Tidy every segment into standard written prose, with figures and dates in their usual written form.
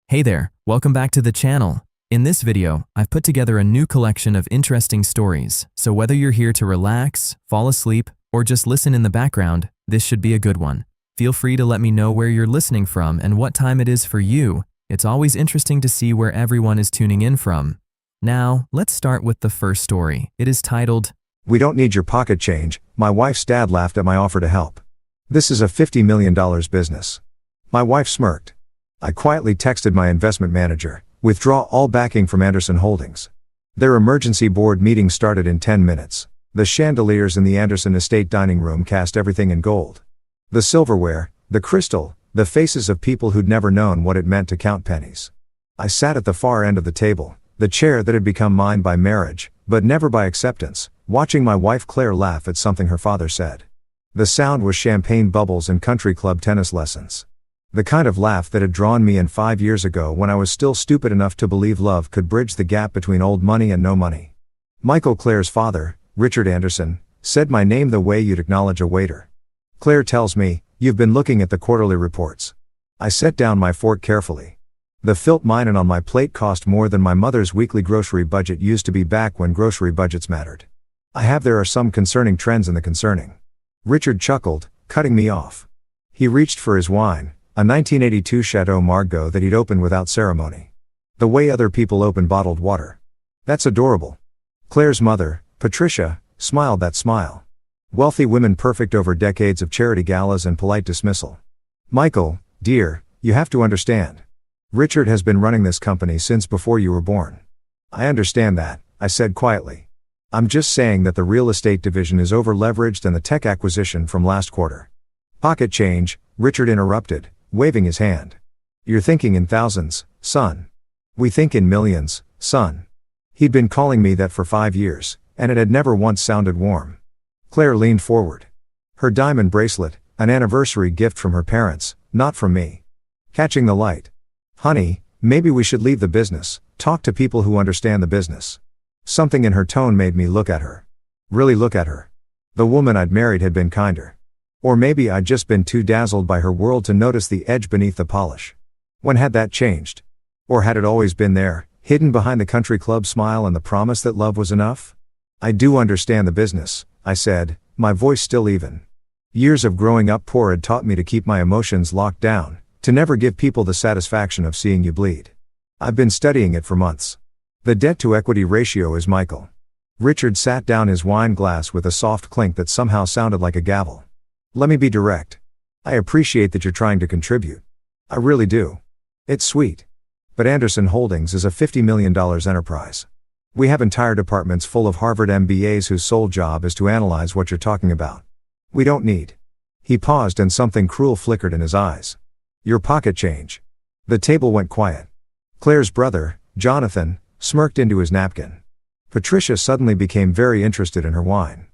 Hey there, welcome back to the channel. In this video, I've put together a new collection of interesting stories, so whether you're here to relax, fall asleep, or just listen in the background, this should be a good one. Feel free to let me know where you're listening from and what time it is for you. It's always interesting to see where everyone is tuning in from. Now, let's start with the first story. It is titled, "We don't need your pocket change. My wife's dad laughed at my offer to help. This is a $50 million business." My wife smirked. I quietly texted my investment manager, "Withdraw all backing from Anderson Holdings." Their emergency board meeting started in 10 minutes. The chandeliers in the Anderson estate dining room cast everything in gold. The silverware, the crystal, the faces of people who'd never known what it meant to count pennies. I sat at the far end of the table, the chair that had become mine by marriage, but never by acceptance, watching my wife Claire laugh at something her father said. The sound was champagne bubbles and country club tennis lessons. The kind of laugh that had drawn me in 5 years ago when I was still stupid enough to believe love could bridge the gap between old money and no money. Michael, Claire's father, Richard Anderson, said my name the way you'd acknowledge a waiter. "Claire tells me, you've been looking at the quarterly reports." I set down my fork carefully. The Filt minin on my plate cost more than my mother's weekly grocery budget used to be back when grocery budgets mattered. There are some concerning trends in the concerning. Richard chuckled, cutting me off. He reached for his wine, a 1982 Chateau Margaux that he'd opened without ceremony. The way other people open bottled water. "That's adorable." Claire's mother, Patricia, smiled that smile. Wealthy women perfect over decades of charity galas and polite dismissal. "Michael, dear, you have to understand. Richard has been running this company since before you were born." "I understand that," I said quietly. "I'm just saying that the real estate division is over-leveraged and the tech acquisition from last quarter." "Pocket change," Richard interrupted, waving his hand. "You're thinking in thousands, son. We think in millions, son." He'd been calling me that for 5 years, and it had never once sounded warm. Claire leaned forward. Her diamond bracelet, an anniversary gift from her parents, not from me. Catching the light. "Honey, maybe we should leave the business, talk to people who understand the business." Something in her tone made me look at her. Really look at her. The woman I'd married had been kinder. Or maybe I'd just been too dazzled by her world to notice the edge beneath the polish. When had that changed? Or had it always been there, hidden behind the country club smile and the promise that love was enough? "I do understand the business," I said, my voice still even. Years of growing up poor had taught me to keep my emotions locked down, to never give people the satisfaction of seeing you bleed. I've been studying it for months. The debt-to-equity ratio is Michael. Richard sat down his wine glass with a soft clink that somehow sounded like a gavel. "Let me be direct. I appreciate that you're trying to contribute. I really do. It's sweet. But Anderson Holdings is a $50 million enterprise. We have entire departments full of Harvard MBAs whose sole job is to analyze what you're talking about. We don't need." He paused and something cruel flickered in his eyes. "Your pocket change." The table went quiet. Claire's brother, Jonathan, smirked into his napkin. Patricia suddenly became very interested in her wine.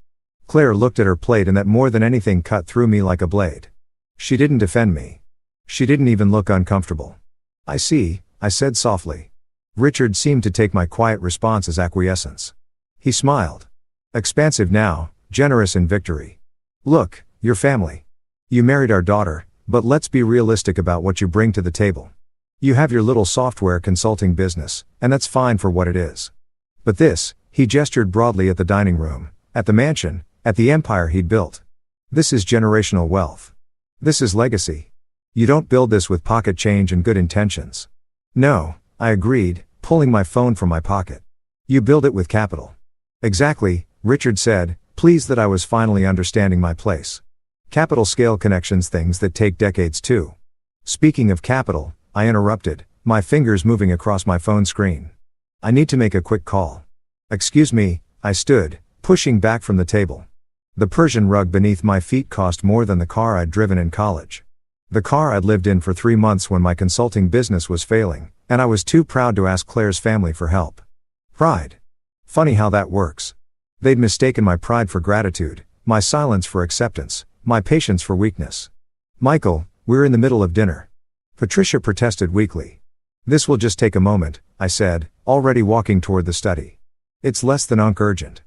Claire looked at her plate and that more than anything cut through me like a blade. She didn't defend me. She didn't even look uncomfortable. "I see," I said softly. Richard seemed to take my quiet response as acquiescence. He smiled. Expansive now, generous in victory. "Look, your family. You married our daughter, but let's be realistic about what you bring to the table. You have your little software consulting business, and that's fine for what it is. But this," he gestured broadly at the dining room, at the mansion, at the empire he'd built. "This is generational wealth. This is legacy. You don't build this with pocket change and good intentions." "No," I agreed, pulling my phone from my pocket. "You build it with capital." "Exactly," Richard said, pleased that I was finally understanding my place. "Capital scale connections, things that take decades too." "Speaking of capital," I interrupted, my fingers moving across my phone screen. "I need to make a quick call." "Excuse me," I stood, pushing back from the table. The Persian rug beneath my feet cost more than the car I'd driven in college. The car I'd lived in for 3 months when my consulting business was failing, and I was too proud to ask Claire's family for help. Pride. Funny how that works. They'd mistaken my pride for gratitude, my silence for acceptance, my patience for weakness. "Michael, we're in the middle of dinner." Patricia protested weakly. "This will just take a moment," I said, already walking toward the study. "It's less than urgent."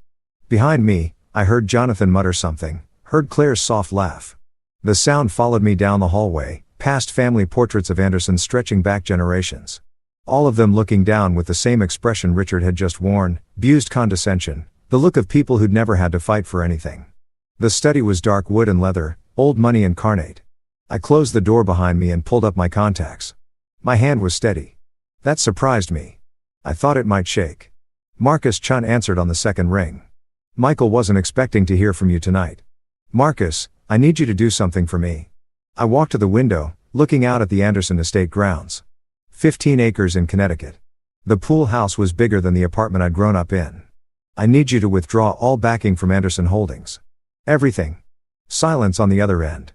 Behind me, I heard Jonathan mutter something, heard Claire's soft laugh. The sound followed me down the hallway, past family portraits of Andersons stretching back generations. All of them looking down with the same expression Richard had just worn, bemused condescension, the look of people who'd never had to fight for anything. The study was dark wood and leather, old money and carnate. I closed the door behind me and pulled up my contacts. My hand was steady. That surprised me. I thought it might shake. Marcus Chun answered on the second ring. Michael wasn't expecting to hear from you tonight. Marcus, I need you to do something for me. I walked to the window, looking out at the Anderson estate grounds. 15 acres in Connecticut. The pool house was bigger than the apartment I'd grown up in. I need you to withdraw all backing from Anderson Holdings. Everything. Silence on the other end.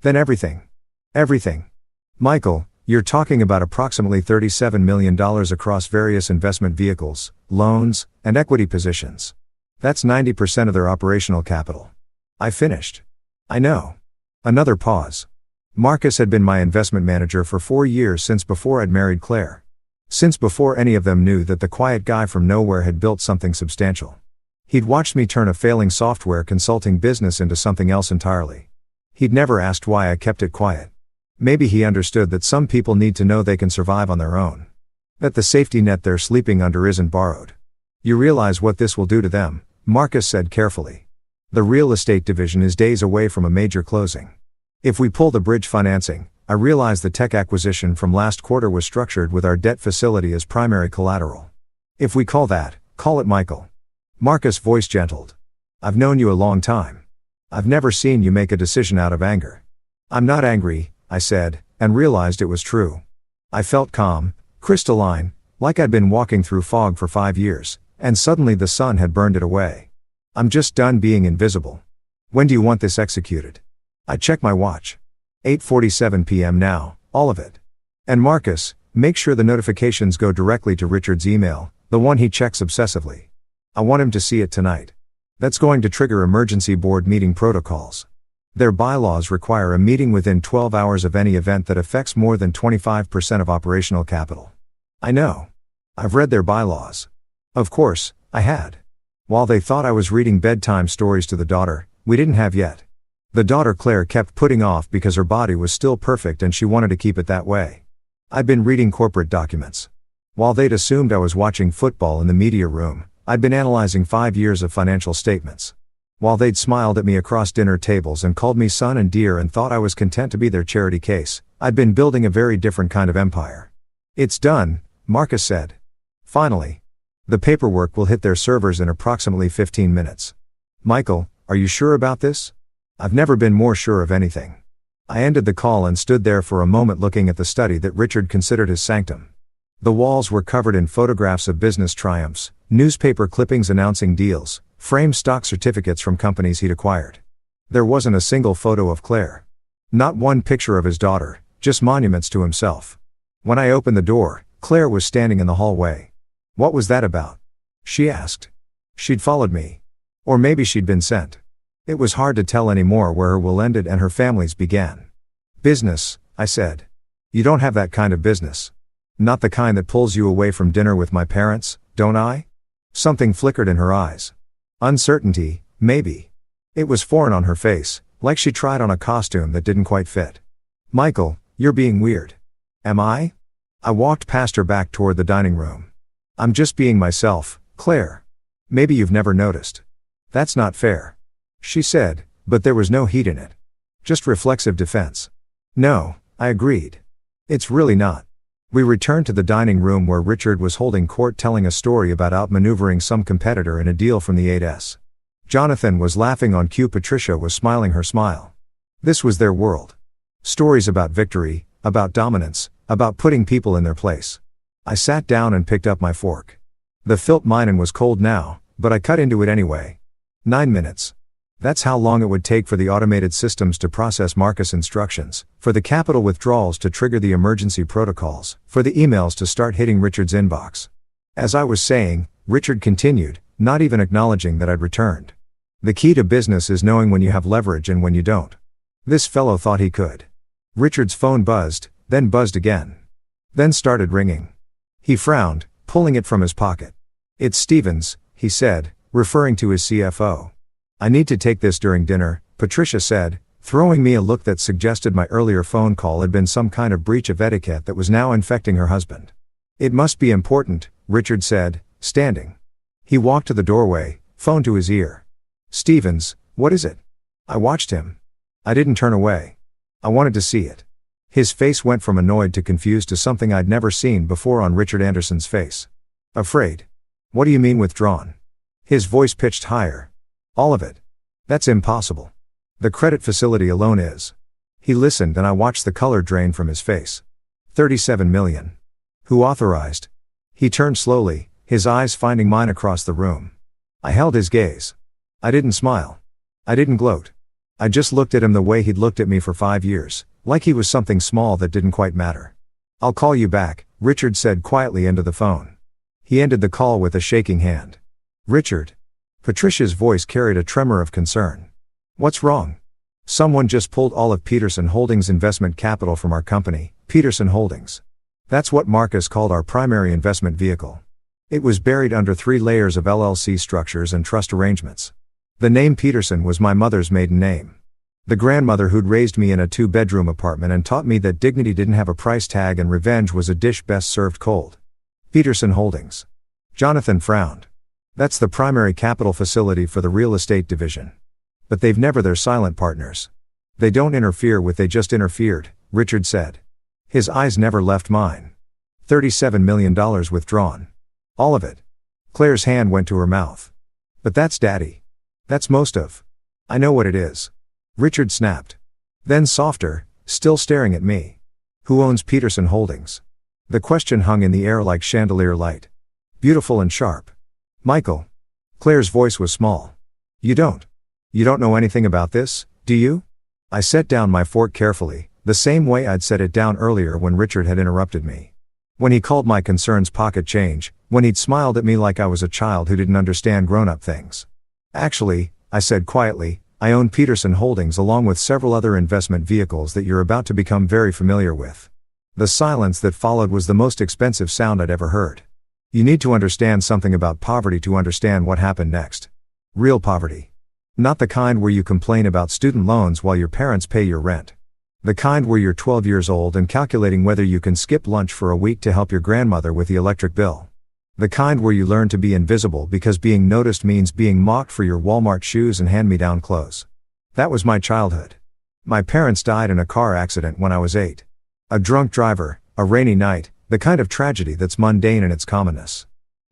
Then everything. Everything. Michael, you're talking about approximately $37 million across various investment vehicles, loans, and equity positions. That's 90% of their operational capital. I finished. I know. Another pause. Marcus had been my investment manager for 4 years, since before I'd married Claire. Since before any of them knew that the quiet guy from nowhere had built something substantial. He'd watched me turn a failing software consulting business into something else entirely. He'd never asked why I kept it quiet. Maybe he understood that some people need to know they can survive on their own. That the safety net they're sleeping under isn't borrowed. You realize what this will do to them, Marcus said carefully. The real estate division is days away from a major closing. If we pull the bridge financing, I realize the tech acquisition from last quarter was structured with our debt facility as primary collateral. If we call it Michael. Marcus' voice gentled. I've known you a long time. I've never seen you make a decision out of anger. I'm not angry, I said, and realized it was true. I felt calm, crystalline, like I'd been walking through fog for 5 years, and suddenly the sun had burned it away. I'm just done being invisible. When do you want this executed? I checked my watch. 8:47 p.m. now, all of it. And Marcus, make sure the notifications go directly to Richard's email, the one he checks obsessively. I want him to see it tonight. That's going to trigger emergency board meeting protocols. Their bylaws require a meeting within 12 hours of any event that affects more than 25% of operational capital. I know. I've read their bylaws. Of course, I had. While they thought I was reading bedtime stories to the daughter, we didn't have yet. The daughter Claire kept putting off because her body was still perfect and she wanted to keep it that way. I'd been reading corporate documents. While they'd assumed I was watching football in the media room, I'd been analyzing 5 years of financial statements. While they'd smiled at me across dinner tables and called me son and dear and thought I was content to be their charity case, I'd been building a very different kind of empire. It's done, Marcus said. Finally. The paperwork will hit their servers in approximately 15 minutes. Michael, are you sure about this? I've never been more sure of anything. I ended the call and stood there for a moment looking at the study that Richard considered his sanctum. The walls were covered in photographs of business triumphs, newspaper clippings announcing deals, framed stock certificates from companies he'd acquired. There wasn't a single photo of Claire. Not one picture of his daughter, just monuments to himself. When I opened the door, Claire was standing in the hallway. What was that about? She asked. She'd followed me. Or maybe she'd been sent. It was hard to tell anymore where her will ended and her family's began. Business, I said. You don't have that kind of business. Not the kind that pulls you away from dinner with my parents, don't I? Something flickered in her eyes. Uncertainty, maybe. It was foreign on her face, like she tried on a costume that didn't quite fit. Michael, you're being weird. Am I? I walked past her back toward the dining room. I'm just being myself, Claire. Maybe you've never noticed. That's not fair. She said, but there was no heat in it. Just reflexive defense. No, I agreed. It's really not. We returned to the dining room where Richard was holding court telling a story about outmaneuvering some competitor in a deal from the AITAH. Jonathan was laughing on cue. Patricia was smiling her smile. This was their world. Stories about victory, about dominance, about putting people in their place. I sat down and picked up my fork. The Filt Minen was cold now, but I cut into it anyway. 9 minutes. That's how long it would take for the automated systems to process Marcus' instructions, for the capital withdrawals to trigger the emergency protocols, for the emails to start hitting Richard's inbox. As I was saying, Richard continued, not even acknowledging that I'd returned. The key to business is knowing when you have leverage and when you don't. This fellow thought he could. Richard's phone buzzed, then buzzed again. Then started ringing. He frowned, pulling it from his pocket. It's Stevens, he said, referring to his CFO. I need to take this during dinner, Patricia said, throwing me a look that suggested my earlier phone call had been some kind of breach of etiquette that was now infecting her husband. "It must be important," Richard said, standing. He walked to the doorway, phone to his ear. "Stevens, what is it?" I watched him. I didn't turn away. I wanted to see it. His face went from annoyed to confused to something I'd never seen before on Richard Anderson's face. "Afraid? What do you mean withdrawn?" His voice pitched higher. "All of it. That's impossible. The credit facility alone is." He listened and I watched the color drain from his face. 37 million. Who authorized? He turned slowly, his eyes finding mine across the room. I held his gaze. I didn't smile. I didn't gloat. I just looked at him the way he'd looked at me for 5 years, like he was something small that didn't quite matter. "I'll call you back," Richard said quietly into the phone. He ended the call with a shaking hand. "Richard." Patricia's voice carried a tremor of concern. "What's wrong?" "Someone just pulled all of Peterson Holdings' investment capital from our company, Peterson Holdings. That's what Marcus called our primary investment vehicle. It was buried under 3 layers of LLC structures and trust arrangements. The name Peterson was my mother's maiden name. The grandmother who'd raised me in a 2-bedroom apartment and taught me that dignity didn't have a price tag and revenge was a dish best served cold. Peterson Holdings." Jonathan frowned. "That's the primary capital facility for the real estate division. But they've never their silent partners. They don't interfere with, they just interfered," Richard said. His eyes never left mine. $37 million withdrawn. All of it. Claire's hand went to her mouth. "But that's Daddy. That's most of." "I know what it is." Richard snapped. Then softer, still staring at me. "Who owns Peterson Holdings?" The question hung in the air like chandelier light. Beautiful and sharp. "Michael." Claire's voice was small. You don't know anything about this, do you?" I set down my fork carefully, the same way I'd set it down earlier when Richard had interrupted me. When he called my concerns pocket change, when he'd smiled at me like I was a child who didn't understand grown-up things. "Actually," I said quietly, "I own Peterson Holdings along with several other investment vehicles that you're about to become very familiar with." The silence that followed was the most expensive sound I'd ever heard. You need to understand something about poverty to understand what happened next. Real poverty. Not the kind where you complain about student loans while your parents pay your rent. The kind where you're 12 years old and calculating whether you can skip lunch for a week to help your grandmother with the electric bill. The kind where you learn to be invisible because being noticed means being mocked for your Walmart shoes and hand-me-down clothes. That was my childhood. My parents died in a car accident when I was 8. A drunk driver, a rainy night, the kind of tragedy that's mundane in its commonness.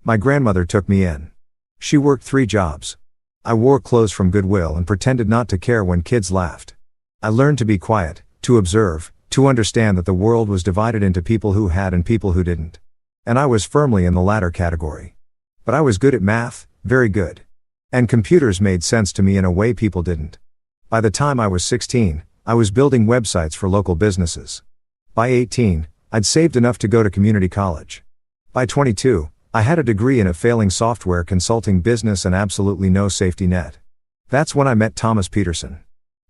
My grandmother took me in. She worked 3 jobs. I wore clothes from Goodwill and pretended not to care when kids laughed. I learned to be quiet, to observe, to understand that the world was divided into people who had and people who didn't. And I was firmly in the latter category. But I was good at math, very good. And computers made sense to me in a way people didn't. By the time I was 16, I was building websites for local businesses. By 18, I'd saved enough to go to community college. By 22, I had a degree in a failing software consulting business and absolutely no safety net. That's when I met Thomas Peterson.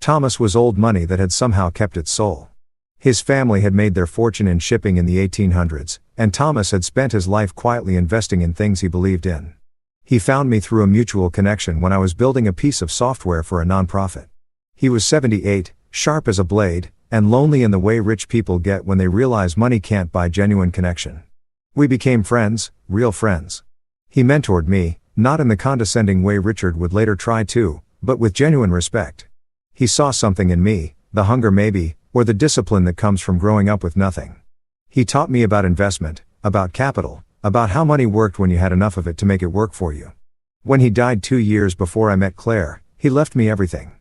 Thomas was old money that had somehow kept its soul. His family had made their fortune in shipping in the 1800s, and Thomas had spent his life quietly investing in things he believed in. He found me through a mutual connection when I was building a piece of software for a nonprofit. He was 78, sharp as a blade, and lonely in the way rich people get when they realize money can't buy genuine connection. We became friends, real friends. He mentored me, not in the condescending way Richard would later try to, but with genuine respect. He saw something in me, the hunger maybe, or the discipline that comes from growing up with nothing. He taught me about investment, about capital, about how money worked when you had enough of it to make it work for you. When he died 2 years before I met Claire, he left me everything.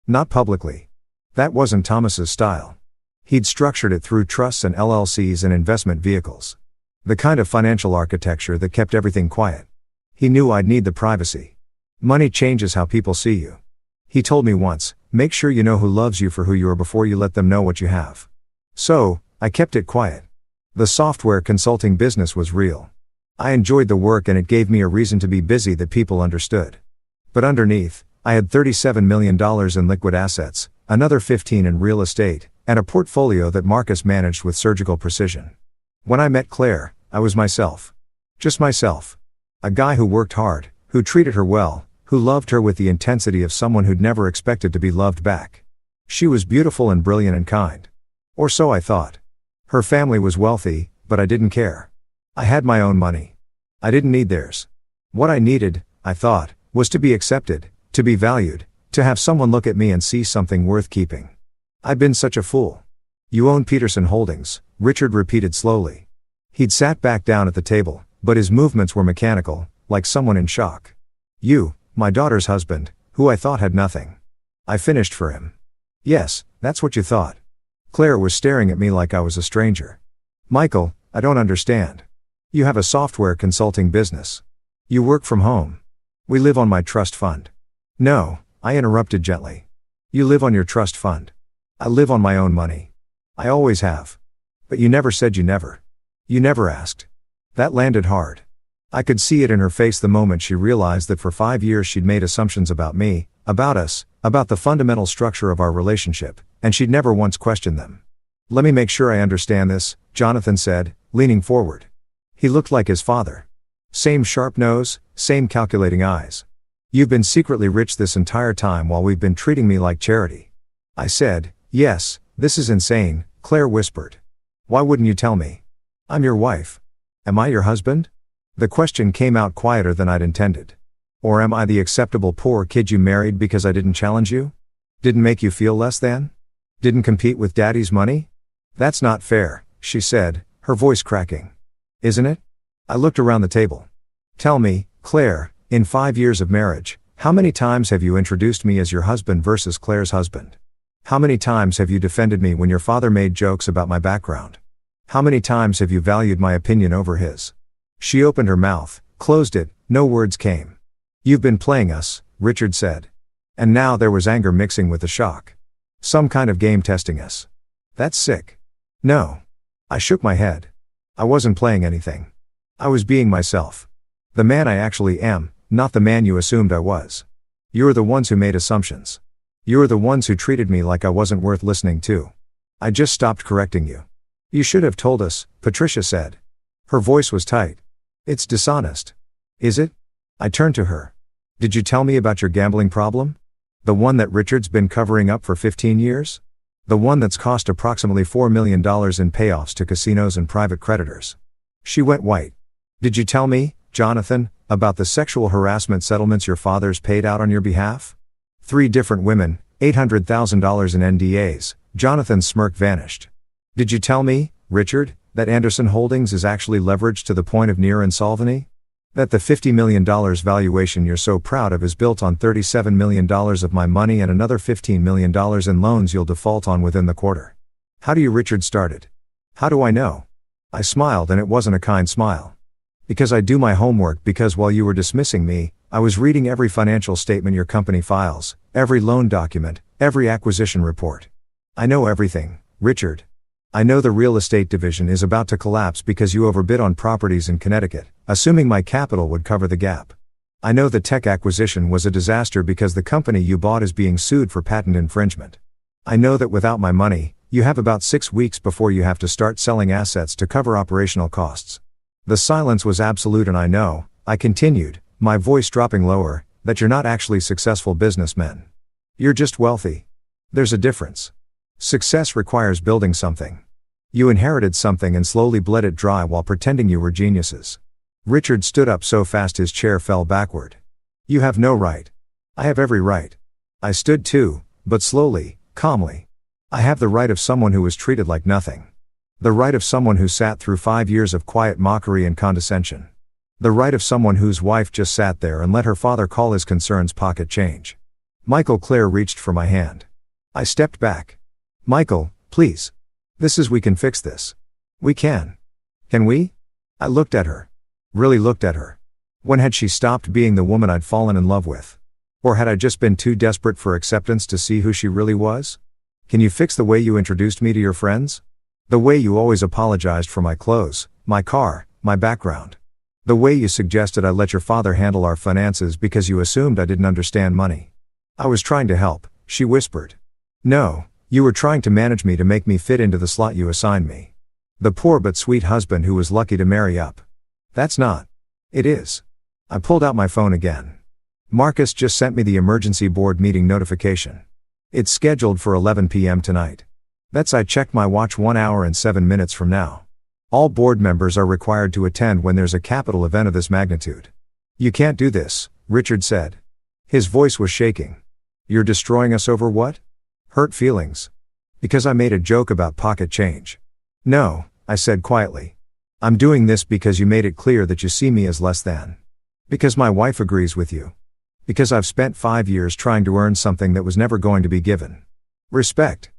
Not publicly. That wasn't Thomas's style. He'd structured it through trusts and LLCs and investment vehicles. The kind of financial architecture that kept everything quiet. He knew I'd need the privacy. Money changes how people see you. He told me once, make sure you know who loves you for who you are before you let them know what you have. So, I kept it quiet. The software consulting business was real. I enjoyed the work and it gave me a reason to be busy that people understood. But underneath, I had $37 million in liquid assets, another 15 in real estate, and a portfolio that Marcus managed with surgical precision. When I met Claire, I was myself. Just myself. A guy who worked hard, who treated her well, who loved her with the intensity of someone who'd never expected to be loved back. She was beautiful and brilliant and kind. Or so I thought. Her family was wealthy, but I didn't care. I had my own money. I didn't need theirs. What I needed, I thought, was to be accepted, to be valued, to have someone look at me and see something worth keeping. I'd been such a fool. You own Peterson Holdings, Richard repeated slowly. He'd sat back down at the table, but his movements were mechanical, like someone in shock. You, my daughter's husband, who I thought had nothing. I finished for him. Yes, that's what you thought. Claire was staring at me like I was a stranger. Michael, I don't understand. You have a software consulting business. You work from home. We live on my trust fund. No, I interrupted gently. You live on your trust fund. I live on my own money. I always have. But you never said you never. You never asked. That landed hard. I could see it in her face the moment she realized that for 5 years she'd made assumptions about me, about us, about the fundamental structure of our relationship, and she'd never once questioned them. Let me make sure I understand this, Jonathan said, leaning forward. He looked like his father. Same sharp nose, same calculating eyes. You've been secretly rich this entire time while we've been treating me like charity. I said, yes, this is insane, Claire whispered. Why wouldn't you tell me? I'm your wife. Am I your husband? The question came out quieter than I'd intended. Or am I the acceptable poor kid you married because I didn't challenge you? Didn't make you feel less than? Didn't compete with daddy's money? That's not fair, she said, her voice cracking. Isn't it? I looked around the table. Tell me, Claire, in 5 years of marriage, how many times have you introduced me as your husband versus Claire's husband? How many times have you defended me when your father made jokes about my background? How many times have you valued my opinion over his? She opened her mouth, closed it, no words came. You've been playing us, Richard said. And now there was anger mixing with the shock. Some kind of game testing us. That's sick. No. I shook my head. I wasn't playing anything. I was being myself. The man I actually am, not the man you assumed I was. You're the ones who made assumptions. You're the ones who treated me like I wasn't worth listening to. I just stopped correcting you. You should have told us, Patricia said. Her voice was tight. It's dishonest. Is it? I turned to her. Did you tell me about your gambling problem? The one that Richard's been covering up for 15 years? The one that's cost approximately $4 million in payoffs to casinos and private creditors. She went white. Did you tell me, Jonathan, about the sexual harassment settlements your father's paid out on your behalf? 3 different women, $800,000 in NDAs. Jonathan's smirk vanished. Did you tell me, Richard, that Anderson Holdings is actually leveraged to the point of near insolvency? That the $50 million valuation you're so proud of is built on $37 million of my money and another $15 million in loans you'll default on within the quarter? How do you? Richard started. How do I know? I smiled, and it wasn't a kind smile. Because I do my homework, because while you were dismissing me, I was reading every financial statement your company files, every loan document, every acquisition report. I know everything, Richard. I know the real estate division is about to collapse because you overbid on properties in Connecticut, assuming my capital would cover the gap. I know the tech acquisition was a disaster because the company you bought is being sued for patent infringement. I know that without my money, you have about 6 weeks before you have to start selling assets to cover operational costs. The silence was absolute, and I know, I continued, my voice dropping lower, that you're not actually successful businessmen. You're just wealthy. There's a difference. Success requires building something. You inherited something and slowly bled it dry while pretending you were geniuses. Richard stood up so fast his chair fell backward. You have no right. I have every right. I stood too, but slowly, calmly. I have the right of someone who was treated like nothing. The right of someone who sat through 5 years of quiet mockery and condescension. The right of someone whose wife just sat there and let her father call his concerns pocket change. Michael. Claire reached for my hand. I stepped back. Michael, please. We can fix this. We can. Can we? I looked at her. Really looked at her. When had she stopped being the woman I'd fallen in love with? Or had I just been too desperate for acceptance to see who she really was? Can you fix the way you introduced me to your friends? The way you always apologized for my clothes, my car, my background. The way you suggested I let your father handle our finances because you assumed I didn't understand money. I was trying to help, she whispered. No. You were trying to manage me to make me fit into the slot you assigned me. The poor but sweet husband who was lucky to marry up. That's not. It is. I pulled out my phone again. Marcus just sent me the emergency board meeting notification. It's scheduled for 11 p.m. tonight. I checked my watch 1 hour and 7 minutes from now. All board members are required to attend when there's a capital event of this magnitude. You can't do this, Richard said. His voice was shaking. You're destroying us over what? Hurt feelings. Because I made a joke about pocket change. No, I said quietly. I'm doing this because you made it clear that you see me as less than. Because my wife agrees with you. Because I've spent 5 years trying to earn something that was never going to be given. Respect.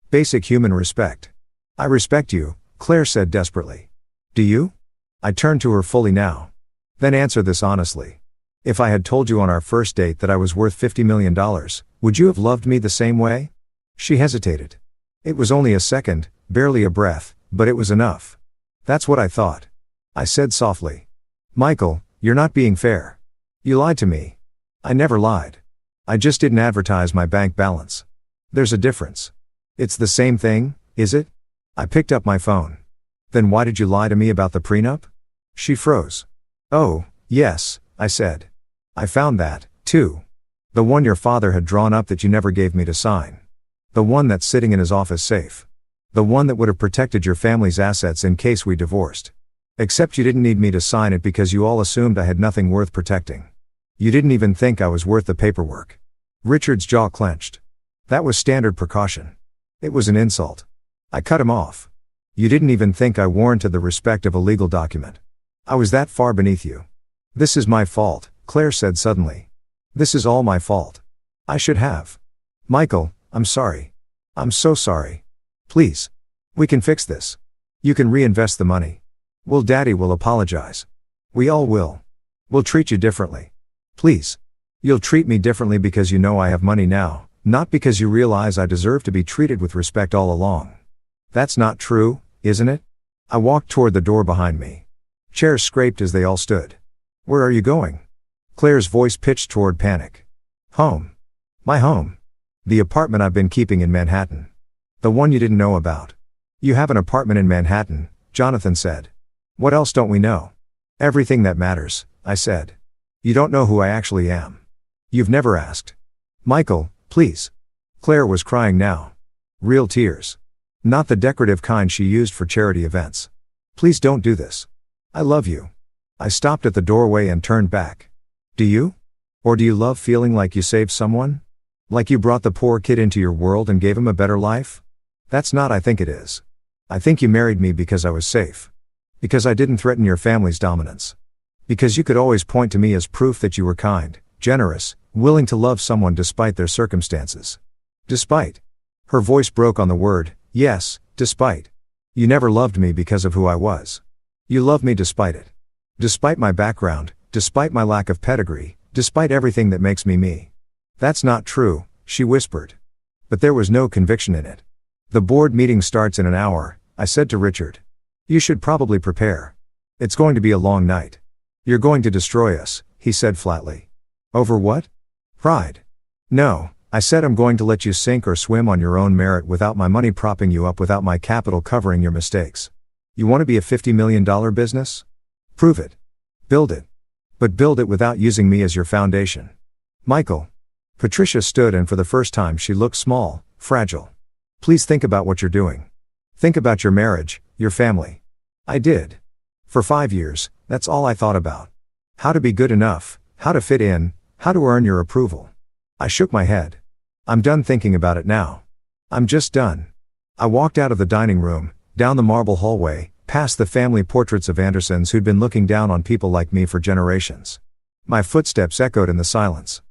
Basic human respect. I respect you, Claire said desperately. Do you? I turned to her fully now. Then answer this honestly. If I had told you on our first date that I was worth $50 million, would you have loved me the same way? She hesitated. It was only a second, barely a breath, but it was enough. That's what I thought. I said softly. Michael, you're not being fair. You lied to me. I never lied. I just didn't advertise my bank balance. There's a difference. It's the same thing, is it? I picked up my phone. Then why did you lie to me about the prenup? She froze. Oh, yes, I said. I found that, too. The one your father had drawn up that you never gave me to sign. The one that's sitting in his office safe. The one that would have protected your family's assets in case we divorced. Except you didn't need me to sign it because you all assumed I had nothing worth protecting. You didn't even think I was worth the paperwork. Richard's jaw clenched. That was standard precaution. It was an insult. I cut him off. You didn't even think I warranted the respect of a legal document. I was that far beneath you. This is my fault, Claire said suddenly. This is all my fault. I should have. Michael, I'm sorry. I'm so sorry. Please. We can fix this. You can reinvest the money. Daddy will apologize. We all will. We'll treat you differently. Please. You'll treat me differently because you know I have money now, not because you realize I deserve to be treated with respect all along. That's not true, isn't it? I walked toward the door behind me. Chairs scraped as they all stood. Where are you going? Claire's voice pitched toward panic. Home. My home. The apartment I've been keeping in Manhattan. The one you didn't know about. You have an apartment in Manhattan, Jonathan said. What else don't we know? Everything that matters, I said. You don't know who I actually am. You've never asked. Michael, please. Claire was crying now. Real tears. Not the decorative kind she used for charity events. Please don't do this. I love you. I stopped at the doorway and turned back. Do you? Or do you love feeling like you saved someone? Like you brought the poor kid into your world and gave him a better life? That's not I think it is. I think you married me because I was safe. Because I didn't threaten your family's dominance. Because you could always point to me as proof that you were kind, generous, willing to love someone despite their circumstances. Despite. Her voice broke on the word, yes, despite. You never loved me because of who I was. You loved me despite it. Despite my background, despite my lack of pedigree, despite everything that makes me me. That's not true, she whispered. But there was no conviction in it. The board meeting starts in an hour, I said to Richard. You should probably prepare. It's going to be a long night. You're going to destroy us, he said flatly. Over what? Pride. No, I said I'm going to let you sink or swim on your own merit without my money propping you up, without my capital covering your mistakes. You want to be a $50 million business? Prove it. Build it. But build it without using me as your foundation. Michael. Patricia stood and for the first time she looked small, fragile. Please think about what you're doing. Think about your marriage, your family. I did. For 5 years, that's all I thought about. How to be good enough, how to fit in, how to earn your approval. I shook my head. I'm done thinking about it now. I'm just done. I walked out of the dining room, down the marble hallway, past the family portraits of Andersons who'd been looking down on people like me for generations. My footsteps echoed in the silence.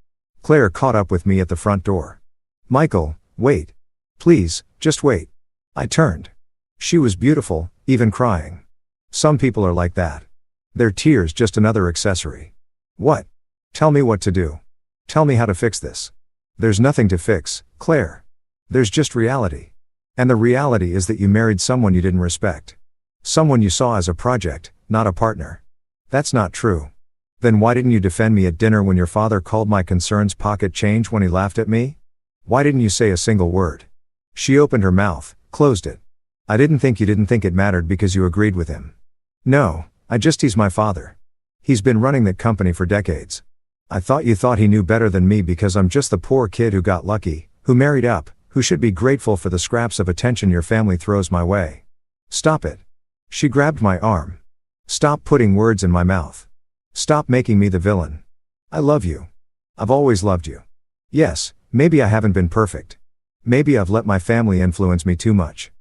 Claire caught up with me at the front door. Michael, wait. Please, just wait. I turned. She was beautiful, even crying. Some people are like that. Their tears just another accessory. What? Tell me what to do. Tell me how to fix this. There's nothing to fix, Claire. There's just reality. And the reality is that you married someone you didn't respect. Someone you saw as a project, not a partner. That's not true. Then why didn't you defend me at dinner when your father called my concerns pocket change when he laughed at me? Why didn't you say a single word? She opened her mouth, closed it. I didn't think you didn't think it mattered because you agreed with him. No, he's my father. He's been running that company for decades. I thought you thought he knew better than me because I'm just the poor kid who got lucky, who married up, who should be grateful for the scraps of attention your family throws my way. Stop it. She grabbed my arm. Stop putting words in my mouth. Stop making me the villain. I love you. I've always loved you. Yes, maybe I haven't been perfect. Maybe I've let my family influence me too much.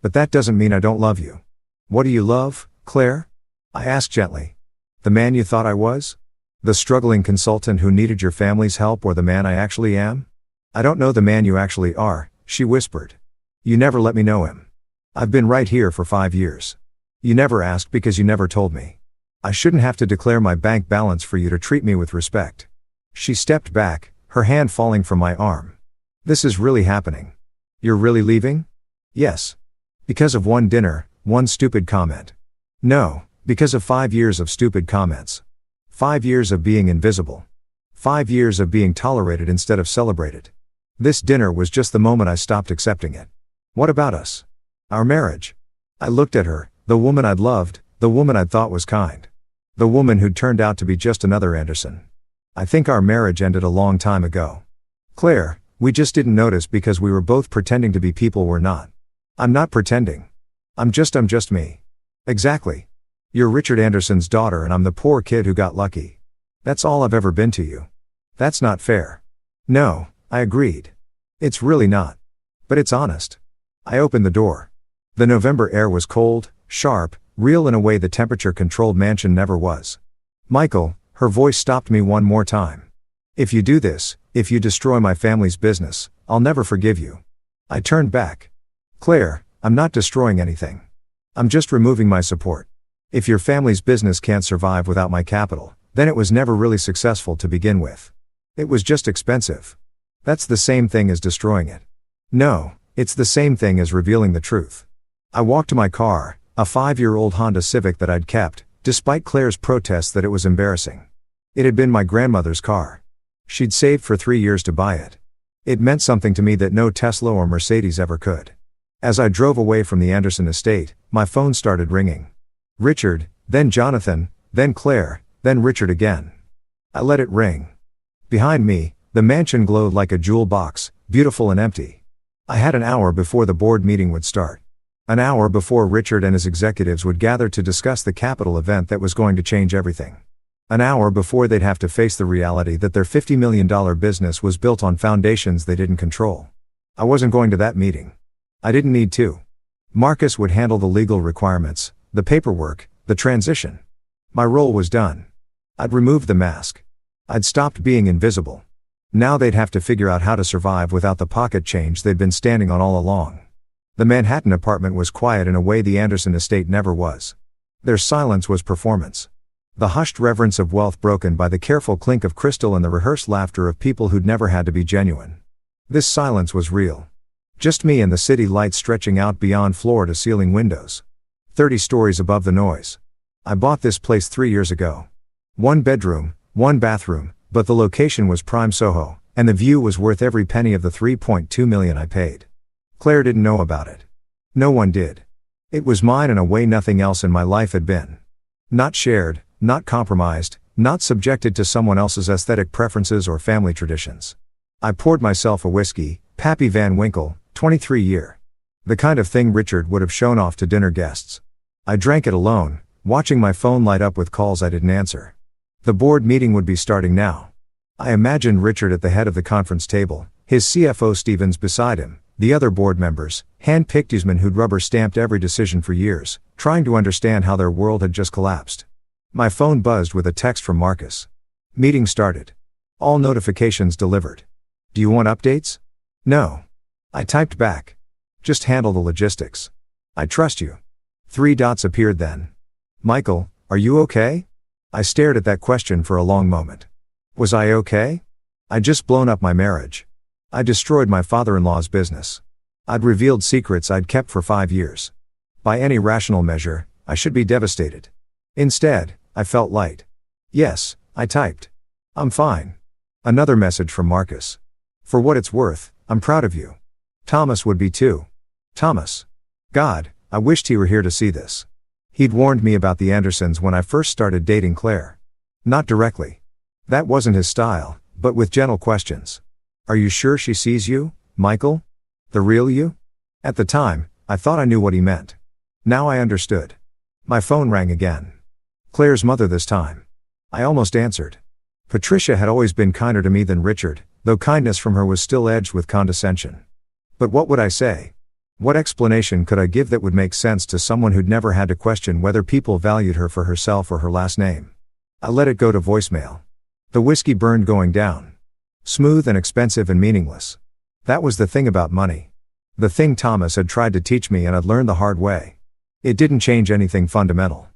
But that doesn't mean I don't love you. What do you love, Claire? I asked gently. The man you thought I was? The struggling consultant who needed your family's help, or the man I actually am? I don't know the man you actually are, she whispered. You never let me know him. I've been right here for 5 years. You never asked because you never told me. I shouldn't have to declare my bank balance for you to treat me with respect. She stepped back, her hand falling from my arm. This is really happening. You're really leaving? Yes. Because of one dinner, one stupid comment. No, because of 5 years of stupid comments. 5 years of being invisible. 5 years of being tolerated instead of celebrated. This dinner was just the moment I stopped accepting it. What about us? Our marriage. I looked at her, the woman I'd loved, the woman I'd thought was kind. The woman who'd turned out to be just another Anderson. I think our marriage ended a long time ago. Claire, we just didn't notice because we were both pretending to be people we're not. I'm not pretending. I'm just me. Exactly. You're Richard Anderson's daughter and I'm the poor kid who got lucky. That's all I've ever been to you. That's not fair. No, I agreed. It's really not. But it's honest. I opened the door. The November air was cold, sharp, real in a way the temperature-controlled mansion never was. Michael, her voice stopped me one more time. If you do this, if you destroy my family's business, I'll never forgive you. I turned back. Claire, I'm not destroying anything. I'm just removing my support. If your family's business can't survive without my capital, then it was never really successful to begin with. It was just expensive. That's the same thing as destroying it. No, it's the same thing as revealing the truth. I walked to my car, a 5-year-old Honda Civic that I'd kept, despite Claire's protests that it was embarrassing. It had been my grandmother's car. She'd saved for 3 years to buy it. It meant something to me that no Tesla or Mercedes ever could. As I drove away from the Anderson estate, my phone started ringing. Richard, then Jonathan, then Claire, then Richard again. I let it ring. Behind me, the mansion glowed like a jewel box, beautiful and empty. I had an hour before the board meeting would start. An hour before Richard and his executives would gather to discuss the capital event that was going to change everything. An hour before they'd have to face the reality that their $50 million business was built on foundations they didn't control. I wasn't going to that meeting. I didn't need to. Marcus would handle the legal requirements, the paperwork, the transition. My role was done. I'd removed the mask. I'd stopped being invisible. Now they'd have to figure out how to survive without the pocket change they'd been standing on all along. The Manhattan apartment was quiet in a way the Anderson estate never was. Their silence was performance. The hushed reverence of wealth broken by the careful clink of crystal and the rehearsed laughter of people who'd never had to be genuine. This silence was real. Just me and the city lights stretching out beyond floor-to-ceiling windows. 30 stories above the noise. I bought this place 3 years ago. 1 bedroom, 1 bathroom, but the location was prime Soho, and the view was worth every penny of the $3.2 million I paid. Claire didn't know about it. No one did. It was mine in a way nothing else in my life had been. Not shared, not compromised, not subjected to someone else's aesthetic preferences or family traditions. I poured myself a whiskey, Pappy Van Winkle, 23 year. The kind of thing Richard would have shown off to dinner guests. I drank it alone, watching my phone light up with calls I didn't answer. The board meeting would be starting now. I imagined Richard at the head of the conference table, his CFO Stevens beside him, the other board members, hand-picked newsmen who'd rubber-stamped every decision for years, trying to understand how their world had just collapsed. My phone buzzed with a text from Marcus. Meeting started. All notifications delivered. Do you want updates? No. I typed back. Just handle the logistics. I trust you. 3 dots appeared then. Michael, are you okay? I stared at that question for a long moment. Was I okay? I'd just blown up my marriage. I destroyed my father-in-law's business. I'd revealed secrets I'd kept for 5 years. By any rational measure, I should be devastated. Instead, I felt light. Yes, I typed. I'm fine. Another message from Marcus. For what it's worth, I'm proud of you. Thomas would be too. Thomas. God, I wished he were here to see this. He'd warned me about the Andersons when I first started dating Claire. Not directly. That wasn't his style, but with gentle questions. Are you sure she sees you, Michael? The real you? At the time, I thought I knew what he meant. Now I understood. My phone rang again. Claire's mother this time. I almost answered. Patricia had always been kinder to me than Richard, though kindness from her was still edged with condescension. But what would I say? What explanation could I give that would make sense to someone who'd never had to question whether people valued her for herself or her last name? I let it go to voicemail. The whiskey burned going down. Smooth and expensive and meaningless. That was the thing about money. The thing Thomas had tried to teach me and I'd learned the hard way. It didn't change anything fundamental.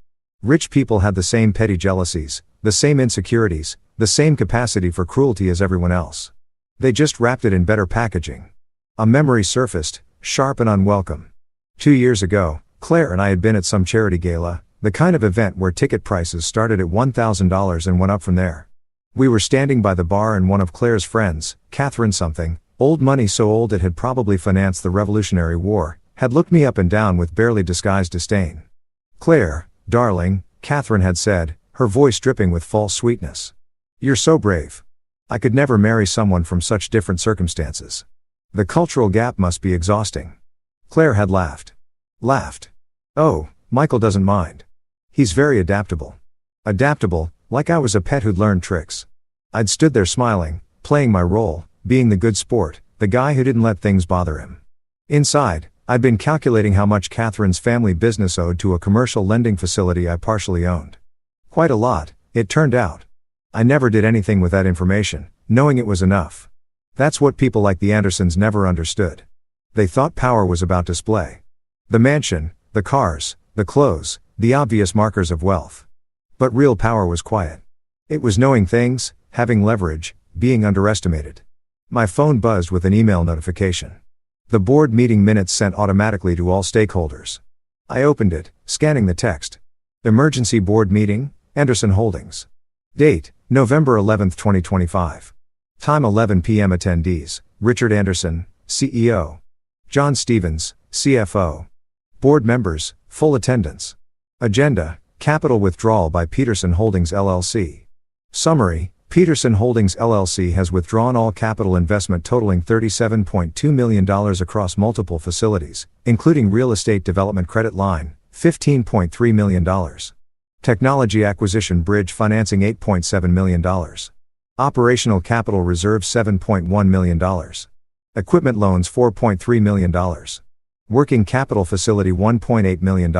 Rich people had the same petty jealousies, the same insecurities, the same capacity for cruelty as everyone else. They just wrapped it in better packaging. A memory surfaced, sharp and unwelcome. 2 years ago, Claire and I had been at some charity gala, the kind of event where ticket prices started at $1,000 and went up from there. We were standing by the bar and one of Claire's friends, Catherine something, old money so old it had probably financed the Revolutionary War, had looked me up and down with barely disguised disdain. "Claire, darling," Catherine had said, her voice dripping with false sweetness. "You're so brave. I could never marry someone from such different circumstances. The cultural gap must be exhausting." Claire had laughed. Laughed. "Oh, Michael doesn't mind. He's very adaptable." Adaptable, like I was a pet who'd learned tricks. I'd stood there smiling, playing my role, being the good sport, the guy who didn't let things bother him. Inside, I'd been calculating how much Catherine's family business owed to a commercial lending facility I partially owned. Quite a lot, it turned out. I never did anything with that information, knowing it was enough. That's what people like the Andersons never understood. They thought power was about display. The mansion, the cars, the clothes, the obvious markers of wealth. But real power was quiet. It was knowing things, having leverage, being underestimated. My phone buzzed with an email notification. The board meeting minutes sent automatically to all stakeholders. I opened it, scanning the text. Emergency board meeting, Anderson Holdings. Date, November 11, 2025. Time 11 p.m. Attendees, Richard Anderson, CEO. John Stevens, CFO. Board members, full attendance. Agenda, capital withdrawal by Peterson Holdings LLC. Summary, Peterson Holdings LLC has withdrawn all capital investment totaling $37.2 million across multiple facilities, including real estate development credit line, $15.3 million. Technology acquisition bridge financing $8.7 million. Operational capital reserve $7.1 million. Equipment loans $4.3 million. Working capital facility $1.8 million.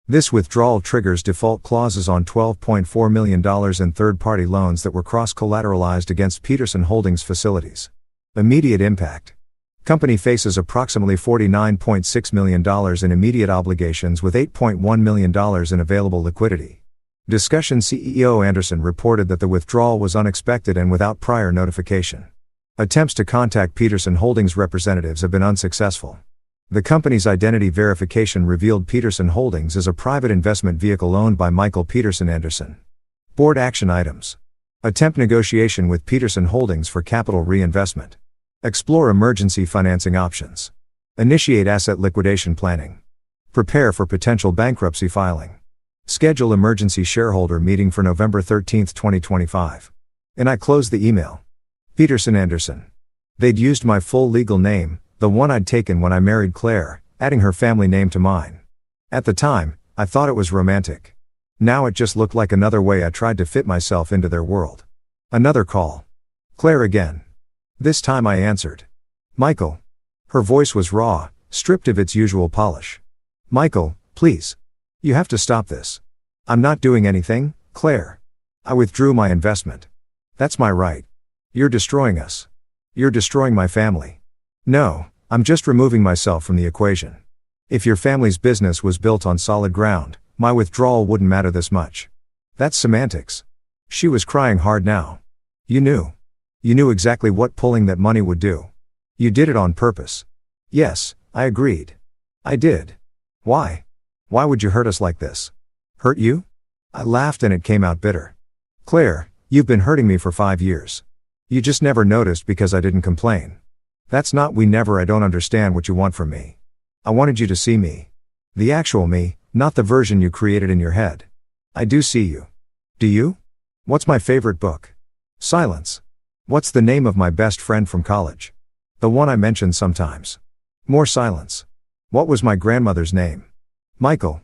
This withdrawal triggers default clauses on $12.4 million in third-party loans that were cross-collateralized against Peterson Holdings facilities. Immediate impact. Company faces approximately $49.6 million in immediate obligations with $8.1 million in available liquidity. Discussion. CEO Anderson reported that the withdrawal was unexpected and without prior notification. Attempts to contact Peterson Holdings representatives have been unsuccessful. The company's identity verification revealed Peterson Holdings is a private investment vehicle owned by Michael Peterson Anderson. Board action items. Attempt negotiation with Peterson Holdings for capital reinvestment. Explore emergency financing options. Initiate asset liquidation planning. Prepare for potential bankruptcy filing. Schedule emergency shareholder meeting for November 13, 2025. And I closed the email. Peterson Anderson. They'd used my full legal name, the one I'd taken when I married Claire, adding her family name to mine. At the time, I thought it was romantic. Now it just looked like another way I tried to fit myself into their world. Another call. Claire again. This time I answered. "Michael." Her voice was raw, stripped of its usual polish. "Michael, please. You have to stop this." "I'm not doing anything, Claire. I withdrew my investment. That's my right. You're destroying us. You're destroying my family." "No, I'm just removing myself from the equation. If your family's business was built on solid ground, my withdrawal wouldn't matter this much." "That's semantics." She was crying hard now. "You knew. You knew exactly what pulling that money would do. You did it on purpose." "Yes," I agreed. "I did. Why? Why would you hurt us like this?" "Hurt you?" I laughed and it came out bitter. "Claire, you've been hurting me for 5 years. You just never noticed because I didn't complain. That's not I don't understand what you want from me. I wanted you to see me. The actual me, not the version you created in your head. I do see you. Do you? What's my favorite book? Silence. What's the name of my best friend from college? The one I mentioned sometimes. More silence. What was my grandmother's name? Michael.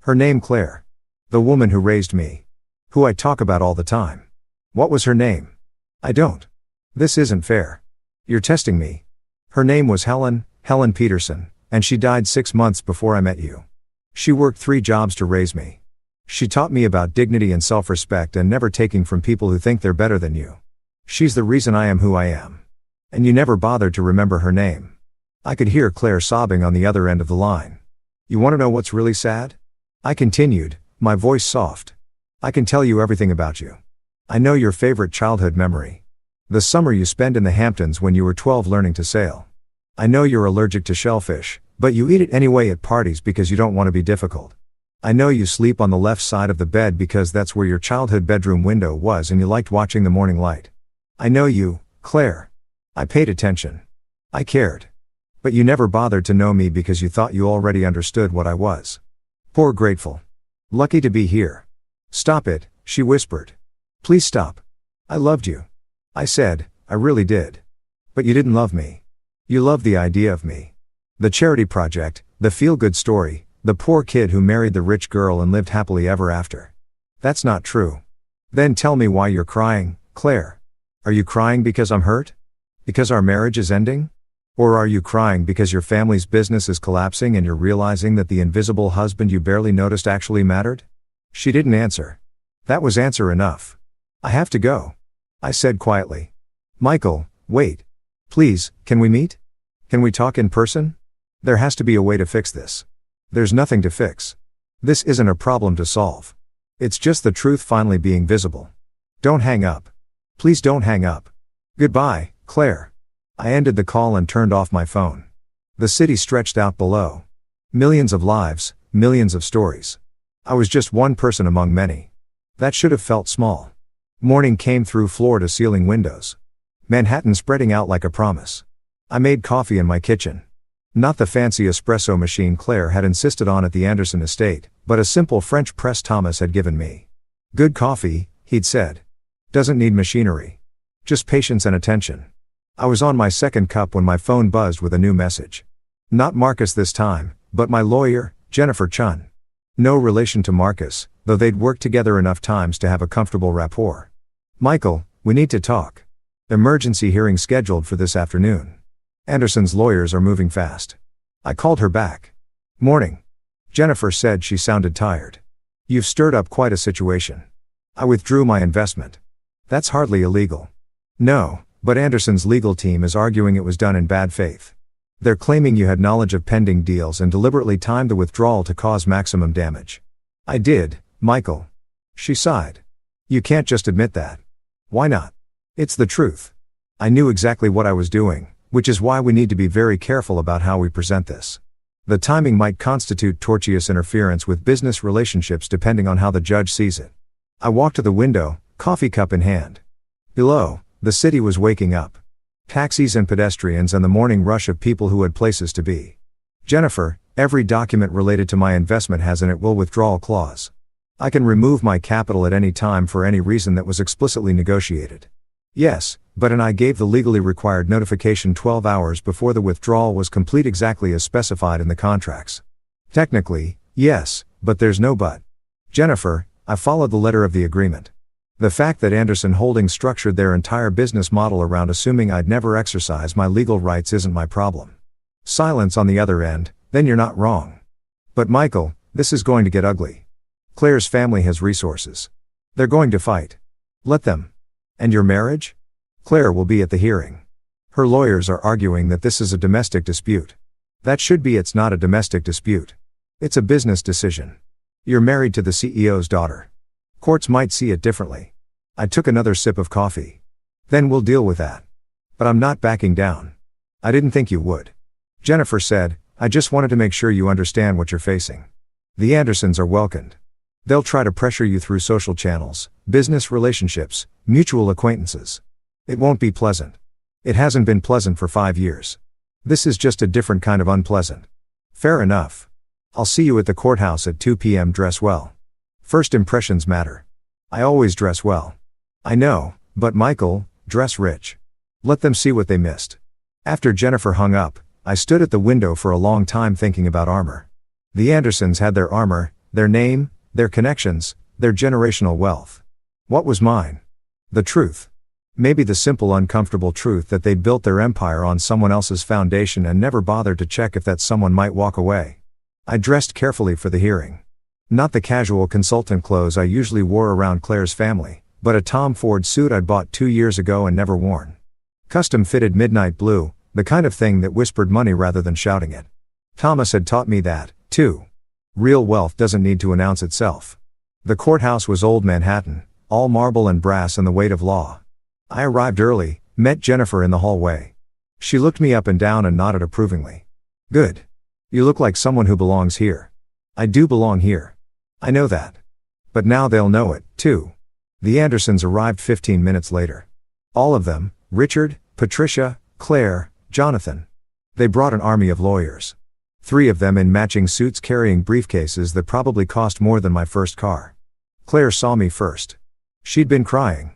Her name Claire. The woman who raised me. Who I talk about all the time. What was her name? I don't. This isn't fair. You're testing me. Her name was Helen Peterson, and she died 6 months before I met you. She worked 3 jobs to raise me. She taught me about dignity and self-respect and never taking from people who think they're better than you. She's the reason I am who I am. And you never bothered to remember her name. I could hear Claire sobbing on the other end of the line. You want to know what's really sad? I continued, my voice soft. I can tell you everything about you. I know your favorite childhood memory. The summer you spent in the Hamptons when you were 12 learning to sail. I know you're allergic to shellfish, but you eat it anyway at parties because you don't want to be difficult. I know you sleep on the left side of the bed because that's where your childhood bedroom window was and you liked watching the morning light. I know you, Claire. I paid attention. I cared. But you never bothered to know me because you thought you already understood what I was. Poor grateful. Lucky to be here. Stop it, she whispered. Please stop. I loved you. I said, I really did. But you didn't love me. You loved the idea of me. The charity project, the feel-good story, the poor kid who married the rich girl and lived happily ever after. That's not true. Then tell me why you're crying, Claire. Are you crying because I'm hurt? Because our marriage is ending? Or are you crying because your family's business is collapsing and you're realizing that the invisible husband you barely noticed actually mattered? She didn't answer. That was answer enough. I have to go. I said quietly. Michael, wait. Please, can we meet? Can we talk in person? There has to be a way to fix this. There's nothing to fix. This isn't a problem to solve. It's just the truth finally being visible. Don't hang up. Please don't hang up. Goodbye, Claire. I ended the call and turned off my phone. The city stretched out below. Millions of lives, millions of stories. I was just one person among many. That should have felt small. Morning came through floor-to-ceiling windows. Manhattan spreading out like a promise. I made coffee in my kitchen. Not the fancy espresso machine Claire had insisted on at the Anderson estate, but a simple French press Thomas had given me. Good coffee, he'd said. Doesn't need machinery. Just patience and attention. I was on my second cup when my phone buzzed with a new message. Not Marcus this time, but my lawyer, Jennifer Chun. No relation to Marcus, though they'd worked together enough times to have a comfortable rapport. Michael, we need to talk. Emergency hearing scheduled for this afternoon. Anderson's lawyers are moving fast. I called her back. Morning. Jennifer said she sounded tired. You've stirred up quite a situation. I withdrew my investment. That's hardly illegal. No, but Anderson's legal team is arguing it was done in bad faith. They're claiming you had knowledge of pending deals and deliberately timed the withdrawal to cause maximum damage. I did, Michael. She sighed. You can't just admit that. Why not? It's the truth. I knew exactly what I was doing, which is why we need to be very careful about how we present this. The timing might constitute tortious interference with business relationships depending on how the judge sees it. I walked to the window, coffee cup in hand. Below, the city was waking up. Taxis and pedestrians and the morning rush of people who had places to be. Jennifer, every document related to my investment has an at-will withdrawal clause. I can remove my capital at any time for any reason that was explicitly negotiated. Yes, but I gave the legally required notification 12 hours before the withdrawal was complete exactly as specified in the contracts. Technically, yes, but there's no but. Jennifer, I followed the letter of the agreement. The fact that Anderson Holdings structured their entire business model around assuming I'd never exercise my legal rights isn't my problem. Silence on the other end, then you're not wrong. But Michael, this is going to get ugly. Claire's family has resources. They're going to fight. Let them. And your marriage? Claire will be at the hearing. Her lawyers are arguing that this is a domestic dispute. That should be it's not a domestic dispute. It's a business decision. You're married to the CEO's daughter. Courts might see it differently. I took another sip of coffee. Then we'll deal with that. But I'm not backing down. I didn't think you would. Jennifer said, I just wanted to make sure you understand what you're facing. The Andersons are welcomed. They'll try to pressure you through social channels, business relationships, mutual acquaintances. It won't be pleasant. It hasn't been pleasant for 5 years. This is just a different kind of unpleasant. Fair enough. I'll see you at the courthouse at 2 p.m. Dress well. First impressions matter. I always dress well. I know, but Michael, dress rich. Let them see what they missed. After Jennifer hung up, I stood at the window for a long time thinking about armor. The Andersons had their armor, their name, their connections, their generational wealth. What was mine? The truth. Maybe the simple uncomfortable truth that they'd built their empire on someone else's foundation and never bothered to check if that someone might walk away. I dressed carefully for the hearing. Not the casual consultant clothes I usually wore around Claire's family, but a Tom Ford suit I'd bought 2 years ago and never worn. Custom-fitted midnight blue, the kind of thing that whispered money rather than shouting it. Thomas had taught me that, too. Real wealth doesn't need to announce itself. The courthouse was old Manhattan, all marble and brass and the weight of law. I arrived early, met Jennifer in the hallway. She looked me up and down and nodded approvingly. Good. You look like someone who belongs here. I do belong here. I know that. But now they'll know it, too. The Andersons arrived 15 minutes later. All of them, Richard, Patricia, Claire, Jonathan. They brought an army of lawyers. 3 of them in matching suits carrying briefcases that probably cost more than my first car. Claire saw me first. She'd been crying.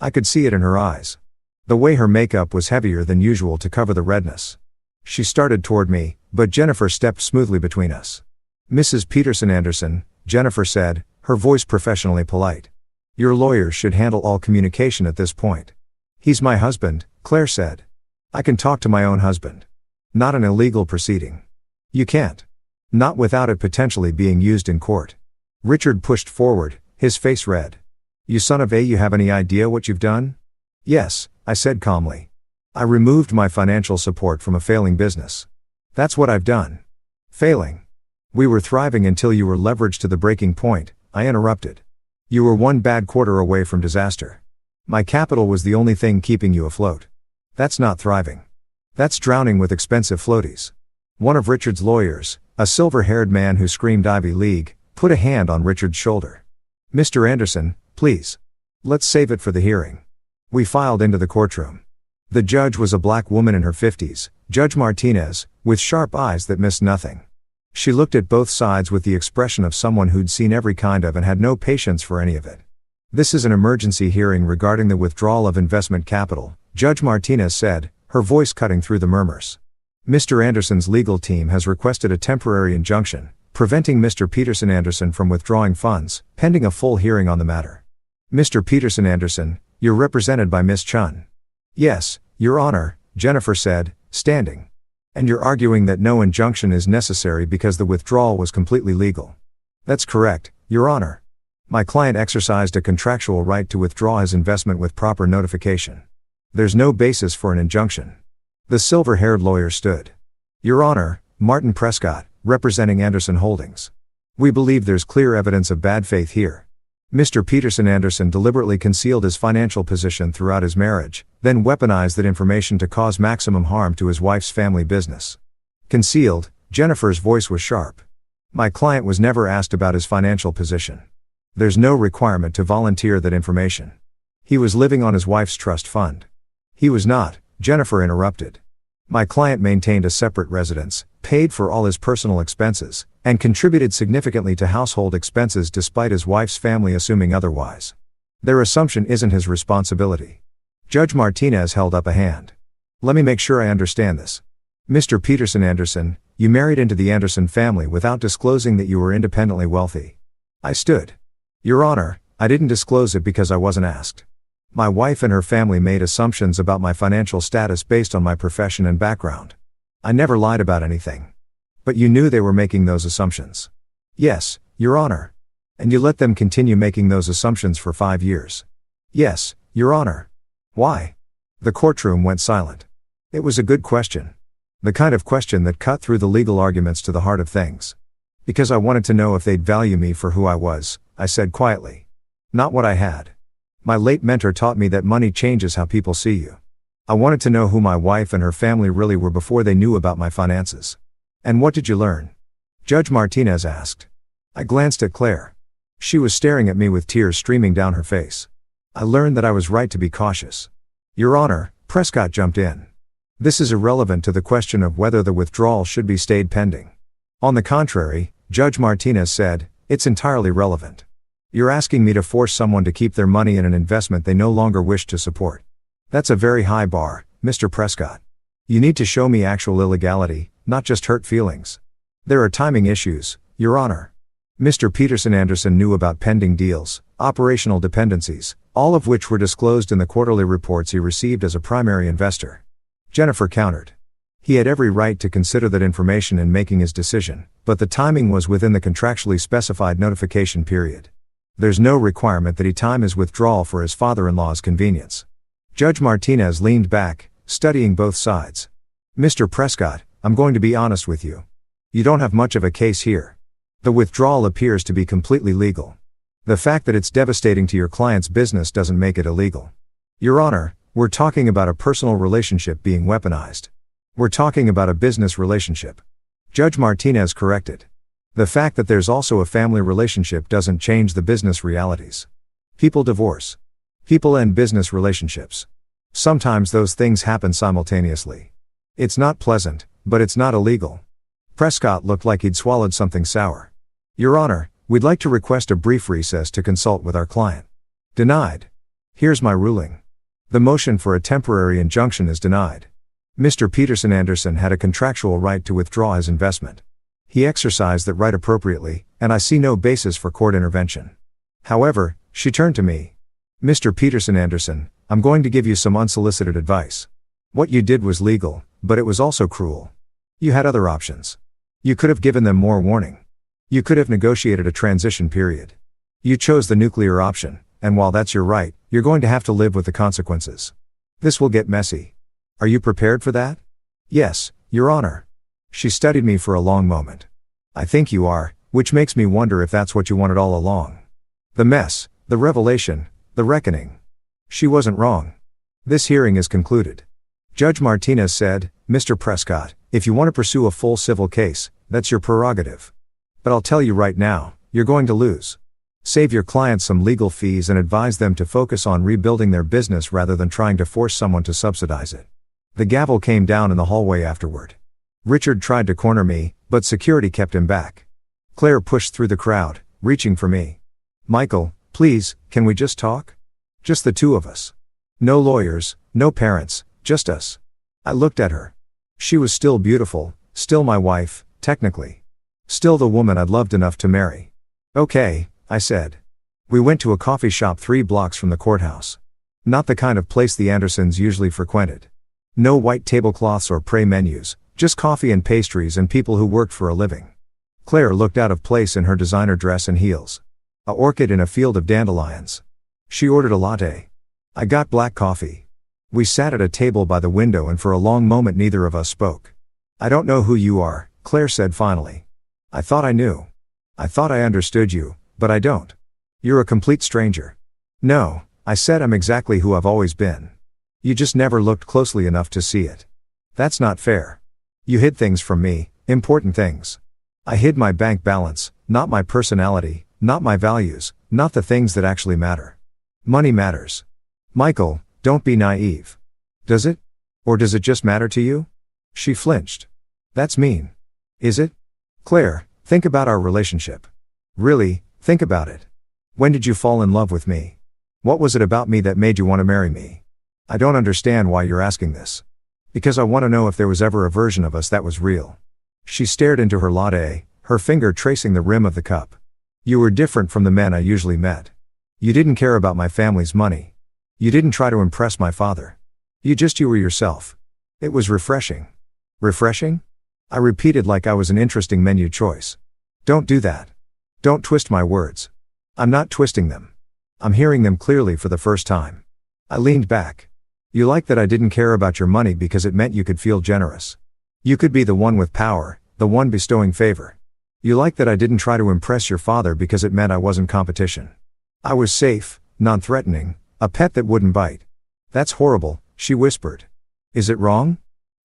I could see it in her eyes. The way her makeup was heavier than usual to cover the redness. She started toward me, but Jennifer stepped smoothly between us. Mrs. Peterson Anderson, Jennifer said, her voice professionally polite. Your lawyers should handle all communication at this point. He's my husband, Claire said. I can talk to my own husband. Not an illegal proceeding. You can't. Not without it potentially being used in court. Richard pushed forward, his face red. You son of a, you have any idea what you've done? Yes, I said calmly. I removed my financial support from a failing business. That's what I've done. Failing. We were thriving until you were leveraged to the breaking point, I interrupted. You were one bad quarter away from disaster. My capital was the only thing keeping you afloat. That's not thriving. That's drowning with expensive floaties. One of Richard's lawyers, a silver-haired man who screamed Ivy League, put a hand on Richard's shoulder. Mr. Anderson, please. Let's save it for the hearing. We filed into the courtroom. The judge was a black woman in her 50s, Judge Martinez, with sharp eyes that missed nothing. She looked at both sides with the expression of someone who'd seen every kind of and had no patience for any of it. This is an emergency hearing regarding the withdrawal of investment capital, Judge Martinez said, her voice cutting through the murmurs. Mr. Anderson's legal team has requested a temporary injunction, preventing Mr. Peterson Anderson from withdrawing funds, pending a full hearing on the matter. Mr. Peterson Anderson, you're represented by Miss Chun. Yes, Your Honor, Jennifer said, standing. And you're arguing that no injunction is necessary because the withdrawal was completely legal. That's correct, Your Honor. My client exercised a contractual right to withdraw his investment with proper notification. There's no basis for an injunction. The silver-haired lawyer stood. Your Honor, Martin Prescott, representing Anderson Holdings. We believe there's clear evidence of bad faith here. Mr. Peterson Anderson deliberately concealed his financial position throughout his marriage, then weaponized that information to cause maximum harm to his wife's family business. Concealed, Jennifer's voice was sharp. My client was never asked about his financial position. There's no requirement to volunteer that information. He was living on his wife's trust fund. He was not, Jennifer interrupted. My client maintained a separate residence, paid for all his personal expenses, and contributed significantly to household expenses despite his wife's family assuming otherwise. Their assumption isn't his responsibility. Judge Martinez held up a hand. Let me make sure I understand this. Mr. Peterson Anderson, you married into the Anderson family without disclosing that you were independently wealthy. I stood. Your Honor, I didn't disclose it because I wasn't asked. My wife and her family made assumptions about my financial status based on my profession and background. I never lied about anything. But you knew they were making those assumptions. Yes, Your Honor. And you let them continue making those assumptions for 5 years. Yes, Your Honor. Why? The courtroom went silent. It was a good question. The kind of question that cut through the legal arguments to the heart of things. Because I wanted to know if they'd value me for who I was, I said quietly. Not what I had. My late mentor taught me that money changes how people see you. I wanted to know who my wife and her family really were before they knew about my finances. And what did you learn? Judge Martinez asked. I glanced at Claire. She was staring at me with tears streaming down her face. I learned that I was right to be cautious. Your Honor, Prescott jumped in. This is irrelevant to the question of whether the withdrawal should be stayed pending. On the contrary, Judge Martinez said, it's entirely relevant. You're asking me to force someone to keep their money in an investment they no longer wish to support. That's a very high bar, Mr. Prescott. You need to show me actual illegality, not just hurt feelings. There are timing issues, Your Honor. Mr. Peterson Anderson knew about pending deals, operational dependencies, all of which were disclosed in the quarterly reports he received as a primary investor. Jennifer countered. He had every right to consider that information in making his decision, but the timing was within the contractually specified notification period. There's no requirement that he time his withdrawal for his father-in-law's convenience. Judge Martinez leaned back, studying both sides. Mr. Prescott, I'm going to be honest with you. You don't have much of a case here. The withdrawal appears to be completely legal. The fact that it's devastating to your client's business doesn't make it illegal. Your Honor, we're talking about a personal relationship being weaponized. We're talking about a business relationship. Judge Martinez corrected. The fact that there's also a family relationship doesn't change the business realities. People divorce. People end business relationships. Sometimes those things happen simultaneously. It's not pleasant, but it's not illegal. Prescott looked like he'd swallowed something sour. Your Honor, we'd like to request a brief recess to consult with our client. Denied. Here's my ruling. The motion for a temporary injunction is denied. Mr. Peterson Anderson had a contractual right to withdraw his investment. He exercised that right appropriately, and I see no basis for court intervention. However, she turned to me. Mr. Peterson Anderson, I'm going to give you some unsolicited advice. What you did was legal, but it was also cruel. You had other options. You could have given them more warning. You could have negotiated a transition period. You chose the nuclear option, and while that's your right, you're going to have to live with the consequences. This will get messy. Are you prepared for that? Yes, Your Honor. She studied me for a long moment. I think you are, which makes me wonder if that's what you wanted all along. The mess, the revelation, the reckoning. She wasn't wrong. This hearing is concluded. Judge Martinez said, Mr. Prescott, if you want to pursue a full civil case, that's your prerogative. But I'll tell you right now, you're going to lose. Save your clients some legal fees and advise them to focus on rebuilding their business rather than trying to force someone to subsidize it. The gavel came down in the hallway afterward. Richard tried to corner me, but security kept him back. Claire pushed through the crowd, reaching for me. Michael, please, can we just talk? Just the two of us. No lawyers, no parents, just us. I looked at her. She was still beautiful, still my wife, technically. Still the woman I'd loved enough to marry. Okay, I said. We went to a coffee shop 3 blocks from the courthouse. Not the kind of place the Andersons usually frequented. No white tablecloths or prey menus, just coffee and pastries and people who worked for a living. Claire looked out of place in her designer dress and heels. A orchid in a field of dandelions. She ordered a latte. I got black coffee. We sat at a table by the window and for a long moment neither of us spoke. I don't know who you are, Claire said finally. I thought I knew. I thought I understood you, but I don't. You're a complete stranger. No, I said, I'm exactly who I've always been. You just never looked closely enough to see it. That's not fair. You hid things from me, important things. I hid my bank balance, not my personality, not my values, not the things that actually matter. Money matters. Michael, don't be naive. Does it? Or does it just matter to you? She flinched. That's mean. Is it? Claire, think about our relationship. Really, think about it. When did you fall in love with me? What was it about me that made you want to marry me? I don't understand why you're asking this. Because I want to know if there was ever a version of us that was real. She stared into her latte, her finger tracing the rim of the cup. You were different from the men I usually met. You didn't care about my family's money. You didn't try to impress my father. You were yourself. It was refreshing. Refreshing? I repeated like I was an interesting menu choice. Don't do that. Don't twist my words. I'm not twisting them. I'm hearing them clearly for the first time. I leaned back. You liked that I didn't care about your money because it meant you could feel generous. You could be the one with power, the one bestowing favor. You liked that I didn't try to impress your father because it meant I wasn't competition. I was safe, non-threatening, a pet that wouldn't bite. That's horrible, she whispered. Is it wrong?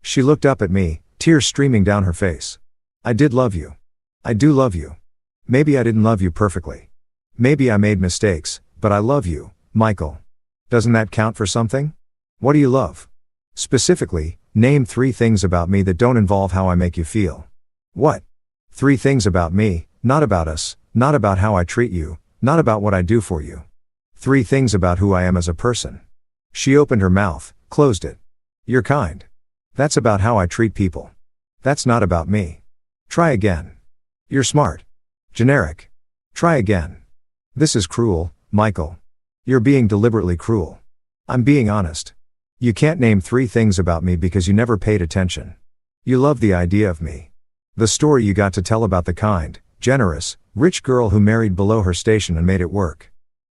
She looked up at me, tears streaming down her face. I did love you. I do love you. Maybe I didn't love you perfectly. Maybe I made mistakes, but I love you, Michael. Doesn't that count for something? What do you love? Specifically, name 3 things about me that don't involve how I make you feel. What? 3 things about me, not about us, not about how I treat you, not about what I do for you. 3 things about who I am as a person. She opened her mouth, closed it. You're kind. That's about how I treat people. That's not about me. Try again. You're smart. Generic. Try again. This is cruel, Michael. You're being deliberately cruel. I'm being honest. You can't name 3 things about me because you never paid attention. You love the idea of me. The story you got to tell about the kind, generous, rich girl who married below her station and made it work.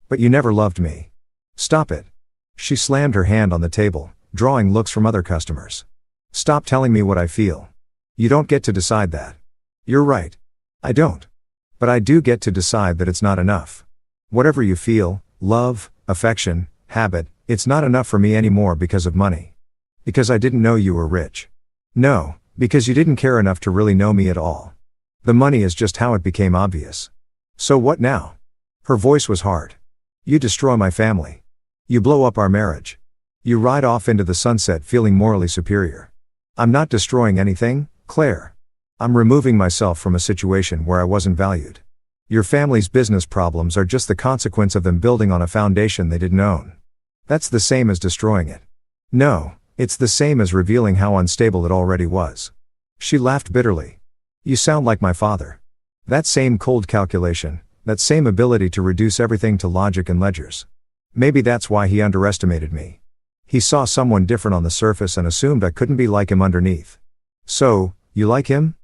But you never loved me. Stop it. She slammed her hand on the table, drawing looks from other customers. Stop telling me what I feel. You don't get to decide that. You're right. I don't. But I do get to decide that it's not enough. Whatever you feel, love, affection, habit, it's not enough for me anymore because of money. Because I didn't know you were rich. No, because you didn't care enough to really know me at all. The money is just how it became obvious. So what now? Her voice was hard. You destroy my family. You blow up our marriage. You ride off into the sunset feeling morally superior. I'm not destroying anything, Claire. I'm removing myself from a situation where I wasn't valued. Your family's business problems are just the consequence of them building on a foundation they didn't own. That's the same as destroying it. No, it's the same as revealing how unstable it already was. She laughed bitterly. You sound like my father. That same cold calculation, that same ability to reduce everything to logic and ledgers. Maybe that's why he underestimated me. He saw someone different on the surface and assumed I couldn't be like him underneath. So, you like him?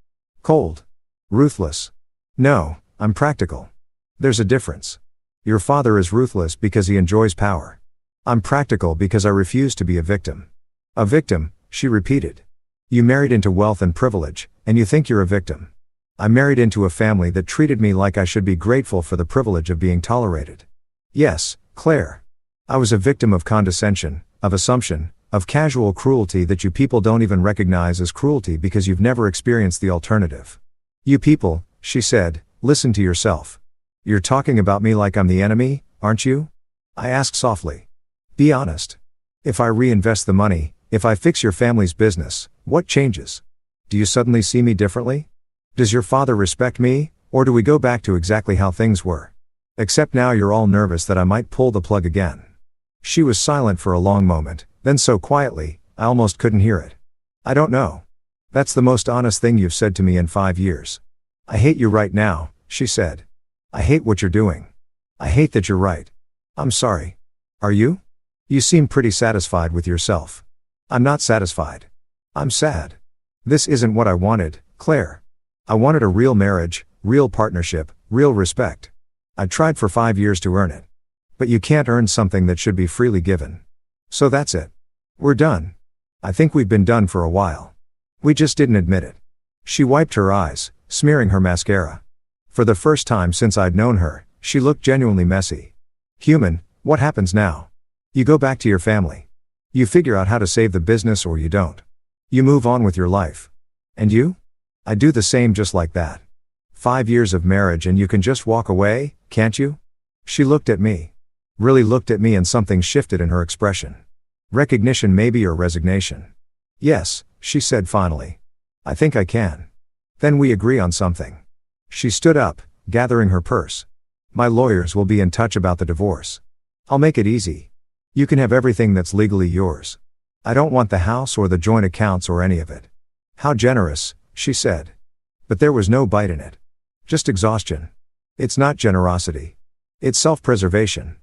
Cold. Ruthless. No, I'm practical. There's a difference. Your father is ruthless because he enjoys power. I'm practical because I refuse to be a victim. A victim, she repeated. You married into wealth and privilege, and you think you're a victim. I married into a family that treated me like I should be grateful for the privilege of being tolerated. Yes, Claire. I was a victim of condescension, of assumption, of casual cruelty that you people don't even recognize as cruelty because you've never experienced the alternative. You people, she said, listen to yourself. You're talking about me like I'm the enemy, aren't you? I asked softly. Be honest. If I reinvest the money, if I fix your family's business, what changes? Do you suddenly see me differently? Does your father respect me, or do we go back to exactly how things were? Except now you're all nervous that I might pull the plug again. She was silent for a long moment, then so quietly, I almost couldn't hear it. I don't know. That's the most honest thing you've said to me in 5 years. I hate you right now, she said. I hate what you're doing. I hate that you're right. I'm sorry. Are you? You seem pretty satisfied with yourself. I'm not satisfied. I'm sad. This isn't what I wanted, Claire. I wanted a real marriage, real partnership, real respect. I tried for 5 years to earn it. But you can't earn something that should be freely given. So that's it. We're done. I think we've been done for a while. We just didn't admit it. She wiped her eyes, smearing her mascara. For the first time since I'd known her, she looked genuinely messy. Human, what happens now? You go back to your family. You figure out how to save the business or you don't. You move on with your life. And you? I do the same just like that. 5 years of marriage and you can just walk away, can't you? She looked at me. Really looked at me and something shifted in her expression. Recognition maybe or resignation. Yes, she said finally. I think I can. Then we agree on something. She stood up, gathering her purse. My lawyers will be in touch about the divorce. I'll make it easy. You can have everything that's legally yours. I don't want the house or the joint accounts or any of it. How generous, she said. But there was no bite in it. Just exhaustion. It's not generosity. It's self-preservation.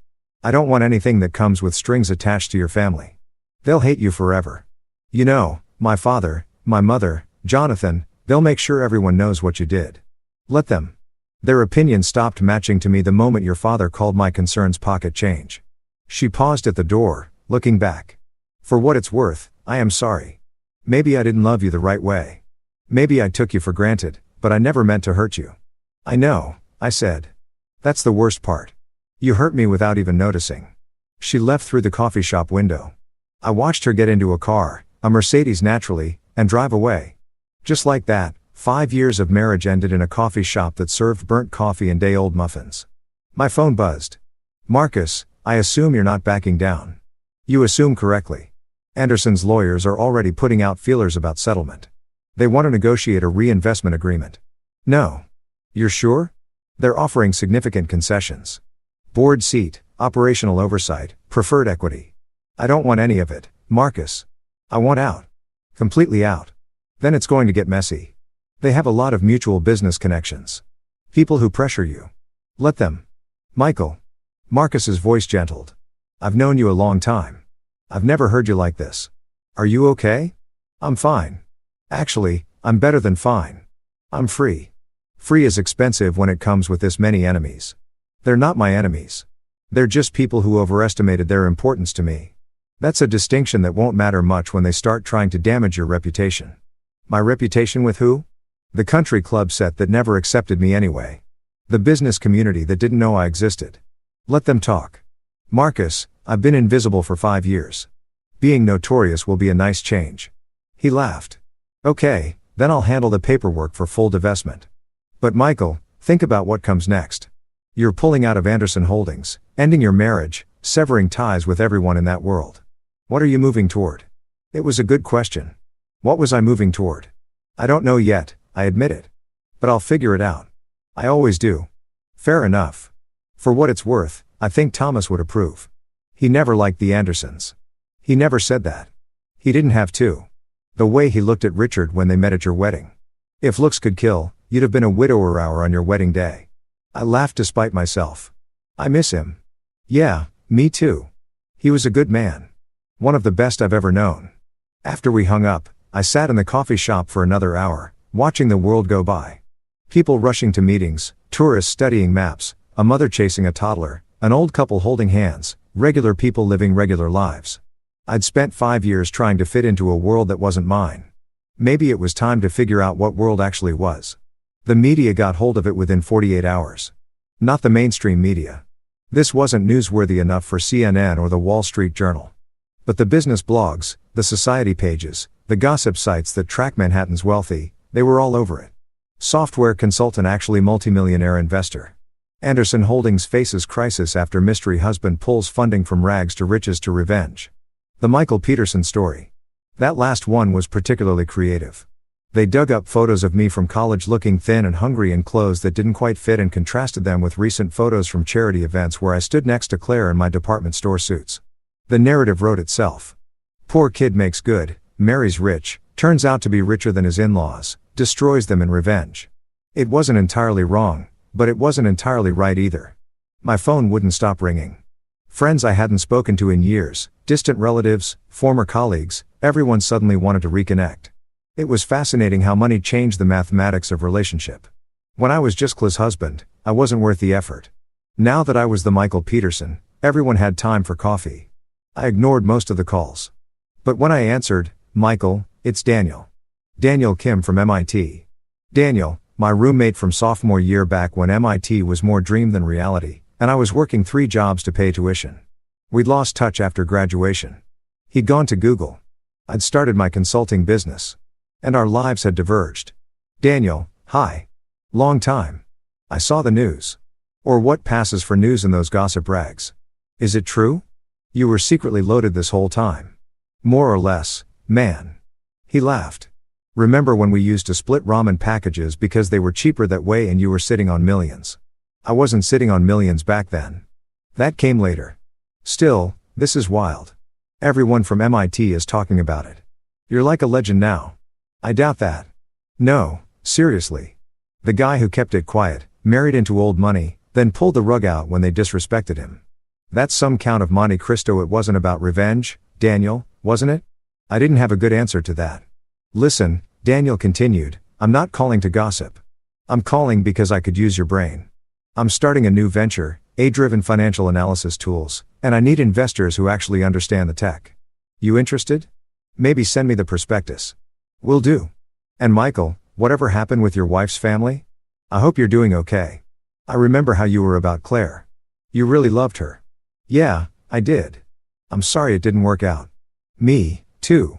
I don't want anything that comes with strings attached to your family. They'll hate you forever. You know, my father, my mother, Jonathan, they'll make sure everyone knows what you did. Let them. Their opinion stopped matching to me the moment your father called my concerns pocket change. She paused at the door, looking back. For what it's worth, I am sorry. Maybe I didn't love you the right way. Maybe I took you for granted, but I never meant to hurt you. I know, I said. That's the worst part. You hurt me without even noticing. She left through the coffee shop window. I watched her get into a car, a Mercedes naturally, and drive away. Just like that, 5 years of marriage ended in a coffee shop that served burnt coffee and day-old muffins. My phone buzzed. Marcus, I assume you're not backing down. You assume correctly. Anderson's lawyers are already putting out feelers about settlement. They want to negotiate a reinvestment agreement. No. You're sure? They're offering significant concessions. Board seat, operational oversight, preferred equity. I don't want any of it, Marcus. I want out. Completely out. Then it's going to get messy. They have a lot of mutual business connections. People who pressure you. Let them. Michael. Marcus's voice gentled. I've known you a long time. I've never heard you like this. Are you okay? I'm fine. Actually, I'm better than fine. I'm free. Free is expensive when it comes with this many enemies. They're not my enemies. They're just people who overestimated their importance to me. That's a distinction that won't matter much when they start trying to damage your reputation. My reputation with who? The country club set that never accepted me anyway. The business community that didn't know I existed. Let them talk. Marcus, I've been invisible for 5 years. Being notorious will be a nice change. He laughed. Okay, then I'll handle the paperwork for full divestment. But Michael, think about what comes next. You're pulling out of Anderson Holdings, ending your marriage, severing ties with everyone in that world. What are you moving toward? It was a good question. What was I moving toward? I don't know yet, I admit it. But I'll figure it out. I always do. Fair enough. For what it's worth, I think Thomas would approve. He never liked the Andersons. He never said that. He didn't have to. The way he looked at Richard when they met at your wedding. If looks could kill, you'd have been a widower hour on your wedding day. I laughed despite myself. I miss him. Yeah, me too. He was a good man. One of the best I've ever known. After we hung up, I sat in the coffee shop for another hour, watching the world go by. People rushing to meetings, tourists studying maps, a mother chasing a toddler, an old couple holding hands, regular people living regular lives. I'd spent 5 years trying to fit into a world that wasn't mine. Maybe it was time to figure out what world actually was. The media got hold of it within 48 hours. Not the mainstream media. This wasn't newsworthy enough for CNN or the Wall Street Journal. But the business blogs, the society pages, the gossip sites that track Manhattan's wealthy, they were all over it. Software consultant actually multimillionaire investor. Anderson Holdings faces crisis after mystery husband pulls funding from rags to riches to revenge. The Michael Peterson story. That last one was particularly creative. They dug up photos of me from college looking thin and hungry in clothes that didn't quite fit and contrasted them with recent photos from charity events where I stood next to Claire in my department store suits. The narrative wrote itself. Poor kid makes good, marries rich, turns out to be richer than his in-laws, destroys them in revenge. It wasn't entirely wrong, but it wasn't entirely right either. My phone wouldn't stop ringing. Friends I hadn't spoken to in years, distant relatives, former colleagues, everyone suddenly wanted to reconnect. It was fascinating how money changed the mathematics of relationship. When I was just Claire's husband, I wasn't worth the effort. Now that I was the Michael Peterson, everyone had time for coffee. I ignored most of the calls. But when I answered, Michael, it's Daniel. Daniel Kim from MIT. Daniel, my roommate from sophomore year back when MIT was more dream than reality, and I was working 3 jobs to pay tuition. We'd lost touch after graduation. He'd gone to Google. I'd started my consulting business. And our lives had diverged. Daniel, hi. Long time. I saw the news. Or what passes for news in those gossip rags. Is it true? You were secretly loaded this whole time. More or less, man. He laughed. Remember when we used to split ramen packages because they were cheaper that way and you were sitting on millions? I wasn't sitting on millions back then. That came later. Still, this is wild. Everyone from MIT is talking about it. You're like a legend now. I doubt that. No, seriously. The guy who kept it quiet, married into old money, then pulled the rug out when they disrespected him. That's some Count of Monte Cristo. It wasn't about revenge, Daniel, wasn't it? I didn't have a good answer to that. Listen, Daniel continued, I'm not calling to gossip. I'm calling because I could use your brain. I'm starting a new venture, AI-driven financial analysis tools, and I need investors who actually understand the tech. You interested? Maybe send me the prospectus. Will do. And Michael, whatever happened with your wife's family? I hope you're doing okay. I remember how you were about Claire. You really loved her. Yeah, I did. I'm sorry it didn't work out. Me, too.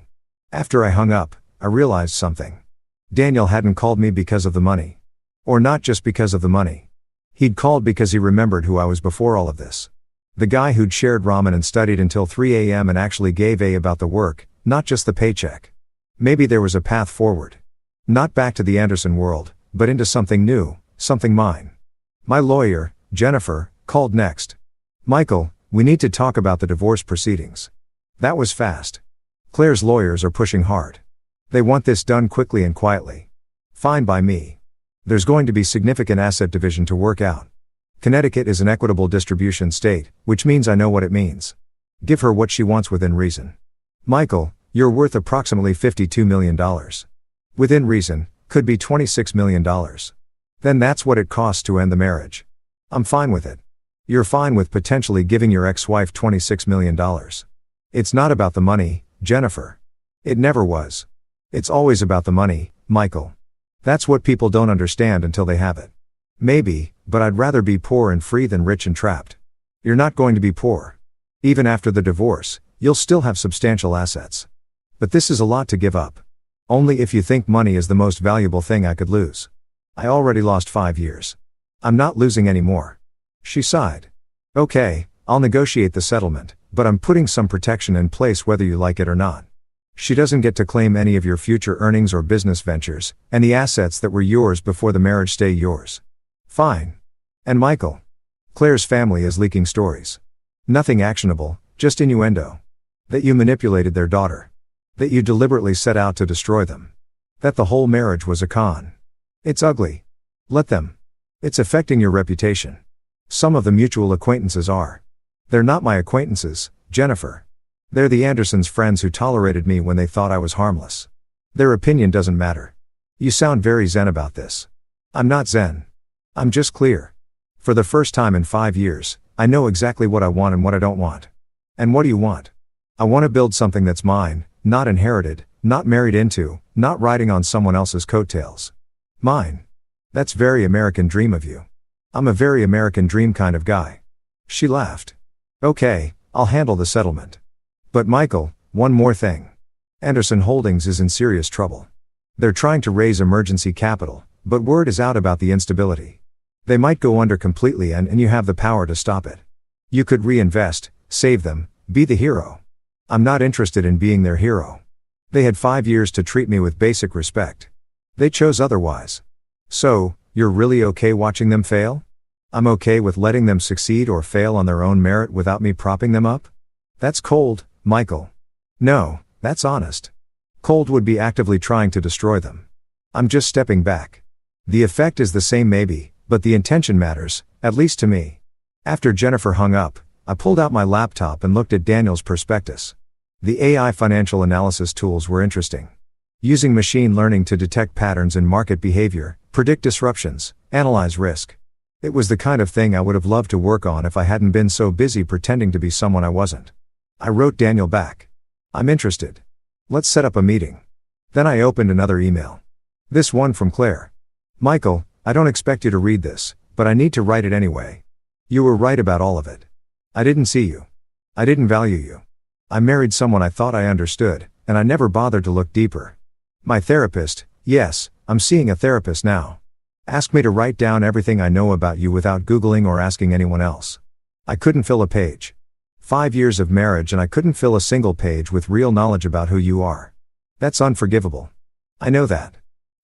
After I hung up, I realized something. Daniel hadn't called me because of the money. Or not just because of the money. He'd called because he remembered who I was before all of this. The guy who'd shared ramen and studied until 3 a.m. and actually gave a about the work, not just the paycheck. Maybe there was a path forward. Not back to the Anderson world, but into something new, something mine. My lawyer, Jennifer, called next. Michael, we need to talk about the divorce proceedings. That was fast. Claire's lawyers are pushing hard. They want this done quickly and quietly. Fine by me. There's going to be significant asset division to work out. Connecticut is an equitable distribution state, which means I know what it means. Give her what she wants within reason. Michael, you're worth approximately $52 million. Within reason, could be $26 million. Then that's what it costs to end the marriage. I'm fine with it. You're fine with potentially giving your ex-wife $26 million. It's not about the money, Jennifer. It never was. It's always about the money, Michael. That's what people don't understand until they have it. Maybe, but I'd rather be poor and free than rich and trapped. You're not going to be poor. Even after the divorce, you'll still have substantial assets. But this is a lot to give up. Only if you think money is the most valuable thing I could lose. I already lost 5 years. I'm not losing any more. She sighed. Okay, I'll negotiate the settlement, but I'm putting some protection in place whether you like it or not. She doesn't get to claim any of your future earnings or business ventures, and the assets that were yours before the marriage stay yours. Fine. And Michael? Claire's family is leaking stories. Nothing actionable, just innuendo. That you manipulated their daughter. That you deliberately set out to destroy them. That the whole marriage was a con. It's ugly. Let them. It's affecting your reputation. Some of the mutual acquaintances are. They're not my acquaintances, Jennifer. They're the Andersons' friends who tolerated me when they thought I was harmless. Their opinion doesn't matter. You sound very zen about this. I'm not zen. I'm just clear. For the first time in 5 years, I know exactly what I want and what I don't want. And what do you want? I want to build something that's mine, not inherited, not married into, not riding on someone else's coattails. Mine. That's very American dream of you. I'm a very American dream kind of guy. She laughed. Okay, I'll handle the settlement. But Michael, one more thing. Anderson Holdings is in serious trouble. They're trying to raise emergency capital, but word is out about the instability. They might go under completely and you have the power to stop it. You could reinvest, save them, be the hero. I'm not interested in being their hero. They had 5 years to treat me with basic respect. They chose otherwise. So, you're really okay watching them fail? I'm okay with letting them succeed or fail on their own merit without me propping them up? That's cold, Michael. No, that's honest. Cold would be actively trying to destroy them. I'm just stepping back. The effect is the same maybe, but the intention matters, at least to me. After Jennifer hung up, I pulled out my laptop and looked at Daniel's prospectus. The AI financial analysis tools were interesting. Using machine learning to detect patterns in market behavior, predict disruptions, analyze risk. It was the kind of thing I would have loved to work on if I hadn't been so busy pretending to be someone I wasn't. I wrote Daniel back. I'm interested. Let's set up a meeting. Then I opened another email. This one from Claire. Michael, I don't expect you to read this, but I need to write it anyway. You were right about all of it. I didn't see you. I didn't value you. I married someone I thought I understood, and I never bothered to look deeper. My therapist, yes, I'm seeing a therapist now. Asked me to write down everything I know about you without Googling or asking anyone else. I couldn't fill a page. 5 years of marriage and I couldn't fill a single page with real knowledge about who you are. That's unforgivable. I know that.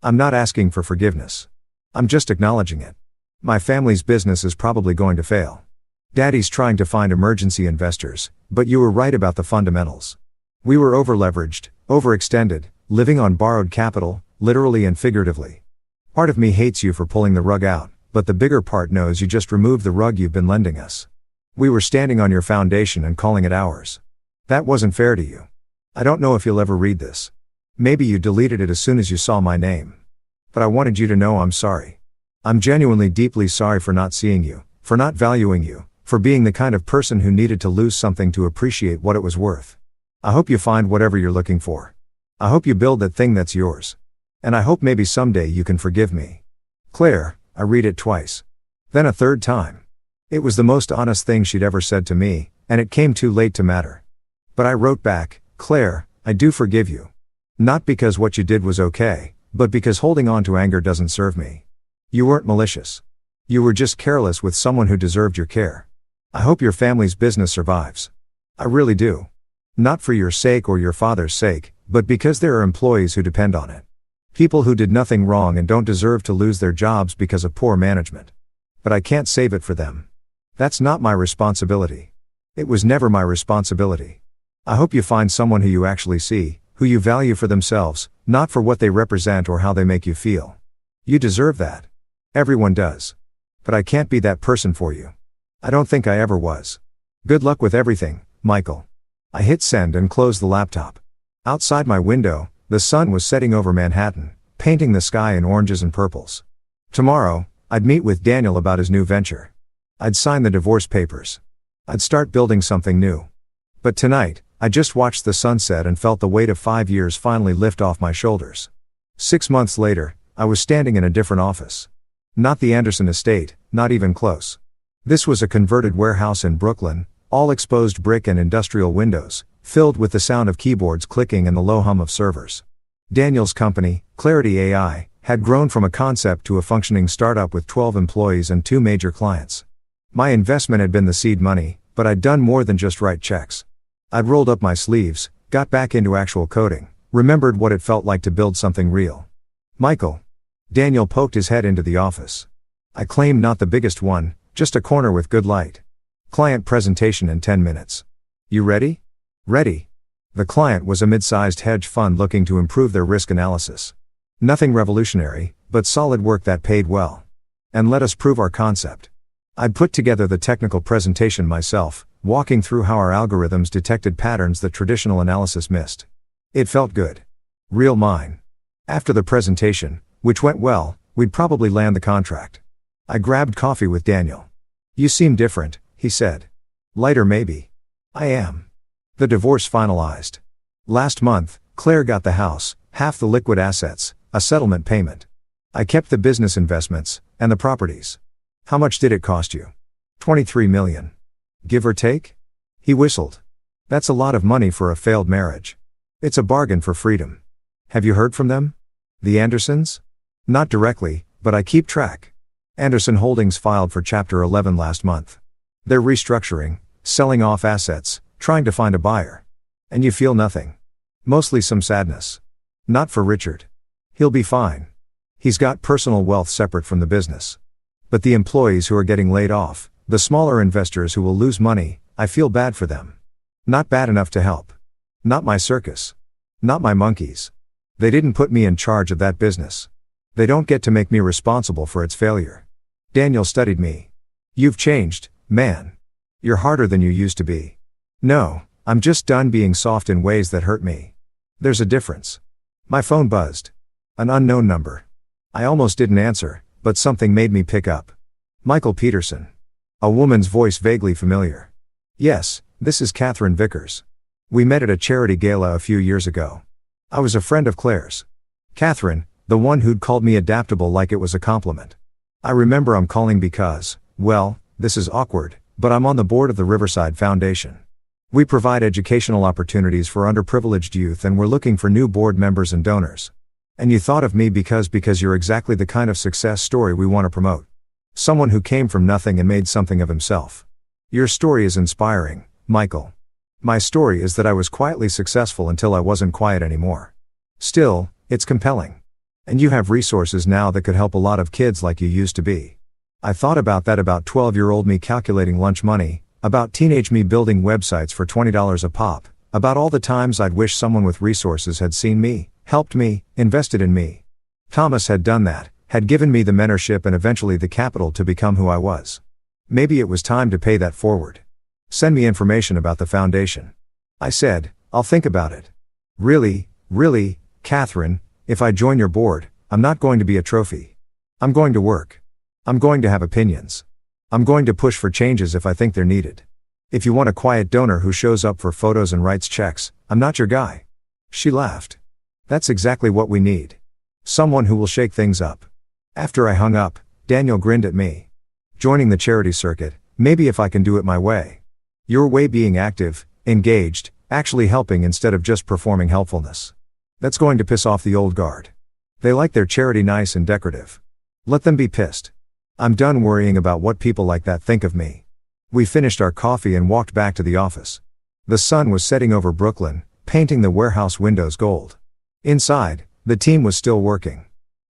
I'm not asking for forgiveness. I'm just acknowledging it. My family's business is probably going to fail. Daddy's trying to find emergency investors, but you were right about the fundamentals. We were overleveraged, overextended, living on borrowed capital, literally and figuratively. Part of me hates you for pulling the rug out, but the bigger part knows you just removed the rug you've been lending us. We were standing on your foundation and calling it ours. That wasn't fair to you. I don't know if you'll ever read this. Maybe you deleted it as soon as you saw my name. But I wanted you to know I'm sorry. I'm genuinely deeply sorry for not seeing you, for not valuing you, for being the kind of person who needed to lose something to appreciate what it was worth. I hope you find whatever you're looking for. I hope you build that thing that's yours. And I hope maybe someday you can forgive me. Claire. I read it twice. Then a third time. It was the most honest thing she'd ever said to me, and it came too late to matter. But I wrote back, Claire, I do forgive you. Not because what you did was okay, but because holding on to anger doesn't serve me. You weren't malicious. You were just careless with someone who deserved your care. I hope your family's business survives. I really do. Not for your sake or your father's sake, but because there are employees who depend on it. People who did nothing wrong and don't deserve to lose their jobs because of poor management. But I can't save it for them. That's not my responsibility. It was never my responsibility. I hope you find someone who you actually see, who you value for themselves, not for what they represent or how they make you feel. You deserve that. Everyone does. But I can't be that person for you. I don't think I ever was. Good luck with everything, Michael. I hit send and closed the laptop. Outside my window, the sun was setting over Manhattan, painting the sky in oranges and purples. Tomorrow, I'd meet with Daniel about his new venture. I'd sign the divorce papers. I'd start building something new. But tonight, I just watched the sunset and felt the weight of 5 years finally lift off my shoulders. 6 months later, I was standing in a different office. Not the Anderson estate, not even close. This was a converted warehouse in Brooklyn, all exposed brick and industrial windows, filled with the sound of keyboards clicking and the low hum of servers. Daniel's company, Clarity AI, had grown from a concept to a functioning startup with 12 employees and 2 major clients. My investment had been the seed money, but I'd done more than just write checks. I'd rolled up my sleeves, got back into actual coding, remembered what it felt like to build something real. Michael. Daniel poked his head into the office. I claimed not the biggest one, just a corner with good light. Client presentation in 10 minutes. You ready? Ready. The client was a mid-sized hedge fund looking to improve their risk analysis. Nothing revolutionary, but solid work that paid well. And let us prove our concept. I'd put together the technical presentation myself, walking through how our algorithms detected patterns that traditional analysis missed. It felt good. Real mine. After the presentation, which went well, we'd probably land the contract. I grabbed coffee with Daniel. You seem different, he said. Lighter maybe. I am. The divorce finalized. Last month, Claire got the house, half the liquid assets, a settlement payment. I kept the business investments, and the properties. How much did it cost you? $23 million. Give or take? He whistled. That's a lot of money for a failed marriage. It's a bargain for freedom. Have you heard from them? The Andersons? Not directly, but I keep track. Anderson Holdings filed for Chapter 11 last month. They're restructuring, selling off assets, trying to find a buyer. And you feel nothing. Mostly some sadness. Not for Richard. He'll be fine. He's got personal wealth separate from the business. But the employees who are getting laid off, the smaller investors who will lose money, I feel bad for them. Not bad enough to help. Not my circus. Not my monkeys. They didn't put me in charge of that business. They don't get to make me responsible for its failure. Daniel studied me. You've changed, man. You're harder than you used to be. No, I'm just done being soft in ways that hurt me. There's a difference. My phone buzzed. An unknown number. I almost didn't answer, but something made me pick up. Michael Peterson. A woman's voice vaguely familiar. Yes, this is Catherine Vickers. We met at a charity gala a few years ago. I was a friend of Claire's. Catherine, the one who'd called me adaptable like it was a compliment. I remember I'm calling because, well, this is awkward, but I'm on the board of the Riverside Foundation. We provide educational opportunities for underprivileged youth and we're looking for new board members and donors. And you thought of me because you're exactly the kind of success story we want to promote. Someone who came from nothing and made something of himself. Your story is inspiring, Michael. My story is that I was quietly successful until I wasn't quiet anymore. Still, it's compelling. And you have resources now that could help a lot of kids like you used to be. I thought about that about 12-year-old me calculating lunch money, about teenage me building websites for $20 a pop, about all the times I'd wish someone with resources had seen me, helped me, invested in me. Thomas had done that, had given me the mentorship and eventually the capital to become who I was. Maybe it was time to pay that forward. Send me information about the foundation. I said, I'll think about it. Really, Catherine, if I join your board, I'm not going to be a trophy. I'm going to work. I'm going to have opinions. I'm going to push for changes if I think they're needed. If you want a quiet donor who shows up for photos and writes checks, I'm not your guy. She laughed. That's exactly what we need. Someone who will shake things up. After I hung up, Daniel grinned at me. Joining the charity circuit, maybe if I can do it my way. Your way being active, engaged, actually helping instead of just performing helpfulness. That's going to piss off the old guard. They like their charity nice and decorative. Let them be pissed. I'm done worrying about what people like that think of me. We finished our coffee and walked back to the office. The sun was setting over Brooklyn, painting the warehouse windows gold. Inside, the team was still working.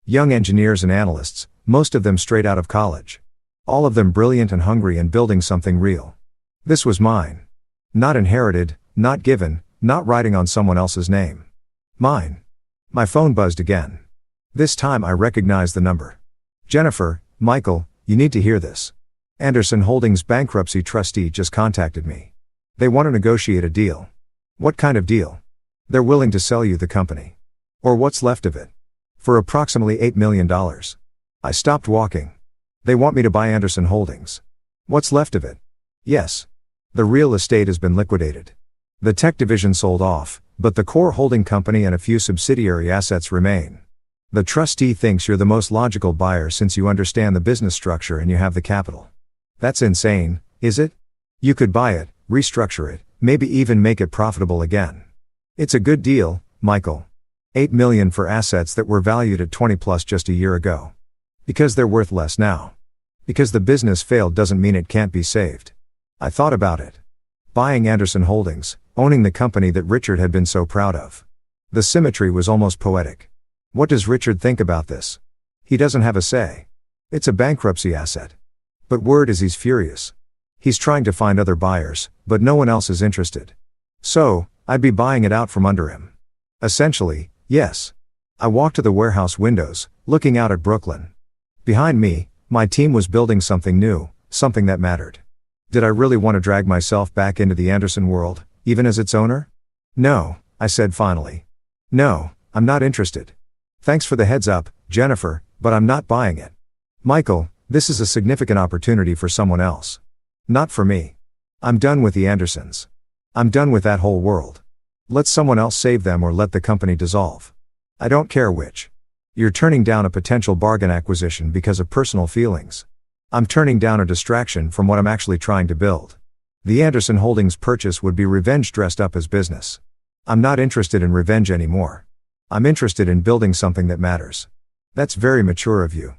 Young engineers and analysts, most of them straight out of college. All of them brilliant and hungry and building something real. This was mine. Not inherited, not given, not riding on someone else's name. Mine. My phone buzzed again. This time I recognized the number. Jennifer, Michael, you need to hear this. Anderson Holdings bankruptcy trustee just contacted me. They want to negotiate a deal. What kind of deal? They're willing to sell you the company. Or what's left of it. For approximately $8 million. I stopped walking. They want me to buy Anderson Holdings. What's left of it? Yes. The real estate has been liquidated. The tech division sold off, but the core holding company and a few subsidiary assets remain. The trustee thinks you're the most logical buyer since you understand the business structure and you have the capital. That's insane, is it? You could buy it, restructure it, maybe even make it profitable again. It's a good deal, Michael. $8 million for assets that were valued at 20 plus just a year ago. Because they're worth less now. Because the business failed doesn't mean it can't be saved. I thought about it. Buying Anderson Holdings, owning the company that Richard had been so proud of. The symmetry was almost poetic. What does Richard think about this? He doesn't have a say. It's a bankruptcy asset. But word is he's furious. He's trying to find other buyers, but no one else is interested. So, I'd be buying it out from under him. Essentially, yes. I walked to the warehouse windows, looking out at Brooklyn. Behind me, my team was building something new, something that mattered. Did I really want to drag myself back into the Anderson world, even as its owner? No, I said finally. No, I'm not interested. Thanks for the heads up, Jennifer, but I'm not buying it. Michael, this is a significant opportunity for someone else. Not for me. I'm done with the Andersons. I'm done with that whole world. Let someone else save them or let the company dissolve. I don't care which. You're turning down a potential bargain acquisition because of personal feelings. I'm turning down a distraction from what I'm actually trying to build. The Anderson Holdings purchase would be revenge dressed up as business. I'm not interested in revenge anymore. I'm interested in building something that matters. That's very mature of you.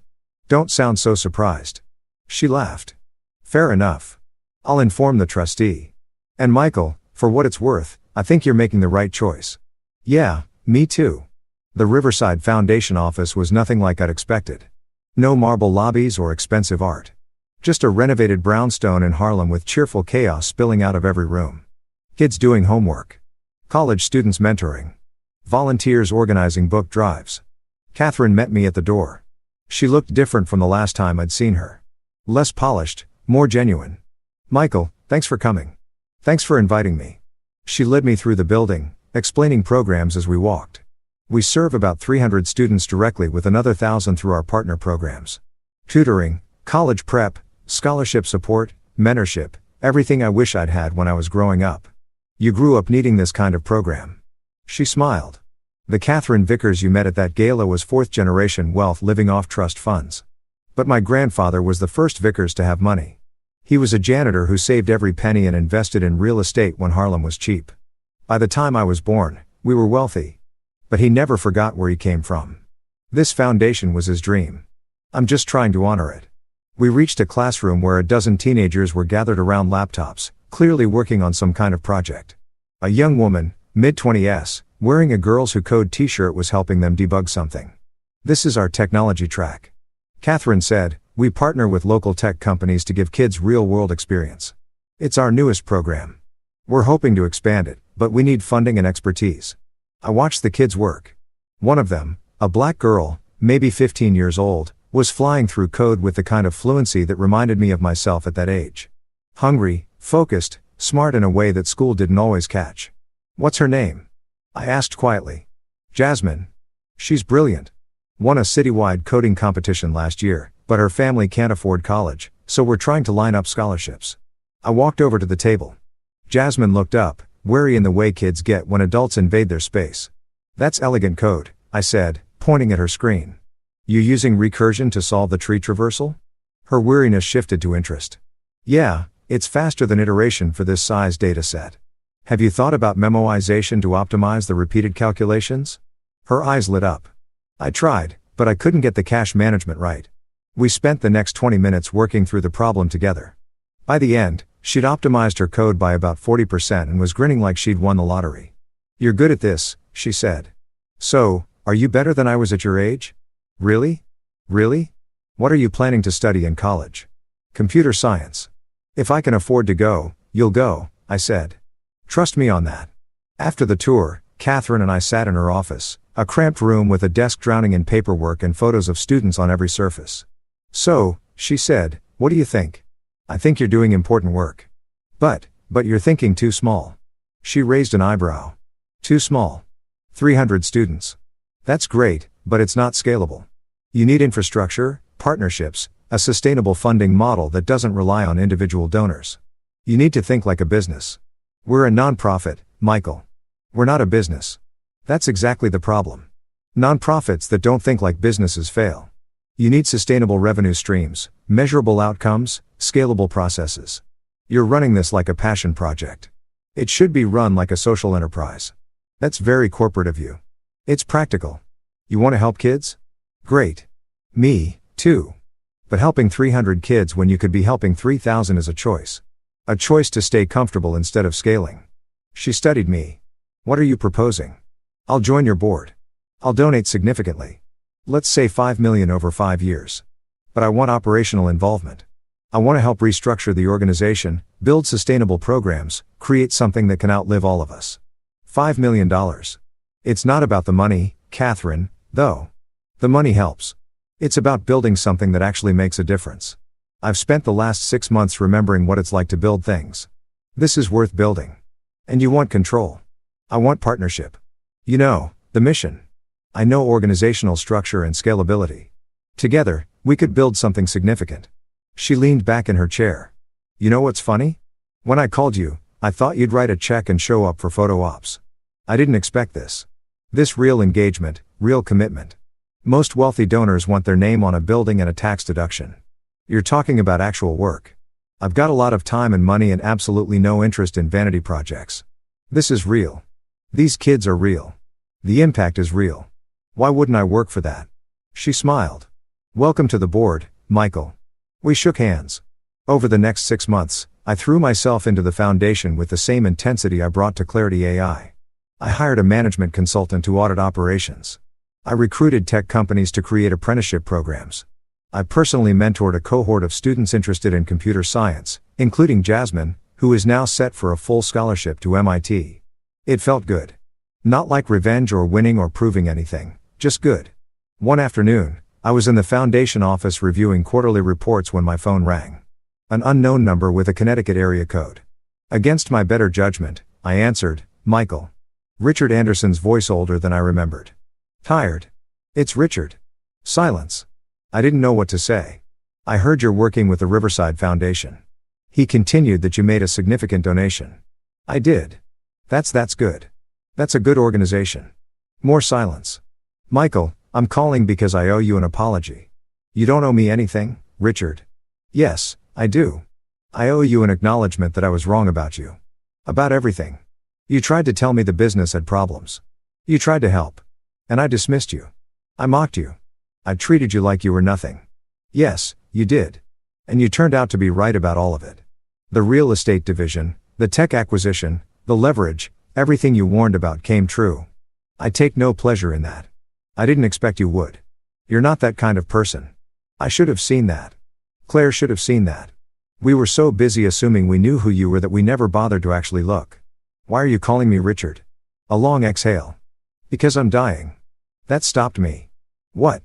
Don't sound so surprised. She laughed. Fair enough. I'll inform the trustee. And Michael, for what it's worth, I think you're making the right choice. Yeah, me too. The Riverside Foundation office was nothing like I'd expected. No marble lobbies or expensive art. Just a renovated brownstone in Harlem with cheerful chaos spilling out of every room. Kids doing homework. College students mentoring. Volunteers organizing book drives. Catherine met me at the door. She looked different from the last time I'd seen her. Less polished, more genuine. Michael, thanks for coming. Thanks for inviting me. She led me through the building, explaining programs as we walked. We serve about 300 students directly with another 1,000 through our partner programs. Tutoring, college prep, scholarship support, mentorship, everything I wish I'd had when I was growing up. You grew up needing this kind of program. She smiled. The Catherine Vickers you met at that gala was fourth-generation wealth living off trust funds. But my grandfather was the first Vickers to have money. He was a janitor who saved every penny and invested in real estate when Harlem was cheap. By the time I was born, we were wealthy. But he never forgot where he came from. This foundation was his dream. I'm just trying to honor it. We reached a classroom where a dozen teenagers were gathered around laptops, clearly working on some kind of project. A young woman, mid-20s, wearing a Girls Who Code t-shirt was helping them debug something. This is our technology track. Catherine said, we partner with local tech companies to give kids real-world experience. It's our newest program. We're hoping to expand it, but we need funding and expertise. I watched the kids work. One of them, a black girl, maybe 15 years old, was flying through code with the kind of fluency that reminded me of myself at that age. Hungry, focused, smart in a way that school didn't always catch. What's her name? I asked quietly. Jasmine. She's brilliant. Won a citywide coding competition last year, but her family can't afford college, so we're trying to line up scholarships. I walked over to the table. Jasmine looked up, wary in the way kids get when adults invade their space. That's elegant code, I said, pointing at her screen. You using recursion to solve the tree traversal? Her weariness shifted to interest. Yeah, it's faster than iteration for this size data set. Have you thought about memoization to optimize the repeated calculations? Her eyes lit up. I tried, but I couldn't get the cache management right. We spent the next 20 minutes working through the problem together. By the end, she'd optimized her code by about 40% and was grinning like she'd won the lottery. You're good at this, she said. So, are you better than I was at your age? Really? Really? What are you planning to study in college? Computer science. If I can afford to go, you'll go, I said. Trust me on that. After the tour, Catherine and I sat in her office, a cramped room with a desk drowning in paperwork and photos of students on every surface. "So," she said, "what do you think? I think you're doing important work. But you're thinking too small." She raised an eyebrow. "Too small? 300 students. That's great, but it's not scalable. You need infrastructure, partnerships, a sustainable funding model that doesn't rely on individual donors. You need to think like a business. We're a nonprofit, Michael. We're not a business. That's exactly the problem. Nonprofits that don't think like businesses fail. You need sustainable revenue streams, measurable outcomes, scalable processes. You're running this like a passion project. It should be run like a social enterprise. That's very corporate of you. It's practical. You want to help kids? Great. Me, too. But helping 300 kids when you could be helping 3,000 is a choice. A choice to stay comfortable instead of scaling." She studied me. "What are you proposing?" "I'll join your board. I'll donate significantly. Let's say $5 million over 5 years. But I want operational involvement. I want to help restructure the organization, build sustainable programs, create something that can outlive all of us. $5 million. It's not about the money, Catherine, though. The money helps. It's about building something that actually makes a difference. I've spent the last 6 months remembering what it's like to build things. This is worth building. And you want control. I want partnership. You know, the mission. I know organizational structure and scalability. Together, we could build something significant." She leaned back in her chair. "You know what's funny? When I called you, I thought you'd write a check and show up for photo ops. I didn't expect this. This real engagement, real commitment. Most wealthy donors want their name on a building and a tax deduction. You're talking about actual work. I've got a lot of time and money and absolutely no interest in vanity projects. This is real. These kids are real. The impact is real. Why wouldn't I work for that?" She smiled. "Welcome to the board, Michael." We shook hands. Over the next 6 months, I threw myself into the foundation with the same intensity I brought to Clarity AI. I hired a management consultant to audit operations. I recruited tech companies to create apprenticeship programs. I personally mentored a cohort of students interested in computer science, including Jasmine, who is now set for a full scholarship to MIT. It felt good. Not like revenge or winning or proving anything, just good. One afternoon, I was in the foundation office reviewing quarterly reports when my phone rang. An unknown number with a Connecticut area code. Against my better judgment, I answered, "Michael." Richard Anderson's voice, older than I remembered. "Tired?" "It's Richard." Silence. I didn't know what to say. "I heard you're working with the Riverside Foundation." He continued, "That you made a significant donation." "I did." That's good. That's a good organization." More silence. "Michael, I'm calling because I owe you an apology." "You don't owe me anything, Richard." "Yes, I do. I owe you an acknowledgement that I was wrong about you. About everything. You tried to tell me the business had problems. You tried to help. And I dismissed you. I mocked you. I treated you like you were nothing. Yes, you did. And you turned out to be right about all of it. The real estate division, the tech acquisition, the leverage, everything you warned about came true. I take no pleasure in that. I didn't expect you would. You're not that kind of person. I should have seen that. Claire should have seen that. We were so busy assuming we knew who you were that we never bothered to actually look. Why are you calling me Richard?" A long exhale. "Because I'm dying." That stopped me. "What?"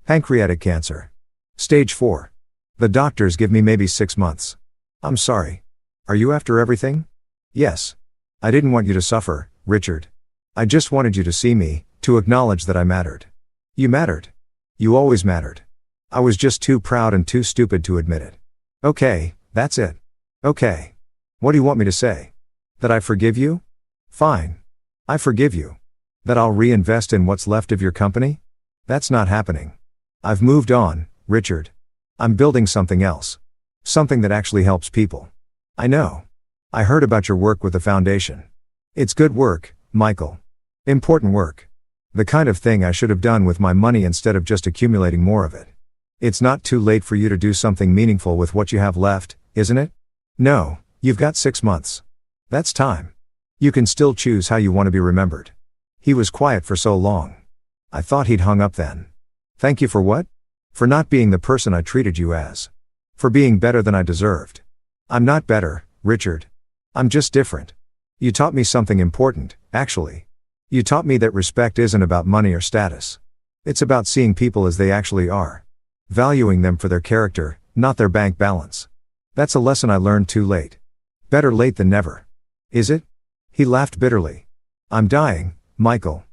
"Pancreatic cancer. Stage 4. The doctors give me maybe 6 months." "I'm sorry. Are you after everything?" "Yes. I didn't want you to suffer, Richard. I just wanted you to see me, to acknowledge that I mattered. You mattered. You always mattered. I was just too proud and too stupid to admit it." "Okay, that's it." "Okay. What do you want me to say? That I forgive you?" "Fine. I forgive you. That I'll reinvest in what's left of your company?" "That's not happening. I've moved on, Richard. I'm building something else. Something that actually helps people." "I know. I heard about your work with the foundation. It's good work, Michael. Important work. The kind of thing I should have done with my money instead of just accumulating more of it. It's not too late for you to do something meaningful with what you have left, isn't it?" "No, you've got 6 months. That's time. You can still choose how you want to be remembered." He was quiet for so long. I thought he'd hung up then. "Thank you for what?" "For not being the person I treated you as. For being better than I deserved." "I'm not better, Richard. I'm just different. You taught me something important, actually. You taught me that respect isn't about money or status. It's about seeing people as they actually are. Valuing them for their character, not their bank balance. That's a lesson I learned too late. Better late than never. Is it? He laughed bitterly. I'm dying, Michael.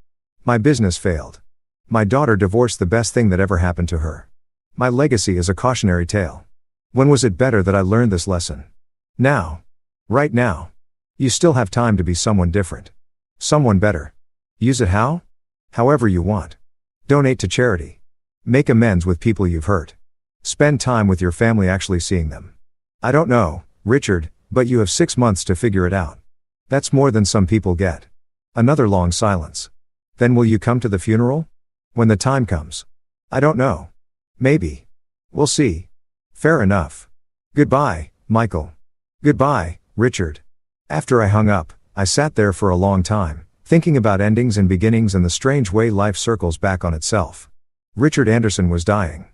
My business failed. My daughter divorced, the best thing that ever happened to her. My legacy is a cautionary tale. When was it better that I learned this lesson? Now. Right now. You still have time to be someone different. Someone better. Use it how? However you want. Donate to charity. Make amends with people you've hurt. Spend time with your family actually seeing them. I don't know, Richard, but you have 6 months to figure it out. That's more than some people get. Another long silence. Then will you come to the funeral? When the time comes. I don't know. Maybe. We'll see. Fair enough. Goodbye, Michael. Goodbye, Richard. After I hung up, I sat there for a long time, thinking about endings and beginnings and the strange way life circles back on itself. Richard Anderson was dying.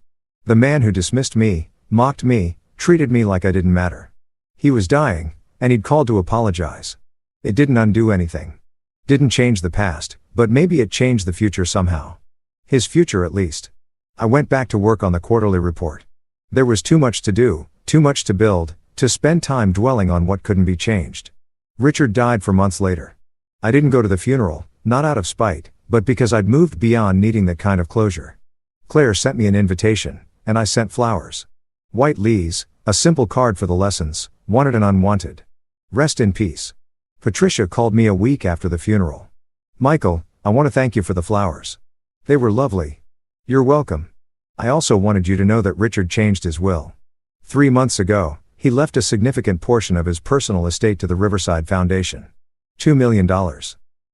The man who dismissed me, mocked me, treated me like I didn't matter. He was dying, and he'd called to apologize. It didn't undo anything. Didn't change the past, but maybe it changed the future somehow. His future at least. I went back to work on the quarterly report. There was too much to do, too much to build, to spend time dwelling on what couldn't be changed. Richard died 4 months later. I didn't go to the funeral, not out of spite, but because I'd moved beyond needing that kind of closure. Claire sent me an invitation, and I sent flowers. White lees, a simple card for the lessons, wanted and unwanted. Rest in peace. Patricia called me a week after the funeral. Michael, I want to thank you for the flowers. They were lovely. You're welcome. I also wanted you to know that Richard changed his will. 3 months ago, he left a significant portion of his personal estate to the Riverside Foundation. $2 million.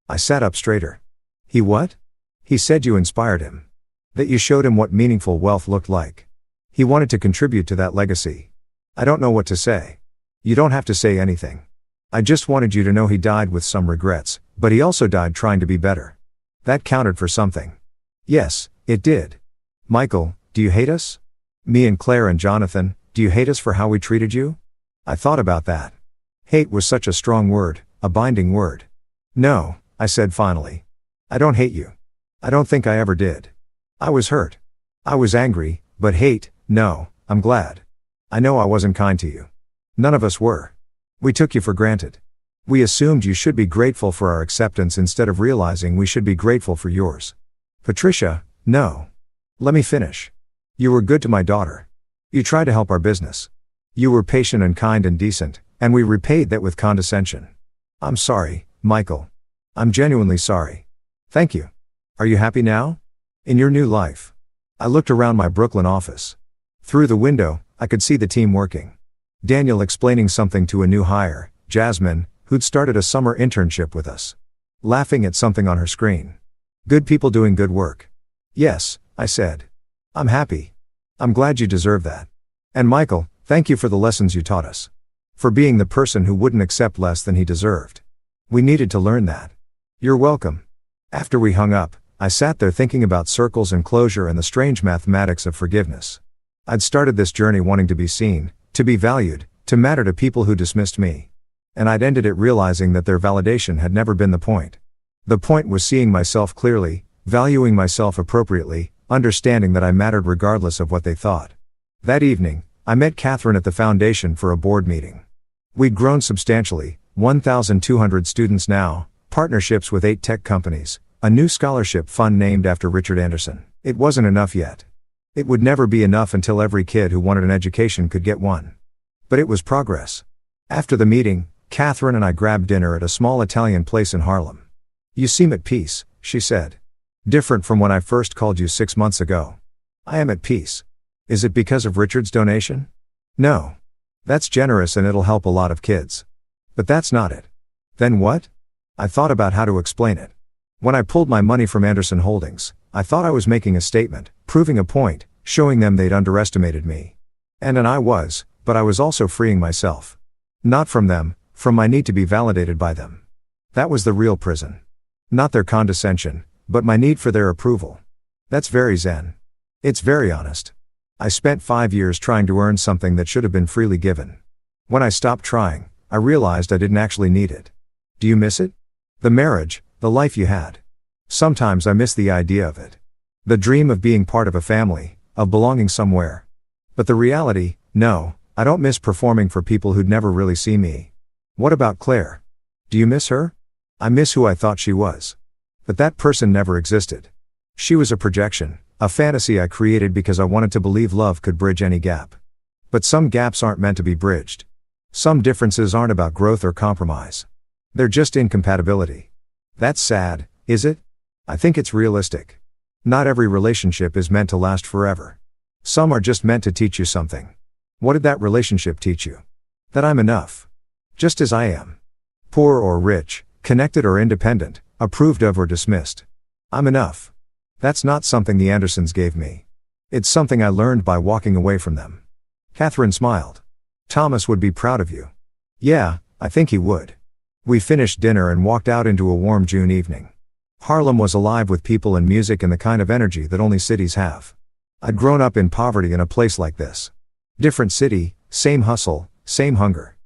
I sat up straighter. He what? He said you inspired him. That you showed him what meaningful wealth looked like. He wanted to contribute to that legacy. I don't know what to say. You don't have to say anything. I just wanted you to know he died with some regrets, but he also died trying to be better. That counted for something. Yes, it did. Michael, do you hate us? Me and Claire and Jonathan, do you hate us for how we treated you? I thought about that. Hate was such a strong word, a binding word. No, I said finally. I don't hate you. I don't think I ever did. I was hurt. I was angry, but hate, no, I'm glad. I know I wasn't kind to you. None of us were. We took you for granted. We assumed you should be grateful for our acceptance instead of realizing we should be grateful for yours. Patricia, no. Let me finish. You were good to my daughter. You tried to help our business. You were patient and kind and decent, and we repaid that with condescension. I'm sorry, Michael. I'm genuinely sorry. Thank you. Are you happy now? In your new life? I looked around my Brooklyn office. Through the window, I could see the team working. Daniel explaining something to a new hire, Jasmine, who'd started a summer internship with us. Laughing at something on her screen. Good people doing good work. Yes, I said. I'm happy. I'm glad you deserve that. And Michael, thank you for the lessons you taught us. For being the person who wouldn't accept less than he deserved. We needed to learn that. You're welcome. After we hung up, I sat there thinking about circles and closure and the strange mathematics of forgiveness. I'd started this journey wanting to be seen, to be valued, to matter to people who dismissed me. And I'd ended it realizing that their validation had never been the point. The point was seeing myself clearly, valuing myself appropriately, understanding that I mattered regardless of what they thought. That evening, I met Catherine at the foundation for a board meeting. We'd grown substantially, 1,200 students now, partnerships with 8 tech companies, a new scholarship fund named after Richard Anderson. It wasn't enough yet. It would never be enough until every kid who wanted an education could get one. But it was progress. After the meeting, Catherine and I grabbed dinner at a small Italian place in Harlem. You seem at peace, she said. Different from when I first called you 6 months ago. I am at peace. Is it because of Richard's donation? No. That's generous and it'll help a lot of kids. But that's not it. Then what? I thought about how to explain it. When I pulled my money from Anderson Holdings, I thought I was making a statement, proving a point, showing them they'd underestimated me. And I was, but I was also freeing myself. Not from them, from my need to be validated by them. That was the real prison. Not their condescension, but my need for their approval. That's very zen. It's very honest. I spent 5 years trying to earn something that should have been freely given. When I stopped trying, I realized I didn't actually need it. Do you miss it? The marriage, the life you had. Sometimes I miss the idea of it. The dream of being part of a family, of belonging somewhere. But the reality, no, I don't miss performing for people who'd never really see me. What about Claire? Do you miss her? I miss who I thought she was. But that person never existed. She was a projection, a fantasy I created because I wanted to believe love could bridge any gap. But some gaps aren't meant to be bridged. Some differences aren't about growth or compromise. They're just incompatibility. That's sad, is it? I think it's realistic. Not every relationship is meant to last forever. Some are just meant to teach you something. What did that relationship teach you? That I'm enough. Just as I am. Poor or rich, connected or independent, approved of or dismissed. I'm enough. That's not something the Andersons gave me. It's something I learned by walking away from them. Catherine smiled. Thomas would be proud of you. Yeah, I think he would. We finished dinner and walked out into a warm June evening. Harlem was alive with people and music and the kind of energy that only cities have. I'd grown up in poverty in a place like this. Different city, same hustle, same hunger.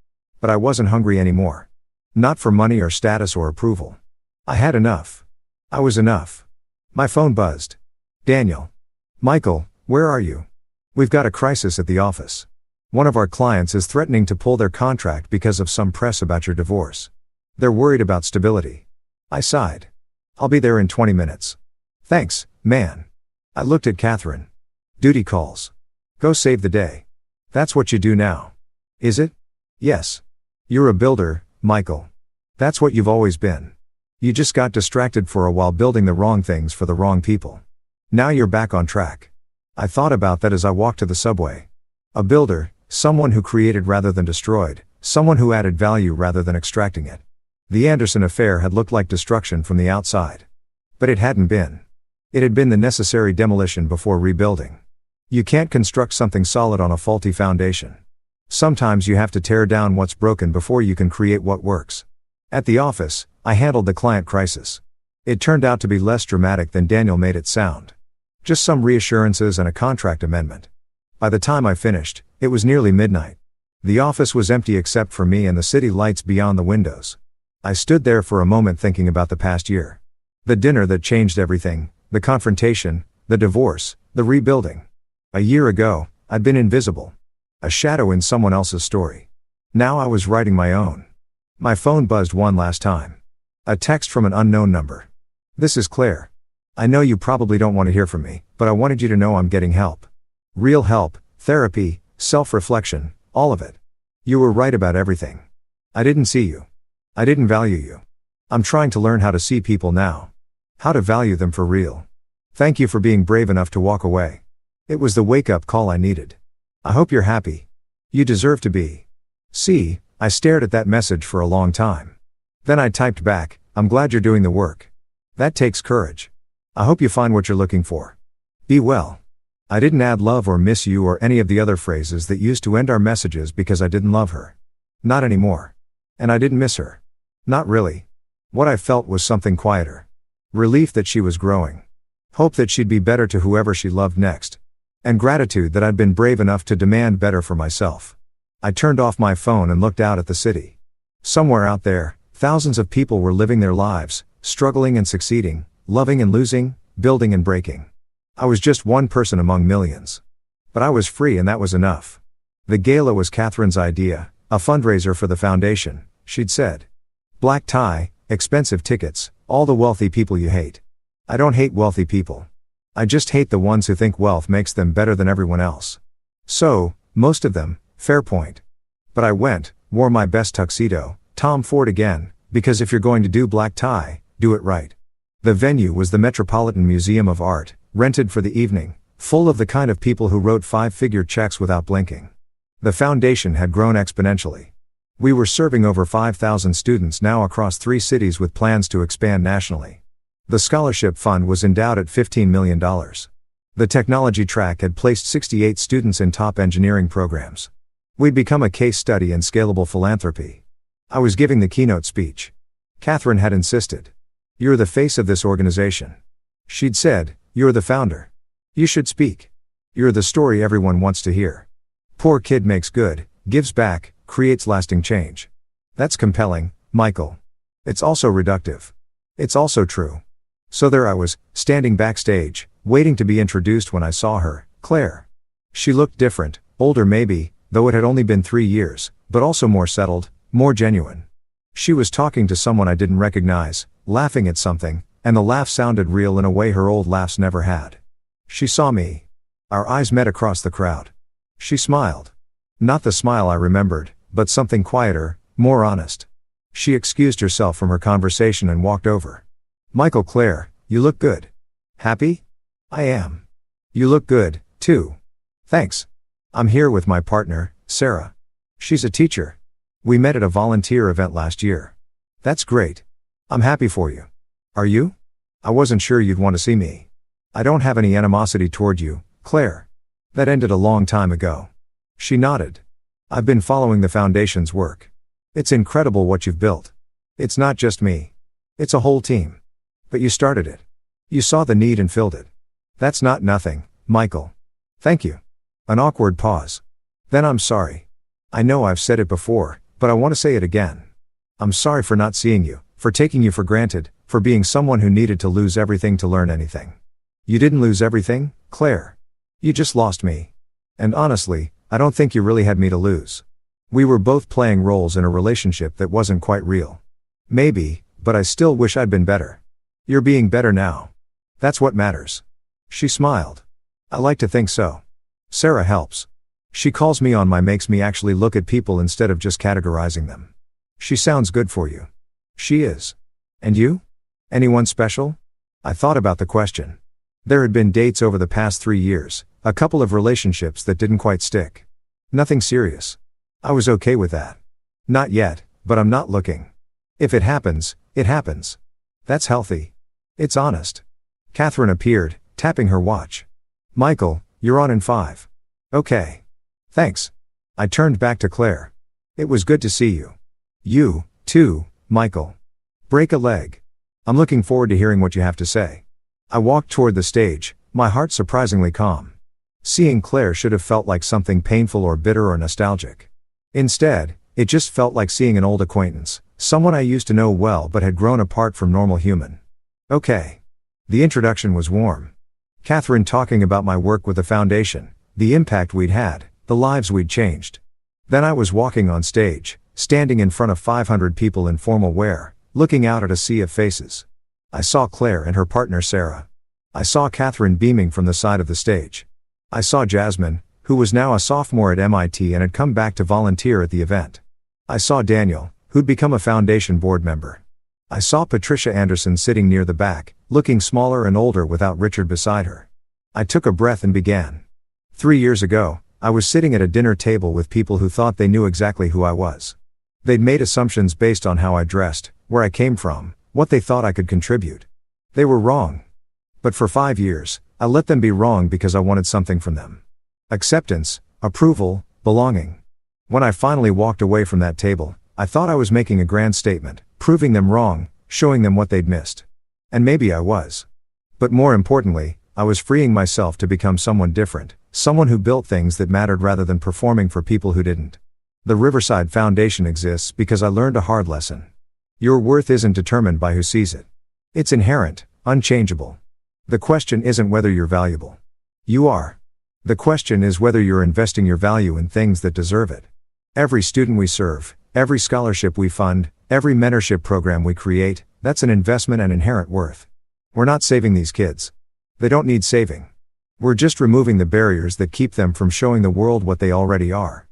But I wasn't hungry anymore. Not for money or status or approval. I had enough. I was enough. My phone buzzed. Daniel. Michael, where are you? We've got a crisis at the office. One of our clients is threatening to pull their contract because of some press about your divorce. They're worried about stability. I sighed. I'll be there in 20 minutes. Thanks, man. I looked at Catherine. Duty calls. Go save the day. That's what you do now. Is it? Yes. You're a builder, Michael. That's what you've always been. You just got distracted for a while building the wrong things for the wrong people. Now you're back on track. I thought about that as I walked to the subway. A builder, someone who created rather than destroyed, someone who added value rather than extracting it. The Anderson affair had looked like destruction from the outside. But it hadn't been. It had been the necessary demolition before rebuilding. You can't construct something solid on a faulty foundation. Sometimes you have to tear down what's broken before you can create what works. At the office, I handled the client crisis. It turned out to be less dramatic than Daniel made it sound. Just some reassurances and a contract amendment. By the time I finished, it was nearly midnight. The office was empty except for me and the city lights beyond the windows. I stood there for a moment thinking about the past year. The dinner that changed everything, the confrontation, the divorce, the rebuilding. A year ago, I'd been invisible. A shadow in someone else's story. Now I was writing my own. My phone buzzed one last time. A text from an unknown number. This is Claire. I know you probably don't want to hear from me, but I wanted you to know I'm getting help. Real help, therapy, self-reflection, all of it. You were right about everything. I didn't see you. I didn't value you. I'm trying to learn how to see people now. How to value them for real. Thank you for being brave enough to walk away. It was the wake-up call I needed. I hope you're happy. You deserve to be. See, I stared at that message for a long time. Then I typed back, I'm glad you're doing the work. That takes courage. I hope you find what you're looking for. Be well. I didn't add love or miss you or any of the other phrases that used to end our messages because I didn't love her. Not anymore. And I didn't miss her. Not really. What I felt was something quieter. Relief that she was growing. Hope that she'd be better to whoever she loved next. And gratitude that I'd been brave enough to demand better for myself. I turned off my phone and looked out at the city. Somewhere out there, thousands of people were living their lives, struggling and succeeding, loving and losing, building and breaking. I was just one person among millions. But I was free and that was enough. The gala was Catherine's idea, a fundraiser for the foundation, she'd said. Black tie, expensive tickets, all the wealthy people you hate. I don't hate wealthy people. I just hate the ones who think wealth makes them better than everyone else. So, most of them, fair point. But I went, wore my best tuxedo, Tom Ford again, because if you're going to do black tie, do it right. The venue was the Metropolitan Museum of Art, rented for the evening, full of the kind of people who wrote five-figure checks without blinking. The foundation had grown exponentially. We were serving over 5,000 students now across 3 cities with plans to expand nationally. The scholarship fund was endowed at $15 million. The technology track had placed 68 students in top engineering programs. We'd become a case study in scalable philanthropy. I was giving the keynote speech. Catherine had insisted. You're the face of this organization. She'd said, you're the founder. You should speak. You're the story everyone wants to hear. Poor kid makes good, gives back, creates lasting change. That's compelling, Michael. It's also reductive. It's also true. So there I was, standing backstage, waiting to be introduced when I saw her, Claire. She looked different, older maybe, though it had only been 3 years, but also more settled, more genuine. She was talking to someone I didn't recognize, laughing at something, and the laugh sounded real in a way her old laughs never had. She saw me. Our eyes met across the crowd. She smiled. Not the smile I remembered, but something quieter, more honest. She excused herself from her conversation and walked over. "Michael, Claire, you look good." "Happy?" "I am." "You look good, too." "Thanks. I'm here with my partner, Sarah. She's a teacher. We met at a volunteer event last year." "That's great. I'm happy for you." "Are you? I wasn't sure you'd want to see me." "I don't have any animosity toward you, Claire. That ended a long time ago." She nodded. "I've been following the Foundation's work. It's incredible what you've built. It's not just me. It's a whole team. But you started it. You saw the need and filled it. That's not nothing, Michael." "Thank you." An awkward pause. "Then I'm sorry. I know I've said it before, but I want to say it again. I'm sorry for not seeing you, for taking you for granted, for being someone who needed to lose everything to learn anything. You didn't lose everything, Claire. You just lost me. And honestly, I don't think you really had me to lose. We were both playing roles in a relationship that wasn't quite real. Maybe, but I still wish I'd been better. You're being better now. That's what matters." She smiled. "I like to think so. Sarah helps. She calls me on my makes me actually look at people instead of just categorizing them. She sounds good for you." "She is. And you? Anyone special?" I thought about the question. There had been dates over the past 3 years, a couple of relationships that didn't quite stick. Nothing serious. I was okay with that. Not yet, but I'm not looking. If it happens, it happens. That's healthy. It's honest. Catherine appeared, tapping her watch. "Michael, you're on in 5. "Okay. Thanks." I turned back to Claire. "It was good to see you." "You, too, Michael. Break a leg. I'm looking forward to hearing what you have to say." I walked toward the stage, my heart surprisingly calm. Seeing Claire should have felt like something painful or bitter or nostalgic. Instead, it just felt like seeing an old acquaintance, someone I used to know well but had grown apart from normal human. "Okay." The introduction was warm. Catherine talking about my work with the Foundation, the impact we'd had, the lives we'd changed. Then I was walking on stage, standing in front of 500 people in formal wear, looking out at a sea of faces. I saw Claire and her partner Sarah. I saw Catherine beaming from the side of the stage. I saw Jasmine, who was now a sophomore at MIT and had come back to volunteer at the event. I saw Daniel, who'd become a Foundation board member. I saw Patricia Anderson sitting near the back, looking smaller and older without Richard beside her. I took a breath and began. 3 years ago, I was sitting at a dinner table with people who thought they knew exactly who I was. They'd made assumptions based on how I dressed, where I came from, what they thought I could contribute. They were wrong. But for 5 years, I let them be wrong because I wanted something from them. Acceptance, approval, belonging. When I finally walked away from that table, I thought I was making a grand statement, proving them wrong, showing them what they'd missed. And maybe I was. But more importantly, I was freeing myself to become someone different, someone who built things that mattered rather than performing for people who didn't. The Riverside Foundation exists because I learned a hard lesson. Your worth isn't determined by who sees it. It's inherent, unchangeable. The question isn't whether you're valuable. You are. The question is whether you're investing your value in things that deserve it. Every student we serve, every scholarship we fund, every mentorship program we create, that's an investment and inherent worth. We're not saving these kids. They don't need saving. We're just removing the barriers that keep them from showing the world what they already are.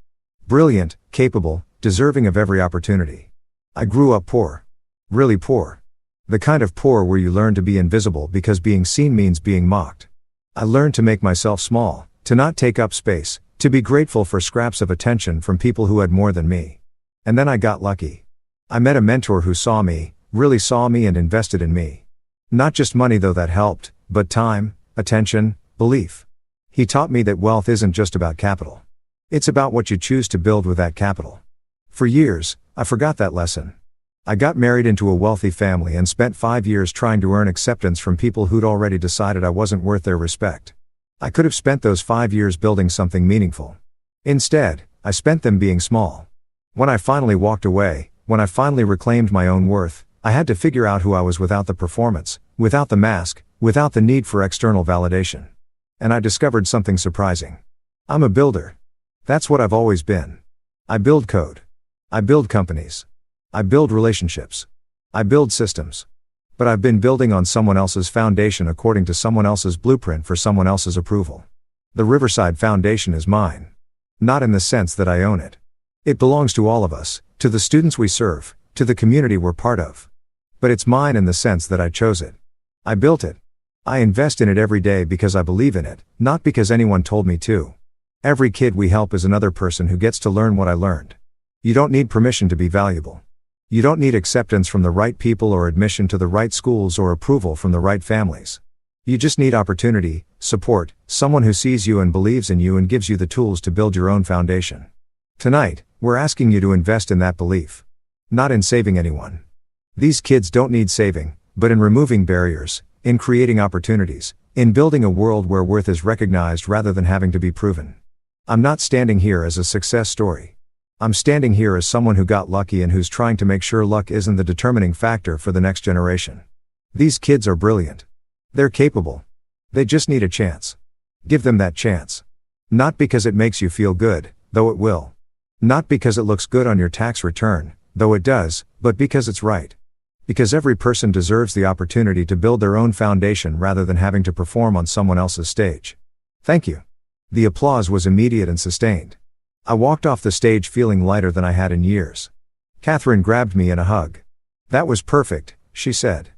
Brilliant, capable, deserving of every opportunity. I grew up poor. Really poor. The kind of poor where you learn to be invisible because being seen means being mocked. I learned to make myself small, to not take up space, to be grateful for scraps of attention from people who had more than me. And then I got lucky. I met a mentor who saw me, really saw me and invested in me. Not just money though that helped, but time, attention, belief. He taught me that wealth isn't just about capital. It's about what you choose to build with that capital. For years, I forgot that lesson. I got married into a wealthy family and spent 5 years trying to earn acceptance from people who'd already decided I wasn't worth their respect. I could have spent those 5 years building something meaningful. Instead, I spent them being small. When I finally walked away, when I finally reclaimed my own worth, I had to figure out who I was without the performance, without the mask, without the need for external validation. And I discovered something surprising. I'm a builder. That's what I've always been. I build code. I build companies. I build relationships. I build systems. But I've been building on someone else's foundation according to someone else's blueprint for someone else's approval. The Riverside Foundation is mine. Not in the sense that I own it. It belongs to all of us, to the students we serve, to the community we're part of. But it's mine in the sense that I chose it. I built it. I invest in it every day because I believe in it, not because anyone told me to. Every kid we help is another person who gets to learn what I learned. You don't need permission to be valuable. You don't need acceptance from the right people or admission to the right schools or approval from the right families. You just need opportunity, support, someone who sees you and believes in you and gives you the tools to build your own foundation. Tonight, we're asking you to invest in that belief. Not in saving anyone. These kids don't need saving, but in removing barriers, in creating opportunities, in building a world where worth is recognized rather than having to be proven. I'm not standing here as a success story. I'm standing here as someone who got lucky and who's trying to make sure luck isn't the determining factor for the next generation. These kids are brilliant. They're capable. They just need a chance. Give them that chance. Not because it makes you feel good, though it will. Not because it looks good on your tax return, though it does, but because it's right. Because every person deserves the opportunity to build their own foundation rather than having to perform on someone else's stage. Thank you. The applause was immediate and sustained. I walked off the stage feeling lighter than I had in years. Catherine grabbed me in a hug. That was perfect, she said.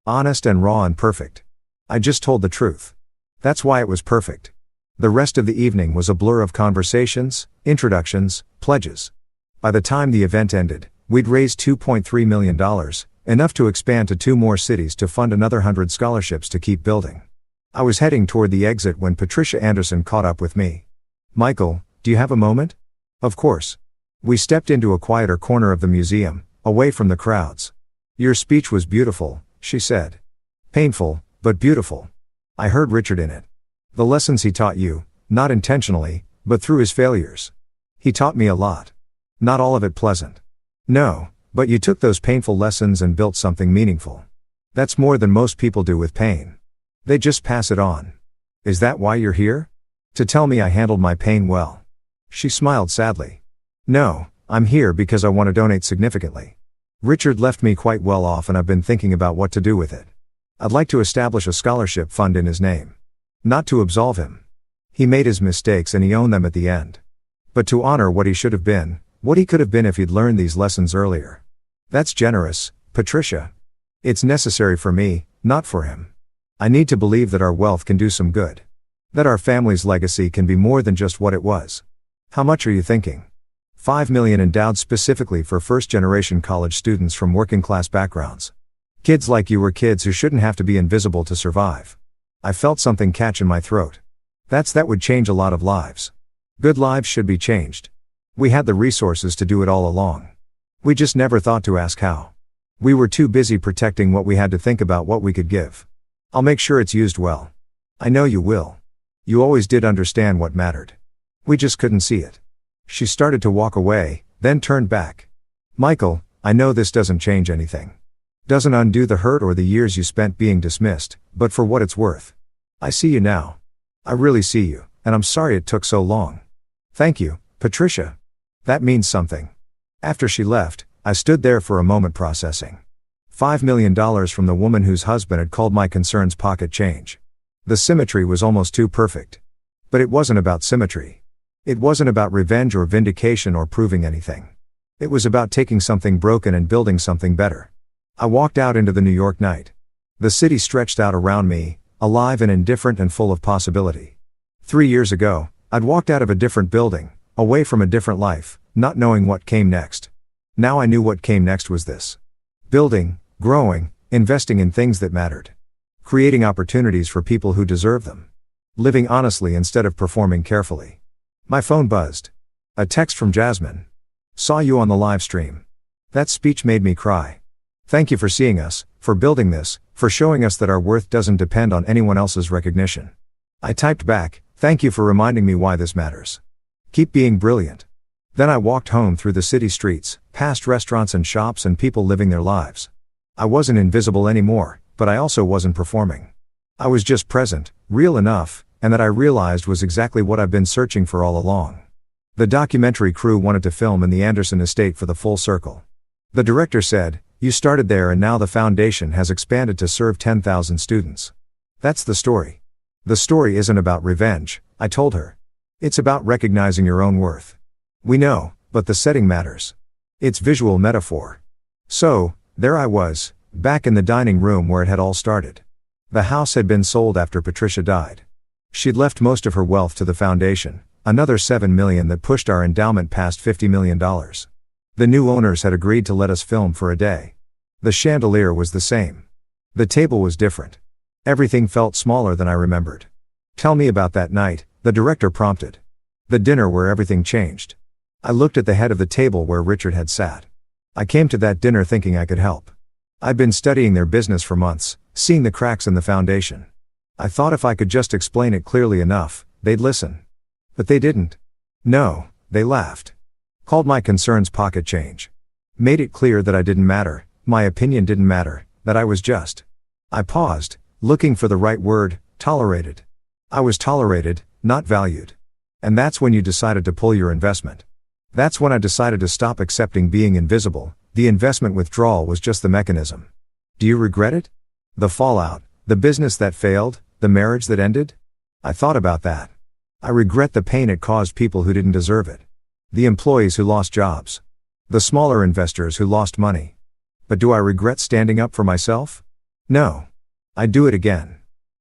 Honest and raw and perfect. I just told the truth. That's why it was perfect. The rest of the evening was a blur of conversations, introductions, pledges. By the time the event ended, we'd raised $2.3 million, enough to expand to 2 more cities to fund another 100 scholarships to keep building. I was heading toward the exit when Patricia Anderson caught up with me. Michael, do you have a moment? Of course. We stepped into a quieter corner of the museum, away from the crowds. Your speech was beautiful, she said. Painful, but beautiful. I heard Richard in it. The lessons he taught you, not intentionally, but through his failures. He taught me a lot. Not all of it pleasant. No, but you took those painful lessons and built something meaningful. That's more than most people do with pain. They just pass it on. Is that why you're here? To tell me I handled my pain well. She smiled sadly. No, I'm here because I want to donate significantly. Richard left me quite well off and I've been thinking about what to do with it. I'd like to establish a scholarship fund in his name. Not to absolve him. He made his mistakes and he owned them at the end. But to honor what he should have been, what he could have been if he'd learned these lessons earlier. That's generous, Patricia. It's necessary for me, not for him. I need to believe that our wealth can do some good. That our family's legacy can be more than just what it was. How much are you thinking? $5 million endowed specifically for first-generation college students from working-class backgrounds. Kids like you were kids who shouldn't have to be invisible to survive. I felt something catch in my throat. That would change a lot of lives. Good lives should be changed. We had the resources to do it all along. We just never thought to ask how. We were too busy protecting what we had to think about what we could give. I'll make sure it's used well. I know you will. You always did understand what mattered. We just couldn't see it. She started to walk away, then turned back. Michael, I know this doesn't change anything. Doesn't undo the hurt or the years you spent being dismissed, but for what it's worth. I see you now. I really see you, and I'm sorry it took so long. Thank you, Patricia. That means something. After she left, I stood there for a moment processing. $5 million from the woman whose husband had called my concerns pocket change. The symmetry was almost too perfect. But it wasn't about symmetry. It wasn't about revenge or vindication or proving anything. It was about taking something broken and building something better. I walked out into the New York night. The city stretched out around me, alive and indifferent and full of possibility. 3 years ago, I'd walked out of a different building, away from a different life, not knowing what came next. Now I knew what came next was this. Building, growing, investing in things that mattered. Creating opportunities for people who deserve them. Living honestly instead of performing carefully. My phone buzzed. A text from Jasmine. Saw you on the live stream. That speech made me cry. Thank you for seeing us, for building this, for showing us that our worth doesn't depend on anyone else's recognition. I typed back, thank you for reminding me why this matters. Keep being brilliant. Then I walked home through the city streets, past restaurants and shops and people living their lives. I wasn't invisible anymore, but but I also wasn't performing. I was just present, real enough, and that I realized was exactly what I've been searching for all along. The documentary crew wanted to film in the Anderson estate for the full circle. The director said, "You started there and now the foundation has expanded to serve 10,000 students." That's the story. The story isn't about revenge, I told her. It's about recognizing your own worth. We know, but the setting matters. It's visual metaphor. So, there I was, back in the dining room where it had all started. The house had been sold after Patricia died. She'd left most of her wealth to the foundation, another $7 million that pushed our endowment past $50 million. The new owners had agreed to let us film for a day. The chandelier was the same. The table was different. Everything felt smaller than I remembered. "Tell me about that night," the director prompted. "The dinner where everything changed." I looked at the head of the table where Richard had sat. I came to that dinner thinking I could help. I'd been studying their business for months, seeing the cracks in the foundation. I thought if I could just explain it clearly enough, they'd listen. But they didn't. No, they laughed. Called my concerns pocket change. Made it clear that I didn't matter, my opinion didn't matter, that I was just. I paused, looking for the right word, tolerated. I was tolerated, not valued. And that's when you decided to pull your investment. That's when I decided to stop accepting being invisible. The investment withdrawal was just the mechanism. Do you regret it? The fallout, the business that failed, the marriage that ended? I thought about that. I regret the pain it caused people who didn't deserve it. The employees who lost jobs. The smaller investors who lost money. But do I regret standing up for myself? No. I'd do it again.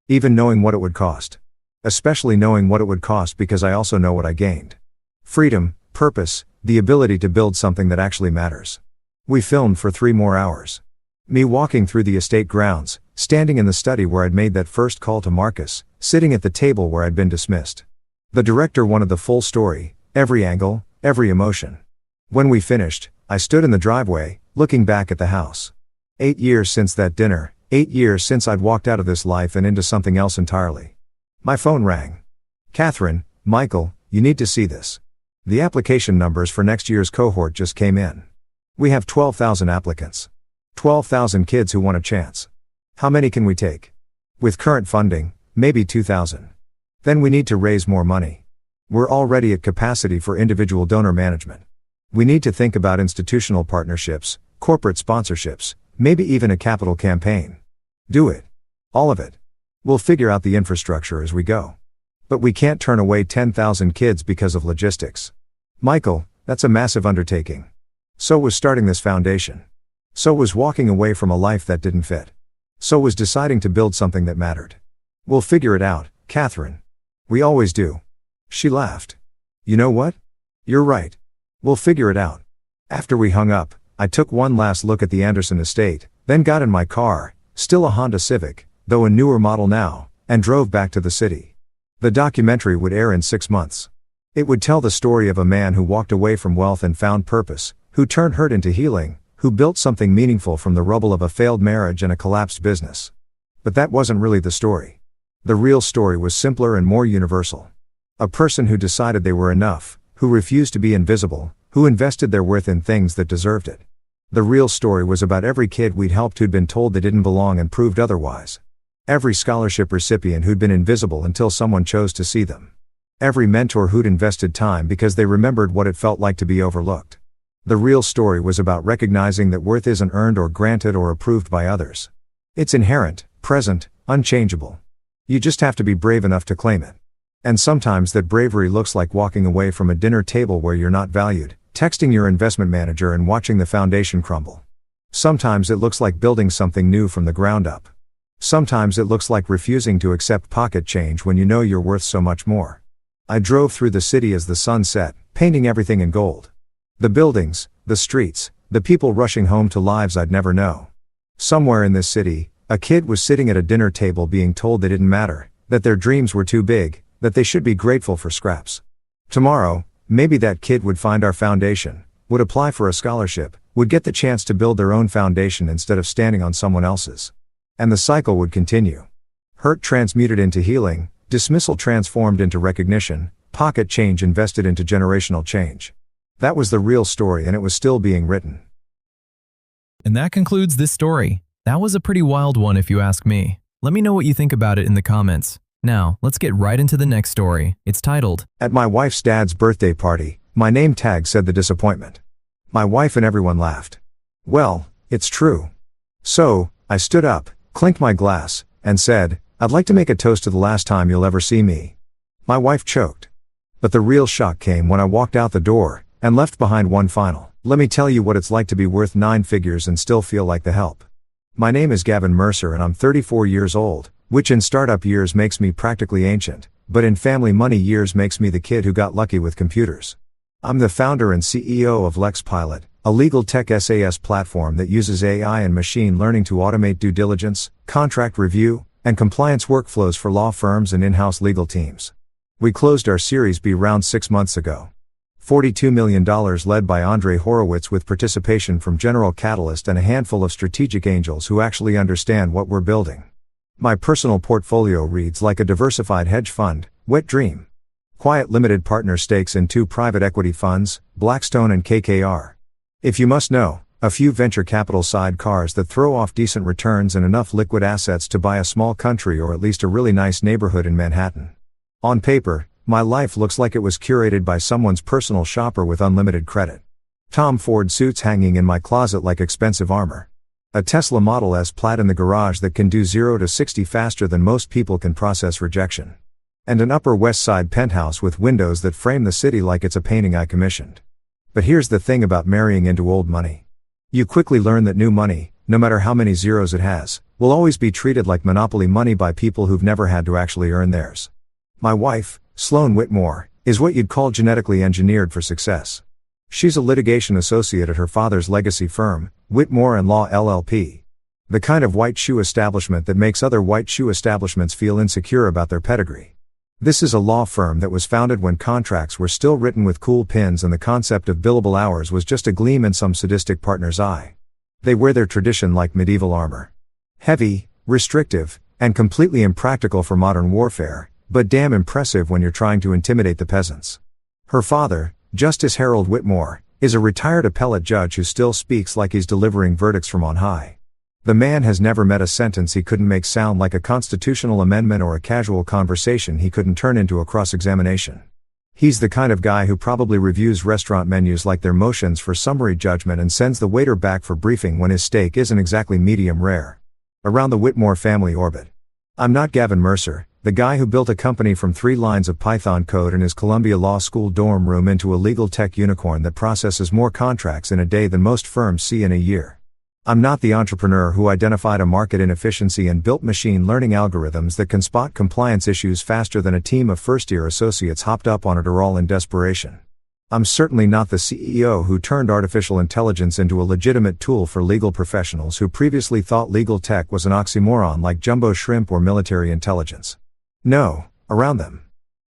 Even knowing what it would cost. Especially knowing what it would cost because I also know what I gained. Freedom, purpose, the ability to build something that actually matters. We filmed for 3 more hours. Me walking through the estate grounds, standing in the study where I'd made that first call to Marcus, sitting at the table where I'd been dismissed. The director wanted the full story, every angle, every emotion. When we finished, I stood in the driveway, looking back at the house. 8 years since that dinner, 8 years since I'd walked out of this life and into something else entirely. My phone rang. "Catherine, Michael, you need to see this. The application numbers for next year's cohort just came in. We have 12,000 applicants. 12,000 kids who want a chance. How many can we take? With current funding, maybe 2,000. Then we need to raise more money. We're already at capacity for individual donor management. We need to think about institutional partnerships, corporate sponsorships, maybe even a capital campaign. Do it. All of it. We'll figure out the infrastructure as we go. But we can't turn away 10,000 kids because of logistics. Michael, that's a massive undertaking. So was starting this foundation. So was walking away from a life that didn't fit. So was deciding to build something that mattered. We'll figure it out, Catherine. We always do." She laughed. "You know what? You're right. We'll figure it out." After we hung up, I took one last look at the Anderson estate, then got in my car, still a Honda Civic, though a newer model now, and drove back to the city. The documentary would air in 6 months. It would tell the story of a man who walked away from wealth and found purpose, who turned hurt into healing, who built something meaningful from the rubble of a failed marriage and a collapsed business. But that wasn't really the story. The real story was simpler and more universal. A person who decided they were enough, who refused to be invisible, who invested their worth in things that deserved it. The real story was about every kid we'd helped who'd been told they didn't belong and proved otherwise. Every scholarship recipient who'd been invisible until someone chose to see them. Every mentor who'd invested time because they remembered what it felt like to be overlooked. The real story was about recognizing that worth isn't earned or granted or approved by others. It's inherent, present, unchangeable. You just have to be brave enough to claim it. And sometimes that bravery looks like walking away from a dinner table where you're not valued, texting your investment manager and watching the foundation crumble. Sometimes it looks like building something new from the ground up. Sometimes it looks like refusing to accept pocket change when you know you're worth so much more. I drove through the city as the sun set, painting everything in gold. The buildings, the streets, the people rushing home to lives I'd never know. Somewhere in this city, a kid was sitting at a dinner table being told they didn't matter, that their dreams were too big, that they should be grateful for scraps. Tomorrow, maybe that kid would find our foundation, would apply for a scholarship, would get the chance to build their own foundation instead of standing on someone else's. And the cycle would continue. Hurt transmuted into healing, dismissal transformed into recognition, pocket change invested into generational change. That was the real story and it was still being written. And that concludes this story. That was a pretty wild one if you ask me. Let me know what you think about it in the comments. Now, let's get right into the next story. It's titled, At my wife's dad's birthday party, my name tag said the disappointment. My wife and everyone laughed. Well, it's true. So, I stood up, clinked my glass, and said, I'd like to make a toast to the last time you'll ever see me. My wife choked. But the real shock came when I walked out the door, and left behind one final. Let me tell you what it's like to be worth 9 figures and still feel like the help. My name is Gavin Mercer and I'm 34 years old, which in startup years makes me practically ancient, but in family money years makes me the kid who got lucky with computers. I'm the founder and CEO of LexPilot, a legal tech SaaS platform that uses AI and machine learning to automate due diligence, contract review, and compliance workflows for law firms and in-house legal teams. We closed our Series B round 6 months ago. $42 million led by Andre Horowitz with participation from General Catalyst and a handful of strategic angels who actually understand what we're building. My personal portfolio reads like a diversified hedge fund, wet dream. Quiet limited partner stakes in 2 private equity funds, Blackstone and KKR. If you must know, a few venture capital sidecars that throw off decent returns and enough liquid assets to buy a small country or at least a really nice neighborhood in Manhattan. On paper, my life looks like it was curated by someone's personal shopper with unlimited credit. Tom Ford suits hanging in my closet like expensive armor. A Tesla Model S Plaid in the garage that can do 0 to 60 faster than most people can process rejection. And an Upper West Side penthouse with windows that frame the city like it's a painting I commissioned. But here's the thing about marrying into old money. You quickly learn that new money, no matter how many zeros it has, will always be treated like monopoly money by people who've never had to actually earn theirs. My wife, Sloan Whitmore, is what you'd call genetically engineered for success. She's a litigation associate at her father's legacy firm, Whitmore & Law LLP. The kind of white shoe establishment that makes other white shoe establishments feel insecure about their pedigree. This is a law firm that was founded when contracts were still written with cool pins and the concept of billable hours was just a gleam in some sadistic partner's eye. They wear their tradition like medieval armor. Heavy, restrictive, and completely impractical for modern warfare, but damn impressive when you're trying to intimidate the peasants. Her father, Justice Harold Whitmore, is a retired appellate judge who still speaks like he's delivering verdicts from on high. The man has never met a sentence he couldn't make sound like a constitutional amendment or a casual conversation he couldn't turn into a cross-examination. He's the kind of guy who probably reviews restaurant menus like they're motions for summary judgment and sends the waiter back for briefing when his steak isn't exactly medium rare. Around the Whitmore family orbit. I'm not Gavin Mercer, the guy who built a company from 3 lines of Python code in his Columbia Law School dorm room into a legal tech unicorn that processes more contracts in a day than most firms see in a year. I'm not the entrepreneur who identified a market inefficiency and built machine learning algorithms that can spot compliance issues faster than a team of first-year associates hopped up on it or all in desperation. I'm certainly not the CEO who turned artificial intelligence into a legitimate tool for legal professionals who previously thought legal tech was an oxymoron like jumbo shrimp or military intelligence. No, around them.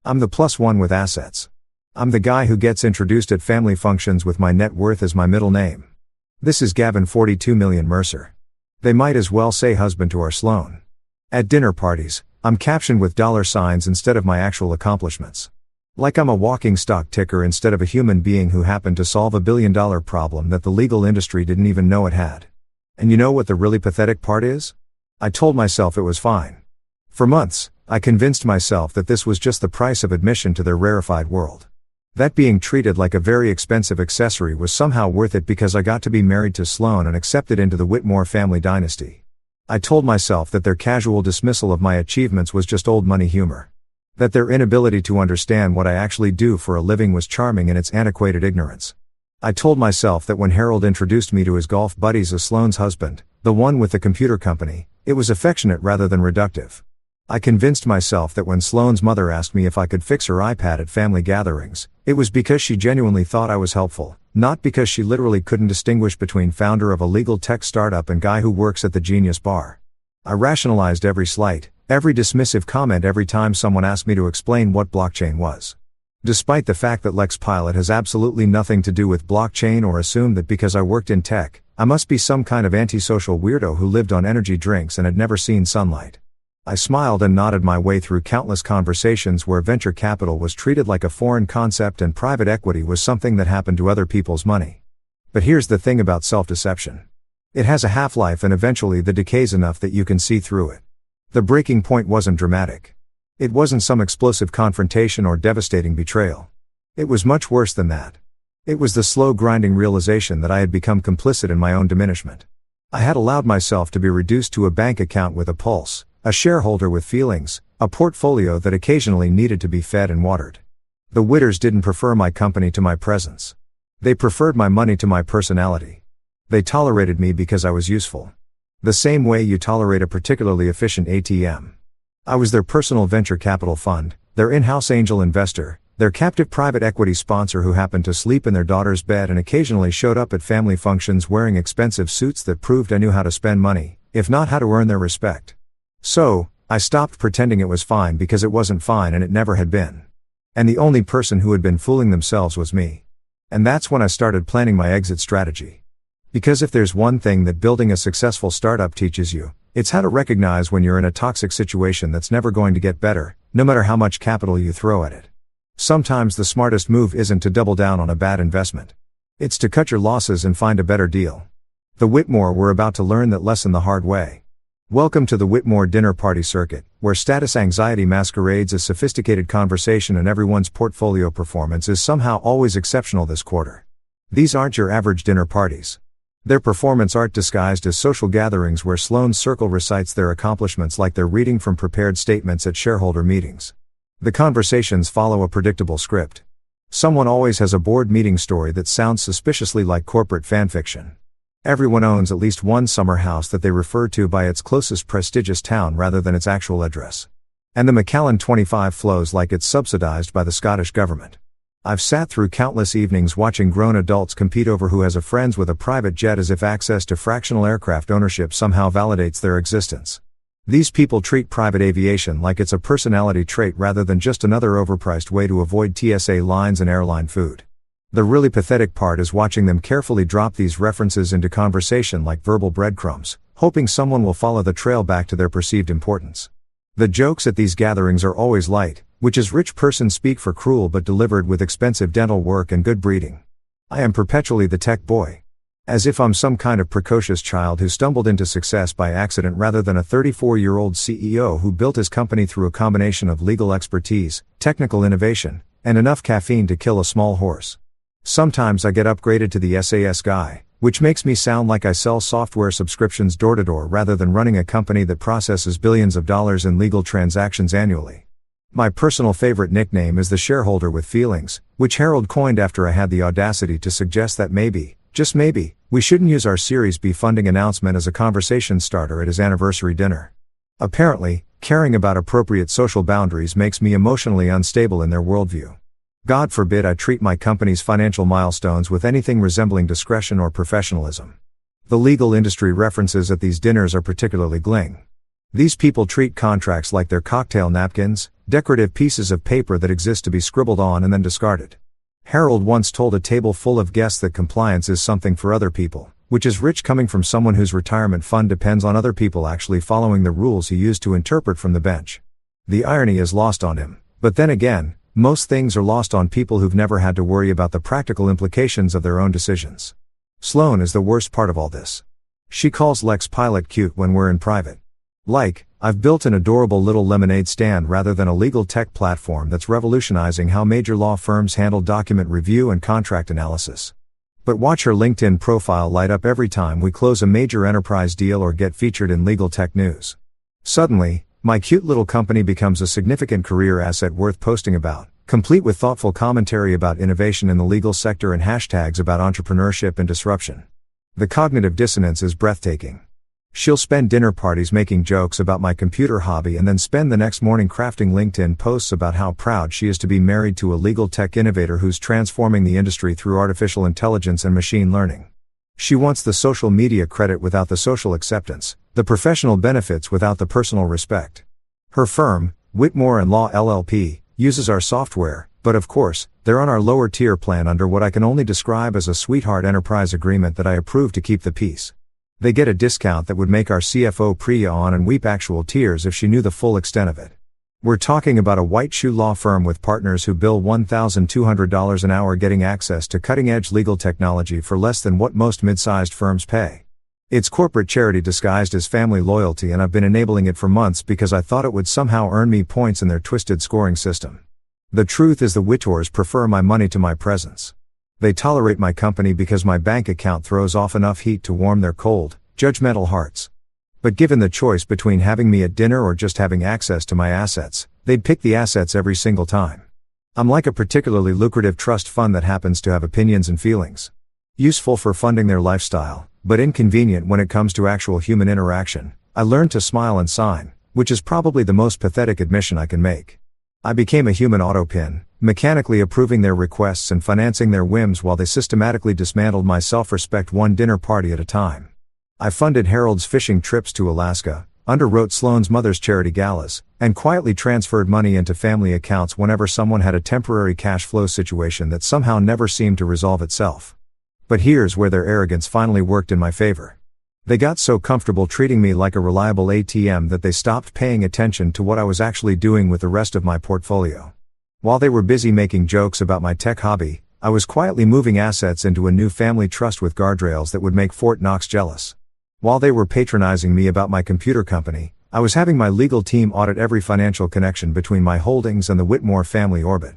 I'm the +1 with assets. I'm the guy who gets introduced at family functions with my net worth as my middle name. This is Gavin 42 million Mercer. They might as well say husband to our Sloan. At dinner parties, I'm captioned with $signs instead of my actual accomplishments. Like I'm a walking stock ticker instead of a human being who happened to solve $1 billion problem that the legal industry didn't even know it had. And you know what the really pathetic part is? I told myself it was fine. For months, I convinced myself that this was just the price of admission to their rarefied world. That being treated like a very expensive accessory was somehow worth it because I got to be married to Sloan and accepted into the Whitmore family dynasty. I told myself that their casual dismissal of my achievements was just old money humor. That their inability to understand what I actually do for a living was charming in its antiquated ignorance. I told myself that when Harold introduced me to his golf buddies as Sloan's husband, the one with the computer company, it was affectionate rather than reductive. I convinced myself that when Sloan's mother asked me if I could fix her iPad at family gatherings, it was because she genuinely thought I was helpful, not because she literally couldn't distinguish between founder of a legal tech startup and guy who works at the Genius Bar. I rationalized every slight, every dismissive comment every time someone asked me to explain what blockchain was. Despite the fact that LexPilot has absolutely nothing to do with blockchain or assumed that because I worked in tech, I must be some kind of antisocial weirdo who lived on energy drinks and had never seen sunlight. I smiled and nodded my way through countless conversations where venture capital was treated like a foreign concept and private equity was something that happened to other people's money. But here's the thing about self-deception. It has a half-life and eventually the decays enough that you can see through it. The breaking point wasn't dramatic. It wasn't some explosive confrontation or devastating betrayal. It was much worse than that. It was the slow grinding realization that I had become complicit in my own diminishment. I had allowed myself to be reduced to a bank account with a pulse, a shareholder with feelings, a portfolio that occasionally needed to be fed and watered. The Witters didn't prefer my company to my presence. They preferred my money to my personality. They tolerated me because I was useful. The same way you tolerate a particularly efficient ATM. I was their personal venture capital fund, their in-house angel investor, their captive private equity sponsor who happened to sleep in their daughter's bed and occasionally showed up at family functions wearing expensive suits that proved I knew how to spend money, if not how to earn their respect. So, I stopped pretending it was fine because it wasn't fine and it never had been. And the only person who had been fooling themselves was me. And that's when I started planning my exit strategy. Because if there's one thing that building a successful startup teaches you, it's how to recognize when you're in a toxic situation that's never going to get better, no matter how much capital you throw at it. Sometimes the smartest move isn't to double down on a bad investment. It's to cut your losses and find a better deal. The Whitmore were about to learn that lesson the hard way. Welcome to the Whitmore dinner party circuit, where status anxiety masquerades as sophisticated conversation and everyone's portfolio performance is somehow always exceptional this quarter. These aren't your average dinner parties. They're performance art disguised as social gatherings where Sloane's Circle recites their accomplishments like they're reading from prepared statements at shareholder meetings. The conversations follow a predictable script. Someone always has a board meeting story that sounds suspiciously like corporate fanfiction. Everyone owns at least one summer house that they refer to by its closest prestigious town rather than its actual address. And the Macallan 25 flows like it's subsidized by the Scottish government. I've sat through countless evenings watching grown adults compete over who has a friends with a private jet as if access to fractional aircraft ownership somehow validates their existence. These people treat private aviation like it's a personality trait rather than just another overpriced way to avoid TSA lines and airline food. The really pathetic part is watching them carefully drop these references into conversation like verbal breadcrumbs, hoping someone will follow the trail back to their perceived importance. The jokes at these gatherings are always light, which is rich person speak for cruel but delivered with expensive dental work and good breeding. I am perpetually the tech boy. As if I'm some kind of precocious child who stumbled into success by accident rather than a 34-year-old CEO who built his company through a combination of legal expertise, technical innovation, and enough caffeine to kill a small horse. Sometimes I get upgraded to the SAS guy, which makes me sound like I sell software subscriptions door to door rather than running a company that processes billions of dollars in legal transactions annually. My personal favorite nickname is the shareholder with feelings, which Harold coined after I had the audacity to suggest that maybe, just maybe, we shouldn't use our Series B funding announcement as a conversation starter at his anniversary dinner. Apparently, caring about appropriate social boundaries makes me emotionally unstable in their worldview. God forbid I treat my company's financial milestones with anything resembling discretion or professionalism. The legal industry references at these dinners are particularly gling. These people treat contracts like they're cocktail napkins, decorative pieces of paper that exist to be scribbled on and then discarded. Harold once told a table full of guests that compliance is something for other people, which is rich coming from someone whose retirement fund depends on other people actually following the rules he used to interpret from the bench. The irony is lost on him, but then again, most things are lost on people who've never had to worry about the practical implications of their own decisions. Sloane is the worst part of all this. She calls Lex Pilot cute when we're in private. Like, I've built an adorable little lemonade stand rather than a legal tech platform that's revolutionizing how major law firms handle document review and contract analysis. But watch her LinkedIn profile light up every time we close a major enterprise deal or get featured in legal tech news. Suddenly, my cute little company becomes a significant career asset worth posting about, complete with thoughtful commentary about innovation in the legal sector and hashtags about entrepreneurship and disruption. The cognitive dissonance is breathtaking. She'll spend dinner parties making jokes about my computer hobby and then spend the next morning crafting LinkedIn posts about how proud she is to be married to a legal tech innovator who's transforming the industry through artificial intelligence and machine learning. She wants the social media credit without the social acceptance, the professional benefits without the personal respect. Her firm, Whitmore & Law LLP, uses our software, but of course, they're on our lower tier plan under what I can only describe as a sweetheart enterprise agreement that I approve to keep the peace. They get a discount that would make our CFO pre-yawn and weep actual tears if she knew the full extent of it. We're talking about a white shoe law firm with partners who bill $1,200 an hour getting access to cutting-edge legal technology for less than what most mid-sized firms pay. It's corporate charity disguised as family loyalty, and I've been enabling it for months because I thought it would somehow earn me points in their twisted scoring system. The truth is the Whittors prefer my money to my presence. They tolerate my company because my bank account throws off enough heat to warm their cold, judgmental hearts. But given the choice between having me at dinner or just having access to my assets, they'd pick the assets every single time. I'm like a particularly lucrative trust fund that happens to have opinions and feelings. Useful for funding their lifestyle, but inconvenient when it comes to actual human interaction. I learned to smile and sign, which is probably the most pathetic admission I can make. I became a human autopin, mechanically approving their requests and financing their whims while they systematically dismantled my self-respect one dinner party at a time. I funded Harold's fishing trips to Alaska, underwrote Sloane's mother's charity galas, and quietly transferred money into family accounts whenever someone had a temporary cash flow situation that somehow never seemed to resolve itself. But here's where their arrogance finally worked in my favor. They got so comfortable treating me like a reliable ATM that they stopped paying attention to what I was actually doing with the rest of my portfolio. While they were busy making jokes about my tech hobby, I was quietly moving assets into a new family trust with guardrails that would make Fort Knox jealous. While they were patronizing me about my computer company, I was having my legal team audit every financial connection between my holdings and the Whitmore family orbit.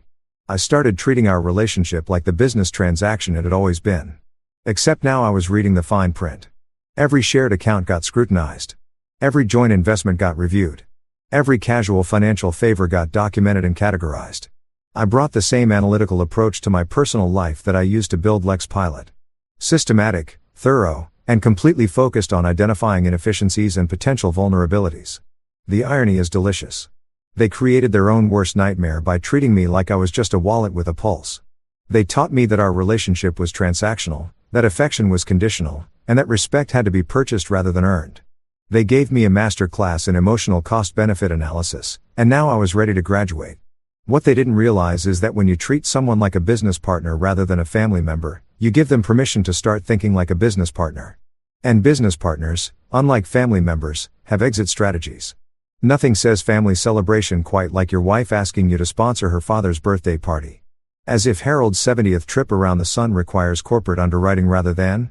I started treating our relationship like the business transaction it had always been. Except now I was reading the fine print. Every shared account got scrutinized. Every joint investment got reviewed. Every casual financial favor got documented and categorized. I brought the same analytical approach to my personal life that I used to build Lex Pilot. Systematic, thorough, and completely focused on identifying inefficiencies and potential vulnerabilities. The irony is delicious. They created their own worst nightmare by treating me like I was just a wallet with a pulse. They taught me that our relationship was transactional, that affection was conditional, and that respect had to be purchased rather than earned. They gave me a master class in emotional cost-benefit analysis, and now I was ready to graduate. What they didn't realize is that when you treat someone like a business partner rather than a family member, you give them permission to start thinking like a business partner. And business partners, unlike family members, have exit strategies. Nothing says family celebration quite like your wife asking you to sponsor her father's birthday party. As if Harold's 70th trip around the sun requires corporate underwriting rather than,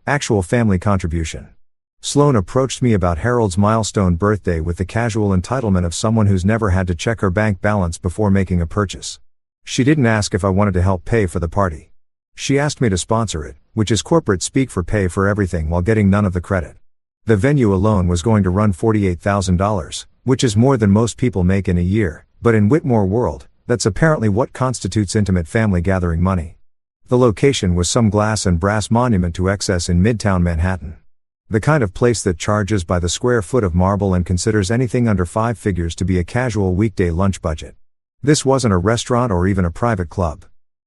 actual family contribution. Sloane approached me about Harold's milestone birthday with the casual entitlement of someone who's never had to check her bank balance before making a purchase. She didn't ask if I wanted to help pay for the party. She asked me to sponsor it, which is corporate speak for pay for everything while getting none of the credit. The venue alone was going to run $48,000, which is more than most people make in a year, but in Whitmore world, that's apparently what constitutes intimate family gathering money. The location was some glass and brass monument to excess in Midtown Manhattan. The kind of place that charges by the square foot of marble and considers anything under 5 figures to be a casual weekday lunch budget. This wasn't a restaurant or even a private club.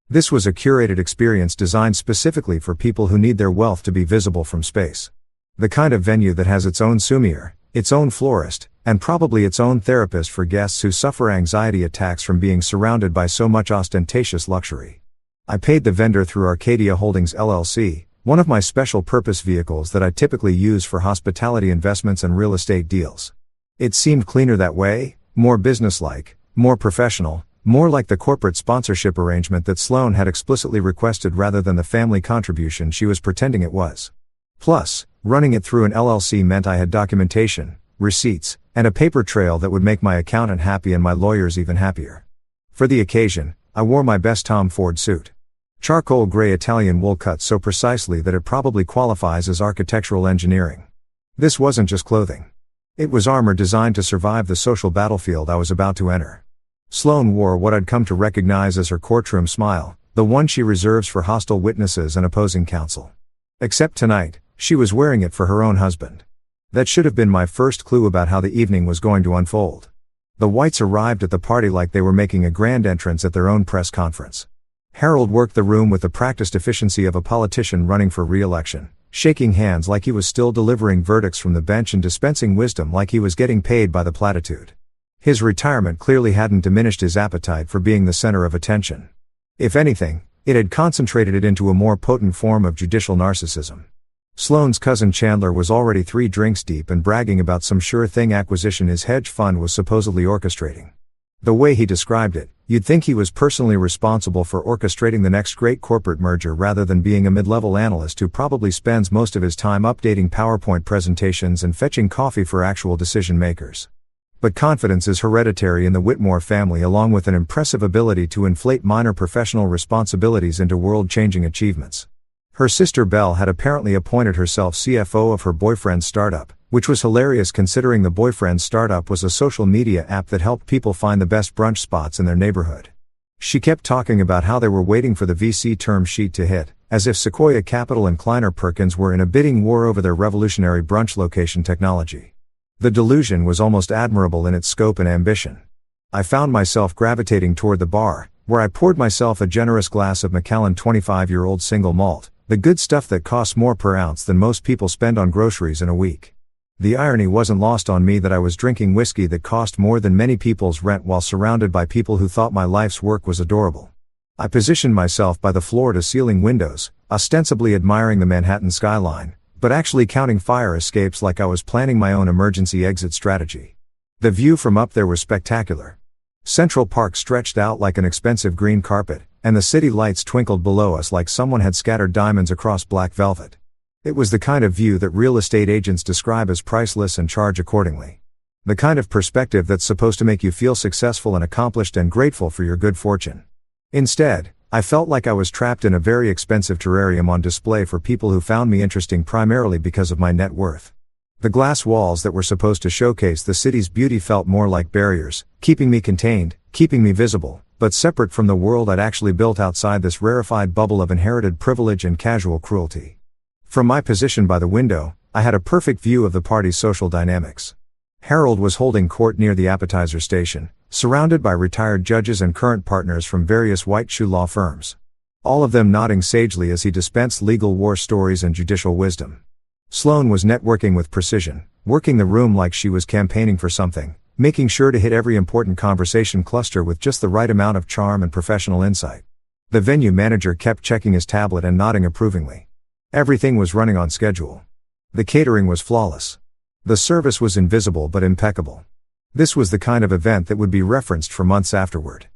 This was a curated experience designed specifically for people who need their wealth to be visible from space. The kind of venue that has its own sommelier, its own florist, and probably its own therapist for guests who suffer anxiety attacks from being surrounded by so much ostentatious luxury. I paid the vendor through AITA Holdings LLC, one of my special purpose vehicles that I typically use for hospitality investments and real estate deals. It seemed cleaner that way, more businesslike, more professional, more like the corporate sponsorship arrangement that Sloane had explicitly requested rather than the family contribution she was pretending it was. Plus, running it through an LLC meant I had documentation, receipts, and a paper trail that would make my accountant happy and my lawyers even happier. For the occasion, I wore my best Tom Ford suit. Charcoal gray Italian wool cut so precisely that it probably qualifies as architectural engineering. This wasn't just clothing. It was armor designed to survive the social battlefield I was about to enter. Sloane wore what I'd come to recognize as her courtroom smile, the one she reserves for hostile witnesses and opposing counsel. Except tonight, she was wearing it for her own husband. That should have been my first clue about how the evening was going to unfold. The Whites arrived at the party like they were making a grand entrance at their own press conference. Harold worked the room with the practiced efficiency of a politician running for re-election, shaking hands like he was still delivering verdicts from the bench and dispensing wisdom like he was getting paid by the platitude. His retirement clearly hadn't diminished his appetite for being the center of attention. If anything, it had concentrated it into a more potent form of judicial narcissism. Sloane's cousin Chandler was already 3 drinks deep and bragging about some sure-thing acquisition his hedge fund was supposedly orchestrating. The way he described it, you'd think he was personally responsible for orchestrating the next great corporate merger rather than being a mid-level analyst who probably spends most of his time updating PowerPoint presentations and fetching coffee for actual decision makers. But confidence is hereditary in the Whitmore family, along with an impressive ability to inflate minor professional responsibilities into world-changing achievements. Her sister Belle had apparently appointed herself CFO of her boyfriend's startup, which was hilarious considering the boyfriend's startup was a social media app that helped people find the best brunch spots in their neighborhood. She kept talking about how they were waiting for the VC term sheet to hit, as if Sequoia Capital and Kleiner Perkins were in a bidding war over their revolutionary brunch location technology. The delusion was almost admirable in its scope and ambition. I found myself gravitating toward the bar, where I poured myself a generous glass of Macallan 25-year-old single malt, the good stuff that costs more per ounce than most people spend on groceries in a week. The irony wasn't lost on me that I was drinking whiskey that cost more than many people's rent while surrounded by people who thought my life's work was adorable. I positioned myself by the floor-to-ceiling windows, ostensibly admiring the Manhattan skyline, but actually counting fire escapes like I was planning my own emergency exit strategy. The view from up there was spectacular. Central Park stretched out like an expensive green carpet, and the city lights twinkled below us like someone had scattered diamonds across black velvet. It was the kind of view that real estate agents describe as priceless and charge accordingly. The kind of perspective that's supposed to make you feel successful and accomplished and grateful for your good fortune. Instead, I felt like I was trapped in a very expensive terrarium on display for people who found me interesting primarily because of my net worth. The glass walls that were supposed to showcase the city's beauty felt more like barriers, keeping me contained, keeping me visible, but separate from the world I'd actually built outside this rarefied bubble of inherited privilege and casual cruelty. From my position by the window, I had a perfect view of the party's social dynamics. Harold was holding court near the appetizer station, surrounded by retired judges and current partners from various white shoe law firms. All of them nodding sagely as he dispensed legal war stories and judicial wisdom. Sloane was networking with precision, working the room like she was campaigning for something, making sure to hit every important conversation cluster with just the right amount of charm and professional insight. The venue manager kept checking his tablet and nodding approvingly. Everything was running on schedule. The catering was flawless. The service was invisible but impeccable. This was the kind of event that would be referenced for months afterward.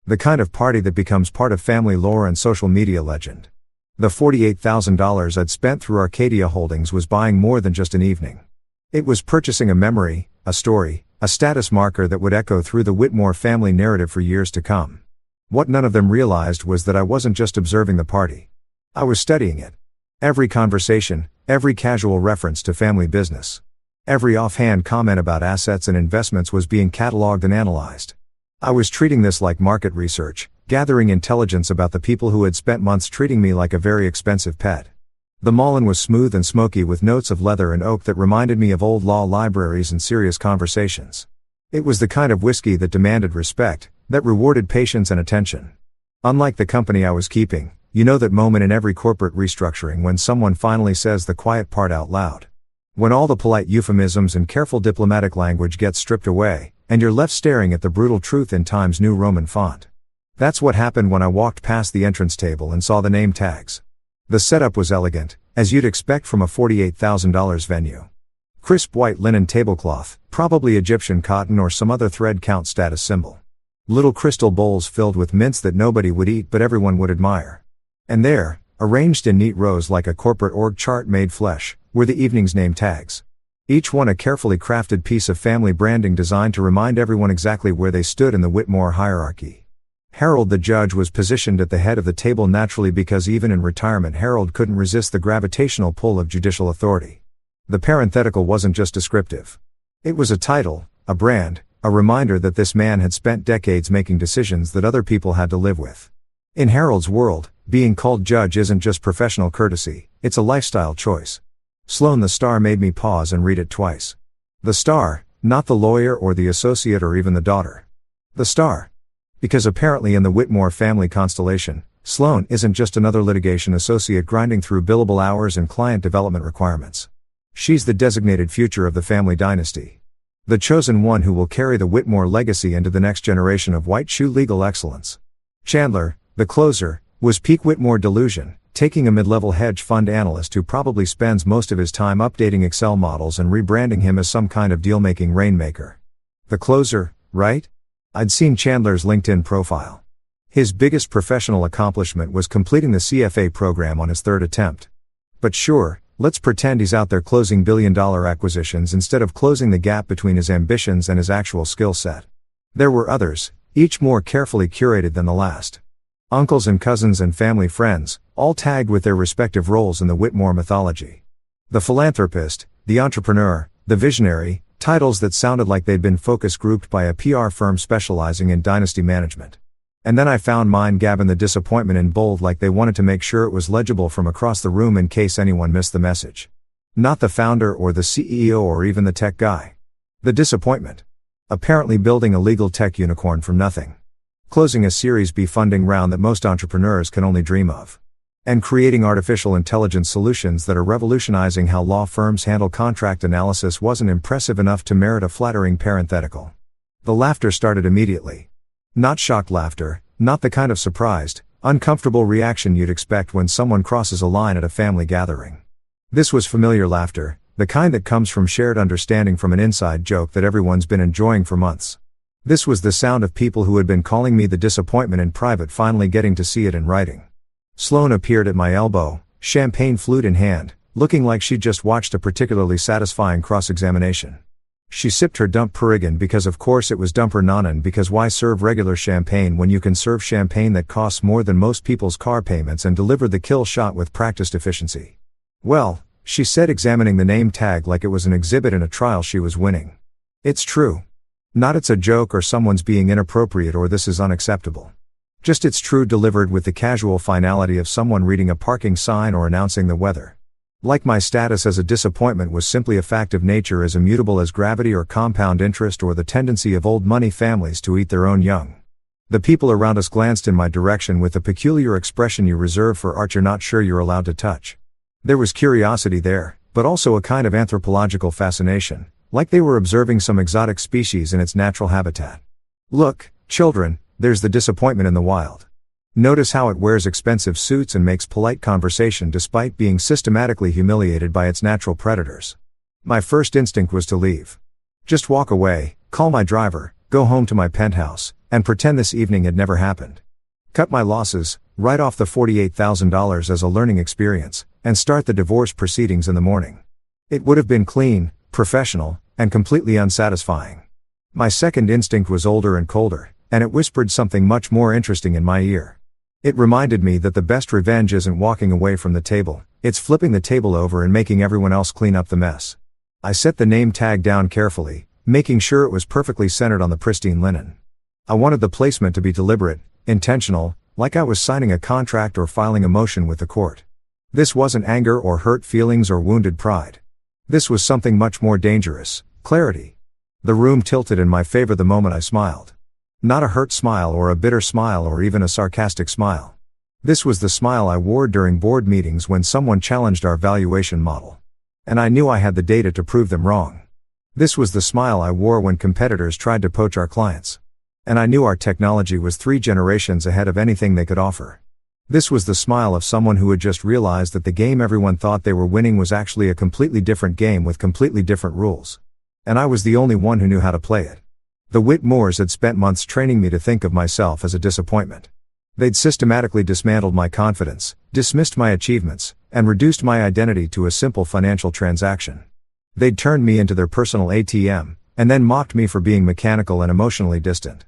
The kind of party that becomes part of family lore and social media legend. The $48,000 I'd spent through AITA Holdings was buying more than just an evening. It was purchasing a memory, a story, a status marker that would echo through the Whitmore family narrative for years to come. What none of them realized was that I wasn't just observing the party. I was studying it. Every conversation, every casual reference to family business, every offhand comment about assets and investments was being cataloged and analyzed. I was treating this like market research, gathering intelligence about the people who had spent months treating me like a very expensive pet. The Mullen was smooth and smoky with notes of leather and oak that reminded me of old law libraries and serious conversations. It was the kind of whiskey that demanded respect, that rewarded patience and attention. Unlike the company I was keeping, you know that moment in every corporate restructuring when someone finally says the quiet part out loud. When all the polite euphemisms and careful diplomatic language gets stripped away, and you're left staring at the brutal truth in Times New Roman font. That's what happened when I walked past the entrance table and saw the name tags. The setup was elegant, as you'd expect from a $48,000 venue. Crisp white linen tablecloth, probably Egyptian cotton or some other thread count status symbol. Little crystal bowls filled with mints that nobody would eat but everyone would admire. And there, arranged in neat rows like a corporate org chart made flesh, were the evening's name tags. Each one a carefully crafted piece of family branding designed to remind everyone exactly where they stood in the Whitmore hierarchy. Harold the judge was positioned at the head of the table naturally because even in retirement Harold couldn't resist the gravitational pull of judicial authority. The parenthetical wasn't just descriptive. It was a title, a brand, a reminder that this man had spent decades making decisions that other people had to live with. In Harold's world, being called judge isn't just professional courtesy, it's a lifestyle choice. Sloane the star made me pause and read it twice. The star, not the lawyer or the associate or even the daughter. The star. Because apparently in the Whitmore family constellation, Sloane isn't just another litigation associate grinding through billable hours and client development requirements. She's the designated future of the family dynasty. The chosen one who will carry the Whitmore legacy into the next generation of white shoe legal excellence. Chandler, the closer, was peak Whitmore delusion, taking a mid-level hedge fund analyst who probably spends most of his time updating Excel models and rebranding him as some kind of deal-making rainmaker. The closer, right? I'd seen Chandler's LinkedIn profile. His biggest professional accomplishment was completing the CFA program on his third attempt. But sure, let's pretend he's out there closing billion-dollar acquisitions instead of closing the gap between his ambitions and his actual skill set. There were others, each more carefully curated than the last. Uncles and cousins and family friends, all tagged with their respective roles in the Whitmore mythology. The philanthropist, the entrepreneur, the visionary, titles that sounded like they'd been focus grouped by a PR firm specializing in dynasty management. And then I found mine gabbing the disappointment in bold like they wanted to make sure it was legible from across the room in case anyone missed the message. Not the founder or the CEO or even the tech guy. The disappointment. Apparently building a legal tech unicorn from nothing. Closing a Series B funding round that most entrepreneurs can only dream of. And creating artificial intelligence solutions that are revolutionizing how law firms handle contract analysis wasn't impressive enough to merit a flattering parenthetical. The laughter started immediately. Not shocked laughter, not the kind of surprised, uncomfortable reaction you'd expect when someone crosses a line at a family gathering. This was familiar laughter, the kind that comes from shared understanding from an inside joke that everyone's been enjoying for months. This was the sound of people who had been calling me the disappointment in private finally getting to see it in writing. Sloane appeared at my elbow, champagne flute in hand, looking like she'd just watched a particularly satisfying cross-examination. She sipped her dump Perigon because of course it was dumper nonnen because why serve regular champagne when you can serve champagne that costs more than most people's car payments and deliver the kill shot with practiced efficiency. Well, she said, examining the name tag like it was an exhibit in a trial she was winning. It's true. Not it's a joke or someone's being inappropriate or this is unacceptable. Just it's true delivered with the casual finality of someone reading a parking sign or announcing the weather. Like my status as a disappointment was simply a fact of nature as immutable as gravity or compound interest or the tendency of old money families to eat their own young. The people around us glanced in my direction with the peculiar expression you reserve for art you're not sure you're allowed to touch. There was curiosity there, but also a kind of anthropological fascination, like they were observing some exotic species in its natural habitat. Look, children, there's the disappointment in the wild. Notice how it wears expensive suits and makes polite conversation despite being systematically humiliated by its natural predators. My first instinct was to leave. Just walk away, call my driver, go home to my penthouse, and pretend this evening had never happened. Cut my losses, write off the $48,000 as a learning experience, and start the divorce proceedings in the morning. It would have been clean, professional, and completely unsatisfying. My second instinct was older and colder, and it whispered something much more interesting in my ear. It reminded me that the best revenge isn't walking away from the table, it's flipping the table over and making everyone else clean up the mess. I set the name tag down carefully, making sure it was perfectly centered on the pristine linen. I wanted the placement to be deliberate, intentional, like I was signing a contract or filing a motion with the court. This wasn't anger or hurt feelings or wounded pride. This was something much more dangerous, clarity. The room tilted in my favor the moment I smiled. Not a hurt smile or a bitter smile or even a sarcastic smile. This was the smile I wore during board meetings when someone challenged our valuation model. And I knew I had the data to prove them wrong. This was the smile I wore when competitors tried to poach our clients. And I knew our technology was 3 generations ahead of anything they could offer. This was the smile of someone who had just realized that the game everyone thought they were winning was actually a completely different game with completely different rules. And I was the only one who knew how to play it. The Whitmores had spent months training me to think of myself as a disappointment. They'd systematically dismantled my confidence, dismissed my achievements, and reduced my identity to a simple financial transaction. They'd turned me into their personal ATM, and then mocked me for being mechanical and emotionally distant.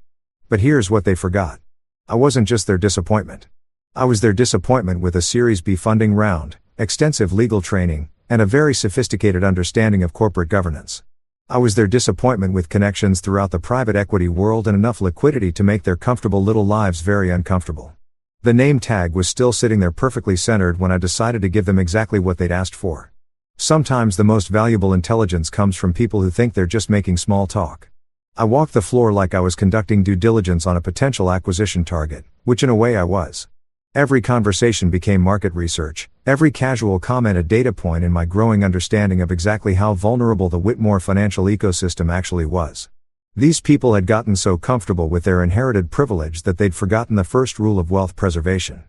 But here's what they forgot. I wasn't just their disappointment. I was their disappointment with a Series B funding round, extensive legal training, and a very sophisticated understanding of corporate governance. I was their disappointment with connections throughout the private equity world and enough liquidity to make their comfortable little lives very uncomfortable. The name tag was still sitting there perfectly centered when I decided to give them exactly what they'd asked for. Sometimes the most valuable intelligence comes from people who think they're just making small talk. I walked the floor like I was conducting due diligence on a potential acquisition target, which in a way I was. Every conversation became market research, every casual comment a data point in my growing understanding of exactly how vulnerable the Whitmore financial ecosystem actually was. These people had gotten so comfortable with their inherited privilege that they'd forgotten the first rule of wealth preservation.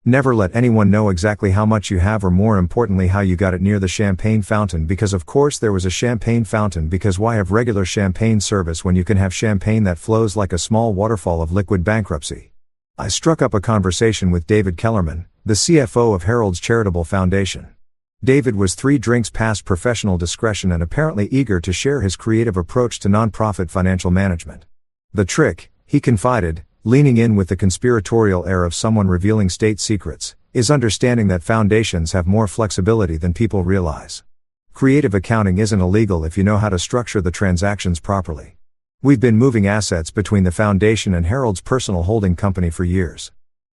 Never let anyone know exactly how much you have, or more importantly how you got it, near the champagne fountain, because of course there was a champagne fountain, because why have regular champagne service when you can have champagne that flows like a small waterfall of liquid bankruptcy? I struck up a conversation with David Kellerman, the CFO of Harold's Charitable Foundation. David was 3 drinks past professional discretion and apparently eager to share his creative approach to nonprofit financial management. The trick, he confided, leaning in with the conspiratorial air of someone revealing state secrets, is understanding that foundations have more flexibility than people realize. Creative accounting isn't illegal if you know how to structure the transactions properly. We've been moving assets between the foundation and Harold's personal holding company for years.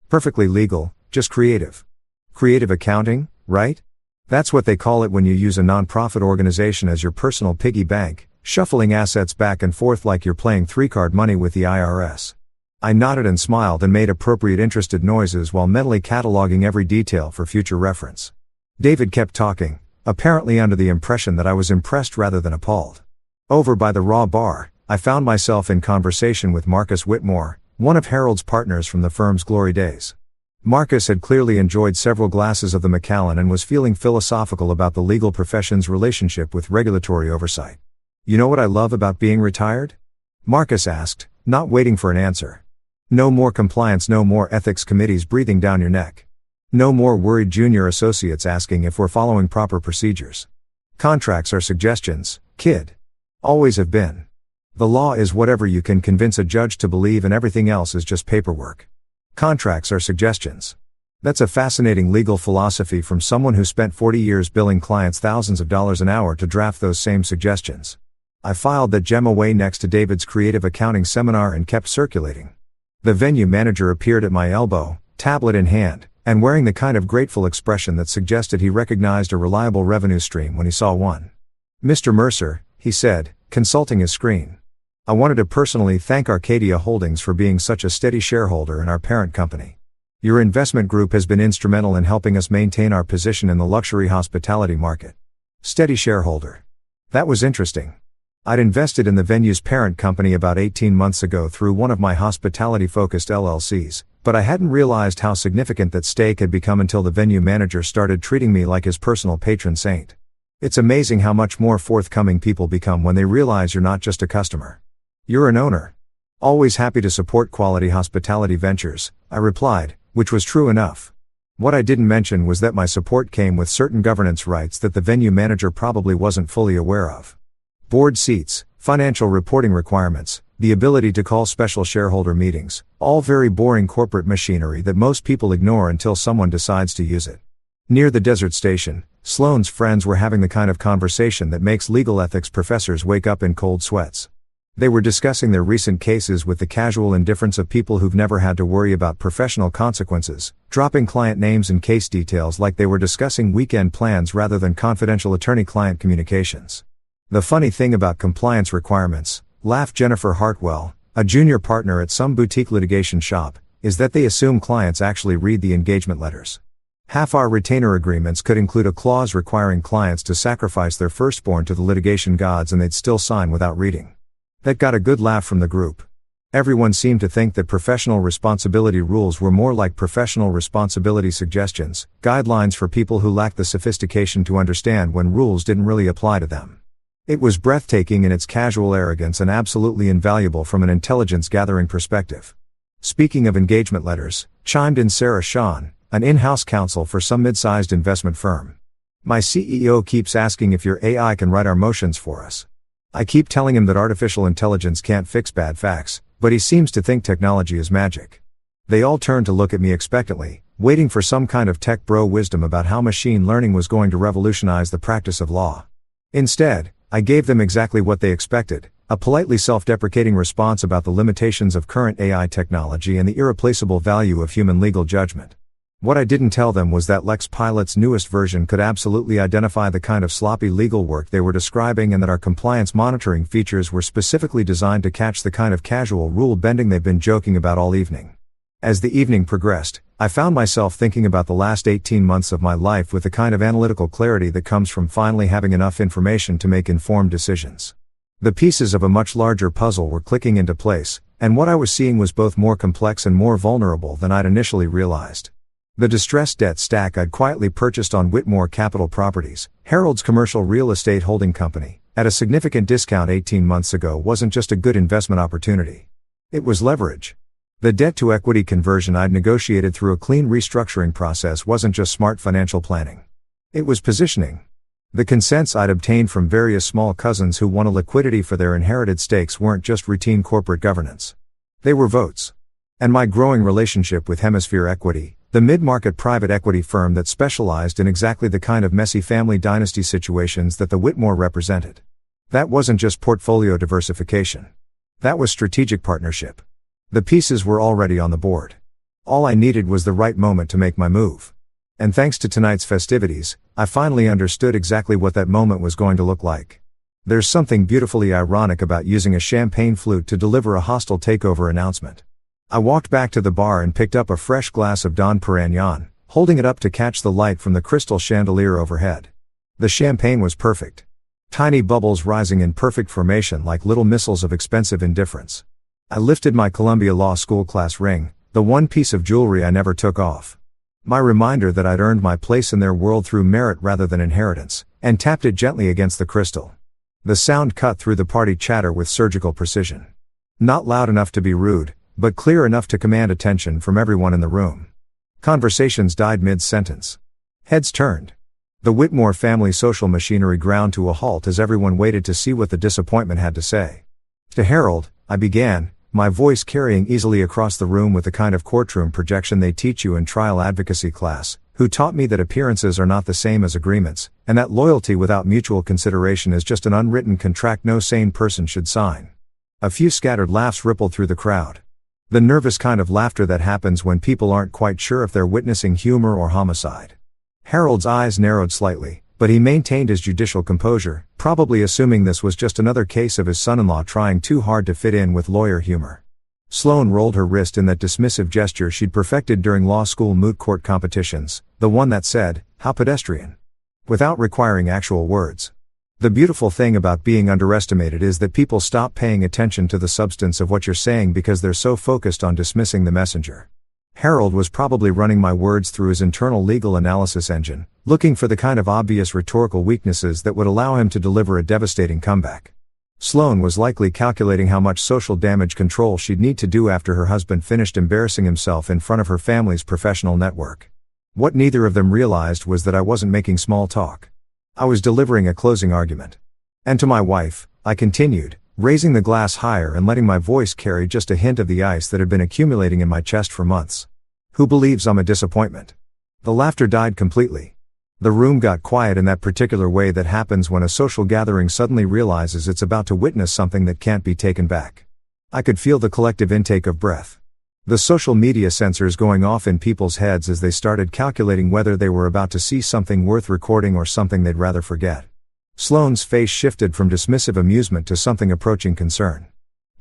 Perfectly legal, just creative. Creative accounting, right? That's what they call it when you use a nonprofit organization as your personal piggy bank, shuffling assets back and forth like you're playing 3-card money with the IRS. I nodded and smiled and made appropriate interested noises while mentally cataloging every detail for future reference. David kept talking, apparently under the impression that I was impressed rather than appalled. Over by the Raw Bar, I found myself in conversation with Marcus Whitmore, one of Harold's partners from the firm's glory days. Marcus had clearly enjoyed several glasses of the Macallan and was feeling philosophical about the legal profession's relationship with regulatory oversight. "You know what I love about being retired?" Marcus asked, not waiting for an answer. "No more compliance, no more ethics committees breathing down your neck. No more worried junior associates asking if we're following proper procedures. Contracts are suggestions, kid. Always have been. The law is whatever you can convince a judge to believe, and everything else is just paperwork. Contracts are suggestions." That's a fascinating legal philosophy from someone who spent 40 years billing clients thousands of dollars an hour to draft those same suggestions. I filed that gem away next to David's creative accounting seminar and kept circulating. The venue manager appeared at my elbow, tablet in hand, and wearing the kind of grateful expression that suggested he recognized a reliable revenue stream when he saw one. "Mr. Mercer," he said, consulting his screen. "I wanted to personally thank AITAH Holdings for being such a steady shareholder in our parent company. Your investment group has been instrumental in helping us maintain our position in the luxury hospitality market." Steady shareholder. That was interesting. I'd invested in the venue's parent company about 18 months ago through one of my hospitality-focused LLCs, but I hadn't realized how significant that stake had become until the venue manager started treating me like his personal patron saint. It's amazing how much more forthcoming people become when they realize you're not just a customer. You're an owner. "Always happy to support quality hospitality ventures," I replied, which was true enough. What I didn't mention was that my support came with certain governance rights that the venue manager probably wasn't fully aware of. Board seats, financial reporting requirements, the ability to call special shareholder meetings, all very boring corporate machinery that most people ignore until someone decides to use it. Near the desert station, Sloane's friends were having the kind of conversation that makes legal ethics professors wake up in cold sweats. They were discussing their recent cases with the casual indifference of people who've never had to worry about professional consequences, dropping client names and case details like they were discussing weekend plans rather than confidential attorney-client communications. "The funny thing about compliance requirements," laughed Jennifer Hartwell, a junior partner at some boutique litigation shop, "is that they assume clients actually read the engagement letters. Half our retainer agreements could include a clause requiring clients to sacrifice their firstborn to the litigation gods, and they'd still sign without reading." That got a good laugh from the group. Everyone seemed to think that professional responsibility rules were more like professional responsibility suggestions, guidelines for people who lacked the sophistication to understand when rules didn't really apply to them. It was breathtaking in its casual arrogance and absolutely invaluable from an intelligence-gathering perspective. "Speaking of engagement letters," chimed in Sarah Shawn, an in-house counsel for some mid-sized investment firm. "My CEO keeps asking if your AI can write our motions for us. I keep telling him that artificial intelligence can't fix bad facts, but he seems to think technology is magic." They all turned to look at me expectantly, waiting for some kind of tech bro wisdom about how machine learning was going to revolutionize the practice of law. Instead, I gave them exactly what they expected, a politely self-deprecating response about the limitations of current AI technology and the irreplaceable value of human legal judgment. What I didn't tell them was that Lex Pilot's newest version could absolutely identify the kind of sloppy legal work they were describing, and that our compliance monitoring features were specifically designed to catch the kind of casual rule bending they've been joking about all evening. As the evening progressed, I found myself thinking about the last 18 months of my life with the kind of analytical clarity that comes from finally having enough information to make informed decisions. The pieces of a much larger puzzle were clicking into place, and what I was seeing was both more complex and more vulnerable than I'd initially realized. The distressed debt stack I'd quietly purchased on Whitmore Capital Properties, Harold's commercial real estate holding company, at a significant discount 18 months ago wasn't just a good investment opportunity. It was leverage. The debt-to-equity conversion I'd negotiated through a clean restructuring process wasn't just smart financial planning. It was positioning. The consents I'd obtained from various small cousins who wanted liquidity for their inherited stakes weren't just routine corporate governance. They were votes. And my growing relationship with Hemisphere Equity, the mid-market private equity firm that specialized in exactly the kind of messy family dynasty situations that the Whitmore represented. That wasn't just portfolio diversification. That was strategic partnership. The pieces were already on the board. All I needed was the right moment to make my move. And thanks to tonight's festivities, I finally understood exactly what that moment was going to look like. There's something beautifully ironic about using a champagne flute to deliver a hostile takeover announcement. I walked back to the bar and picked up a fresh glass of Don Perignon, holding it up to catch the light from the crystal chandelier overhead. The champagne was perfect. Tiny bubbles rising in perfect formation like little missiles of expensive indifference. I lifted my Columbia Law School class ring, the one piece of jewelry I never took off. My reminder that I'd earned my place in their world through merit rather than inheritance, and tapped it gently against the crystal. The sound cut through the party chatter with surgical precision. Not loud enough to be rude, but clear enough to command attention from everyone in the room. Conversations died mid-sentence. Heads turned. The Whitmore family social machinery ground to a halt as everyone waited to see what the disappointment had to say. To Harold, I began, my voice carrying easily across the room with the kind of courtroom projection they teach you in trial advocacy class, who taught me that appearances are not the same as agreements, and that loyalty without mutual consideration is just an unwritten contract no sane person should sign. A few scattered laughs rippled through the crowd. The nervous kind of laughter that happens when people aren't quite sure if they're witnessing humor or homicide. Harold's eyes narrowed slightly, but he maintained his judicial composure, probably assuming this was just another case of his son-in-law trying too hard to fit in with lawyer humor. Sloane rolled her wrist in that dismissive gesture she'd perfected during law school moot court competitions, the one that said, "How pedestrian," without requiring actual words. The beautiful thing about being underestimated is that people stop paying attention to the substance of what you're saying because they're so focused on dismissing the messenger. Harold was probably running my words through his internal legal analysis engine, looking for the kind of obvious rhetorical weaknesses that would allow him to deliver a devastating comeback. Sloane was likely calculating how much social damage control she'd need to do after her husband finished embarrassing himself in front of her family's professional network. What neither of them realized was that I wasn't making small talk. I was delivering a closing argument. And to my wife, I continued, raising the glass higher and letting my voice carry just a hint of the ice that had been accumulating in my chest for months. Who believes I'm a disappointment? The laughter died completely. The room got quiet in that particular way that happens when a social gathering suddenly realizes it's about to witness something that can't be taken back. I could feel the collective intake of breath. The social media sensors going off in people's heads as they started calculating whether they were about to see something worth recording or something they'd rather forget. Sloane's face shifted from dismissive amusement to something approaching concern.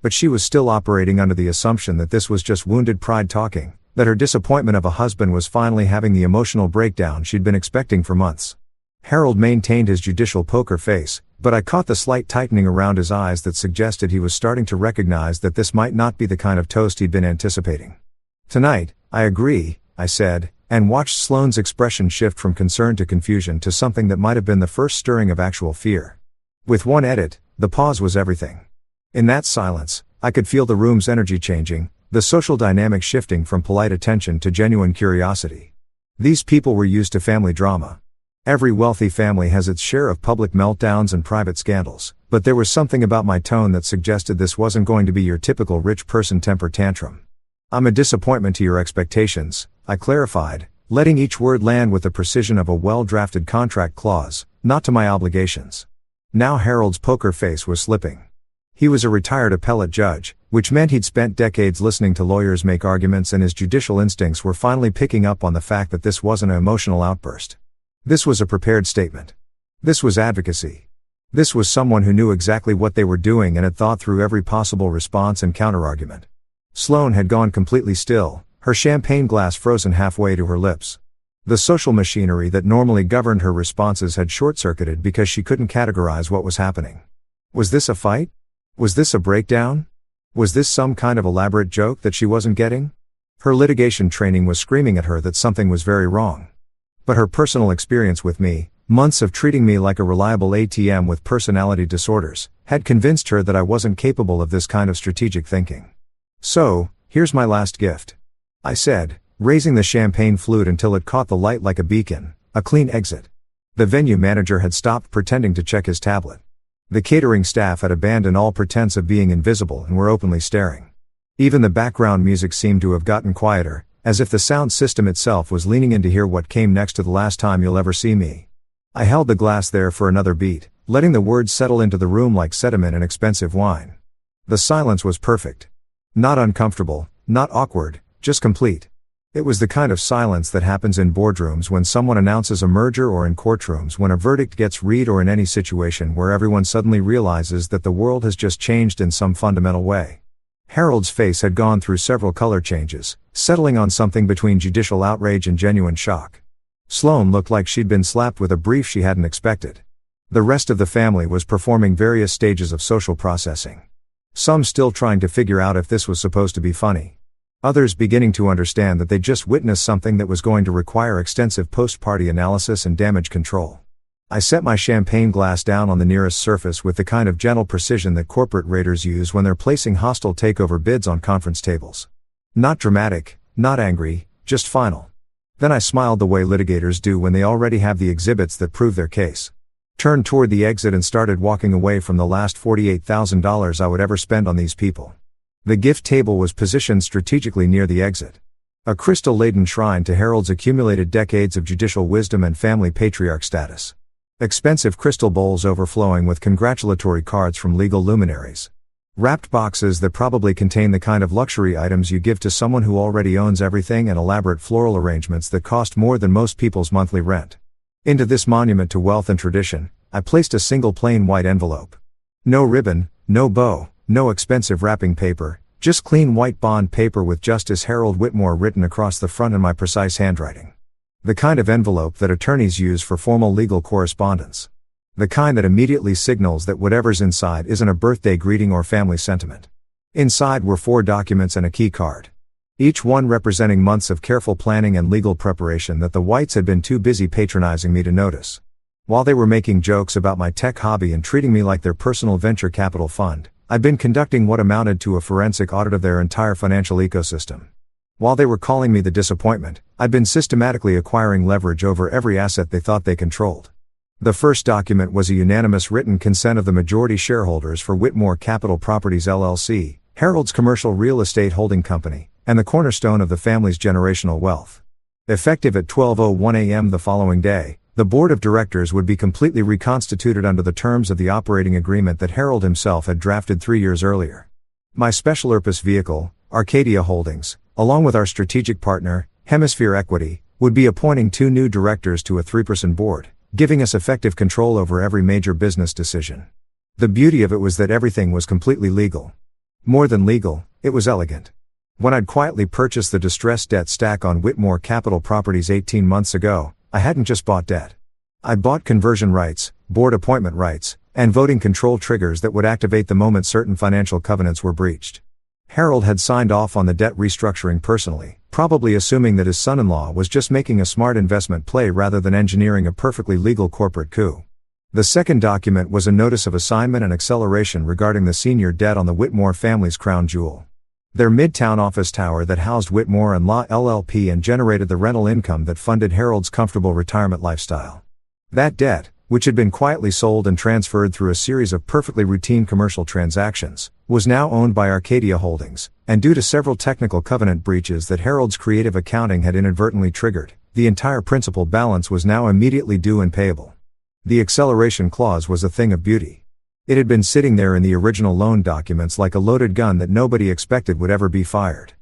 But she was still operating under the assumption that this was just wounded pride talking, that her disappointment of a husband was finally having the emotional breakdown she'd been expecting for months. Harold maintained his judicial poker face, but I caught the slight tightening around his eyes that suggested he was starting to recognize that this might not be the kind of toast he'd been anticipating. "Tonight, I agree," I said, and watched Sloane's expression shift from concern to confusion to something that might have been the first stirring of actual fear. With one edit, the pause was everything. In that silence, I could feel the room's energy changing, the social dynamic shifting from polite attention to genuine curiosity. These people were used to family drama. Every wealthy family has its share of public meltdowns and private scandals, but there was something about my tone that suggested this wasn't going to be your typical rich person temper tantrum. "I'm a disappointment to your expectations," I clarified, letting each word land with the precision of a well-drafted contract clause, "not to my obligations." Now Harold's poker face was slipping. He was a retired appellate judge, which meant he'd spent decades listening to lawyers make arguments, and his judicial instincts were finally picking up on the fact that this wasn't an emotional outburst. This was a prepared statement. This was advocacy. This was someone who knew exactly what they were doing and had thought through every possible response and counterargument. Sloane had gone completely still, her champagne glass frozen halfway to her lips. The social machinery that normally governed her responses had short-circuited because she couldn't categorize what was happening. Was this a fight? Was this a breakdown? Was this some kind of elaborate joke that she wasn't getting? Her litigation training was screaming at her that something was very wrong. But her personal experience with me, months of treating me like a reliable ATM with personality disorders, had convinced her that I wasn't capable of this kind of strategic thinking. "So, here's my last gift," I said, raising the champagne flute until it caught the light like a beacon, "a clean exit." The venue manager had stopped pretending to check his tablet. The catering staff had abandoned all pretense of being invisible and were openly staring. Even the background music seemed to have gotten quieter, as if the sound system itself was leaning in to hear what came next to "the last time you'll ever see me." I held the glass there for another beat, letting the words settle into the room like sediment in expensive wine. The silence was perfect. Not uncomfortable, not awkward, just complete. It was the kind of silence that happens in boardrooms when someone announces a merger, or in courtrooms when a verdict gets read, or in any situation where everyone suddenly realizes that the world has just changed in some fundamental way. Harold's face had gone through several color changes, settling on something between judicial outrage and genuine shock. Sloane looked like she'd been slapped with a brief she hadn't expected. The rest of the family was performing various stages of social processing. Some still trying to figure out if this was supposed to be funny. Others beginning to understand that they'd just witnessed something that was going to require extensive post-party analysis and damage control. I set my champagne glass down on the nearest surface with the kind of gentle precision that corporate raiders use when they're placing hostile takeover bids on conference tables. Not dramatic, not angry, just final. Then I smiled the way litigators do when they already have the exhibits that prove their case. Turned toward the exit and started walking away from the last $48,000 I would ever spend on these people. The gift table was positioned strategically near the exit. A crystal-laden shrine to Harold's accumulated decades of judicial wisdom and family patriarch status. Expensive crystal bowls overflowing with congratulatory cards from legal luminaries. Wrapped boxes that probably contain the kind of luxury items you give to someone who already owns everything, and elaborate floral arrangements that cost more than most people's monthly rent. Into this monument to wealth and tradition, I placed a single plain white envelope. No ribbon, no bow, no expensive wrapping paper, just clean white bond paper with Justice Harold Whitmore written across the front in my precise handwriting. The kind of envelope that attorneys use for formal legal correspondence. The kind that immediately signals that whatever's inside isn't a birthday greeting or family sentiment. Inside were 4 documents and a key card. Each one representing months of careful planning and legal preparation that the Whites had been too busy patronizing me to notice. While they were making jokes about my tech hobby and treating me like their personal venture capital fund, I'd been conducting what amounted to a forensic audit of their entire financial ecosystem. While they were calling me the disappointment, I'd been systematically acquiring leverage over every asset they thought they controlled. The first document was a unanimous written consent of the majority shareholders for Whitmore Capital Properties LLC, Harold's commercial real estate holding company, and the cornerstone of the family's generational wealth. Effective at 12:01 a.m. the following day, the board of directors would be completely reconstituted under the terms of the operating agreement that Harold himself had drafted 3 years earlier. My special purpose vehicle, AITAH Holdings, along with our strategic partner, Hemisphere Equity, would be appointing 2 new directors to a 3-person board, giving us effective control over every major business decision. The beauty of it was that everything was completely legal. More than legal, it was elegant. When I'd quietly purchased the distressed debt stack on Whitmore Capital Properties 18 months ago, I hadn't just bought debt. I'd bought conversion rights, board appointment rights, and voting control triggers that would activate the moment certain financial covenants were breached. Harold had signed off on the debt restructuring personally, probably assuming that his son-in-law was just making a smart investment play rather than engineering a perfectly legal corporate coup. The second document was a notice of assignment and acceleration regarding the senior debt on the Whitmore family's crown jewel. Their Midtown office tower that housed Whitmore and Law LLP and generated the rental income that funded Harold's comfortable retirement lifestyle. That debt, which had been quietly sold and transferred through a series of perfectly routine commercial transactions, was now owned by AITAH Holdings, and due to several technical covenant breaches that Harold's creative accounting had inadvertently triggered, the entire principal balance was now immediately due and payable. The acceleration clause was a thing of beauty. It had been sitting there in the original loan documents like a loaded gun that nobody expected would ever be fired.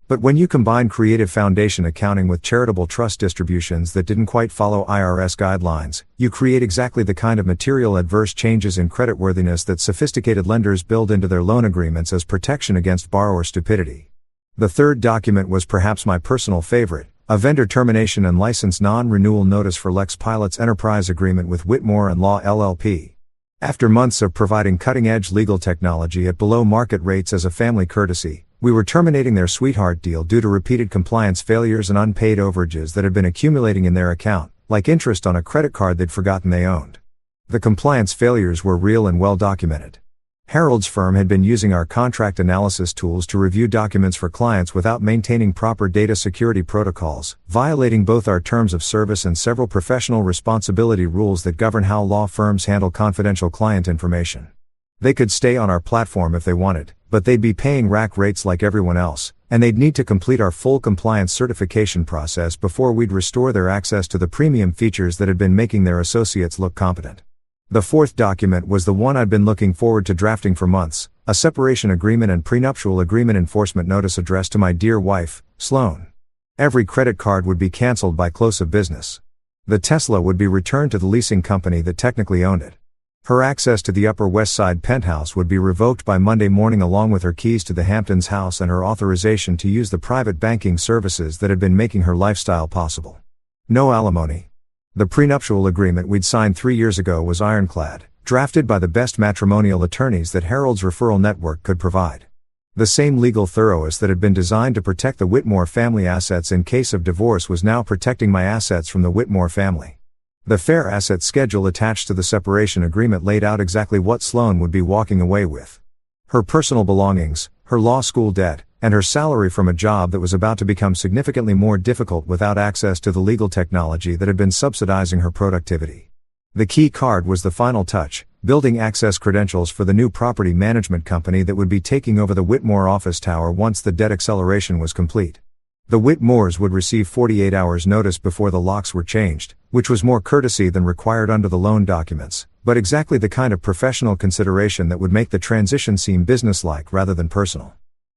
But when you combine creative foundation accounting with charitable trust distributions that didn't quite follow IRS guidelines, you create exactly the kind of material adverse changes in creditworthiness that sophisticated lenders build into their loan agreements as protection against borrower stupidity. The third document was perhaps my personal favorite, a vendor termination and license non-renewal notice for Lex Pilot's enterprise agreement with Whitmore and Law LLP. After months of providing cutting-edge legal technology at below-market rates as a family courtesy, We were terminating their sweetheart deal due to repeated compliance failures and unpaid overages that had been accumulating in their account, like interest on a credit card they'd forgotten they owned. The compliance failures were real and well documented. Harold's firm had been using our contract analysis tools to review documents for clients without maintaining proper data security protocols, violating both our terms of service and several professional responsibility rules that govern how law firms handle confidential client information. They could stay on our platform if they wanted, but they'd be paying rack rates like everyone else, and they'd need to complete our full compliance certification process before we'd restore their access to the premium features that had been making their associates look competent. The fourth document was the one I'd been looking forward to drafting for months, a separation agreement and prenuptial agreement enforcement notice addressed to my dear wife, Sloan. Every credit card would be canceled by close of business. The Tesla would be returned to the leasing company that technically owned it. Her access to the Upper West Side penthouse would be revoked by Monday morning along with her keys to the Hamptons house and her authorization to use the private banking services that had been making her lifestyle possible. No alimony. The prenuptial agreement we'd signed 3 years ago was ironclad, drafted by the best matrimonial attorneys that Harold's referral network could provide. The same legal thoroughness that had been designed to protect the Whitmore family assets in case of divorce was now protecting my assets from the Whitmore family. The fair asset schedule attached to the separation agreement laid out exactly what Sloan would be walking away with. Her personal belongings, her law school debt, and her salary from a job that was about to become significantly more difficult without access to the legal technology that had been subsidizing her productivity. The key card was the final touch, building access credentials for the new property management company that would be taking over the Whitmore office tower once the debt acceleration was complete. The Whitmores would receive 48 hours notice before the locks were changed, which was more courtesy than required under the loan documents, but exactly the kind of professional consideration that would make the transition seem businesslike rather than personal.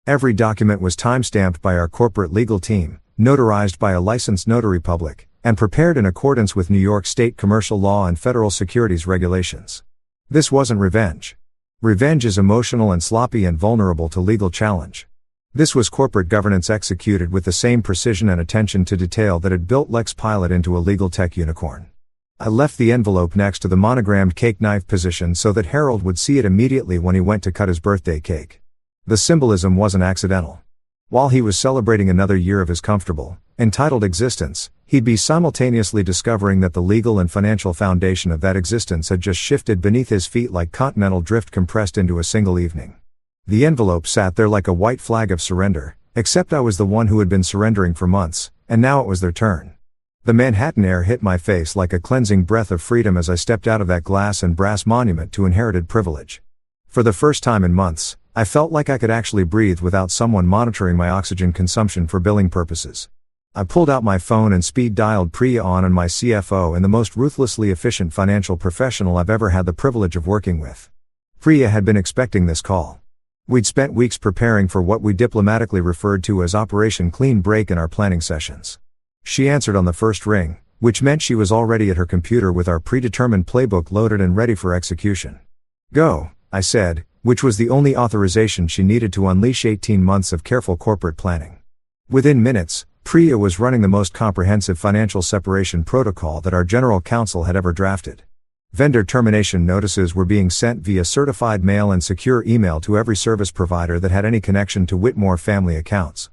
Every document was time-stamped by our corporate legal team, notarized by a licensed notary public, and prepared in accordance with New York State commercial law and federal securities regulations. This wasn't revenge. Revenge is emotional and sloppy and vulnerable to legal challenge. This was corporate governance executed with the same precision and attention to detail that had built Lex Pilot into a legal tech unicorn. I left the envelope next to the monogrammed cake knife position so that Harold would see it immediately when he went to cut his birthday cake. The symbolism wasn't accidental. While he was celebrating another year of his comfortable, entitled existence, he'd be simultaneously discovering that the legal and financial foundation of that existence had just shifted beneath his feet like continental drift compressed into a single evening. The envelope sat there like a white flag of surrender, except I was the one who had been surrendering for months, and now it was their turn. The Manhattan air hit my face like a cleansing breath of freedom as I stepped out of that glass and brass monument to inherited privilege. For the first time in months, I felt like I could actually breathe without someone monitoring my oxygen consumption for billing purposes. I pulled out my phone and speed-dialed Priya on and my CFO and the most ruthlessly efficient financial professional I've ever had the privilege of working with. Priya had been expecting this call. We'd spent weeks preparing for what we diplomatically referred to as Operation Clean Break in our planning sessions. She answered on the first ring, which meant she was already at her computer with our predetermined playbook loaded and ready for execution. "Go," I said, which was the only authorization she needed to unleash 18 months of careful corporate planning. Within minutes, Priya was running the most comprehensive financial separation protocol that our general counsel had ever drafted. Vendor termination notices were being sent via certified mail and secure email to every service provider that had any connection to Whitmore family accounts.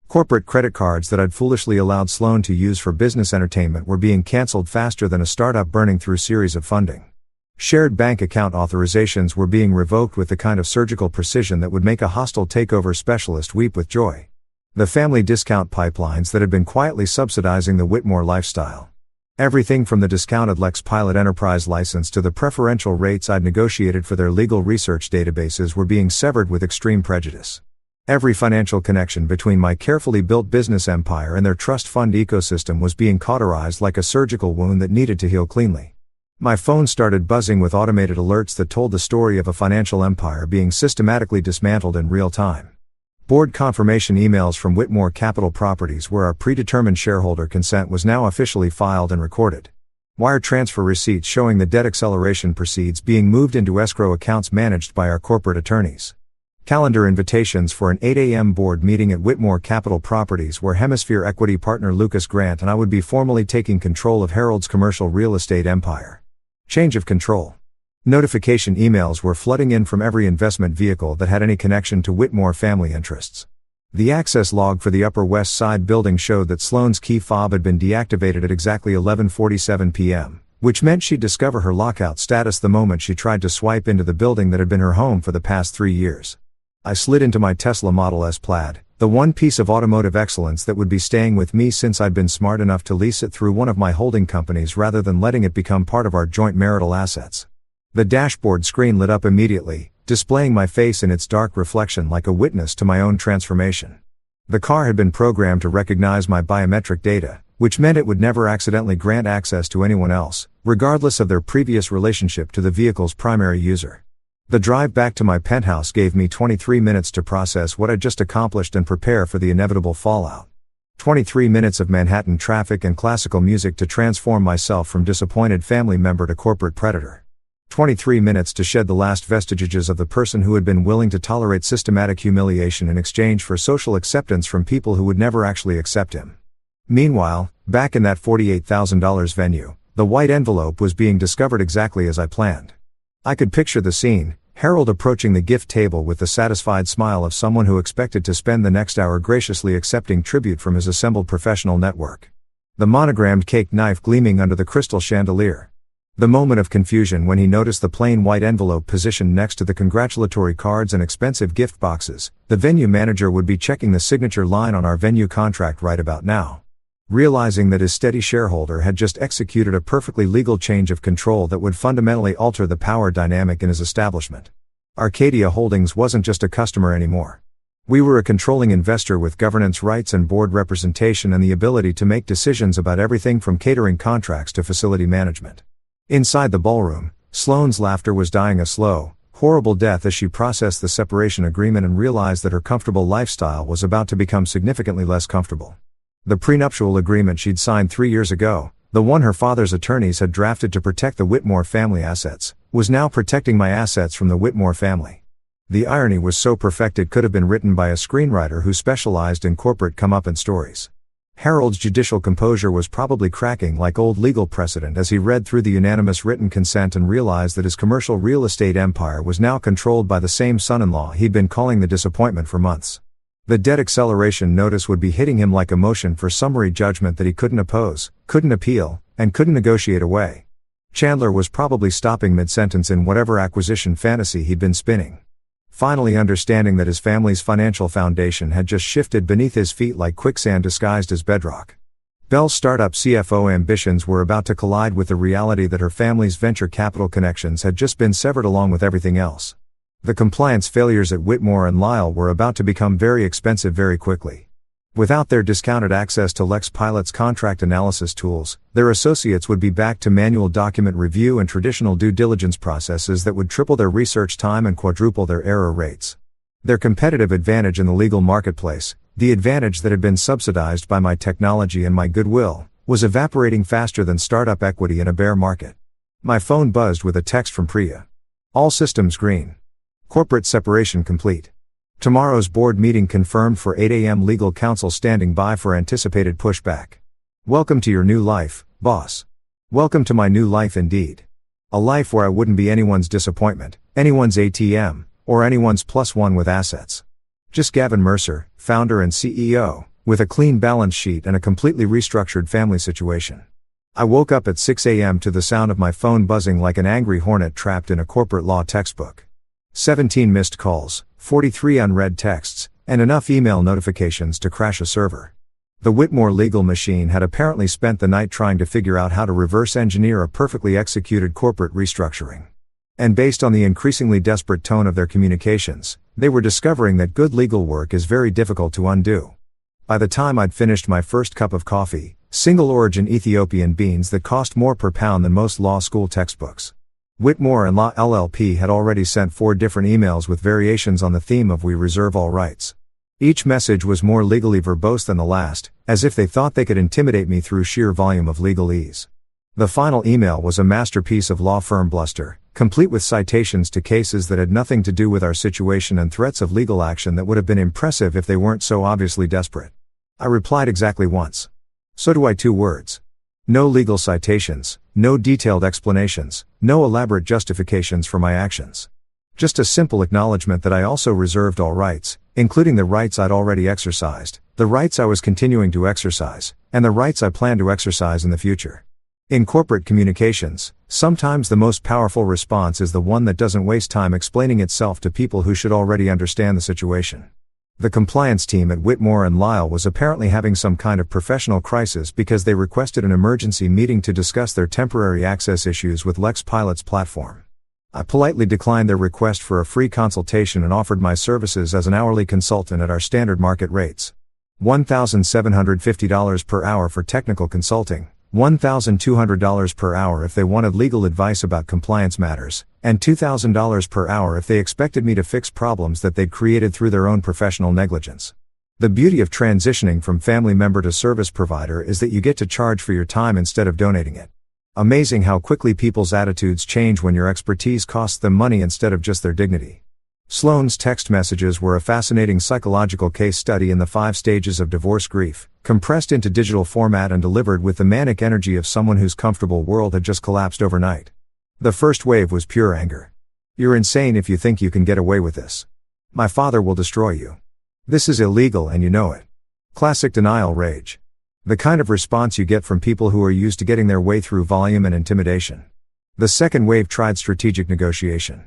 Corporate credit cards that I'd foolishly allowed Sloan to use for business entertainment were being canceled faster than a startup burning through series of funding. Shared bank account authorizations were being revoked with the kind of surgical precision that would make a hostile takeover specialist weep with joy. The family discount pipelines that had been quietly subsidizing the Whitmore lifestyle. Everything from the discounted Lex Pilot enterprise license to the preferential rates I'd negotiated for their legal research databases were being severed with extreme prejudice. Every financial connection between my carefully built business empire and their trust fund ecosystem was being cauterized like a surgical wound that needed to heal cleanly. My phone started buzzing with automated alerts that told the story of a financial empire being systematically dismantled in real time. Board confirmation emails from Whitmore Capital Properties where our predetermined shareholder consent was now officially filed and recorded. Wire transfer receipts showing the debt acceleration proceeds being moved into escrow accounts managed by our corporate attorneys. Calendar invitations for an 8 a.m. board meeting at Whitmore Capital Properties where Hemisphere equity partner Lucas Grant and I would be formally taking control of Harold's commercial real estate empire. Change of control. Notification emails were flooding in from every investment vehicle that had any connection to Whitmore family interests. The access log for the Upper West Side building showed that Sloane's key fob had been deactivated at exactly 11:47 p.m., which meant she'd discover her lockout status the moment she tried to swipe into the building that had been her home for the past 3 years. I slid into my Tesla Model S Plaid, the one piece of automotive excellence that would be staying with me since I'd been smart enough to lease it through one of my holding companies rather than letting it become part of our joint marital assets. The dashboard screen lit up immediately, displaying my face in its dark reflection like a witness to my own transformation. The car had been programmed to recognize my biometric data, which meant it would never accidentally grant access to anyone else, regardless of their previous relationship to the vehicle's primary user. The drive back to my penthouse gave me 23 minutes to process what I'd just accomplished and prepare for the inevitable fallout. 23 minutes of Manhattan traffic and classical music to transform myself from disappointed family member to corporate predator. 23 minutes to shed the last vestiges of the person who had been willing to tolerate systematic humiliation in exchange for social acceptance from people who would never actually accept him. Meanwhile, back in that $48,000 venue, the white envelope was being discovered exactly as I planned. I could picture the scene, Harold approaching the gift table with the satisfied smile of someone who expected to spend the next hour graciously accepting tribute from his assembled professional network. The monogrammed cake knife gleaming under the crystal chandelier. The moment of confusion when he noticed the plain white envelope positioned next to the congratulatory cards and expensive gift boxes. The venue manager would be checking the signature line on our venue contract right about now. Realizing that his steady shareholder had just executed a perfectly legal change of control that would fundamentally alter the power dynamic in his establishment. AITAH Holdings wasn't just a customer anymore. We were a controlling investor with governance rights and board representation and the ability to make decisions about everything from catering contracts to facility management. Inside the ballroom, Sloane's laughter was dying a slow, horrible death as she processed the separation agreement and realized that her comfortable lifestyle was about to become significantly less comfortable. The prenuptial agreement she'd signed 3 years ago, the one her father's attorneys had drafted to protect the Whitmore family assets, was now protecting my assets from the Whitmore family. The irony was so perfect it could have been written by a screenwriter who specialized in corporate comeuppance stories. Harold's judicial composure was probably cracking like old legal precedent as he read through the unanimous written consent and realized that his commercial real estate empire was now controlled by the same son-in-law he'd been calling the disappointment for months. The debt acceleration notice would be hitting him like a motion for summary judgment that he couldn't oppose, couldn't appeal, and couldn't negotiate away. Chandler was probably stopping mid-sentence in whatever acquisition fantasy he'd been spinning. Finally understanding that his family's financial foundation had just shifted beneath his feet like quicksand disguised as bedrock. Belle's startup CFO ambitions were about to collide with the reality that her family's venture capital connections had just been severed along with everything else. The compliance failures at Whitmore and Lyle were about to become very expensive very quickly. Without their discounted access to Lex Pilot's contract analysis tools, their associates would be back to manual document review and traditional due diligence processes that would triple their research time and quadruple their error rates. Their competitive advantage in the legal marketplace, the advantage that had been subsidized by my technology and my goodwill, was evaporating faster than startup equity in a bear market. My phone buzzed with a text from Priya. All systems green. Corporate separation complete. Tomorrow's board meeting confirmed for 8 a.m. Legal counsel standing by for anticipated pushback. Welcome to your new life, boss. Welcome to my new life indeed. A life where I wouldn't be anyone's disappointment, anyone's ATM, or anyone's +1 with assets. Just Gavin Mercer, founder and CEO, with a clean balance sheet and a completely restructured family situation. I woke up at 6 a.m. to the sound of my phone buzzing like an angry hornet trapped in a corporate law textbook. 17 missed calls, 43 unread texts, and enough email notifications to crash a server. The Whitmore legal machine had apparently spent the night trying to figure out how to reverse engineer a perfectly executed corporate restructuring. And based on the increasingly desperate tone of their communications, they were discovering that good legal work is very difficult to undo. By the time I'd finished my first cup of coffee, single-origin Ethiopian beans that cost more per pound than most law school textbooks, Whitmore and Law LLP had already sent 4 different emails with variations on the theme of "We reserve all rights." Each message was more legally verbose than the last, as if they thought they could intimidate me through sheer volume of legalese. The final email was a masterpiece of law firm bluster, complete with citations to cases that had nothing to do with our situation and threats of legal action that would have been impressive if they weren't so obviously desperate. I replied exactly once. So do I. 2 words. No legal citations, no detailed explanations, no elaborate justifications for my actions. Just a simple acknowledgement that I also reserved all rights, including the rights I'd already exercised, the rights I was continuing to exercise, and the rights I plan to exercise in the future. In corporate communications, sometimes the most powerful response is the one that doesn't waste time explaining itself to people who should already understand the situation. The compliance team at Whitmore and Lyle was apparently having some kind of professional crisis because they requested an emergency meeting to discuss their temporary access issues with Lex Pilot's platform. I politely declined their request for a free consultation and offered my services as an hourly consultant at our standard market rates. $1,750 per hour for technical consulting, $1,200 per hour if they wanted legal advice about compliance matters, and $2,000 per hour if they expected me to fix problems that they'd created through their own professional negligence. The beauty of transitioning from family member to service provider is that you get to charge for your time instead of donating it. Amazing how quickly people's attitudes change when your expertise costs them money instead of just their dignity. Sloane's text messages were a fascinating psychological case study in the 5 stages of divorce grief, compressed into digital format and delivered with the manic energy of someone whose comfortable world had just collapsed overnight. The first wave was pure anger. "You're insane if you think you can get away with this. My father will destroy you. This is illegal and you know it." Classic denial rage. The kind of response you get from people who are used to getting their way through volume and intimidation. The second wave tried strategic negotiation.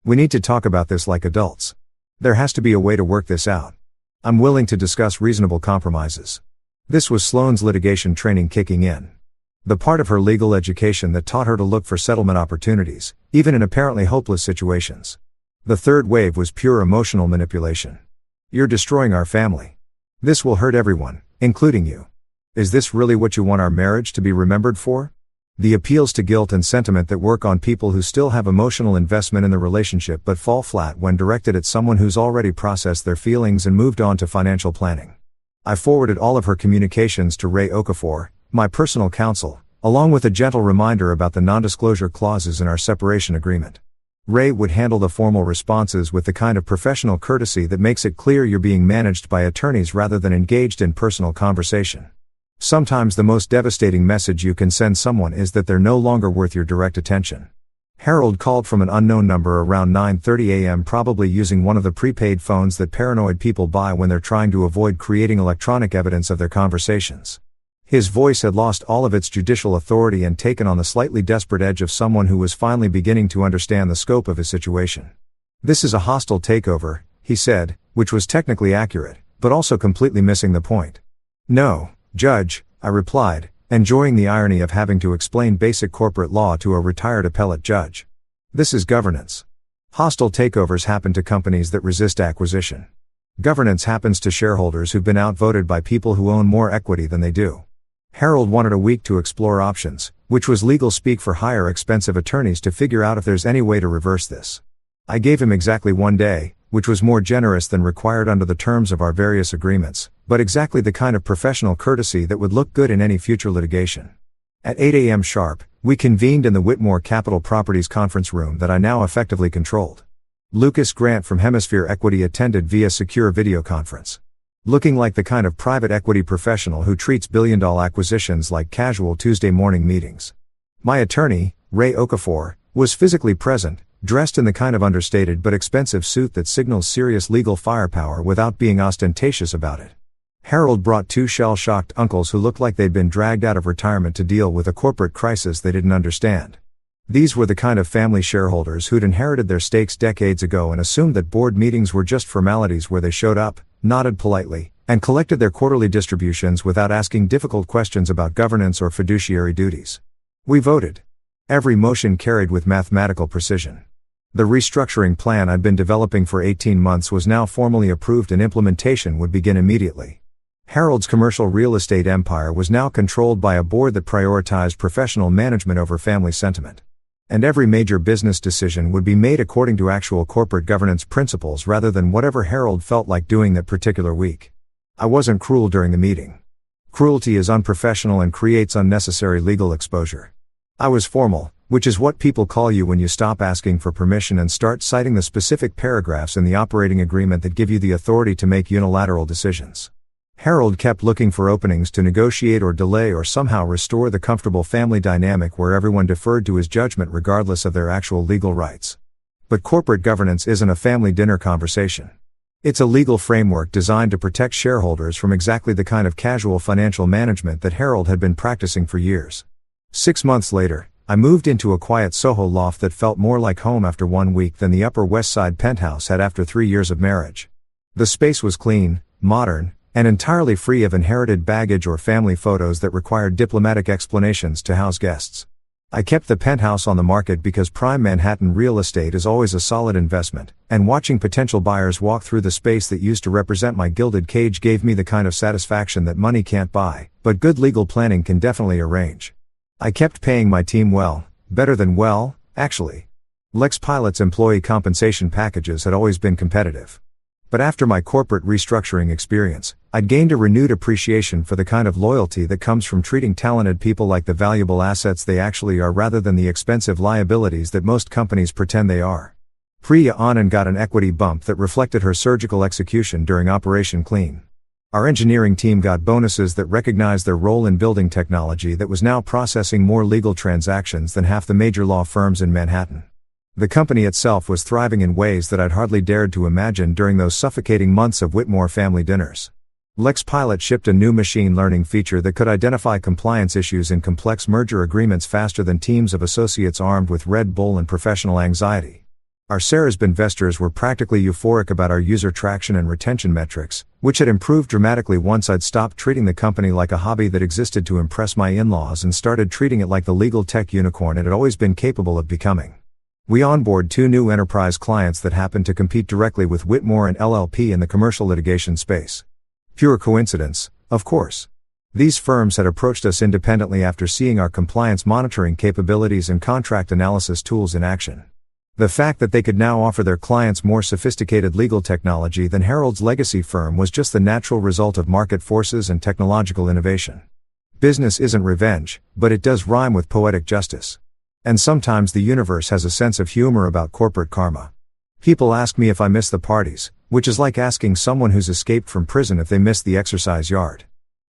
"We need to talk about this like adults. There has to be a way to work this out. I'm willing to discuss reasonable compromises." This was Sloane's litigation training kicking in. The part of her legal education that taught her to look for settlement opportunities, even in apparently hopeless situations. The third wave was pure emotional manipulation. "You're destroying our family. This will hurt everyone, including you. Is this really what you want our marriage to be remembered for?" The appeals to guilt and sentiment that work on people who still have emotional investment in the relationship but fall flat when directed at someone who's already processed their feelings and moved on to financial planning. I forwarded all of her communications to Ray Okafor, my personal counsel, along with a gentle reminder about the non-disclosure clauses in our separation agreement. Ray would handle the formal responses with the kind of professional courtesy that makes it clear you're being managed by attorneys rather than engaged in personal conversation. Sometimes the most devastating message you can send someone is that they're no longer worth your direct attention. Harold called from an unknown number around 9:30 a.m., probably using one of the prepaid phones that paranoid people buy when they're trying to avoid creating electronic evidence of their conversations. His voice had lost all of its judicial authority and taken on the slightly desperate edge of someone who was finally beginning to understand the scope of his situation. "This is a hostile takeover," he said, which was technically accurate, but also completely missing the point. "No, Judge," I replied, enjoying the irony of having to explain basic corporate law to a retired appellate judge. "This is governance. Hostile takeovers happen to companies that resist acquisition. Governance happens to shareholders who've been outvoted by people who own more equity than they do." Harold wanted a week to explore options, which was legal speak for hire expensive attorneys to figure out if there's any way to reverse this. I gave him exactly 1 day, which was more generous than required under the terms of our various agreements, but exactly the kind of professional courtesy that would look good in any future litigation. At 8 a.m. sharp, we convened in the Whitmore Capital Properties conference room that I now effectively controlled. Lucas Grant from Hemisphere Equity attended via secure video conference. Looking like the kind of private equity professional who treats billion-dollar acquisitions like casual Tuesday morning meetings. My attorney, Ray Okafor, was physically present, dressed in the kind of understated but expensive suit that signals serious legal firepower without being ostentatious about it. Harold brought 2 shell-shocked uncles who looked like they'd been dragged out of retirement to deal with a corporate crisis they didn't understand. These were the kind of family shareholders who'd inherited their stakes decades ago and assumed that board meetings were just formalities where they showed up, nodded politely, and collected their quarterly distributions without asking difficult questions about governance or fiduciary duties. We voted. Every motion carried with mathematical precision. The restructuring plan I'd been developing for 18 months was now formally approved and implementation would begin immediately. Harold's commercial real estate empire was now controlled by a board that prioritized professional management over family sentiment. And every major business decision would be made according to actual corporate governance principles rather than whatever Harold felt like doing that particular week. I wasn't cruel during the meeting. Cruelty is unprofessional and creates unnecessary legal exposure. I was formal, which is what people call you when you stop asking for permission and start citing the specific paragraphs in the operating agreement that give you the authority to make unilateral decisions. Harold kept looking for openings to negotiate or delay or somehow restore the comfortable family dynamic where everyone deferred to his judgment regardless of their actual legal rights. But corporate governance isn't a family dinner conversation. It's a legal framework designed to protect shareholders from exactly the kind of casual financial management that Harold had been practicing for years. 6 months later, I moved into a quiet Soho loft that felt more like home after 1 week than the Upper West Side penthouse had after 3 years of marriage. The space was clean, modern, and entirely free of inherited baggage or family photos that required diplomatic explanations to house guests. I kept the penthouse on the market because prime Manhattan real estate is always a solid investment, and watching potential buyers walk through the space that used to represent my gilded cage gave me the kind of satisfaction that money can't buy, but good legal planning can definitely arrange. I kept paying my team well, better than well, actually. Lex Pilot's employee compensation packages had always been competitive. But after my corporate restructuring experience, I'd gained a renewed appreciation for the kind of loyalty that comes from treating talented people like the valuable assets they actually are rather than the expensive liabilities that most companies pretend they are. Priya Anand got an equity bump that reflected her surgical execution during Operation Clean. Our engineering team got bonuses that recognized their role in building technology that was now processing more legal transactions than half the major law firms in Manhattan. The company itself was thriving in ways that I'd hardly dared to imagine during those suffocating months of Whitmore family dinners. Lex Pilot shipped a new machine learning feature that could identify compliance issues in complex merger agreements faster than teams of associates armed with Red Bull and professional anxiety. Our Sarasb investors were practically euphoric about our user traction and retention metrics, which had improved dramatically once I'd stopped treating the company like a hobby that existed to impress my in-laws and started treating it like the legal tech unicorn it had always been capable of becoming. We onboard 2 new enterprise clients that happened to compete directly with Whitmore and LLP in the commercial litigation space. Pure coincidence, of course. These firms had approached us independently after seeing our compliance monitoring capabilities and contract analysis tools in action. The fact that they could now offer their clients more sophisticated legal technology than Harold's legacy firm was just the natural result of market forces and technological innovation. Business isn't revenge, but it does rhyme with poetic justice. And sometimes the universe has a sense of humor about corporate karma. People ask me if I miss the parties, which is like asking someone who's escaped from prison if they miss the exercise yard.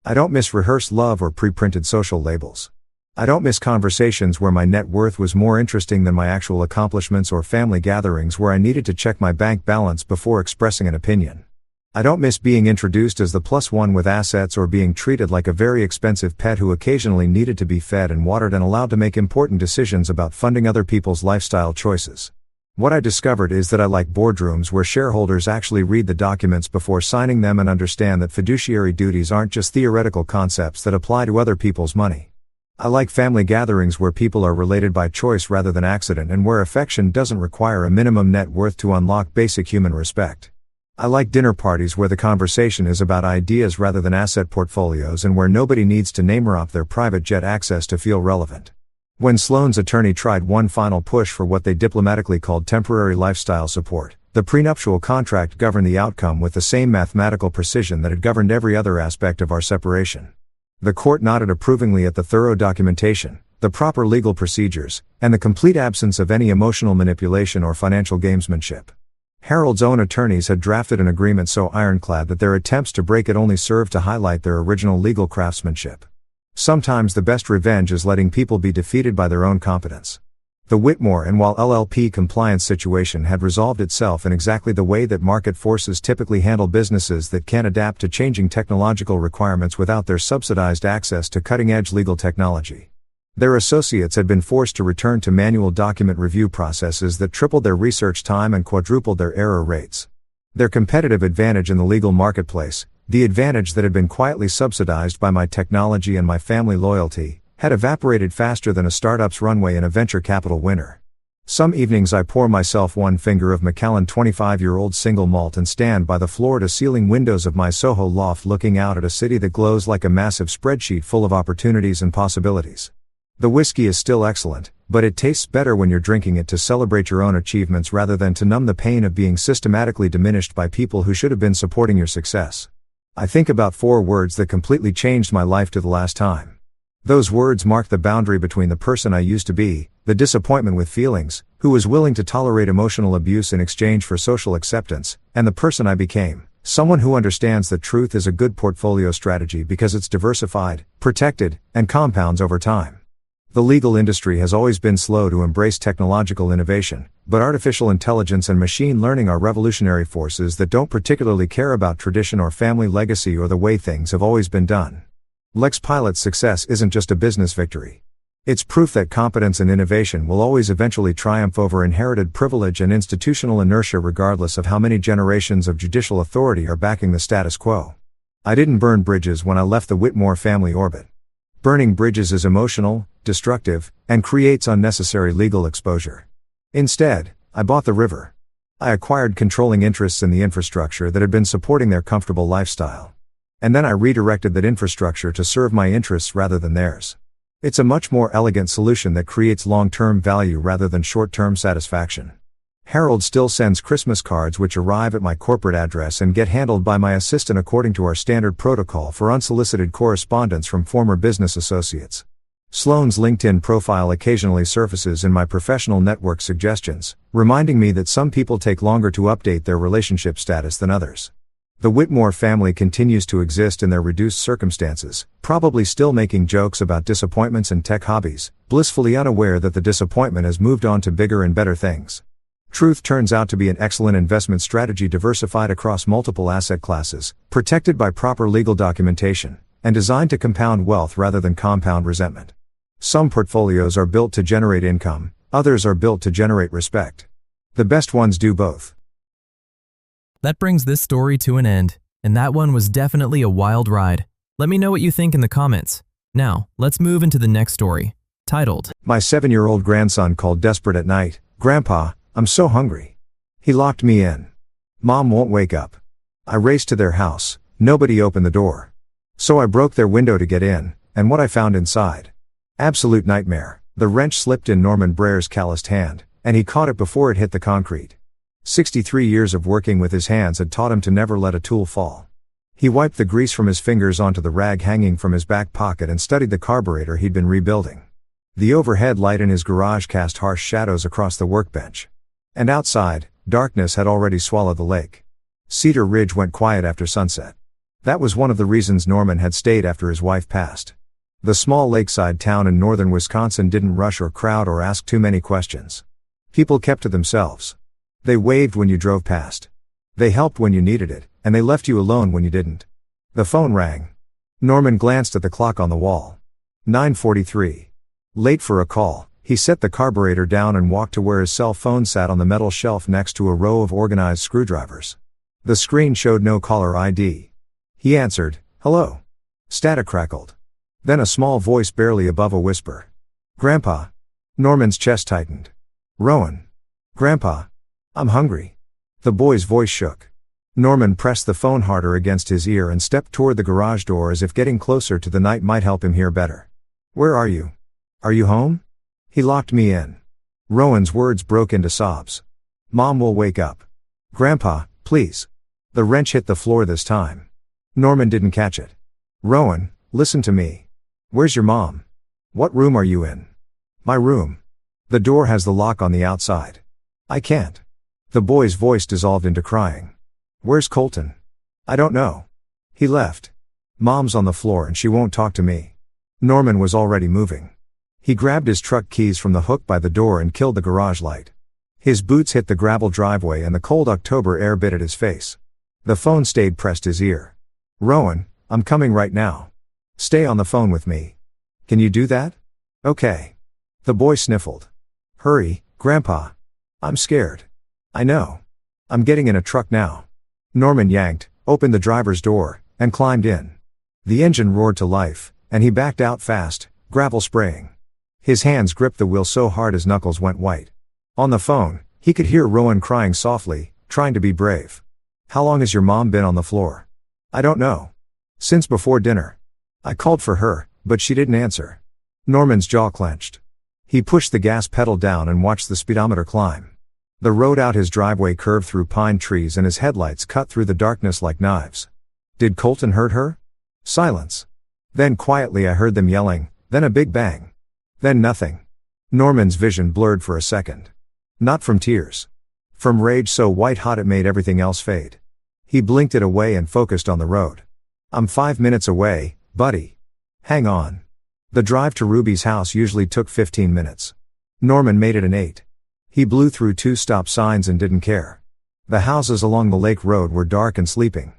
I don't miss rehearsed love or pre-printed social labels. I don't miss conversations where my net worth was more interesting than my actual accomplishments or family gatherings where I needed to check my bank balance before expressing an opinion. I don't miss being introduced as the +1 with assets or being treated like a very expensive pet who occasionally needed to be fed and watered and allowed to make important decisions about funding other people's lifestyle choices. What I discovered is that I like boardrooms where shareholders actually read the documents before signing them and understand that fiduciary duties aren't just theoretical concepts that apply to other people's money. I like family gatherings where people are related by choice rather than accident and where affection doesn't require a minimum net worth to unlock basic human respect. I like dinner parties where the conversation is about ideas rather than asset portfolios and where nobody needs to name-drop their private jet access to feel relevant. When Sloane's attorney tried one final push for what they diplomatically called temporary lifestyle support, the prenuptial contract governed the outcome with the same mathematical precision that had governed every other aspect of our separation. The court nodded approvingly at the thorough documentation, the proper legal procedures, and the complete absence of any emotional manipulation or financial gamesmanship. Harold's own attorneys had drafted an agreement so ironclad that their attempts to break it only served to highlight their original legal craftsmanship. Sometimes the best revenge is letting people be defeated by their own competence. The Whitmore and While LLP compliance situation had resolved itself in exactly the way that market forces typically handle businesses that can't adapt to changing technological requirements without their subsidized access to cutting-edge legal technology. Their associates had been forced to return to manual document review processes that tripled their research time and quadrupled their error rates. Their competitive advantage in the legal marketplace, the advantage that had been quietly subsidized by my technology and my family loyalty, had evaporated faster than a startup's runway in a venture capital winter. Some evenings I pour myself one finger of Macallan 25-year-old single malt and stand by the floor-to-ceiling windows of my Soho loft looking out at a city that glows like a massive spreadsheet full of opportunities and possibilities. The whiskey is still excellent, but it tastes better when you're drinking it to celebrate your own achievements rather than to numb the pain of being systematically diminished by people who should have been supporting your success. I think about 4 words that completely changed my life to the last time. Those words marked the boundary between the person I used to be, the disappointment with feelings, who was willing to tolerate emotional abuse in exchange for social acceptance, and the person I became, someone who understands that truth is a good portfolio strategy because it's diversified, protected, and compounds over time. The legal industry has always been slow to embrace technological innovation, but artificial intelligence and machine learning are revolutionary forces that don't particularly care about tradition or family legacy or the way things have always been done. Lex Pilot's success isn't just a business victory. It's proof that competence and innovation will always eventually triumph over inherited privilege and institutional inertia, regardless of how many generations of judicial authority are backing the status quo. I didn't burn bridges when I left the Whitmore family orbit. Burning bridges is emotional, destructive, and creates unnecessary legal exposure. Instead, I bought the river. I acquired controlling interests in the infrastructure that had been supporting their comfortable lifestyle. And then I redirected that infrastructure to serve my interests rather than theirs. It's a much more elegant solution that creates long-term value rather than short-term satisfaction. Harold still sends Christmas cards which arrive at my corporate address and get handled by my assistant according to our standard protocol for unsolicited correspondence from former business associates. Sloane's LinkedIn profile occasionally surfaces in my professional network suggestions, reminding me that some people take longer to update their relationship status than others. The Whitmore family continues to exist in their reduced circumstances, probably still making jokes about disappointments and tech hobbies, blissfully unaware that the disappointment has moved on to bigger and better things. Truth turns out to be an excellent investment strategy diversified across multiple asset classes, protected by proper legal documentation, and designed to compound wealth rather than compound resentment. Some portfolios are built to generate income, others are built to generate respect. The best ones do both. That brings this story to an end, and that one was definitely a wild ride. Let me know what you think in the comments. Now, let's move into the next story, titled, My 7-year-old grandson called desperate at night, "Grandpa, I'm so hungry." He locked me in. Mom won't wake up. I raced to their house, nobody opened the door. So I broke their window to get in, and what I found inside. Absolute nightmare. The wrench slipped in Norman Brayer's calloused hand, and he caught it before it hit the concrete. 63 years of working with his hands had taught him to never let a tool fall. He wiped the grease from his fingers onto the rag hanging from his back pocket and studied the carburetor he'd been rebuilding. The overhead light in his garage cast harsh shadows across the workbench. And outside, darkness had already swallowed the lake. Cedar Ridge went quiet after sunset. That was one of the reasons Norman had stayed after his wife passed. The small lakeside town in northern Wisconsin didn't rush or crowd or ask too many questions. People kept to themselves. They waved when you drove past. They helped when you needed it, and they left you alone when you didn't. The phone rang. Norman glanced at the clock on the wall. 9:43. Late for a call. He set the carburetor down and walked to where his cell phone sat on the metal shelf next to a row of organized screwdrivers. The screen showed no caller ID. He answered, "Hello." Static crackled. Then a small voice barely above a whisper. "Grandpa." Norman's chest tightened. "Rowan." "Grandpa. I'm hungry." The boy's voice shook. Norman pressed the phone harder against his ear and stepped toward the garage door as if getting closer to the night might help him hear better. "Where are you? Are you home?" "He locked me in." Rowan's words broke into sobs. "Mom will wake up." "Grandpa, please." The wrench hit the floor this time. Norman didn't catch it. "Rowan, listen to me. Where's your mom?" "What room are you in?" "My room. The door has the lock on the outside." "I can't." The boy's voice dissolved into crying. "Where's Colton?" "I don't know. He left. Mom's on the floor and she won't talk to me." Norman was already moving. He grabbed his truck keys from the hook by the door and killed the garage light. His boots hit the gravel driveway and the cold October air bit at his face. The phone stayed pressed his ear. "Rowan, I'm coming right now. Stay on the phone with me. Can you do that?" "Okay." The boy sniffled. "Hurry, Grandpa. I'm scared." "I know. I'm getting in a truck now." Norman yanked, opened the driver's door, and climbed in. The engine roared to life, and he backed out fast, gravel spraying. His hands gripped the wheel so hard his knuckles went white. On the phone, he could hear Rowan crying softly, trying to be brave. "How long has your mom been on the floor?" "I don't know. Since before dinner. I called for her, but she didn't answer." Norman's jaw clenched. He pushed the gas pedal down and watched the speedometer climb. The road out his driveway curved through pine trees and his headlights cut through the darkness like knives. Did Colton hurt her? Silence. Then quietly I heard them yelling, then a big bang. Then nothing. Norman's vision blurred for a second. Not from tears. From rage so white-hot it made everything else fade. He blinked it away and focused on the road. "I'm 5 minutes away, buddy. Hang on." The drive to Ruby's house usually took 15 minutes. Norman made it in 8. He blew through 2 stop signs and didn't care. The houses along the lake road were dark and sleeping.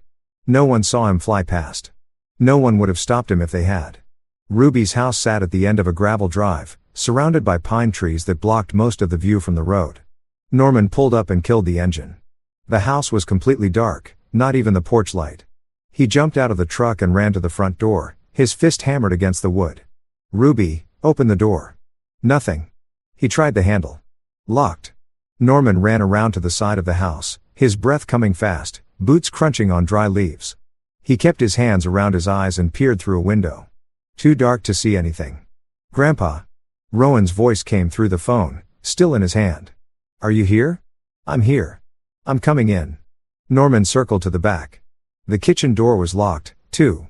No one saw him fly past. No one would have stopped him if they had. Ruby's house sat at the end of a gravel drive, surrounded by pine trees that blocked most of the view from the road. Norman pulled up and killed the engine. The house was completely dark, not even the porch light. He jumped out of the truck and ran to the front door, his fist hammered against the wood. "Ruby, open the door." Nothing. He tried the handle. Locked. Norman ran around to the side of the house, his breath coming fast, boots crunching on dry leaves. He kept his hands around his eyes and peered through a window. Too dark to see anything. "Grandpa." Rowan's voice came through the phone, still in his hand. "Are you here?" "I'm here. I'm coming in." Norman circled to the back. The kitchen door was locked, too.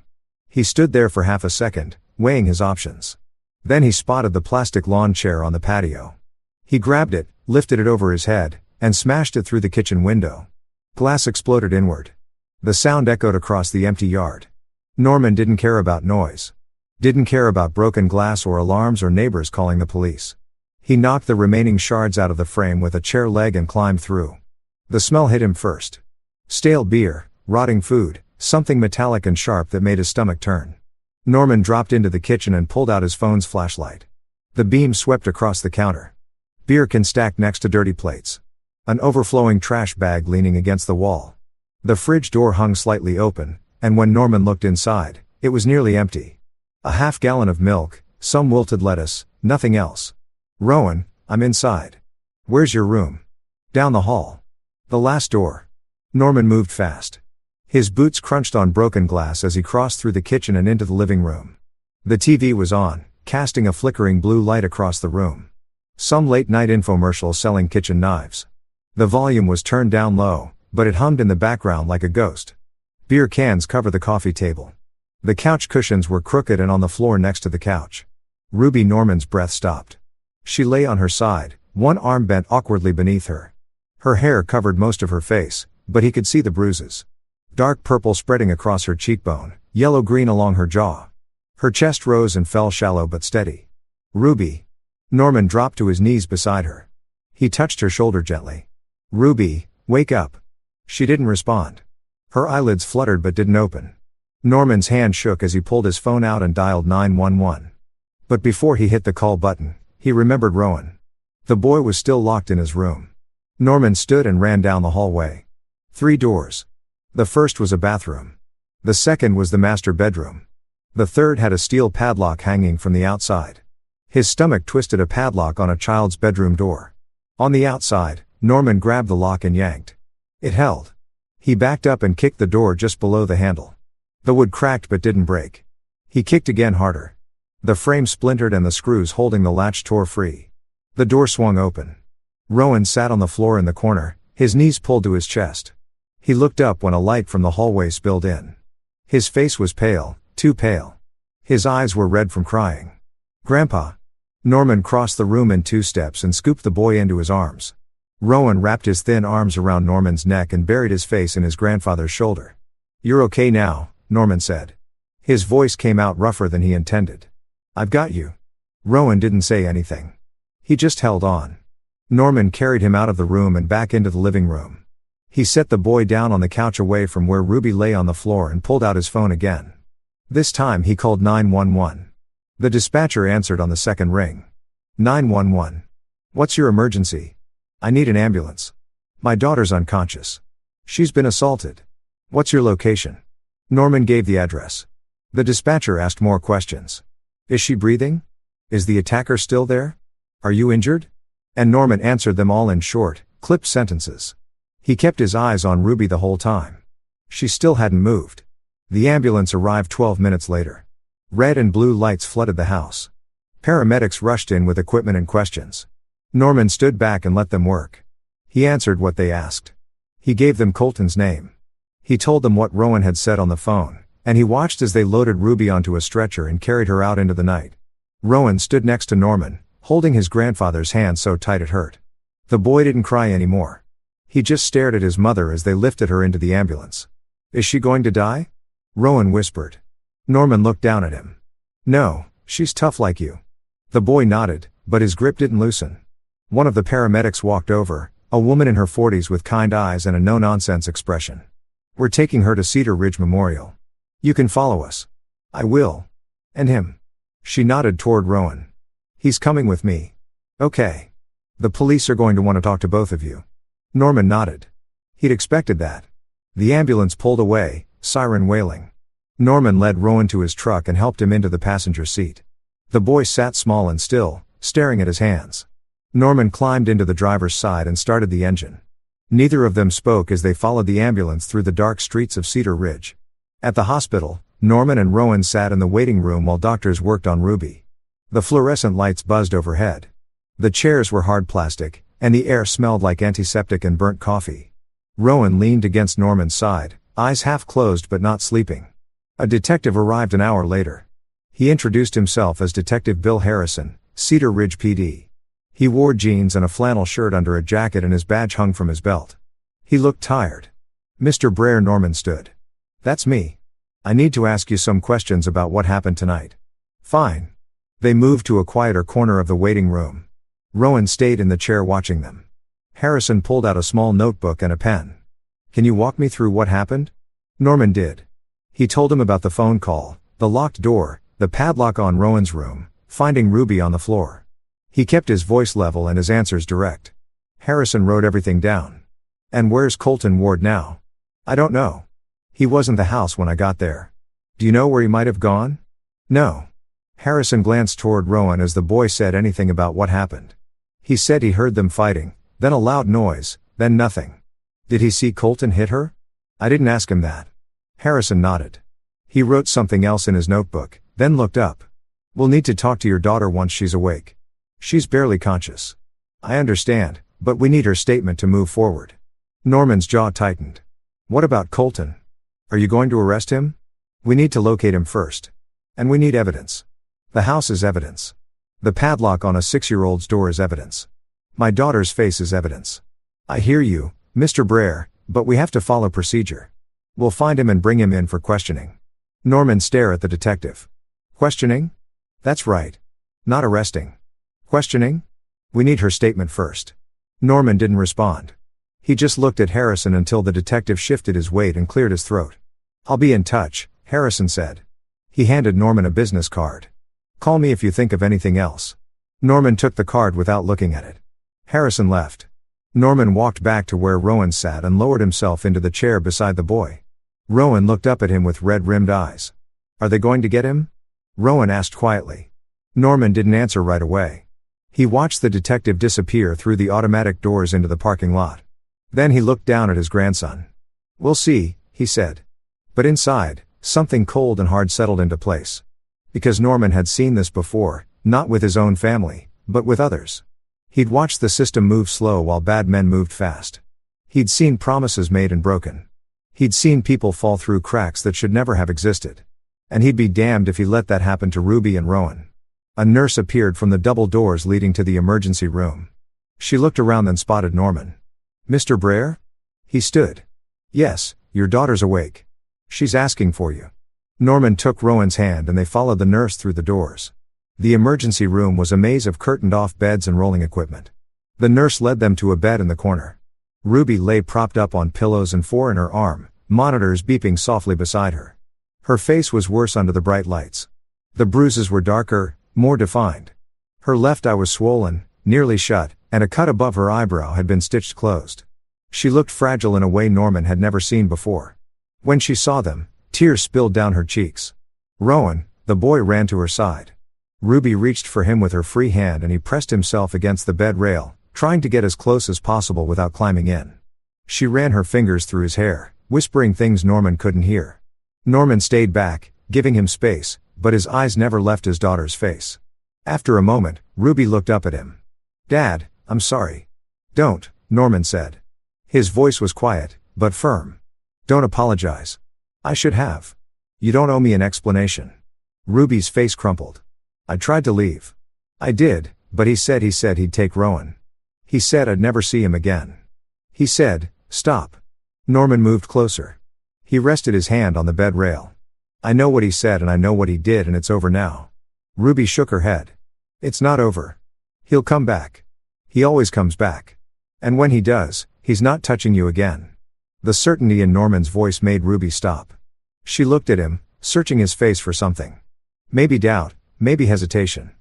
He stood there for half a second, weighing his options. Then he spotted the plastic lawn chair on the patio. He grabbed it, lifted it over his head, and smashed it through the kitchen window. Glass exploded inward. The sound echoed across the empty yard. Norman didn't care about noise. Didn't care about broken glass or alarms or neighbors calling the police. He knocked the remaining shards out of the frame with a chair leg and climbed through. The smell hit him first. Stale beer, rotting food, something metallic and sharp that made his stomach turn. Norman dropped into the kitchen and pulled out his phone's flashlight. The beam swept across the counter. Beer can stacked next to dirty plates. An overflowing trash bag leaning against the wall. The fridge door hung slightly open, and when Norman looked inside, it was nearly empty. A half-gallon of milk, some wilted lettuce, nothing else. "Rowan, I'm inside." "Where's your room?" "Down the hall." "The last door." Norman moved fast. His boots crunched on broken glass as he crossed through the kitchen and into the living room. The TV was on, casting a flickering blue light across the room. Some late-night infomercial selling kitchen knives. The volume was turned down low, but it hummed in the background like a ghost. Beer cans covered the coffee table. The couch cushions were crooked and on the floor next to the couch. Ruby Norman's breath stopped. She lay on her side, one arm bent awkwardly beneath her. Her hair covered most of her face, but he could see the bruises. Dark purple spreading across her cheekbone, yellow-green along her jaw. Her chest rose and fell shallow but steady. "Ruby." Norman dropped to his knees beside her. He touched her shoulder gently. "Ruby, wake up." She didn't respond. Her eyelids fluttered but didn't open. Norman's hand shook as he pulled his phone out and dialed 911. But before he hit the call button, he remembered Rowan. The boy was still locked in his room. Norman stood and ran down the hallway. 3 doors. The first was a bathroom. The second was the master bedroom. The third had a steel padlock hanging from the outside. His stomach twisted a padlock on a child's bedroom door. On the outside, Norman grabbed the lock and yanked. It held. He backed up and kicked the door just below the handle. The wood cracked but didn't break. He kicked again harder. The frame splintered and the screws holding the latch tore free. The door swung open. Rowan sat on the floor in the corner, his knees pulled to his chest. He looked up when a light from the hallway spilled in. His face was pale, too pale. His eyes were red from crying. "Grandpa." Norman crossed the room in 2 steps and scooped the boy into his arms. Rowan wrapped his thin arms around Norman's neck and buried his face in his grandfather's shoulder. "You're okay now," Norman said. His voice came out rougher than he intended. "I've got you." Rowan didn't say anything. He just held on. Norman carried him out of the room and back into the living room. He set the boy down on the couch away from where Ruby lay on the floor and pulled out his phone again. This time he called 911. The dispatcher answered on the second ring. 911. "What's your emergency?" "I need an ambulance. My daughter's unconscious. She's been assaulted." "What's your location?" Norman gave the address. The dispatcher asked more questions. "Is she breathing? Is the attacker still there? Are you injured?" And Norman answered them all in short, clipped sentences. He kept his eyes on Ruby the whole time. She still hadn't moved. The ambulance arrived 12 minutes later. Red and blue lights flooded the house. Paramedics rushed in with equipment and questions. Norman stood back and let them work. He answered what they asked. He gave them Colton's name. He told them what Rowan had said on the phone, and he watched as they loaded Ruby onto a stretcher and carried her out into the night. Rowan stood next to Norman, holding his grandfather's hand so tight it hurt. The boy didn't cry anymore. He just stared at his mother as they lifted her into the ambulance. "Is she going to die?" Rowan whispered. Norman looked down at him. "No, She's tough like you. The boy nodded, but his grip didn't loosen. One of the paramedics walked over, a woman in her 40s with kind eyes and a no-nonsense expression. We're taking her to Cedar Ridge Memorial. You can follow us. I will. And him. She nodded toward Rowan. He's coming with me. Okay. The police are going to want to talk to both of you. Norman nodded. He'd expected that. The ambulance pulled away, siren wailing. Norman led Rowan to his truck and helped him into the passenger seat. The boy sat small and still, staring at his hands. Norman climbed into the driver's side and started the engine. Neither of them spoke as they followed the ambulance through the dark streets of Cedar Ridge. At the hospital, Norman and Rowan sat in the waiting room while doctors worked on Ruby. The fluorescent lights buzzed overhead. The chairs were hard plastic, and the air smelled like antiseptic and burnt coffee. Rowan leaned against Norman's side, eyes half closed but not sleeping. A detective arrived an hour later. He introduced himself as Detective Bill Harrison, Cedar Ridge PD. He wore jeans and a flannel shirt under a jacket and his badge hung from his belt. He looked tired. Mr. Brer, Norman stood. That's me. I need to ask you some questions about what happened tonight. Fine. They moved to a quieter corner of the waiting room. Rowan stayed in the chair watching them. Harrison pulled out a small notebook and a pen. Can you walk me through what happened? Norman did. He told him about the phone call, the locked door, the padlock on Rowan's room, finding Ruby on the floor. He kept his voice level and his answers direct. Harrison wrote everything down. And where's Colton Ward now? I don't know. He wasn't the house when I got there. Do you know where he might have gone? No. Harrison glanced toward Rowan as the boy said anything about what happened. He said he heard them fighting, then a loud noise, then nothing. Did he see Colton hit her? I didn't ask him that. Harrison nodded. He wrote something else in his notebook, then looked up. We'll need to talk to your daughter once she's awake. She's barely conscious. I understand, but we need her statement to move forward. Norman's jaw tightened. What about Colton? Are you going to arrest him? We need to locate him first. And we need evidence. The house is evidence. The padlock on a 6-year-old's door is evidence. My daughter's face is evidence. I hear you, Mr. Brer, but we have to follow procedure. We'll find him and bring him in for questioning. Norman stared at the detective. Questioning? That's right. Not arresting. Questioning? We need her statement first. Norman didn't respond. He just looked at Harrison until the detective shifted his weight and cleared his throat. I'll be in touch, Harrison said. He handed Norman a business card. Call me if you think of anything else. Norman took the card without looking at it. Harrison left. Norman walked back to where Rowan sat and lowered himself into the chair beside the boy. Rowan looked up at him with red-rimmed eyes. Are they going to get him? Rowan asked quietly. Norman didn't answer right away. He watched the detective disappear through the automatic doors into the parking lot. Then he looked down at his grandson. We'll see, he said. But inside, something cold and hard settled into place. Because Norman had seen this before, not with his own family, but with others. He'd watched the system move slow while bad men moved fast. He'd seen promises made and broken. He'd seen people fall through cracks that should never have existed. And he'd be damned if he let that happen to Ruby and Rowan. A nurse appeared from the double doors leading to the emergency room. She looked around then spotted Norman. Mr. Brer? He stood. Yes, your daughter's awake. She's asking for you. Norman took Rowan's hand and they followed the nurse through the doors. The emergency room was a maze of curtained-off beds and rolling equipment. The nurse led them to a bed in the corner. Ruby lay propped up on pillows and 4 in her arm, monitors beeping softly beside her. Her face was worse under the bright lights. The bruises were darker, more defined. Her left eye was swollen, nearly shut, and a cut above her eyebrow had been stitched closed. She looked fragile in a way Norman had never seen before. When she saw them, tears spilled down her cheeks. Rowan, the boy, ran to her side. Ruby reached for him with her free hand and he pressed himself against the bed rail, trying to get as close as possible without climbing in. She ran her fingers through his hair, whispering things Norman couldn't hear. Norman stayed back, giving him space, but his eyes never left his daughter's face. After a moment, Ruby looked up at him. Dad, I'm sorry. Don't, Norman said. His voice was quiet, but firm. Don't apologize. I should have. You don't owe me an explanation. Ruby's face crumpled. I tried to leave. I did, but he said he'd take Rowan. He said I'd never see him again. He said, stop. Norman moved closer. He rested his hand on the bed rail. I know what he said and I know what he did and it's over now. Ruby shook her head. It's not over. He'll come back. He always comes back. And when he does, he's not touching you again. The certainty in Norman's voice made Ruby stop. She looked at him, searching his face for something. Maybe doubt, maybe hesitation.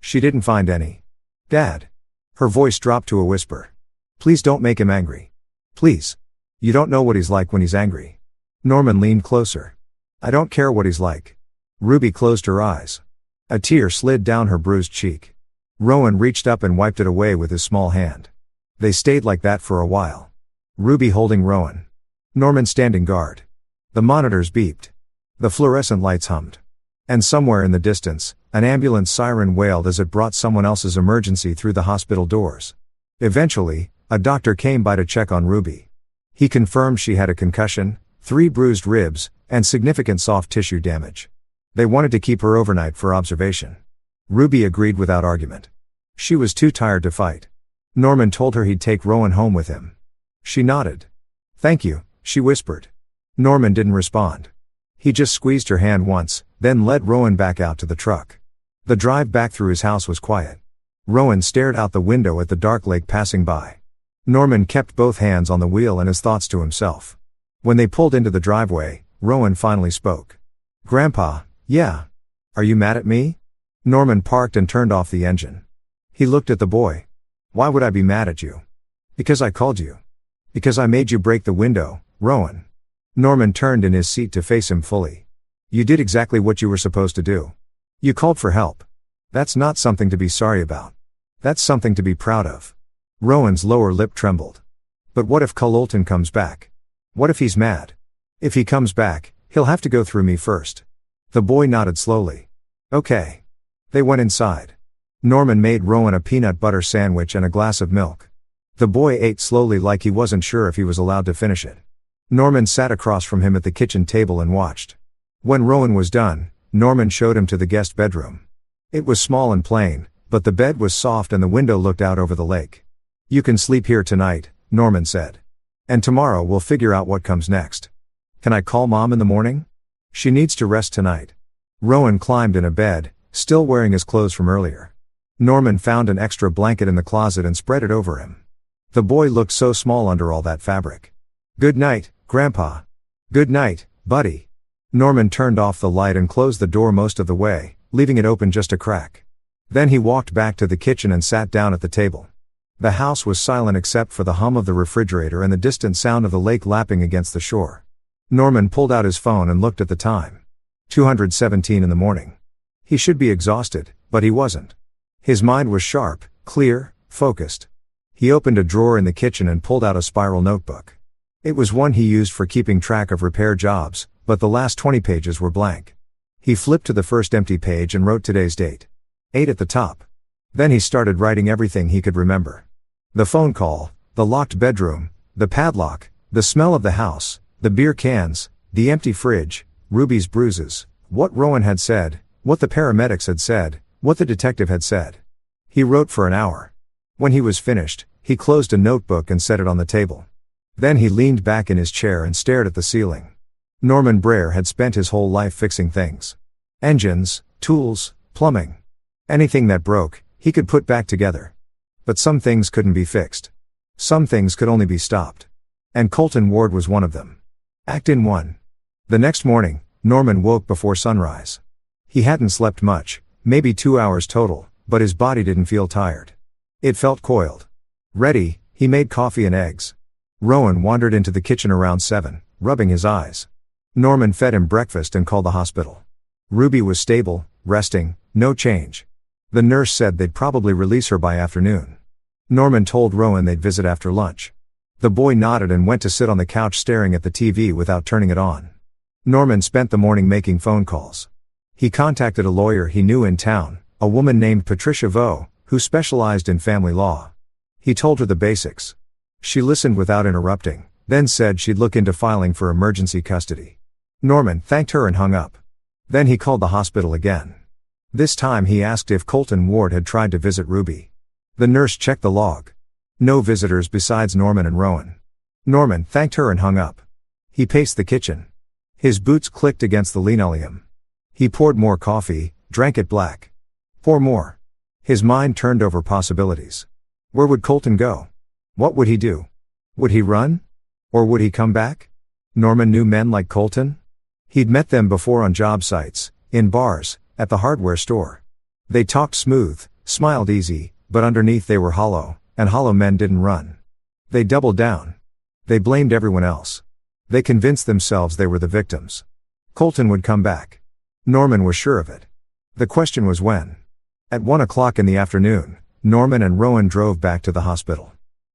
She didn't find any. Dad. Her voice dropped to a whisper. Please don't make him angry. Please. You don't know what he's like when he's angry. Norman leaned closer. I don't care what he's like. Ruby closed her eyes. A tear slid down her bruised cheek. Rowan reached up and wiped it away with his small hand. They stayed like that for a while. Ruby holding Rowan. Norman standing guard. The monitors beeped. The fluorescent lights hummed. And somewhere in the distance, an ambulance siren wailed as it brought someone else's emergency through the hospital doors. Eventually, a doctor came by to check on Ruby. He confirmed she had a concussion, 3 bruised ribs, and significant soft tissue damage. They wanted to keep her overnight for observation. Ruby agreed without argument. She was too tired to fight. Norman told her he'd take Rowan home with him. She nodded. Thank you, she whispered. Norman didn't respond. He just squeezed her hand once, then led Rowan back out to the truck. The drive back through his house was quiet. Rowan stared out the window at the dark lake passing by. Norman kept both hands on the wheel and his thoughts to himself. When they pulled into the driveway, Rowan finally spoke. Grandpa, yeah. Are you mad at me? Norman parked and turned off the engine. He looked at the boy. Why would I be mad at you? Because I called you. Because I made you break the window, Rowan. Norman turned in his seat to face him fully. You did exactly what you were supposed to do. You called for help. That's not something to be sorry about. That's something to be proud of. Rowan's lower lip trembled. But what if Colton comes back? What if he's mad? If he comes back, he'll have to go through me first. The boy nodded slowly. Okay. They went inside. Norman made Rowan a peanut butter sandwich and a glass of milk. The boy ate slowly like he wasn't sure if he was allowed to finish it. Norman sat across from him at the kitchen table and watched. When Rowan was done, Norman showed him to the guest bedroom. It was small and plain, but the bed was soft and the window looked out over the lake. You can sleep here tonight, Norman said. And tomorrow we'll figure out what comes next. Can I call Mom in the morning? She needs to rest tonight. Rowan climbed in a bed, still wearing his clothes from earlier. Norman found an extra blanket in the closet and spread it over him. The boy looked so small under all that fabric. Good night, Grandpa. Good night, buddy. Norman turned off the light and closed the door most of the way, leaving it open just a crack. Then he walked back to the kitchen and sat down at the table. The house was silent except for the hum of the refrigerator and the distant sound of the lake lapping against the shore. Norman pulled out his phone and looked at the time. 2:17 in the morning. He should be exhausted, but he wasn't. His mind was sharp, clear, focused. He opened a drawer in the kitchen and pulled out a spiral notebook. It was one he used for keeping track of repair jobs, but the last 20 pages were blank. He flipped to the first empty page and wrote today's date. 8 at the top. Then he started writing everything he could remember. The phone call, the locked bedroom, the padlock, the smell of the house, the beer cans, the empty fridge, Ruby's bruises, what Rowan had said, what the paramedics had said, what the detective had said. He wrote for an hour. When he was finished, he closed a notebook and set it on the table. Then he leaned back in his chair and stared at the ceiling. Norman Brer had spent his whole life fixing things. Engines, tools, plumbing. Anything that broke, he could put back together. But some things couldn't be fixed. Some things could only be stopped. And Colton Ward was one of them. Act in 1. The next morning, Norman woke before sunrise. He hadn't slept much, maybe 2 hours total, but his body didn't feel tired. It felt coiled. Ready, he made coffee and eggs. Rowan wandered into the kitchen around 7, rubbing his eyes. Norman fed him breakfast and called the hospital. Ruby was stable, resting, no change. The nurse said they'd probably release her by afternoon. Norman told Rowan they'd visit after lunch. The boy nodded and went to sit on the couch staring at the TV without turning it on. Norman spent the morning making phone calls. He contacted a lawyer he knew in town, a woman named Patricia Vo, who specialized in family law. He told her the basics. She listened without interrupting, then said she'd look into filing for emergency custody. Norman thanked her and hung up. Then he called the hospital again. This time he asked if Colton Ward had tried to visit Ruby. The nurse checked the log. No visitors besides Norman and Rowan. Norman thanked her and hung up. He paced the kitchen. His boots clicked against the linoleum. He poured more coffee, drank it black. 4 more. His mind turned over possibilities. Where would Colton go? What would he do? Would he run? Or would he come back? Norman knew men like Colton. He'd met them before on job sites, in bars, at the hardware store. They talked smooth, smiled easy, but underneath they were hollow, and hollow men didn't run. They doubled down. They blamed everyone else. They convinced themselves they were the victims. Colton would come back. Norman was sure of it. The question was when. At 1 o'clock in the afternoon, Norman and Rowan drove back to the hospital.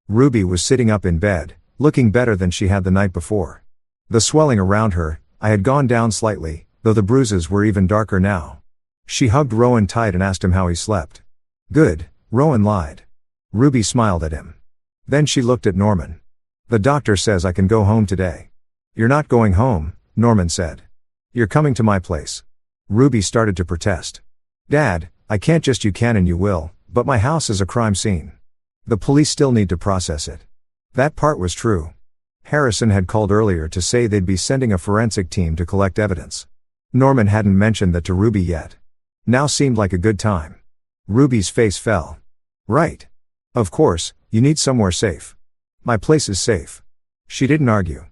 Ruby was sitting up in bed, looking better than she had the night before. The swelling around her eye had gone down slightly, though the bruises were even darker now. She hugged Rowan tight and asked him how he slept. Good, Rowan lied. Ruby smiled at him. Then she looked at Norman. The doctor says I can go home today. You're not going home, Norman said. You're coming to my place. Ruby started to protest. Dad, I can't just you can and you will, but my house is a crime scene. The police still need to process it. That part was true. Harrison had called earlier to say they'd be sending a forensic team to collect evidence. Norman hadn't mentioned that to Ruby yet. Now seemed like a good time. Ruby's face fell. Right. Of course, you need somewhere safe. My place is safe. She didn't argue.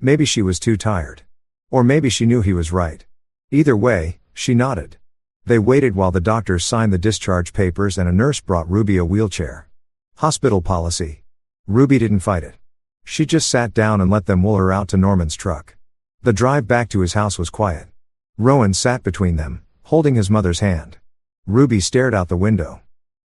Maybe she was too tired. Or maybe she knew he was right. Either way, she nodded. They waited while the doctors signed the discharge papers and a nurse brought Ruby a wheelchair. Hospital policy. Ruby didn't fight it. She just sat down and let them wheel her out to Norman's truck. The drive back to his house was quiet. Rowan sat between them, holding his mother's hand. Ruby stared out the window.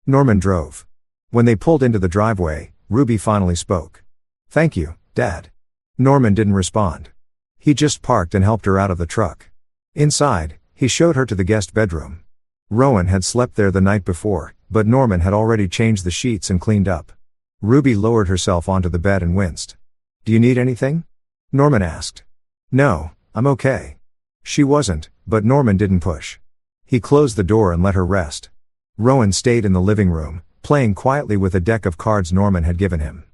Norman drove. When they pulled into the driveway, Ruby finally spoke. Thank you, Dad. Norman didn't respond. He just parked and helped her out of the truck. Inside, he showed her to the guest bedroom. Rowan had slept there the night before, but Norman had already changed the sheets and cleaned up. Ruby lowered herself onto the bed and winced. Do you need anything? Norman asked. No, I'm okay. She wasn't, but Norman didn't push. He closed the door and let her rest. Rowan stayed in the living room, playing quietly with a deck of cards Norman had given him.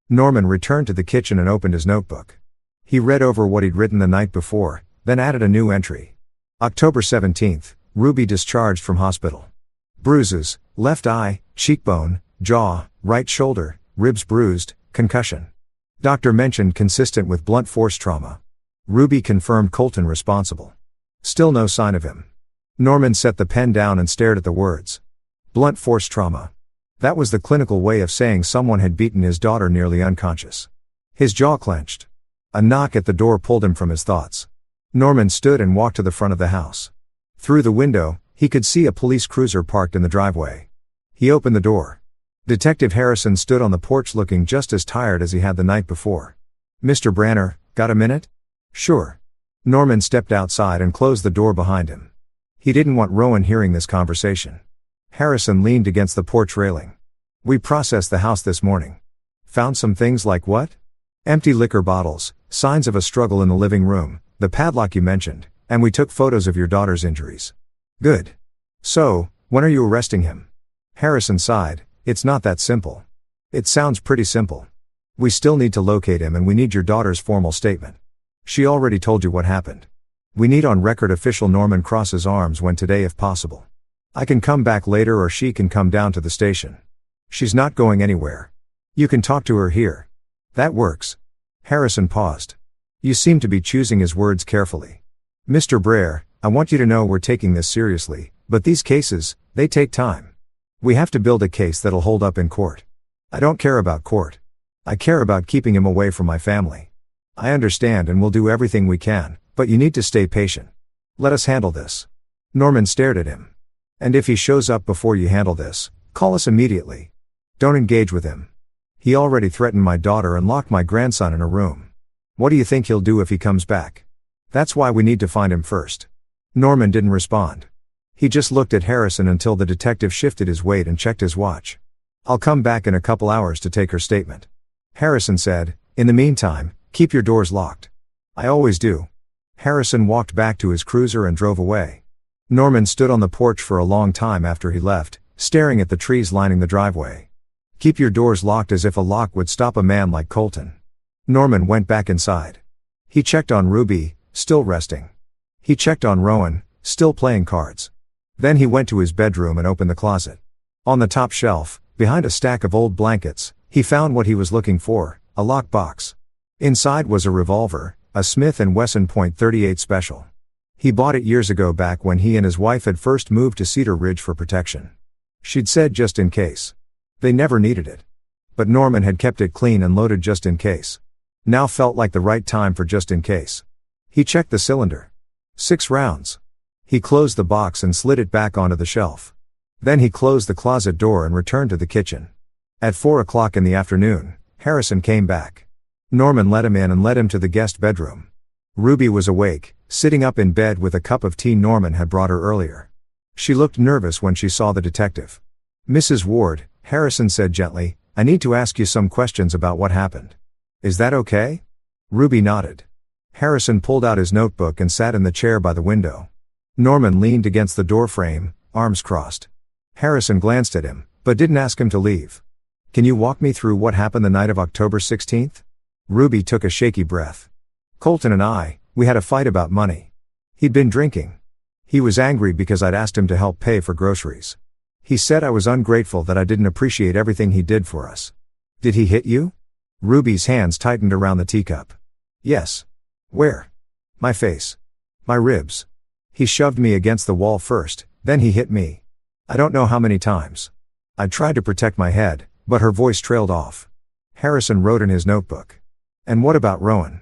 Norman returned to the kitchen and opened his notebook. He read over what he'd written the night before, then added a new entry. October 17th, Ruby discharged from hospital. Bruises, left eye, cheekbone, jaw, right shoulder, ribs bruised, concussion. Doctor mentioned consistent with blunt force trauma. Ruby confirmed Colton responsible. Still no sign of him. Norman set the pen down and stared at the words. Blunt force trauma. That was the clinical way of saying someone had beaten his daughter nearly unconscious. His jaw clenched. A knock at the door pulled him from his thoughts. Norman stood and walked to the front of the house. Through the window, he could see a police cruiser parked in the driveway. He opened the door. Detective Harrison stood on the porch looking just as tired as he had the night before. Mr. Branner, got a minute? Sure. Norman stepped outside and closed the door behind him. He didn't want Rowan hearing this conversation. Harrison leaned against the porch railing. We processed the house this morning. Found some things like what? Empty liquor bottles, signs of a struggle in the living room, the padlock you mentioned, and we took photos of your daughter's injuries. Good. So, when are you arresting him? Harrison sighed. It's not that simple. It sounds pretty simple. We still need to locate him and we need your daughter's formal statement. She already told you what happened. We need on record official Norman crosses arms when today if possible. I can come back later or she can come down to the station. She's not going anywhere. You can talk to her here. That works. Harrison paused. You seem to be choosing his words carefully. Mr. Brer, I want you to know we're taking this seriously, but these cases, they take time. We have to build a case that'll hold up in court. I don't care about court. I care about keeping him away from my family. I understand and we'll do everything we can, but you need to stay patient. Let us handle this. Norman stared at him. And if he shows up before you handle this, call us immediately. Don't engage with him. He already threatened my daughter and locked my grandson in a room. What do you think he'll do if he comes back? That's why we need to find him first. Norman didn't respond. He just looked at Harrison until the detective shifted his weight and checked his watch. I'll come back in a couple hours to take her statement. Harrison said, in the meantime, keep your doors locked. I always do. Harrison walked back to his cruiser and drove away. Norman stood on the porch for a long time after he left, staring at the trees lining the driveway. Keep your doors locked as if a lock would stop a man like Colton. Norman went back inside. He checked on Ruby, still resting. He checked on Rowan, still playing cards. Then he went to his bedroom and opened the closet. On the top shelf, behind a stack of old blankets, he found what he was looking for, a lock box. Inside was a revolver, a Smith & Wesson .38 Special. He bought it years ago back when he and his wife had first moved to Cedar Ridge for protection. She'd said just in case. They never needed it. But Norman had kept it clean and loaded just in case. Now felt like the right time for just in case. He checked the cylinder. 6 rounds. He closed the box and slid it back onto the shelf. Then he closed the closet door and returned to the kitchen. At 4 o'clock in the afternoon, Harrison came back. Norman let him in and led him to the guest bedroom. Ruby was awake, sitting up in bed with a cup of tea Norman had brought her earlier. She looked nervous when she saw the detective. "Mrs. Ward," Harrison said gently, "I need to ask you some questions about what happened. Is that okay?" Ruby nodded. Harrison pulled out his notebook and sat in the chair by the window. Norman leaned against the doorframe, arms crossed. Harrison glanced at him, but didn't ask him to leave. "Can you walk me through what happened the night of October 16th? Ruby took a shaky breath. "Colton and we had a fight about money. He'd been drinking. He was angry because I'd asked him to help pay for groceries. He said I was ungrateful, that I didn't appreciate everything he did for us." "Did he hit you?" Ruby's hands tightened around the teacup. "Yes." "Where?" "My face. My ribs. He shoved me against the wall first, then he hit me. I don't know how many times. I tried to protect my head," but her voice trailed off. Harrison wrote in his notebook. "And what about Rowan?"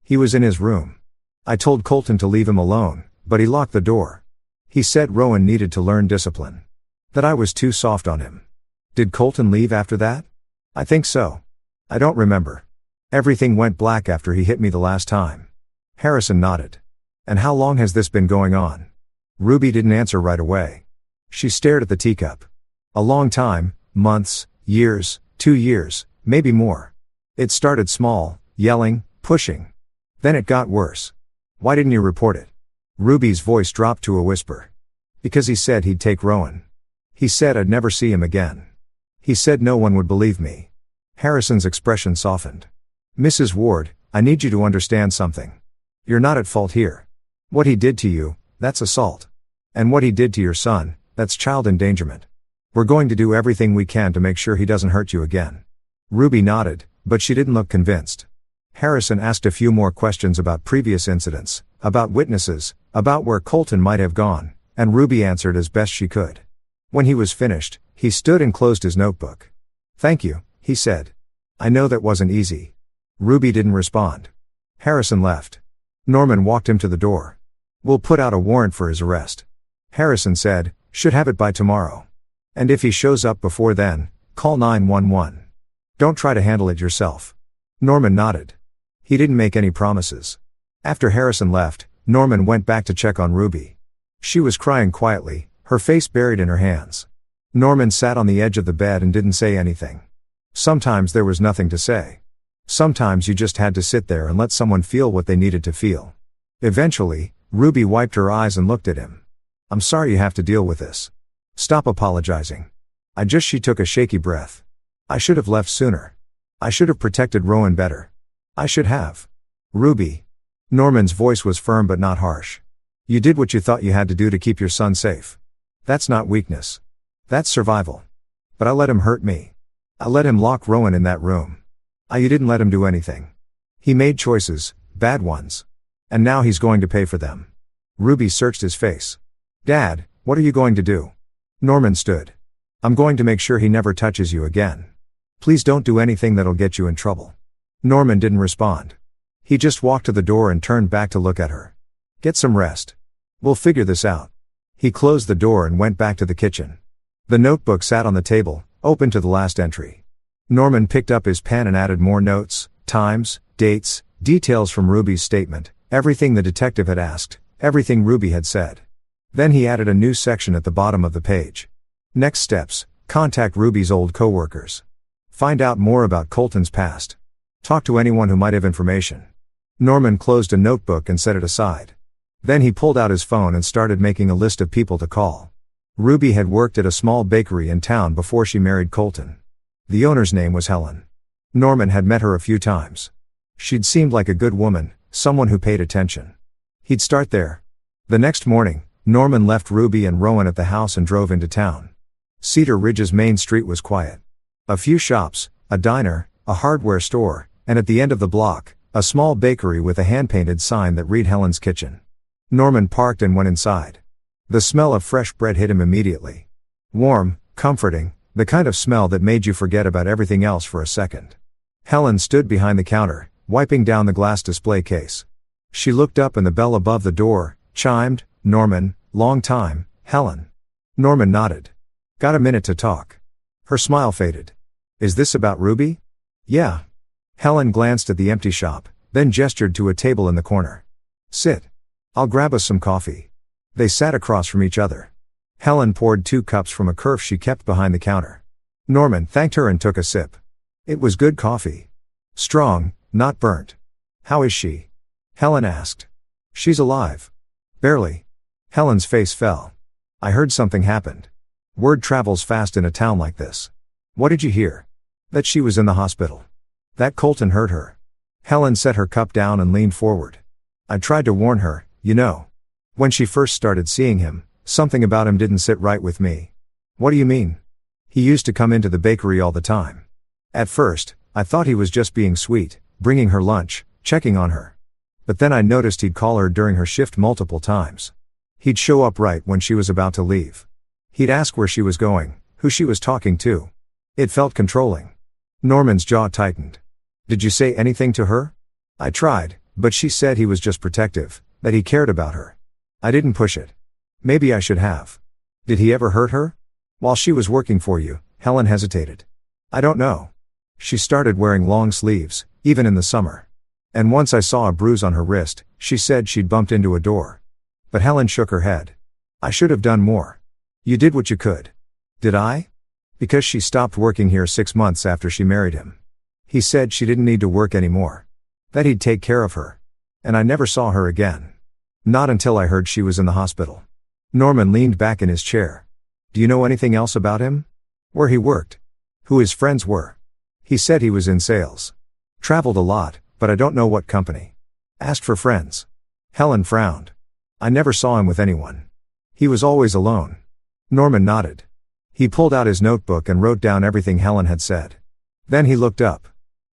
"He was in his room. I told Colton to leave him alone, but he locked the door. He said Rowan needed to learn discipline. That I was too soft on him." "Did Colton leave after that?" "I think so. I don't remember. Everything went black after he hit me the last time." Harrison nodded. "And how long has this been going on?" Ruby didn't answer right away. She stared at the teacup. "A long time, months, years, 2 years, maybe more. It started small, yelling, pushing. Then it got worse." "Why didn't you report it?" Ruby's voice dropped to a whisper. "Because he said he'd take Rowan. He said I'd never see him again. He said no one would believe me." Harrison's expression softened. "Mrs. Ward, I need you to understand something. You're not at fault here. What he did to you, that's assault. And what he did to your son, that's child endangerment. We're going to do everything we can to make sure he doesn't hurt you again." Ruby nodded, but she didn't look convinced. Harrison asked a few more questions about previous incidents, about witnesses, about where Colton might have gone, and Ruby answered as best she could. When he was finished, he stood and closed his notebook. "Thank you," he said. "I know that wasn't easy." Ruby didn't respond. Harrison left. Norman walked him to the door. "We'll put out a warrant for his arrest," Harrison said. "Should have it by tomorrow. And if he shows up before then, call 911. Don't try to handle it yourself." Norman nodded. He didn't make any promises. After Harrison left, Norman went back to check on Ruby. She was crying quietly, her face buried in her hands. Norman sat on the edge of the bed and didn't say anything. Sometimes there was nothing to say. Sometimes you just had to sit there and let someone feel what they needed to feel. Eventually, Ruby wiped her eyes and looked at him. "I'm sorry you have to deal with this. Stop apologizing." She took a shaky breath. "I should have left sooner. I should have protected Rowan better. I should have." "Ruby." Norman's voice was firm but not harsh. "You did what you thought you had to do to keep your son safe. That's not weakness. That's survival. But I let him hurt me. I let him lock Rowan in that room. You didn't let him do anything. He made choices, bad ones. And now he's going to pay for them." Ruby searched his face. "Dad, what are you going to do?" Norman stood. "I'm going to make sure he never touches you again. Please don't do anything that'll get you in trouble." Norman didn't respond. He just walked to the door and turned back to look at her. "Get some rest. We'll figure this out." He closed the door and went back to the kitchen. The notebook sat on the table, open to the last entry. Norman picked up his pen and added more notes, times, dates, details from Ruby's statement, everything the detective had asked, everything Ruby had said. Then he added a new section at the bottom of the page. Next steps: contact Ruby's old coworkers. Find out more about Colton's past. Talk to anyone who might have information. Norman closed a notebook and set it aside. Then he pulled out his phone and started making a list of people to call. Ruby had worked at a small bakery in town before she married Colton. The owner's name was Helen. Norman had met her a few times. She'd seemed like a good woman, someone who paid attention. He'd start there. The next morning, Norman left Ruby and Rowan at the house and drove into town. Cedar Ridge's main street was quiet. A few shops, a diner, a hardware store, and at the end of the block, a small bakery with a hand-painted sign that read Helen's Kitchen. Norman parked and went inside. The smell of fresh bread hit him immediately. Warm, comforting, the kind of smell that made you forget about everything else for a second. Helen stood behind the counter, wiping down the glass display case. She looked up and the bell above the door chimed. "Norman, long time, Helen." Norman nodded. "Got a minute to talk?" Her smile faded. "Is this about Ruby?" "Yeah." Helen glanced at the empty shop, then gestured to a table in the corner. "Sit. I'll grab us some coffee." They sat across from each other. Helen poured 2 cups from a carafe she kept behind the counter. Norman thanked her and took a sip. It was good coffee. Strong, not burnt. "How is she?" Helen asked. "She's alive." "Barely." Helen's face fell. "I heard something happened. Word travels fast in a town like this." "What did you hear?" "That she was in the hospital. That Colton hurt her." Helen set her cup down and leaned forward. "I tried to warn her, you know. When she first started seeing him, something about him didn't sit right with me." "What do you mean?" "He used to come into the bakery all the time. At first, I thought he was just being sweet, bringing her lunch, checking on her. But then I noticed he'd call her during her shift multiple times. He'd show up right when she was about to leave. He'd ask where she was going, who she was talking to. It felt controlling." Norman's jaw tightened. "Did you say anything to her?" "I tried, but she said he was just protective, that he cared about her. I didn't push it. Maybe I should have." "Did he ever hurt her?" "While she was working for you," Helen hesitated. "I don't know. She started wearing long sleeves, even in the summer. And once I saw a bruise on her wrist. She said she'd bumped into a door." But Helen shook her head. "I should have done more." "You did what you could." "Did I?" "Because she stopped working here 6 months after she married him. He said she didn't need to work anymore. That he'd take care of her. And I never saw her again. Not until I heard she was in the hospital." Norman leaned back in his chair. "Do you know anything else about him? Where he worked? Who his friends were?" "He said he was in sales. Traveled a lot, but I don't know what company." "Asked for friends." Helen frowned. "I never saw him with anyone. He was always alone." Norman nodded. He pulled out his notebook and wrote down everything Helen had said. Then he looked up.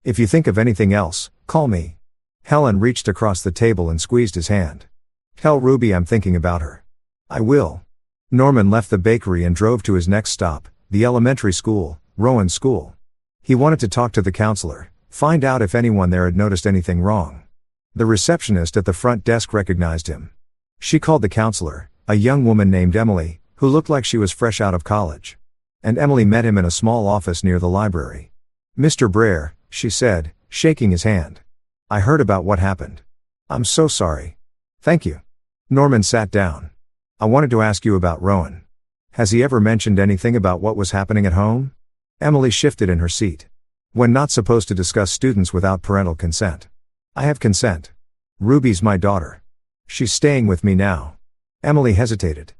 "If you think of anything else, call me." Helen reached across the table and squeezed his hand. "Tell Ruby I'm thinking about her." "I will." Norman left the bakery and drove to his next stop, the elementary school, Rowan's school. He wanted to talk to the counselor, find out if anyone there had noticed anything wrong. The receptionist at the front desk recognized him. She called the counselor, a young woman named Emily, who looked like she was fresh out of college. And Emily met him in a small office near the library. "Mr. Brer," she said, shaking his hand. "I heard about what happened. I'm so sorry." "Thank you." Norman sat down. "I wanted to ask you about Rowan. Has he ever mentioned anything about what was happening at home?" Emily shifted in her seat. "When not supposed to discuss students without parental consent." "I have consent. Ruby's my daughter. She's staying with me now." Emily hesitated.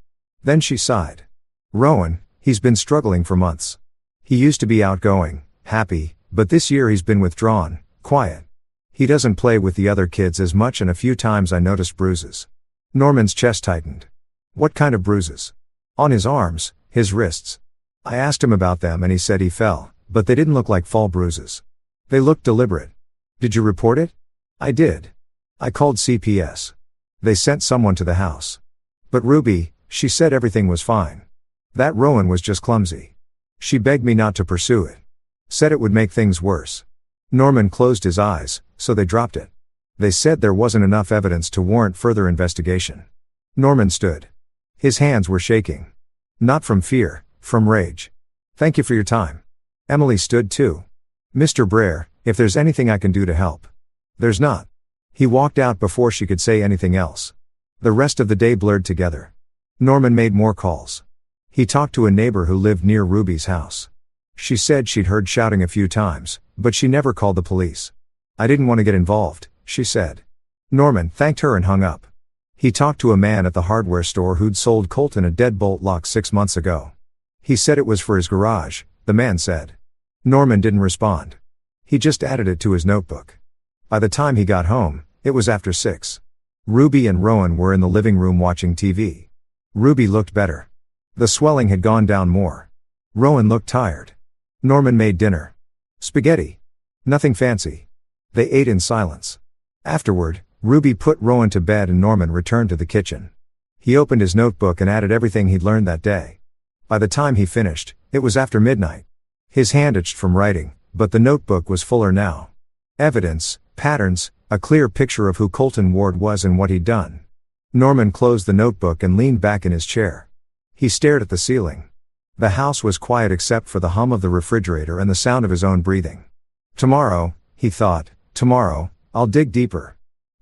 Then she sighed. "Rowan, he's been struggling for months. He used to be outgoing, happy, but this year he's been withdrawn, quiet. He doesn't play with the other kids as much and a few times I noticed bruises." Norman's chest tightened. "What kind of bruises?" "On his arms, his wrists. I asked him about them and he said he fell, but they didn't look like fall bruises. They looked deliberate." "Did you report it?" "I did. I called CPS. They sent someone to the house. But Ruby, she said everything was fine. That Rowan was just clumsy. She begged me not to pursue it. Said it would make things worse." Norman closed his eyes, so they dropped it. They said there wasn't enough evidence to warrant further investigation. Norman stood. His hands were shaking. Not from fear, from rage. "Thank you for your time." Emily stood too. "Mr. Brer, if there's anything I can do to help." "There's not." He walked out before she could say anything else. The rest of the day blurred together. Norman made more calls. He talked to a neighbor who lived near Ruby's house. She said she'd heard shouting a few times, but she never called the police. "I didn't want to get involved," she said. Norman thanked her and hung up. He talked to a man at the hardware store who'd sold Colton a deadbolt lock 6 months ago. He said it was for his garage, the man said. Norman didn't respond. He just added it to his notebook. By the time he got home, it was after 6. Ruby and Rowan were in the living room watching TV. Ruby looked better. The swelling had gone down more. Rowan looked tired. Norman made dinner. Spaghetti. Nothing fancy. They ate in silence. Afterward, Ruby put Rowan to bed and Norman returned to the kitchen. He opened his notebook and added everything he'd learned that day. By the time he finished, it was after midnight. His hand itched from writing, but the notebook was fuller now. Evidence, patterns, a clear picture of who Colton Ward was and what he'd done. Norman closed the notebook and leaned back in his chair. He stared at the ceiling. The house was quiet except for the hum of the refrigerator and the sound of his own breathing. Tomorrow, he thought, tomorrow, I'll dig deeper.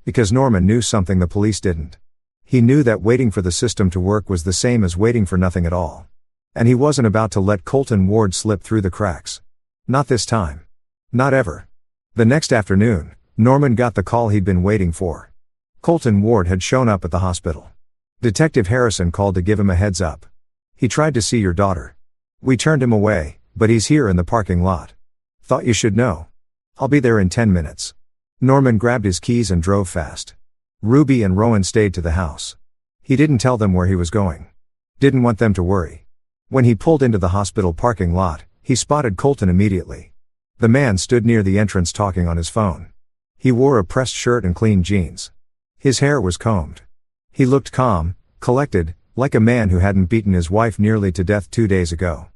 Because Norman knew something the police didn't. He knew that waiting for the system to work was the same as waiting for nothing at all. And he wasn't about to let Colton Ward slip through the cracks. Not this time. Not ever. The next afternoon, Norman got the call he'd been waiting for. Colton Ward had shown up at the hospital. Detective Harrison called to give him a heads up. He tried to see your daughter. We turned him away, but he's here in the parking lot. Thought you should know. I'll be there in 10 minutes. Norman grabbed his keys and drove fast. Ruby and Rowan stayed to the house. He didn't tell them where he was going. Didn't want them to worry. When he pulled into the hospital parking lot, he spotted Colton immediately. The man stood near the entrance talking on his phone. He wore a pressed shirt and clean jeans. His hair was combed. He looked calm, collected, like a man who hadn't beaten his wife nearly to death 2 days ago.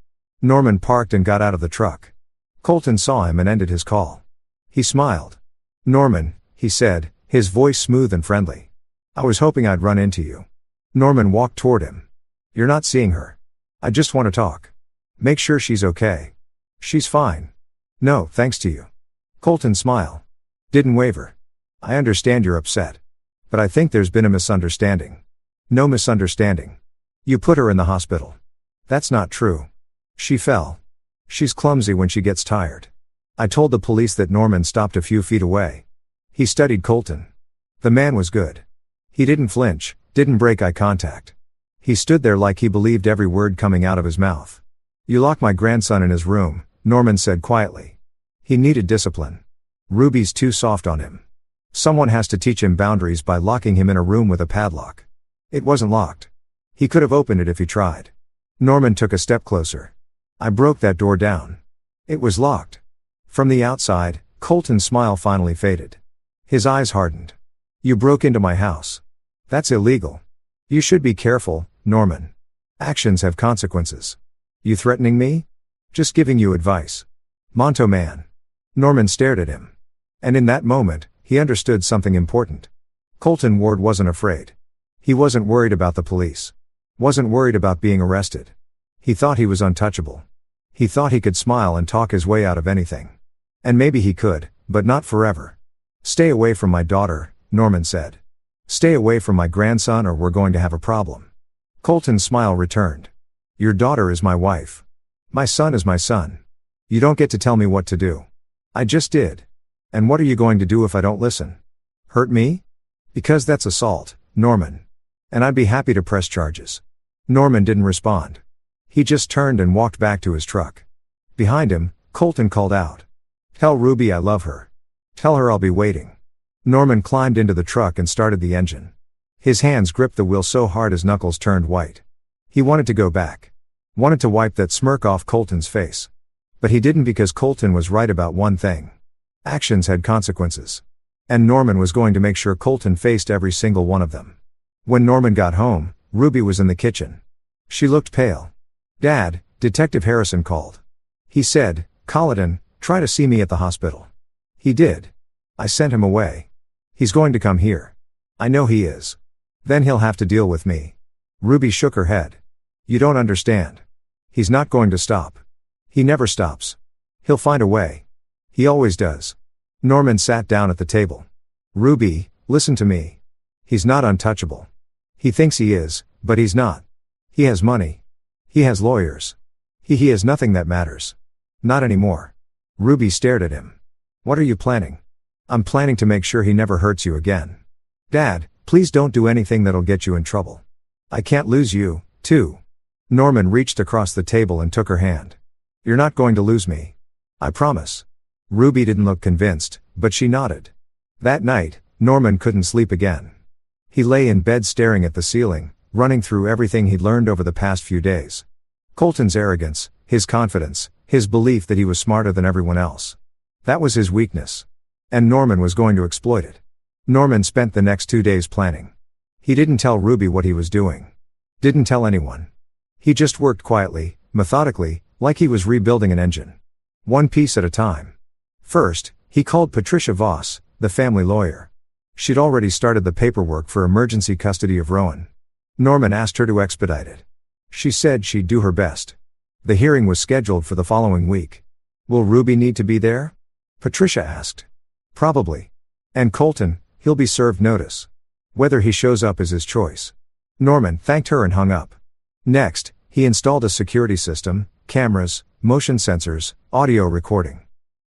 Norman parked and got out of the truck. Colton saw him and ended his call. He smiled. Norman, he said, his voice smooth and friendly. I was hoping I'd run into you. Norman walked toward him. You're not seeing her. I just want to talk. Make sure she's okay. She's fine. No, thanks to you. Colton's smile didn't waver. I understand you're upset. But I think there's been a misunderstanding. No misunderstanding. You put her in the hospital. That's not true. She fell. She's clumsy when she gets tired. I told the police that Norman stopped a few feet away. He studied Colton. The man was good. He didn't flinch, didn't break eye contact. He stood there like he believed every word coming out of his mouth. You locked my grandson in his room, Norman said quietly. He needed discipline. Ruby's too soft on him. Someone has to teach him boundaries by locking him in a room with a padlock. It wasn't locked. He could have opened it if he tried. Norman took a step closer. I broke that door down. It was locked. From the outside, Colton's smile finally faded. His eyes hardened. You broke into my house. That's illegal. You should be careful, Norman. Actions have consequences. You threatening me? Just giving you advice. Monto man. Norman stared at him. And in that moment, he understood something important. Colton Ward wasn't afraid. He wasn't worried about the police. Wasn't worried about being arrested. He thought he was untouchable. He thought he could smile and talk his way out of anything. And maybe he could, but not forever. Stay away from my daughter, Norman said. Stay away from my grandson or we're going to have a problem. Colton's smile returned. Your daughter is my wife. My son is my son. You don't get to tell me what to do. I just did. And what are you going to do if I don't listen? Hurt me? Because that's assault, Norman. And I'd be happy to press charges. Norman didn't respond. He just turned and walked back to his truck. Behind him, Colton called out. Tell Ruby I love her. Tell her I'll be waiting. Norman climbed into the truck and started the engine. His hands gripped the wheel so hard his knuckles turned white. He wanted to go back. Wanted to wipe that smirk off Colton's face. But he didn't because Colton was right about one thing. Actions had consequences. And Norman was going to make sure Colton faced every single one of them. When Norman got home, Ruby was in the kitchen. She looked pale. Dad, Detective Harrison called. He said, Colleton, try to see me at the hospital. He did. I sent him away. He's going to come here. I know he is. Then he'll have to deal with me. Ruby shook her head. You don't understand. He's not going to stop. He never stops. He'll find a way. He always does. Norman sat down at the table. Ruby, listen to me. He's not untouchable. He thinks he is, but he's not. He has money. He has lawyers. He has nothing that matters. Not anymore. Ruby stared at him. What are you planning? I'm planning to make sure he never hurts you again. Dad, please don't do anything that'll get you in trouble. I can't lose you, too. Norman reached across the table and took her hand. You're not going to lose me. I promise. Ruby didn't look convinced, but she nodded. That night, Norman couldn't sleep again. He lay in bed staring at the ceiling, running through everything he'd learned over the past few days. Colton's arrogance, his confidence, his belief that he was smarter than everyone else. That was his weakness. And Norman was going to exploit it. Norman spent the next 2 days planning. He didn't tell Ruby what he was doing. Didn't tell anyone. He just worked quietly, methodically, like he was rebuilding an engine. One piece at a time. First, he called Patricia Voss, the family lawyer. She'd already started the paperwork for emergency custody of Rowan. Norman asked her to expedite it. She said she'd do her best. The hearing was scheduled for the following week. Will Ruby need to be there? Patricia asked. Probably. And Colton, he'll be served notice. Whether he shows up is his choice. Norman thanked her and hung up. Next, he installed a security system, cameras, motion sensors, audio recording.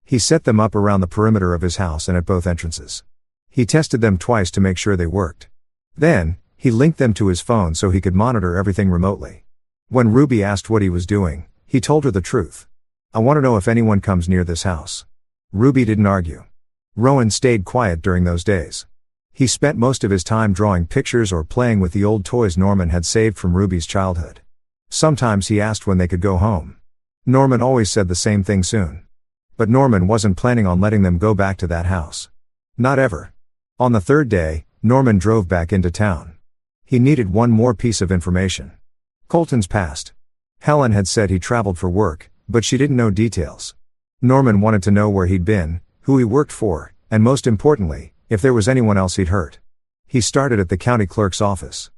He set them up around the perimeter of his house and at both entrances. He tested them twice to make sure they worked. Then, he linked them to his phone so he could monitor everything remotely. When Ruby asked what he was doing, he told her the truth. I want to know if anyone comes near this house. Ruby didn't argue. Rowan stayed quiet during those days. He spent most of his time drawing pictures or playing with the old toys Norman had saved from Ruby's childhood. Sometimes he asked when they could go home. Norman always said the same thing soon. But Norman wasn't planning on letting them go back to that house. Not ever. On the third day, Norman drove back into town. He needed one more piece of information. Colton's past. Helen had said he traveled for work, but she didn't know details. Norman wanted to know where he'd been, who he worked for, and most importantly, if there was anyone else he'd hurt. He started at the county clerk's office.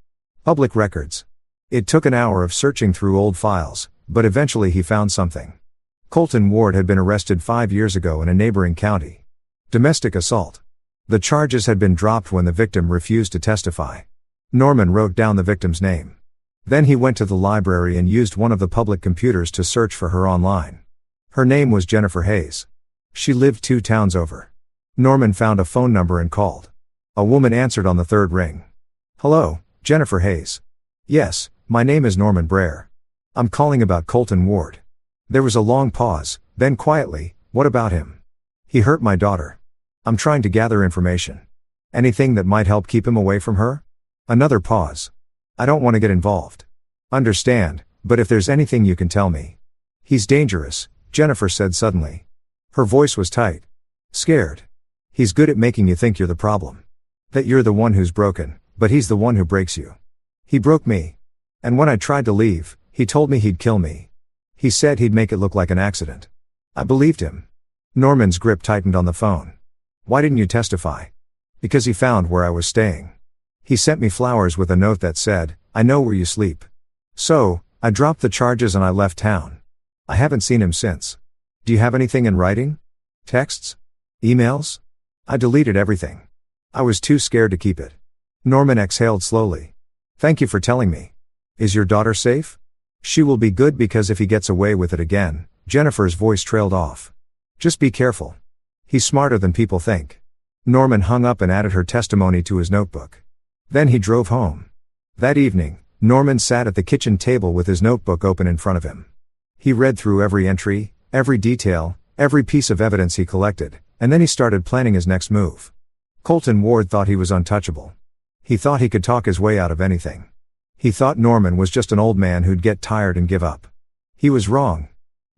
Public records. It took an hour of searching through old files, but eventually he found something. Colton Ward had been arrested 5 years ago in a neighboring county. Domestic assault. The charges had been dropped when the victim refused to testify. Norman wrote down the victim's name. Then he went to the library and used one of the public computers to search for her online. Her name was Jennifer Hayes. She lived 2 towns over. Norman found a phone number and called. A woman answered on the third ring. Hello, Jennifer Hayes. Yes, my name is Norman Brer. I'm calling about Colton Ward. There was a long pause, then quietly, what about him? He hurt my daughter. I'm trying to gather information. Anything that might help keep him away from her? Another pause. I don't want to get involved. Understand, but if there's anything you can tell me. He's dangerous, Jennifer said suddenly. Her voice was tight. Scared. He's good at making you think you're the problem. That you're the one who's broken, but he's the one who breaks you. He broke me. And when I tried to leave, he told me he'd kill me. He said he'd make it look like an accident. I believed him. Norman's grip tightened on the phone. Why didn't you testify? Because he found where I was staying. He sent me flowers with a note that said, I know where you sleep. So, I dropped the charges and I left town. I haven't seen him since. Do you have anything in writing? Texts? Emails? I deleted everything. I was too scared to keep it. Norman exhaled slowly. Thank you for telling me. Is your daughter safe? She will be good because if he gets away with it again, Jennifer's voice trailed off. Just be careful. He's smarter than people think. Norman hung up and added her testimony to his notebook. Then he drove home. That evening, Norman sat at the kitchen table with his notebook open in front of him. He read through every entry, every detail, every piece of evidence he collected, and then he started planning his next move. Colton Ward thought he was untouchable. He thought he could talk his way out of anything. He thought Norman was just an old man who'd get tired and give up. He was wrong.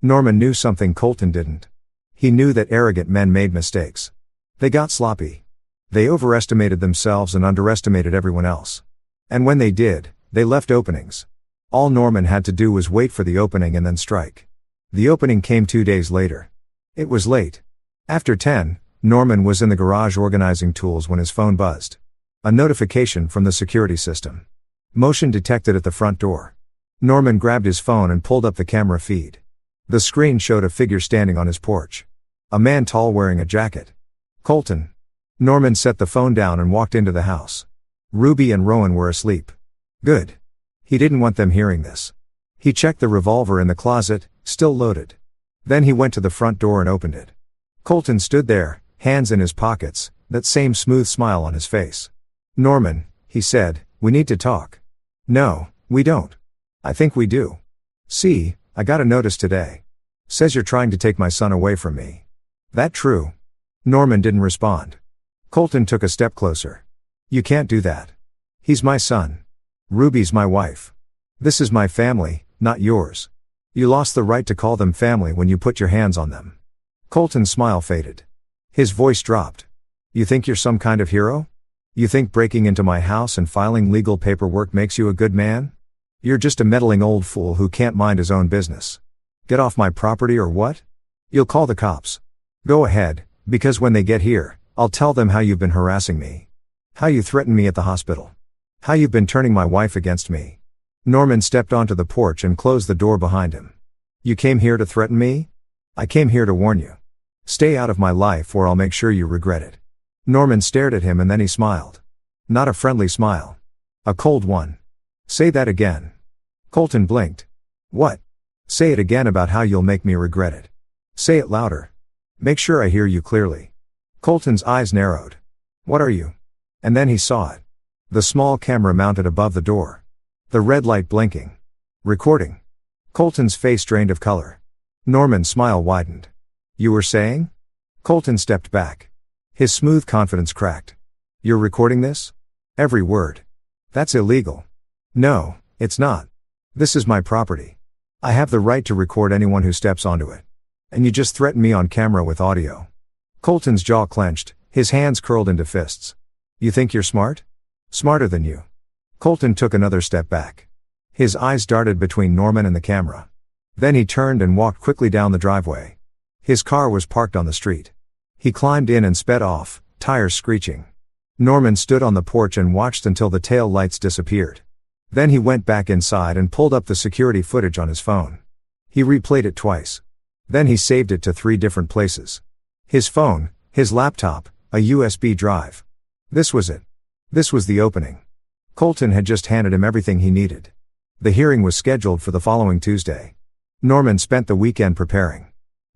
Norman knew something Colton didn't. He knew that arrogant men made mistakes. They got sloppy. They overestimated themselves and underestimated everyone else. And when they did, they left openings. All Norman had to do was wait for the opening and then strike. The opening came 2 days later. It was late. After 10, Norman was in the garage organizing tools when his phone buzzed. A notification from the security system. Motion detected at the front door. Norman grabbed his phone and pulled up the camera feed. The screen showed a figure standing on his porch. A man tall wearing a jacket. Colton. Norman set the phone down and walked into the house. Ruby and Rowan were asleep. Good. He didn't want them hearing this. He checked the revolver in the closet, still loaded. Then he went to the front door and opened it. Colton stood there, hands in his pockets, that same smooth smile on his face. Norman, he said, we need to talk. No, we don't. I think we do. See, I got a notice today. Says you're trying to take my son away from me. That true? Norman didn't respond. Colton took a step closer. You can't do that. He's my son. Ruby's my wife. This is my family, not yours. You lost the right to call them family when you put your hands on them. Colton's smile faded. His voice dropped. You think you're some kind of hero? You think breaking into my house and filing legal paperwork makes you a good man? You're just a meddling old fool who can't mind his own business. Get off my property or what? You'll call the cops. Go ahead, because when they get here, I'll tell them how you've been harassing me. How you threatened me at the hospital. How you've been turning my wife against me. Norman stepped onto the porch and closed the door behind him. You came here to threaten me? I came here to warn you. Stay out of my life or I'll make sure you regret it. Norman stared at him and then he smiled. Not a friendly smile. A cold one. Say that again. Colton blinked. What? Say it again about how you'll make me regret it. Say it louder. Make sure I hear you clearly. Colton's eyes narrowed. What are you? And then he saw it. The small camera mounted above the door. The red light blinking. Recording. Colton's face drained of color. Norman's smile widened. You were saying? Colton stepped back. His smooth confidence cracked. You're recording this? Every word. That's illegal. No, it's not. This is my property. I have the right to record anyone who steps onto it. And you just threatened me on camera with audio. Colton's jaw clenched, his hands curled into fists. You think you're smart? Smarter than you. Colton took another step back. His eyes darted between Norman and the camera. Then he turned and walked quickly down the driveway. His car was parked on the street. He climbed in and sped off, tires screeching. Norman stood on the porch and watched until the tail lights disappeared. Then he went back inside and pulled up the security footage on his phone. He replayed it twice. Then he saved it to 3 different places. His phone, his laptop, a USB drive. This was it. This was the opening. Colton had just handed him everything he needed. The hearing was scheduled for the following Tuesday. Norman spent the weekend preparing.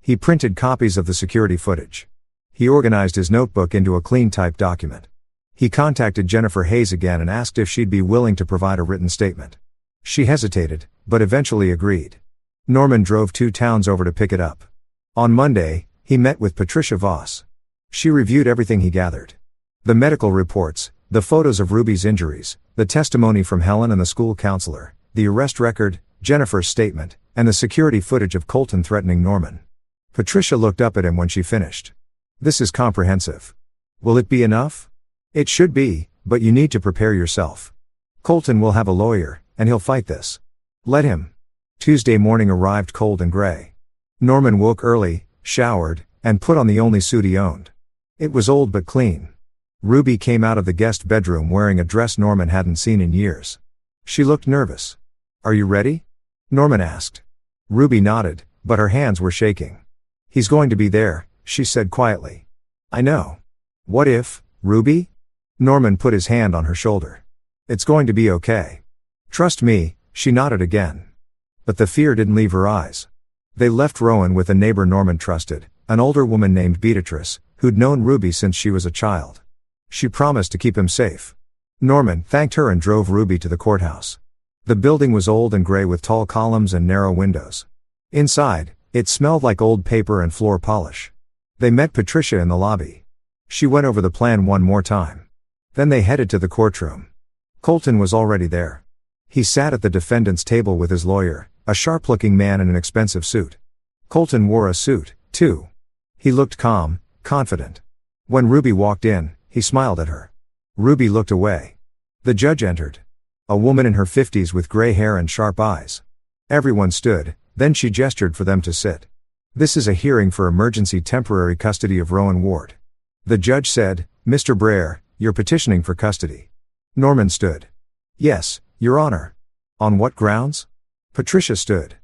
He printed copies of the security footage. He organized his notebook into a clean typed document. He contacted Jennifer Hayes again and asked if she'd be willing to provide a written statement. She hesitated, but eventually agreed. Norman drove 2 towns over to pick it up. On Monday, he met with Patricia Voss. She reviewed everything he gathered. The medical reports, the photos of Ruby's injuries, the testimony from Helen and the school counselor, the arrest record, Jennifer's statement, and the security footage of Colton threatening Norman. Patricia looked up at him when she finished. This is comprehensive. Will it be enough? It should be, but you need to prepare yourself. Colton will have a lawyer, and he'll fight this. Let him. Tuesday morning arrived cold and gray. Norman woke early, showered, and put on the only suit he owned. It was old but clean. Ruby came out of the guest bedroom wearing a dress Norman hadn't seen in years. She looked nervous. Are you ready? Norman asked. Ruby nodded, but her hands were shaking. He's going to be there, she said quietly. I know. What if, Ruby? Norman put his hand on her shoulder. It's going to be okay. Trust me, she nodded again. But the fear didn't leave her eyes. They left Rowan with a neighbor Norman trusted, an older woman named Beatrice, who'd known Ruby since she was a child. She promised to keep him safe. Norman thanked her and drove Ruby to the courthouse. The building was old and gray with tall columns and narrow windows. Inside, it smelled like old paper and floor polish. They met Patricia in the lobby. She went over the plan one more time. Then they headed to the courtroom. Colton was already there. He sat at the defendant's table with his lawyer, a sharp-looking man in an expensive suit. Colton wore a suit, too. He looked calm, confident. When Ruby walked in, he smiled at her. Ruby looked away. The judge entered. A woman in her 50s with gray hair and sharp eyes. Everyone stood, then she gestured for them to sit. This is a hearing for emergency temporary custody of Rowan Ward. The judge said, Mr. Brer, you're petitioning for custody. Norman stood. Yes, Your Honor. On what grounds? Patricia stood.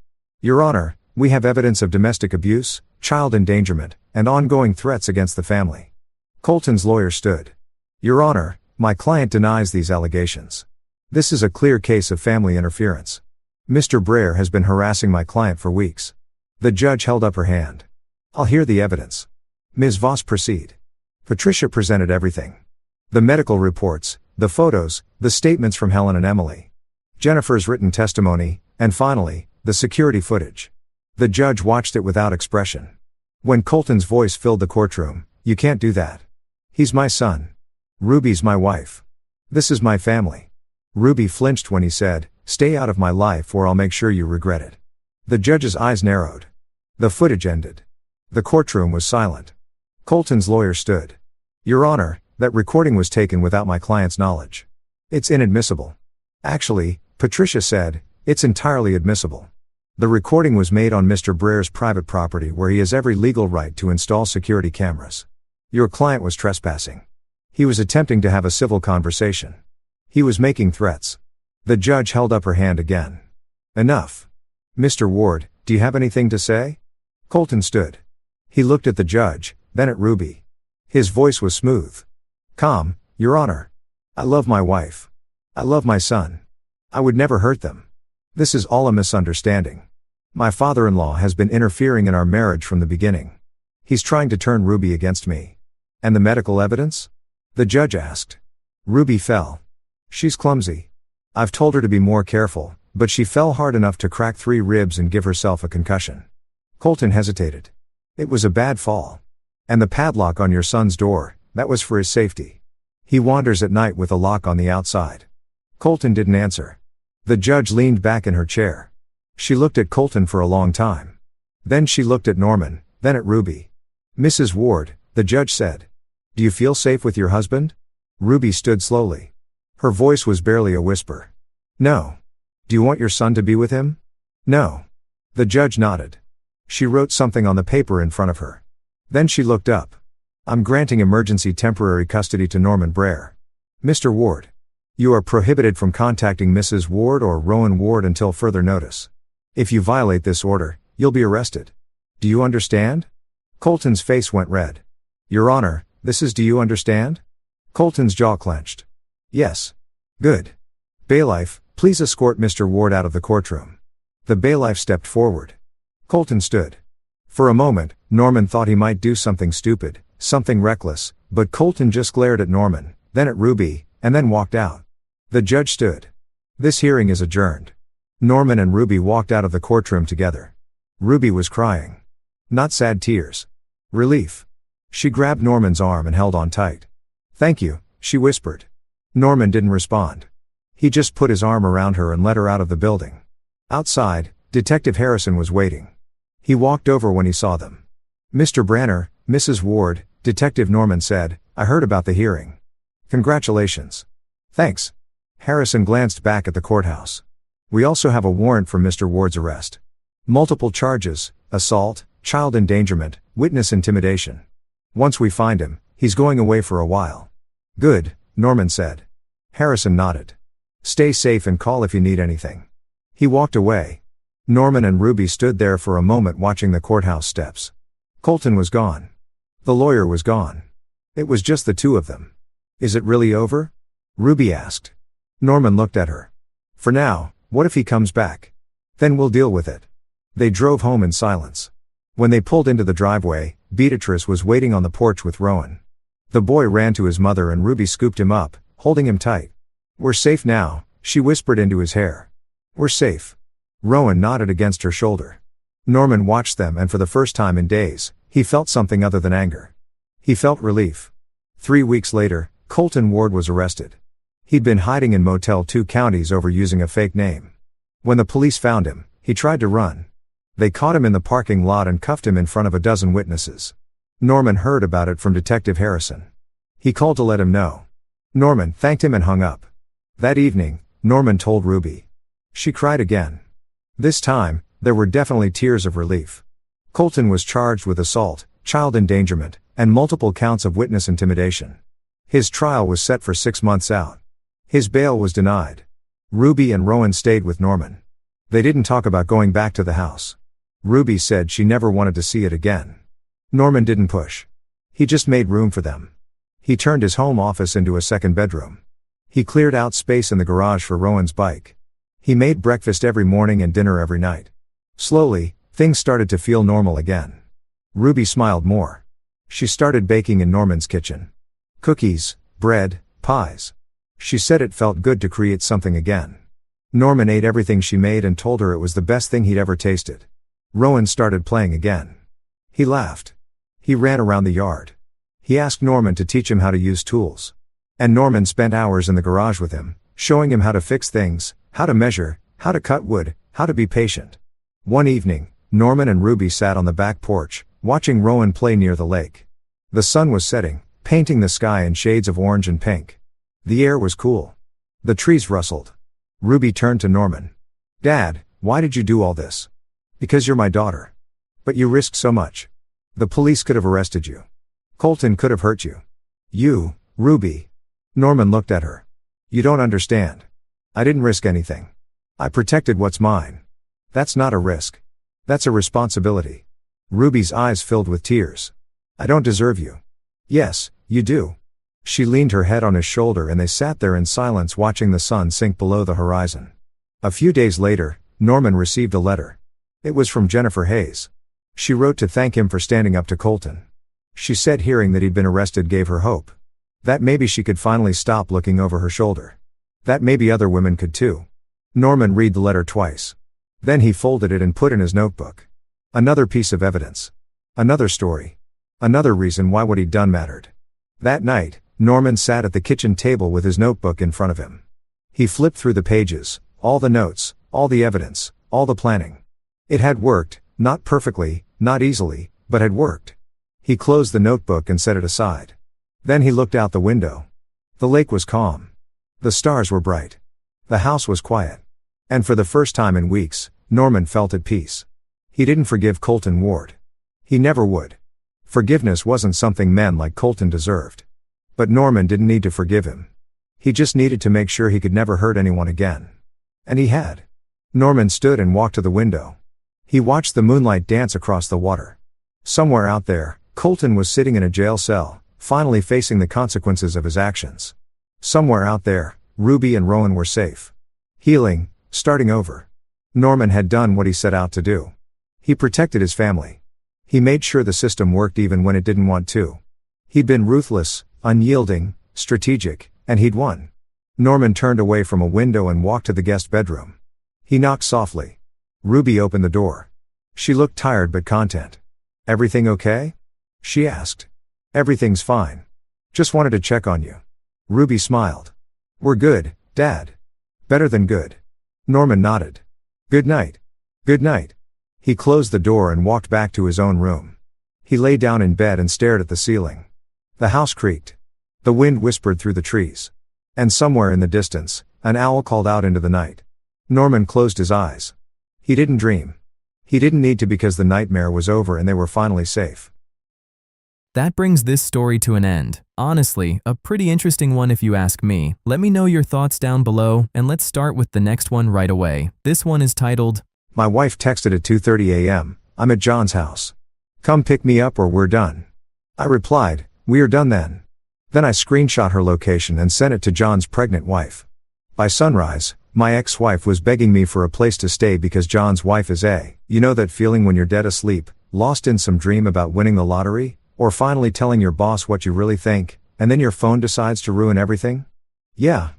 Your Honor, we have evidence of domestic abuse, child endangerment, and ongoing threats against the family. Colton's lawyer stood. Your Honor, my client denies these allegations. This is a clear case of family interference. Mr. Brer has been harassing my client for weeks. The judge held up her hand. I'll hear the evidence. Ms. Voss, proceed. Patricia presented everything. The medical reports, the photos, the statements from Helen and Emily. Jennifer's written testimony, and finally, the security footage. The judge watched it without expression. When Colton's voice filled the courtroom, you can't do that. He's my son. Ruby's my wife. This is my family. Ruby flinched when he said, "Stay out of my life or I'll make sure you regret it." The judge's eyes narrowed. The footage ended. The courtroom was silent. Colton's lawyer stood. "Your Honor, that recording was taken without my client's knowledge. It's inadmissible." "Actually," Patricia said, "it's entirely admissible. The recording was made on Mr. Brer's private property where he has every legal right to install security cameras. Your client was trespassing. He was attempting to have a civil conversation. He was making threats." The judge held up her hand again. "Enough. Mr. Ward, do you have anything to say?" Colton stood. He looked at the judge, then at Ruby. His voice was smooth. "Calm, Your Honor. I love my wife. I love my son. I would never hurt them. This is all a misunderstanding. My father-in-law has been interfering in our marriage from the beginning. He's trying to turn Ruby against me." "And the medical evidence?" the judge asked. "Ruby fell. She's clumsy. I've told her to be more careful, but she fell hard enough to crack 3 ribs and give herself a concussion." Colton hesitated. "It was a bad fall. And the padlock on your son's door, that was for his safety. He wanders at night with a lock on the outside." Colton didn't answer. The judge leaned back in her chair. She looked at Colton for a long time. Then she looked at Norman, then at Ruby. "Mrs. Ward," the judge said. "Do you feel safe with your husband?" Ruby stood slowly. Her voice was barely a whisper. "No." "Do you want your son to be with him?" "No." The judge nodded. She wrote something on the paper in front of her. Then she looked up. "I'm granting emergency temporary custody to Norman Brer. Mr. Ward. You are prohibited from contacting Mrs. Ward or Rowan Ward until further notice. If you violate this order, you'll be arrested. Do you understand?" Colton's face went red. "Your Honor, this is do you understand?" Colton's jaw clenched. "Yes." "Good. Bailiff, please escort Mr. Ward out of the courtroom." The bailiff stepped forward. Colton stood. For a moment, Norman thought he might do something stupid, something reckless, but Colton just glared at Norman, then at Ruby, and then walked out. The judge stood. "This hearing is adjourned." Norman and Ruby walked out of the courtroom together. Ruby was crying. Not sad tears. Relief. She grabbed Norman's arm and held on tight. "Thank you," she whispered. Norman didn't respond. He just put his arm around her and led her out of the building. Outside, Detective Harrison was waiting. He walked over when he saw them. "Mr. Branner, Mrs. Ward," Detective Norman said, "I heard about the hearing. Congratulations." "Thanks." Harrison glanced back at the courthouse. "We also have a warrant for Mr. Ward's arrest. Multiple charges: assault, child endangerment, witness intimidation. Once we find him, he's going away for a while." "Good," Norman said. Harrison nodded. "Stay safe and call if you need anything." He walked away. Norman and Ruby stood there for a moment watching the courthouse steps. Colton was gone. The lawyer was gone. It was just the two of them. "Is it really over?" Ruby asked. Norman looked at her. "For now, what if he comes back? Then we'll deal with it." They drove home in silence. When they pulled into the driveway, Beatrice was waiting on the porch with Rowan. The boy ran to his mother and Ruby scooped him up, holding him tight. "We're safe now," she whispered into his hair. "We're safe." Rowan nodded against her shoulder. Norman watched them and for the first time in days, he felt something other than anger. He felt relief. 3 weeks later, Colton Ward was arrested. He'd been hiding in Motel 2 counties over using a fake name. When the police found him, he tried to run. They caught him in the parking lot and cuffed him in front of a dozen witnesses. Norman heard about it from Detective Harrison. He called to let him know. Norman thanked him and hung up. That evening, Norman told Ruby. She cried again. This time, there were definitely tears of relief. Colton was charged with assault, child endangerment, and multiple counts of witness intimidation. His trial was set for 6 months out. His bail was denied. Ruby and Rowan stayed with Norman. They didn't talk about going back to the house. Ruby said she never wanted to see it again. Norman didn't push. He just made room for them. He turned his home office into a second bedroom. He cleared out space in the garage for Rowan's bike. He made breakfast every morning and dinner every night. Slowly, things started to feel normal again. Ruby smiled more. She started baking in Norman's kitchen. Cookies, bread, pies. She said it felt good to create something again. Norman ate everything she made and told her it was the best thing he'd ever tasted. Rowan started playing again. He laughed. He ran around the yard. He asked Norman to teach him how to use tools. And Norman spent hours in the garage with him, showing him how to fix things, how to measure, how to cut wood, how to be patient. One evening, Norman and Ruby sat on the back porch, watching Rowan play near the lake. The sun was setting, painting the sky in shades of orange and pink. The air was cool. The trees rustled. Ruby turned to Norman. "Dad, why did you do all this?" "Because you're my daughter." "But you risked so much. The police could have arrested you. Colton could have hurt you." "You, Ruby." Norman looked at her. "You don't understand. I didn't risk anything. I protected what's mine. That's not a risk. That's a responsibility." Ruby's eyes filled with tears. "I don't deserve you." "Yes, you do." She leaned her head on his shoulder and they sat there in silence watching the sun sink below the horizon. A few days later, Norman received a letter. It was from Jennifer Hayes. She wrote to thank him for standing up to Colton. She said hearing that he'd been arrested gave her hope. That maybe she could finally stop looking over her shoulder. That maybe other women could too. Norman read the letter twice. Then he folded it and put in his notebook. Another piece of evidence. Another story. Another reason why what he'd done mattered. That night, Norman sat at the kitchen table with his notebook in front of him. He flipped through the pages, all the notes, all the evidence, all the planning. It had worked, not perfectly, not easily, but had worked. He closed the notebook and set it aside. Then he looked out the window. The lake was calm. The stars were bright. The house was quiet. And for the first time in weeks, Norman felt at peace. He didn't forgive Colton Ward. He never would. Forgiveness wasn't something men like Colton deserved. But Norman didn't need to forgive him. He just needed to make sure he could never hurt anyone again. And he had. Norman stood and walked to the window. He watched the moonlight dance across the water. Somewhere out there, Colton was sitting in a jail cell, finally facing the consequences of his actions. Somewhere out there, Ruby and Rowan were safe. Healing, starting over. Norman had done what he set out to do. He protected his family. He made sure the system worked even when it didn't want to. He'd been ruthless, unyielding, strategic, and he'd won. Norman turned away from a window and walked to the guest bedroom. He knocked softly. Ruby opened the door. She looked tired but content. "Everything okay?" she asked. "Everything's fine. Just wanted to check on you." Ruby smiled. "We're good, Dad." "Better than good." Norman nodded. "Good night." "Good night." He closed the door and walked back to his own room. He lay down in bed and stared at the ceiling. The house creaked. The wind whispered through the trees. And somewhere in the distance, an owl called out into the night. Norman closed his eyes. He didn't dream. He didn't need to because the nightmare was over and they were finally safe. That brings this story to an end. Honestly, a pretty interesting one if you ask me. Let me know your thoughts down below, and let's start with the next one right away. This one is titled, My wife texted at 2:30 a.m., I'm at John's house. Come pick me up or we're done. I replied, we are done then. Then I screenshot her location and sent it to John's pregnant wife. By sunrise, my ex-wife was begging me for a place to stay because John's wife is you know that feeling when you're dead asleep, lost in some dream about winning the lottery? Or finally telling your boss what you really think, and then your phone decides to ruin everything? Yeah.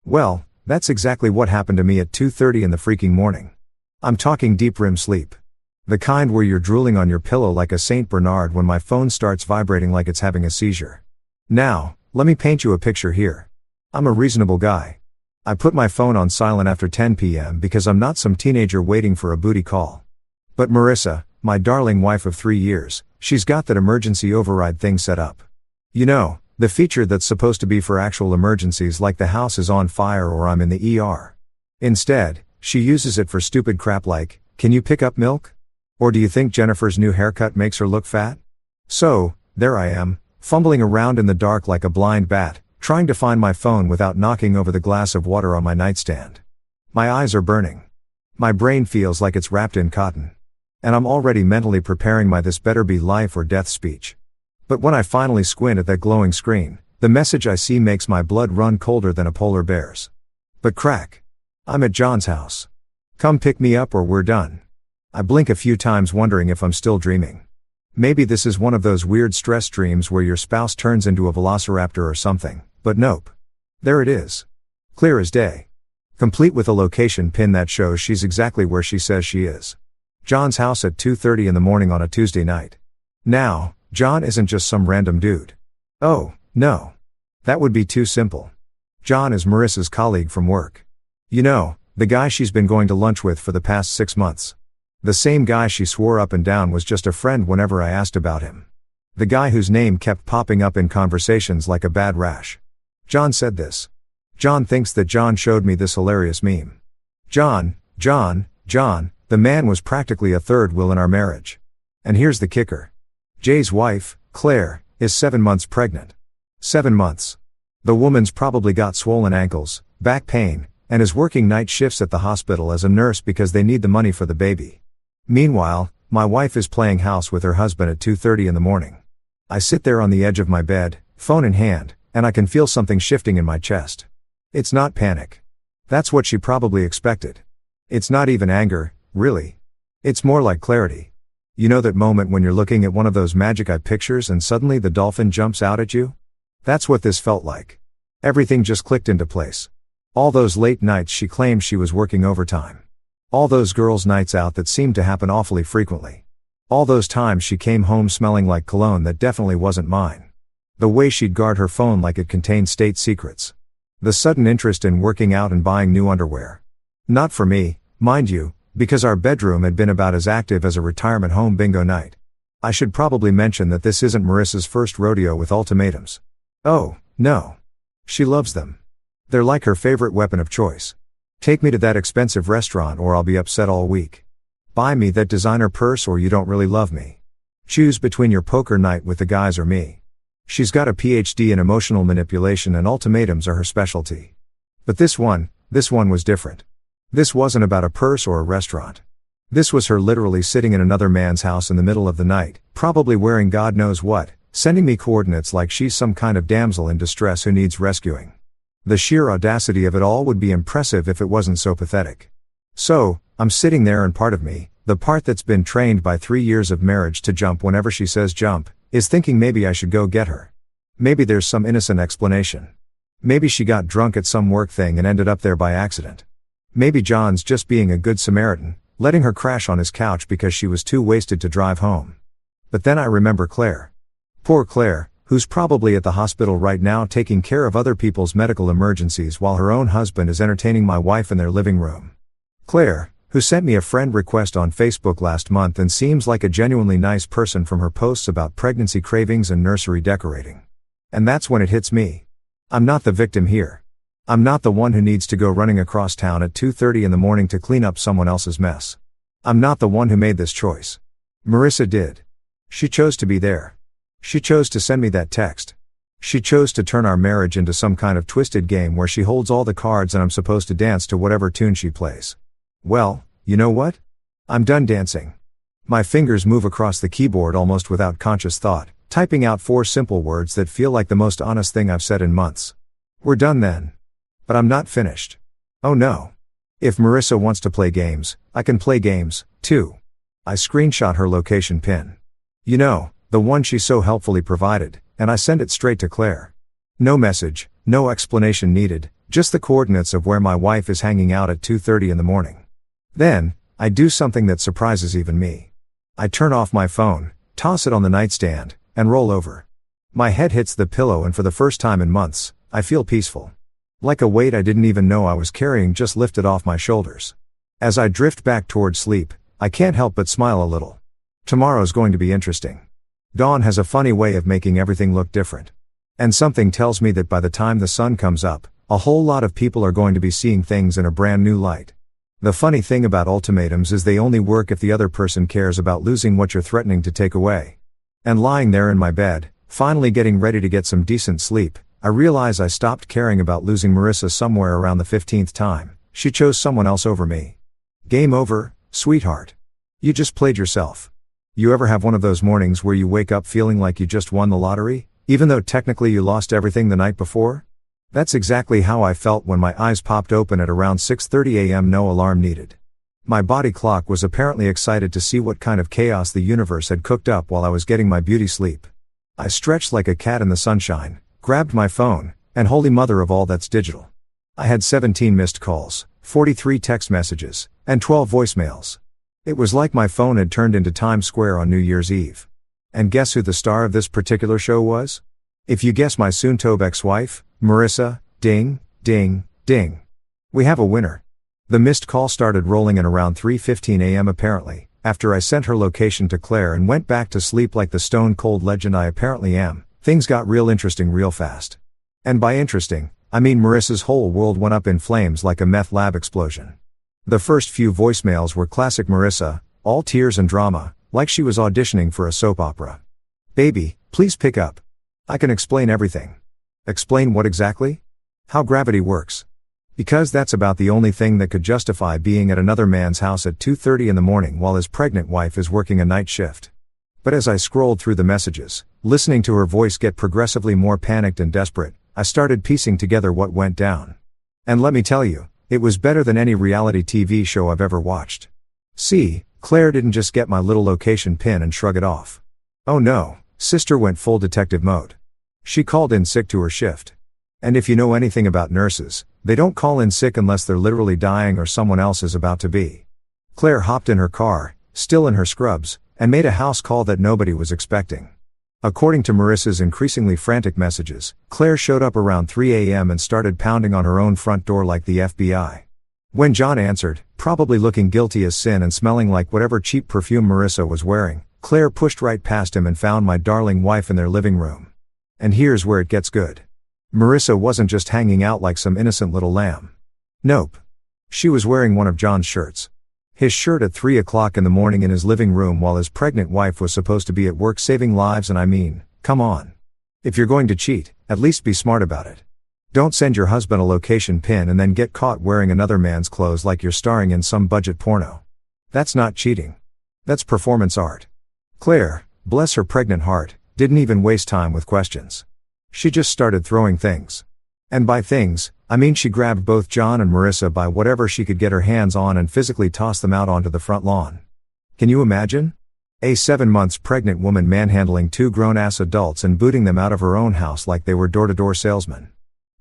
Well, that's exactly what happened to me at 2:30 in the freaking morning. I'm talking deep REM sleep. The kind where you're drooling on your pillow like a Saint Bernard when my phone starts vibrating like it's having a seizure. Now, let me paint you a picture here. I'm a reasonable guy. I put my phone on silent after 10 p.m. because I'm not some teenager waiting for a booty call. But Marissa, my darling wife of 3 years, she's got that emergency override thing set up. You know, the feature that's supposed to be for actual emergencies like the house is on fire or I'm in the ER. Instead, she uses it for stupid crap like, can you pick up milk? Or do you think Jennifer's new haircut makes her look fat? So, there I am, fumbling around in the dark like a blind bat, trying to find my phone without knocking over the glass of water on my nightstand. My eyes are burning. My brain feels like it's wrapped in cotton. And I'm already mentally preparing my this better be life or death speech. But when I finally squint at that glowing screen, the message I see makes my blood run colder than a polar bear's. But crack. I'm at John's house. Come pick me up or we're done. I blink a few times wondering if I'm still dreaming. Maybe this is one of those weird stress dreams where your spouse turns into a velociraptor or something, but nope. There it is. Clear as day. Complete with a location pin that shows she's exactly where she says she is. John's house at 2:30 in the morning on a Tuesday night. Now, John isn't just some random dude. Oh, no. That would be too simple. John is Marissa's colleague from work. You know, the guy she's been going to lunch with for the past 6 months. The same guy she swore up and down was just a friend whenever I asked about him. The guy whose name kept popping up in conversations like a bad rash. John said this. John thinks that John showed me this hilarious meme. John, the man was practically a third wheel in our marriage. And here's the kicker. Jay's wife, Claire, is 7 months pregnant. 7 months. The woman's probably got swollen ankles, back pain, and is working night shifts at the hospital as a nurse because they need the money for the baby. Meanwhile, my wife is playing house with her husband at 2:30 in the morning. I sit there on the edge of my bed, phone in hand, and I can feel something shifting in my chest. It's not panic. That's what she probably expected. It's not even anger, really. It's more like clarity. You know that moment when you're looking at one of those magic eye pictures and suddenly the dolphin jumps out at you? That's what this felt like. Everything just clicked into place. All those late nights she claimed she was working overtime. All those girls' nights out that seemed to happen awfully frequently. All those times she came home smelling like cologne that definitely wasn't mine. The way she'd guard her phone like it contained state secrets. The sudden interest in working out and buying new underwear. Not for me, mind you, because our bedroom had been about as active as a retirement home bingo night. I should probably mention that this isn't Marissa's first rodeo with ultimatums. Oh, no. She loves them. They're like her favorite weapon of choice. Take me to that expensive restaurant or I'll be upset all week. Buy me that designer purse or you don't really love me. Choose between your poker night with the guys or me. She's got a PhD in emotional manipulation and ultimatums are her specialty. But this one was different. This wasn't about a purse or a restaurant. This was her literally sitting in another man's house in the middle of the night, probably wearing God knows what, sending me coordinates like she's some kind of damsel in distress who needs rescuing. The sheer audacity of it all would be impressive if it wasn't so pathetic. So, I'm sitting there and part of me, the part that's been trained by 3 years of marriage to jump whenever she says jump, is thinking maybe I should go get her. Maybe there's some innocent explanation. Maybe she got drunk at some work thing and ended up there by accident. Maybe John's just being a good Samaritan, letting her crash on his couch because she was too wasted to drive home. But then I remember Claire. Poor Claire, who's probably at the hospital right now taking care of other people's medical emergencies while her own husband is entertaining my wife in their living room. Claire, who sent me a friend request on Facebook last month and seems like a genuinely nice person from her posts about pregnancy cravings and nursery decorating. And that's when it hits me. I'm not the victim here. I'm not the one who needs to go running across town at 2:30 in the morning to clean up someone else's mess. I'm not the one who made this choice. Marissa did. She chose to be there. She chose to send me that text. She chose to turn our marriage into some kind of twisted game where she holds all the cards and I'm supposed to dance to whatever tune she plays. Well, you know what? I'm done dancing. My fingers move across the keyboard almost without conscious thought, typing out 4 simple words that feel like the most honest thing I've said in months. We're done then. But I'm not finished. Oh no. If Marissa wants to play games, I can play games, too. I screenshot her location pin. You know, the one she so helpfully provided, and I send it straight to Claire. No message, no explanation needed, just the coordinates of where my wife is hanging out at 2:30 in the morning. Then, I do something that surprises even me. I turn off my phone, toss it on the nightstand, and roll over. My head hits the pillow and for the first time in months, I feel peaceful. Like a weight I didn't even know I was carrying just lifted off my shoulders. As I drift back toward sleep, I can't help but smile a little. Tomorrow's going to be interesting. Dawn has a funny way of making everything look different. And something tells me that by the time the sun comes up, a whole lot of people are going to be seeing things in a brand new light. The funny thing about ultimatums is they only work if the other person cares about losing what you're threatening to take away. And lying there in my bed, finally getting ready to get some decent sleep, I realize I stopped caring about losing Marissa somewhere around the 15th time. She chose someone else over me. Game over, sweetheart. You just played yourself. You ever have one of those mornings where you wake up feeling like you just won the lottery, even though technically you lost everything the night before? That's exactly how I felt when my eyes popped open at around 6:30 a.m. no alarm needed. My body clock was apparently excited to see what kind of chaos the universe had cooked up while I was getting my beauty sleep. I stretched like a cat in the sunshine, grabbed my phone, and holy mother of all that's digital. I had 17 missed calls, 43 text messages, and 12 voicemails. It was like my phone had turned into Times Square on New Year's Eve. And guess who the star of this particular show was? If you guess my soon-to-be ex-wife, Marissa, ding, Ding, ding. We have a winner. The missed call started rolling in around 3:15 a.m. apparently, after I sent her location to Claire and went back to sleep like the stone cold legend I apparently am. Things got real interesting real fast. And by interesting, I mean Marissa's whole world went up in flames like a meth lab explosion. The first few voicemails were classic Marissa, all tears and drama, like she was auditioning for a soap opera. Baby, please pick up. I can explain everything. Explain what exactly? How gravity works. Because that's about the only thing that could justify being at another man's house at 2:30 in the morning while his pregnant wife is working a night shift. But as I scrolled through the messages, listening to her voice get progressively more panicked and desperate, I started piecing together what went down. And let me tell you, it was better than any reality TV show I've ever watched. See, Claire didn't just get my little location pin and shrug it off. Oh no, sister went full detective mode. She called in sick to her shift. And if you know anything about nurses, they don't call in sick unless they're literally dying or someone else is about to be. Claire hopped in her car, still in her scrubs, and made a house call that nobody was expecting. According to Marissa's increasingly frantic messages, Claire showed up around 3 a.m. and started pounding on her own front door like the FBI. When John answered, probably looking guilty as sin and smelling like whatever cheap perfume Marissa was wearing, Claire pushed right past him and found my darling wife in their living room. And here's where it gets good. Marissa wasn't just hanging out like some innocent little lamb. Nope. She was wearing one of John's shirts. His shirt at 3 o'clock in the morning in his living room while his pregnant wife was supposed to be at work saving lives, and I mean, come on. If you're going to cheat, at least be smart about it. Don't send your husband a location pin and then get caught wearing another man's clothes like you're starring in some budget porno. That's not cheating. That's performance art. Claire, bless her pregnant heart, didn't even waste time with questions. She just started throwing things. And by things, I mean she grabbed both John and Marissa by whatever she could get her hands on and physically tossed them out onto the front lawn. Can you imagine? A 7 months pregnant woman manhandling 2 grown-ass adults and booting them out of her own house like they were door-to-door salesmen.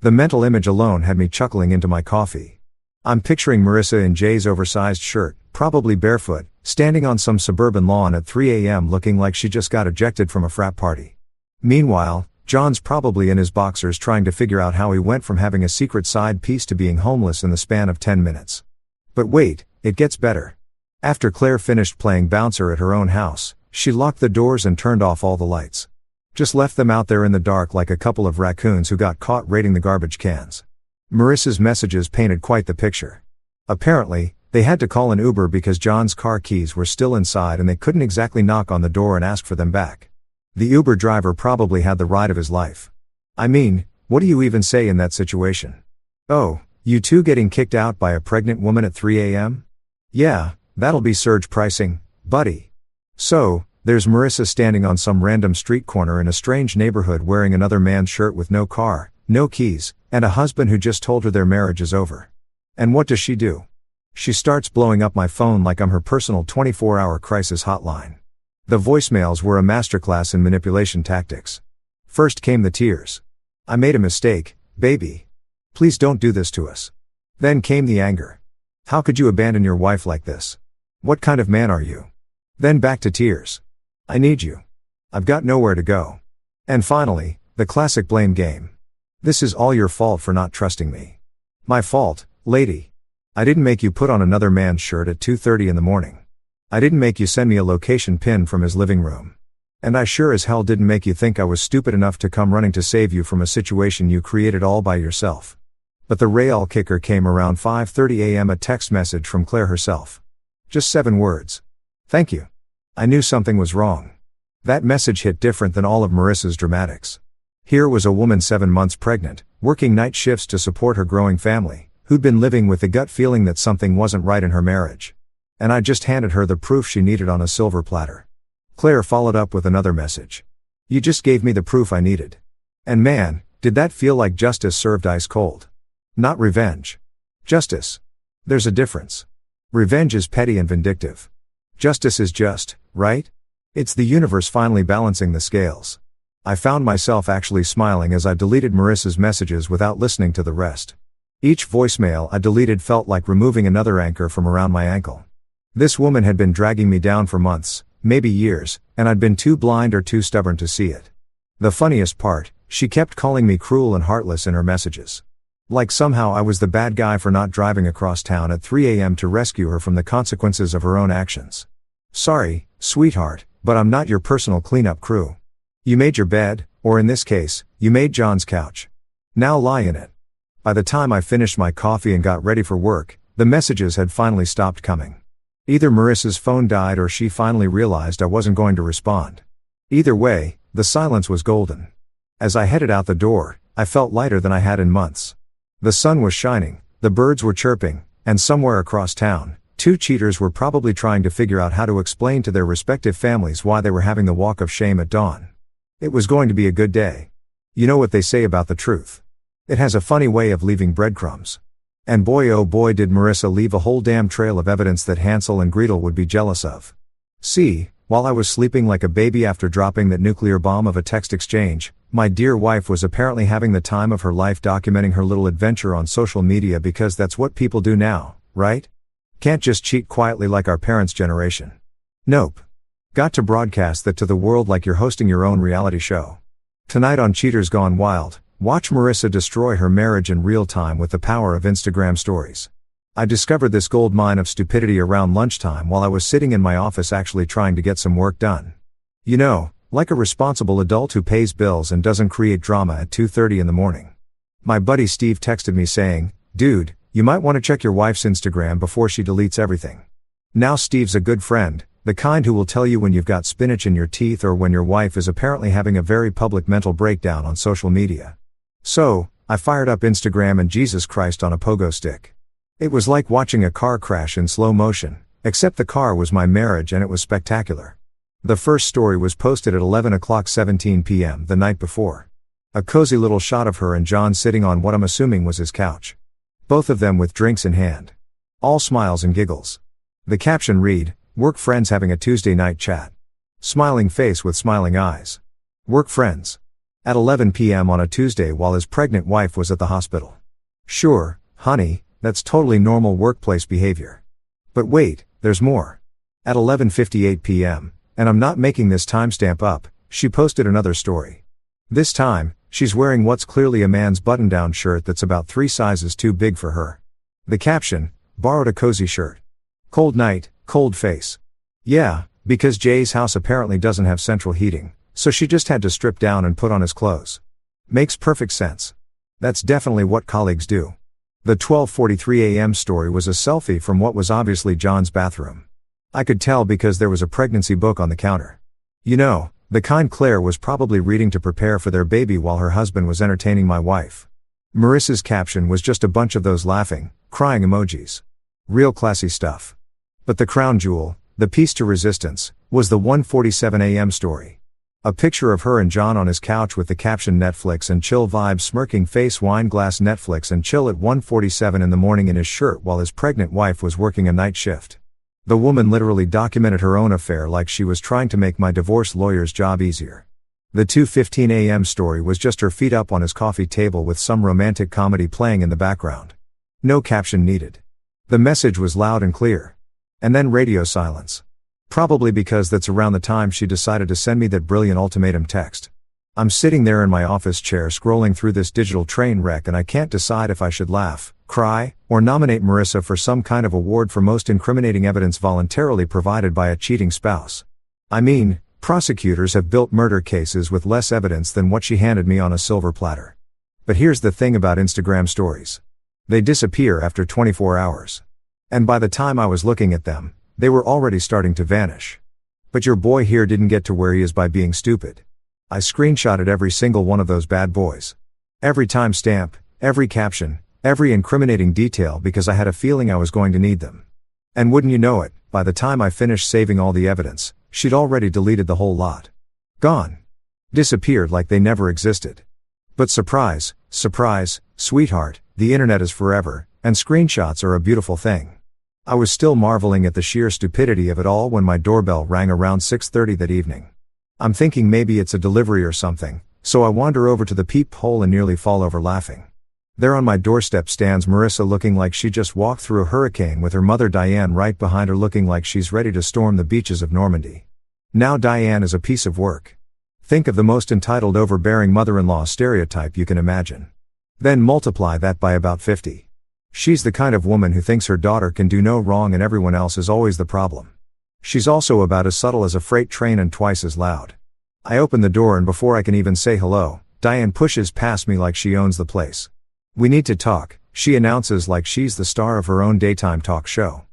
The mental image alone had me chuckling into my coffee. I'm picturing Marissa in Jay's oversized shirt, probably barefoot, standing on some suburban lawn at 3 a.m. looking like she just got ejected from a frat party. Meanwhile, John's probably in his boxers trying to figure out how he went from having a secret side piece to being homeless in the span of 10 minutes. But wait, it gets better. After Claire finished playing bouncer at her own house, she locked the doors and turned off all the lights. Just left them out there in the dark like a couple of raccoons who got caught raiding the garbage cans. Marissa's messages painted quite the picture. Apparently, they had to call an Uber because John's car keys were still inside and they couldn't exactly knock on the door and ask for them back. The Uber driver probably had the ride of his life. I mean, what do you even say in that situation? Oh, you two getting kicked out by a pregnant woman at 3 a.m.? Yeah, that'll be surge pricing, buddy. So, there's Marissa standing on some random street corner in a strange neighborhood wearing another man's shirt with no car, no keys, and a husband who just told her their marriage is over. And what does she do? She starts blowing up my phone like I'm her personal 24-hour crisis hotline. The voicemails were a masterclass in manipulation tactics. First came the tears. I made a mistake, baby. Please don't do this to us. Then came the anger. How could you abandon your wife like this? What kind of man are you? Then back to tears. I need you. I've got nowhere to go. And finally, the classic blame game. This is all your fault for not trusting me. My fault, lady. I didn't make you put on another man's shirt at 2:30 in the morning. I didn't make you send me a location pin from his living room. And I sure as hell didn't make you think I was stupid enough to come running to save you from a situation you created all by yourself. But the real kicker came around 5:30 a.m. a text message from Claire herself. Just 7 words. Thank you. I knew something was wrong. That message hit different than all of Marissa's dramatics. Here was a woman 7 months pregnant, working night shifts to support her growing family, who'd been living with the gut feeling that something wasn't right in her marriage. And I just handed her the proof she needed on a silver platter. Claire followed up with another message. You just gave me the proof I needed. And man, did that feel like justice served ice cold. Not revenge. Justice. There's a difference. Revenge is petty and vindictive. Justice is just, right? It's the universe finally balancing the scales. I found myself actually smiling as I deleted Marissa's messages without listening to the rest. Each voicemail I deleted felt like removing another anchor from around my ankle. This woman had been dragging me down for months, maybe years, and I'd been too blind or too stubborn to see it. The funniest part, she kept calling me cruel and heartless in her messages. Like somehow I was the bad guy for not driving across town at 3 a.m. to rescue her from the consequences of her own actions. Sorry, sweetheart, but I'm not your personal cleanup crew. You made your bed, or in this case, you made John's couch. Now lie in it. By the time I finished my coffee and got ready for work, the messages had finally stopped coming. Either Marissa's phone died or she finally realized I wasn't going to respond. Either way, the silence was golden. As I headed out the door, I felt lighter than I had in months. The sun was shining, the birds were chirping, and somewhere across town, two cheaters were probably trying to figure out how to explain to their respective families why they were having the walk of shame at dawn. It was going to be a good day. You know what they say about the truth. It has a funny way of leaving breadcrumbs. And boy oh boy did Marissa leave a whole damn trail of evidence that Hansel and Gretel would be jealous of. See, while I was sleeping like a baby after dropping that nuclear bomb of a text exchange, my dear wife was apparently having the time of her life documenting her little adventure on social media because that's what people do now, right? Can't just cheat quietly like our parents' generation. Nope. Got to broadcast that to the world like you're hosting your own reality show. Tonight on Cheaters Gone Wild, watch Marissa destroy her marriage in real time with the power of Instagram stories. I discovered this gold mine of stupidity around lunchtime while I was sitting in my office actually trying to get some work done. You know, like a responsible adult who pays bills and doesn't create drama at 2:30 in the morning. My buddy Steve texted me saying, "Dude, you might want to check your wife's Instagram before she deletes everything." Now Steve's a good friend, the kind who will tell you when you've got spinach in your teeth or when your wife is apparently having a very public mental breakdown on social media. So, I fired up Instagram and Jesus Christ on a pogo stick. It was like watching a car crash in slow motion, except the car was my marriage and it was spectacular. The first story was posted at 11:17 p.m. the night before. A cozy little shot of her and John sitting on what I'm assuming was his couch. Both of them with drinks in hand. All smiles and giggles. The caption read, "Work friends having a Tuesday night chat." Smiling face with smiling eyes. Work friends. At 11 p.m. on a Tuesday while his pregnant wife was at the hospital. Sure, honey, that's totally normal workplace behavior. But wait, there's more. At 11:58 p.m., and I'm not making this timestamp up, she posted another story. This time, she's wearing what's clearly a man's button-down shirt that's about 3 sizes too big for her. The caption, "Borrowed a cozy shirt. Cold night, cold face." Yeah, because Jay's house apparently doesn't have central heating, so she just had to strip down and put on his clothes. Makes perfect sense. That's definitely what colleagues do. The 12:43 a.m. story was a selfie from what was obviously John's bathroom. I could tell because there was a pregnancy book on the counter. You know, the kind Claire was probably reading to prepare for their baby while her husband was entertaining my wife. Marissa's caption was just a bunch of those laughing, crying emojis. Real classy stuff. But the crown jewel, the piece to resistance, was the 1:47 a.m. story. A picture of her and John on his couch with the caption "Netflix and chill vibes," smirking face, wine glass, Netflix and chill at 1:47 in the morning in his shirt while his pregnant wife was working a night shift. The woman literally documented her own affair like she was trying to make my divorce lawyer's job easier. The 2:15 a.m. story was just her feet up on his coffee table with some romantic comedy playing in the background. No caption needed. The message was loud and clear. And then radio silence. Probably because that's around the time she decided to send me that brilliant ultimatum text. I'm sitting there in my office chair scrolling through this digital train wreck and I can't decide if I should laugh, cry, or nominate Marissa for some kind of award for most incriminating evidence voluntarily provided by a cheating spouse. I mean, prosecutors have built murder cases with less evidence than what she handed me on a silver platter. But here's the thing about Instagram stories. They disappear after 24 hours. And by the time I was looking at them, they were already starting to vanish. But your boy here didn't get to where he is by being stupid. I screenshotted every single one of those bad boys. Every timestamp, every caption, every incriminating detail because I had a feeling I was going to need them. And wouldn't you know it, by the time I finished saving all the evidence, she'd already deleted the whole lot. Gone. Disappeared like they never existed. But surprise, surprise, sweetheart, the internet is forever, and screenshots are a beautiful thing. I was still marveling at the sheer stupidity of it all when my doorbell rang around 6:30 that evening. I'm thinking maybe it's a delivery or something, so I wander over to the peephole and nearly fall over laughing. There on my doorstep stands Marissa looking like she just walked through a hurricane with her mother Diane right behind her looking like she's ready to storm the beaches of Normandy. Now Diane is a piece of work. Think of the most entitled overbearing mother-in-law stereotype you can imagine. Then multiply that by about 50. She's the kind of woman who thinks her daughter can do no wrong and everyone else is always the problem. She's also about as subtle as a freight train and twice as loud. I open the door and before I can even say hello, Diane pushes past me like she owns the place. "We need to talk," she announces like she's the star of her own daytime talk show.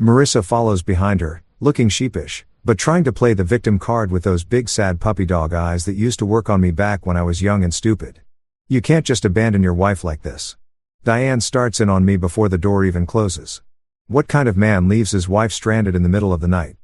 Marissa follows behind her, looking sheepish, but trying to play the victim card with those big sad puppy dog eyes that used to work on me back when I was young and stupid. "You can't just abandon your wife like this." Diane starts in on me before the door even closes. "What kind of man leaves his wife stranded in the middle of the night?"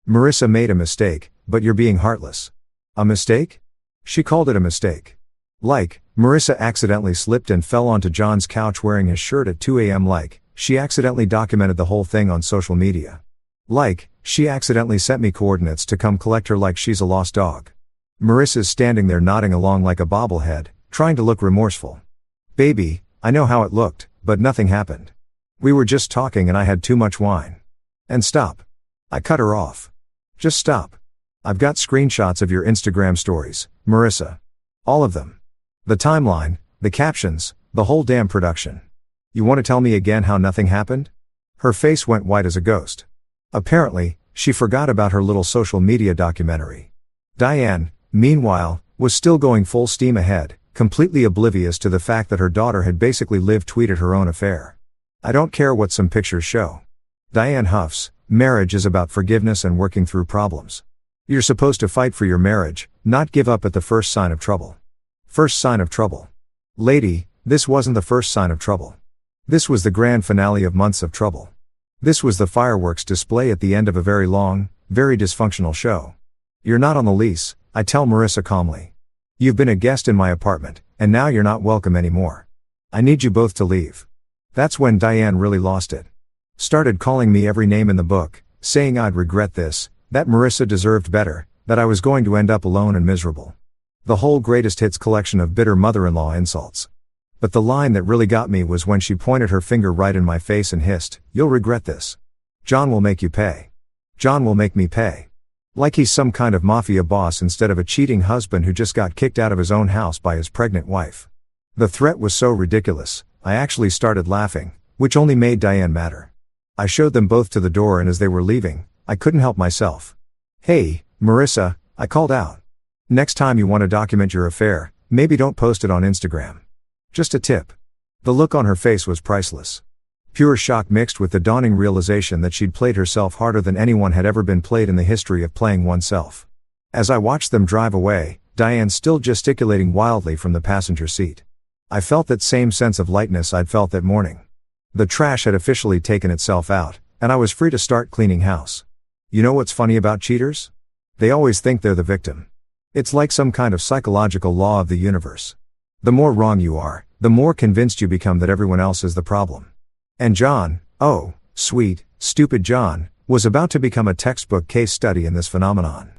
"Marissa made a mistake, but you're being heartless." "A mistake?" She called it a mistake. Like, Marissa accidentally slipped and fell onto John's couch wearing his shirt at 2 a.m. Like, she accidentally documented the whole thing on social media. Like, she accidentally sent me coordinates to come collect her like she's a lost dog. Marissa's standing there nodding along like a bobblehead, trying to look remorseful. "Baby, I know how it looked, but nothing happened. We were just talking and I had too much wine." "And stop." I cut her off. "Just stop. I've got screenshots of your Instagram stories, Marissa. All of them. The timeline, the captions, the whole damn production. You want to tell me again how nothing happened?" Her face went white as a ghost. Apparently, she forgot about her little social media documentary. Diane, meanwhile, was still going full steam ahead, completely oblivious to the fact that her daughter had basically live-tweeted her own affair. "I don't care what some pictures show." Diane huffs, "Marriage is about forgiveness and working through problems. You're supposed to fight for your marriage, not give up at the first sign of trouble." First sign of trouble. Lady, this wasn't the first sign of trouble. This was the grand finale of months of trouble. This was the fireworks display at the end of a very long, very dysfunctional show. "You're not on the lease," I tell Marissa calmly. "You've been a guest in my apartment, and now you're not welcome anymore. I need you both to leave." That's when Diane really lost it. Started calling me every name in the book, saying I'd regret this, that Marissa deserved better, that I was going to end up alone and miserable. The whole greatest hits collection of bitter mother-in-law insults. But the line that really got me was when she pointed her finger right in my face and hissed, "You'll regret this. John will make you pay. John will make me pay." Like he's some kind of mafia boss instead of a cheating husband who just got kicked out of his own house by his pregnant wife. The threat was so ridiculous, I actually started laughing, which only made Diane madder. I showed them both to the door and as they were leaving, I couldn't help myself. "Hey, Marissa," I called out. "Next time you want to document your affair, maybe don't post it on Instagram. Just a tip." The look on her face was priceless. Pure shock mixed with the dawning realization that she'd played herself harder than anyone had ever been played in the history of playing oneself. As I watched them drive away, Diane still gesticulating wildly from the passenger seat. I felt that same sense of lightness I'd felt that morning. The trash had officially taken itself out, and I was free to start cleaning house. You know what's funny about cheaters? They always think they're the victim. It's like some kind of psychological law of the universe. The more wrong you are, the more convinced you become that everyone else is the problem. And John, oh, sweet, stupid John, was about to become a textbook case study in this phenomenon.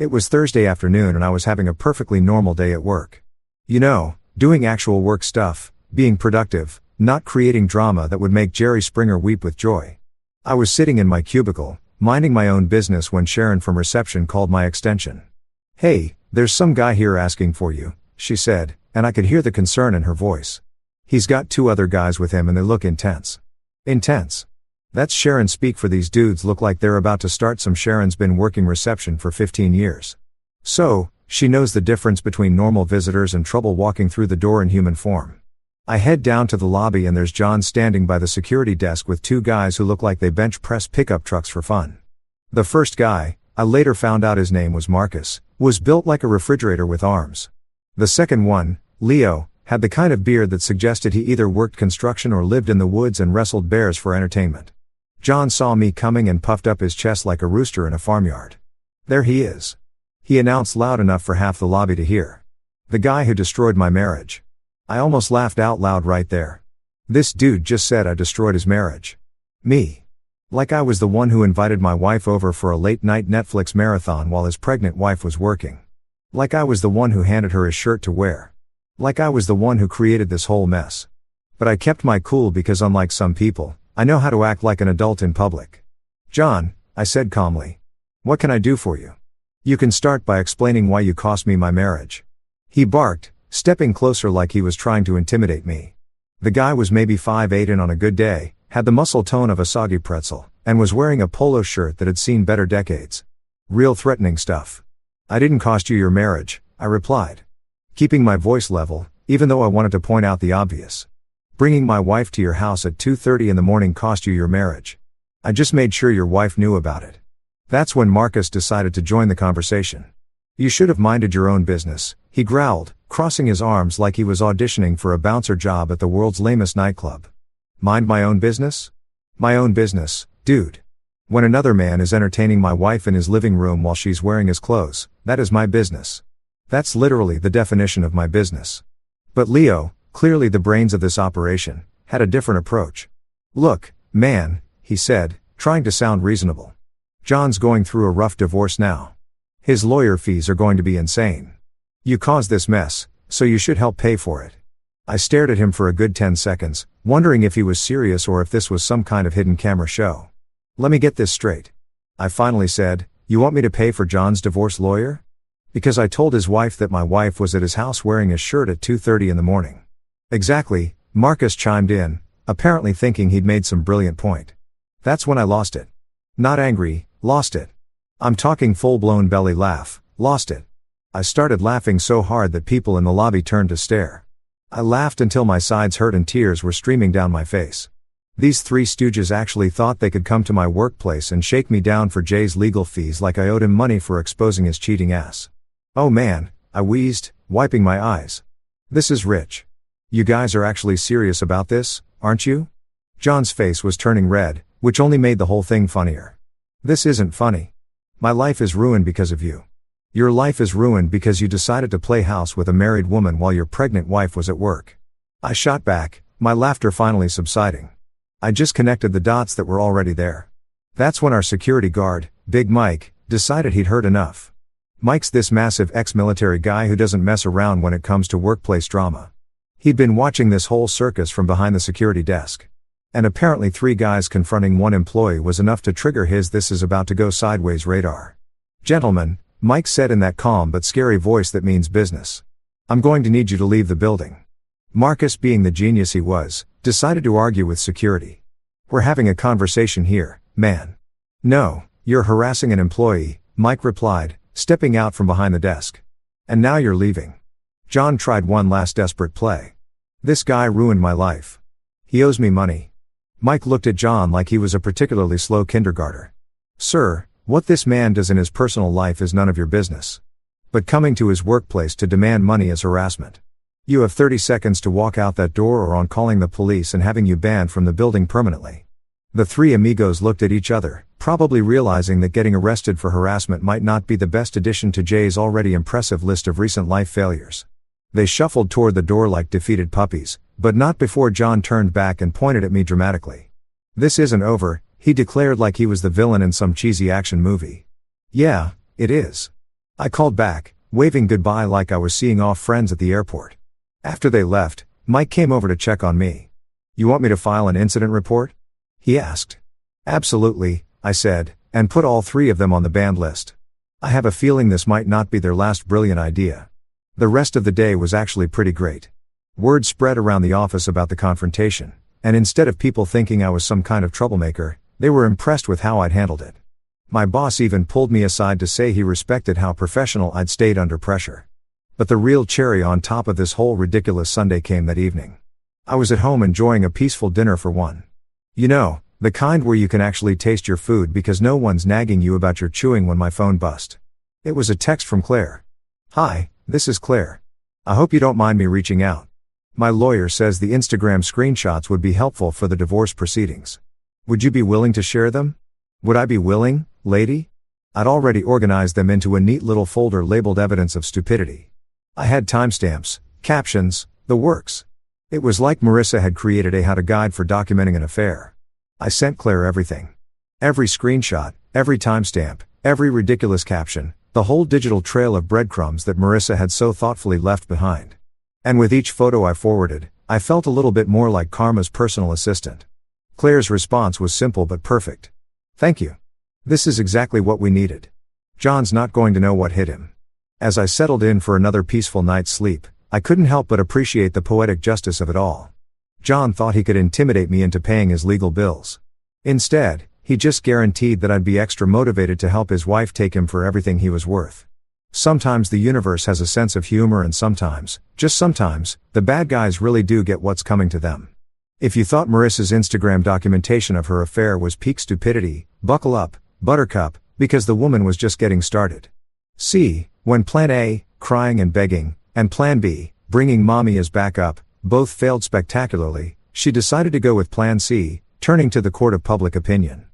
It was Thursday afternoon and I was having a perfectly normal day at work. You know, doing actual work stuff, being productive, not creating drama that would make Jerry Springer weep with joy. I was sitting in my cubicle, minding my own business when Sharon from reception called my extension. "Hey, there's some guy here asking for you," she said, and I could hear the concern in her voice. "He's got 2 other guys with him and they look intense." Intense. That's Sharon speak for these dudes look like they're about to start some. Sharon's been working reception for 15 years. So, she knows the difference between normal visitors and trouble walking through the door in human form. I head down to the lobby and there's John standing by the security desk with 2 guys who look like they bench press pickup trucks for fun. The first guy, I later found out his name was Marcus, was built like a refrigerator with arms. The second one, Leo, had the kind of beard that suggested he either worked construction or lived in the woods and wrestled bears for entertainment. John saw me coming and puffed up his chest like a rooster in a farmyard. "There he is," he announced loud enough for half the lobby to hear. "The guy who destroyed my marriage." I almost laughed out loud right there. This dude just said I destroyed his marriage. Me. Like I was the one who invited my wife over for a late-night Netflix marathon while his pregnant wife was working. Like I was the one who handed her his shirt to wear. Like I was the one who created this whole mess. But I kept my cool because unlike some people, I know how to act like an adult in public. "John," I said calmly. "What can I do for you?" "You can start by explaining why you cost me my marriage." He barked, stepping closer like he was trying to intimidate me. The guy was maybe 5'8" and on a good day, had the muscle tone of a soggy pretzel, and was wearing a polo shirt that had seen better decades. Real threatening stuff. "I didn't cost you your marriage," I replied, keeping my voice level, even though I wanted to point out the obvious. "Bringing my wife to your house at 2:30 in the morning cost you your marriage. I just made sure your wife knew about it." That's when Marcus decided to join the conversation. "You should have minded your own business," he growled, crossing his arms like he was auditioning for a bouncer job at the world's lamest nightclub. "Mind my own business? My own business, dude. When another man is entertaining my wife in his living room while she's wearing his clothes, that is my business. That's literally the definition of my business." But Leo, clearly the brains of this operation, had a different approach. "Look, man," he said, trying to sound reasonable. "John's going through a rough divorce now. His lawyer fees are going to be insane. You caused this mess, so you should help pay for it." I stared at him for a good 10 seconds, wondering if he was serious or if this was some kind of hidden camera show. "Let me get this straight," I finally said. "You want me to pay for John's divorce lawyer? Because I told his wife that my wife was at his house wearing his shirt at 2:30 in the morning." "Exactly," Marcus chimed in, apparently thinking he'd made some brilliant point. That's when I lost it. Not angry, lost it. I'm talking full-blown belly laugh, lost it. I started laughing so hard that people in the lobby turned to stare. I laughed until my sides hurt and tears were streaming down my face. These three stooges actually thought they could come to my workplace and shake me down for Jay's legal fees like I owed him money for exposing his cheating ass. "Oh man," I wheezed, wiping my eyes. "This is rich. You guys are actually serious about this, aren't you?" John's face was turning red, which only made the whole thing funnier. "This isn't funny. My life is ruined because of you. Your life is ruined because you decided to play house with a married woman while your pregnant wife was at work." I shot back, my laughter finally subsiding. I just connected the dots that were already there. That's when our security guard, Big Mike, decided he'd heard enough. Mike's this massive ex-military guy who doesn't mess around when it comes to workplace drama. He'd been watching this whole circus from behind the security desk. And apparently 3 guys confronting one employee was enough to trigger his "this is about to go sideways" radar. "Gentlemen," Mike said in that calm but scary voice that means business, "I'm going to need you to leave the building." Marcus, being the genius he was, decided to argue with security. "We're having a conversation here, man." "No, you're harassing an employee," Mike replied, stepping out from behind the desk. "And now you're leaving." John tried one last desperate play. "This guy ruined my life. He owes me money." Mike looked at John like he was a particularly slow kindergartner. "Sir, what this man does in his personal life is none of your business. But coming to his workplace to demand money is harassment. You have 30 seconds to walk out that door or I'm calling the police and having you banned from the building permanently." The 3 amigos looked at each other, probably realizing that getting arrested for harassment might not be the best addition to Jay's already impressive list of recent life failures. They shuffled toward the door like defeated puppies, but not before John turned back and pointed at me dramatically. "This isn't over," he declared like he was the villain in some cheesy action movie. "Yeah, it is." I called back, waving goodbye like I was seeing off friends at the airport. After they left, Mike came over to check on me. "You want me to file an incident report?" he asked. "Absolutely," I said, and put all 3 of them on the banned list. I have a feeling this might not be their last brilliant idea. The rest of the day was actually pretty great. Word spread around the office about the confrontation, and instead of people thinking I was some kind of troublemaker, they were impressed with how I'd handled it. My boss even pulled me aside to say he respected how professional I'd stayed under pressure. But the real cherry on top of this whole ridiculous Sunday came that evening. I was at home enjoying a peaceful dinner for one. You know, the kind where you can actually taste your food because no one's nagging you about your chewing when my phone buzzed. It was a text from Claire. "Hi, this is Claire. I hope you don't mind me reaching out. My lawyer says the Instagram screenshots would be helpful for the divorce proceedings. Would you be willing to share them?" Would I be willing, lady? I'd already organized them into a neat little folder labeled Evidence of Stupidity. I had timestamps, captions, the works. It was like Marissa had created a how-to guide for documenting an affair. I sent Claire everything. Every screenshot, every timestamp, every ridiculous caption, the whole digital trail of breadcrumbs that Marissa had so thoughtfully left behind. And with each photo I forwarded, I felt a little bit more like Karma's personal assistant. Claire's response was simple but perfect. "Thank you. This is exactly what we needed. John's not going to know what hit him." As I settled in for another peaceful night's sleep, I couldn't help but appreciate the poetic justice of it all. John thought he could intimidate me into paying his legal bills. Instead, he just guaranteed that I'd be extra motivated to help his wife take him for everything he was worth. Sometimes the universe has a sense of humor, and sometimes, just sometimes, the bad guys really do get what's coming to them. If you thought Marissa's Instagram documentation of her affair was peak stupidity, buckle up, buttercup, because the woman was just getting started. See, when Plan A, crying and begging, and Plan B, bringing mommy as backup, both failed spectacularly, she decided to go with Plan C, turning to the court of public opinion.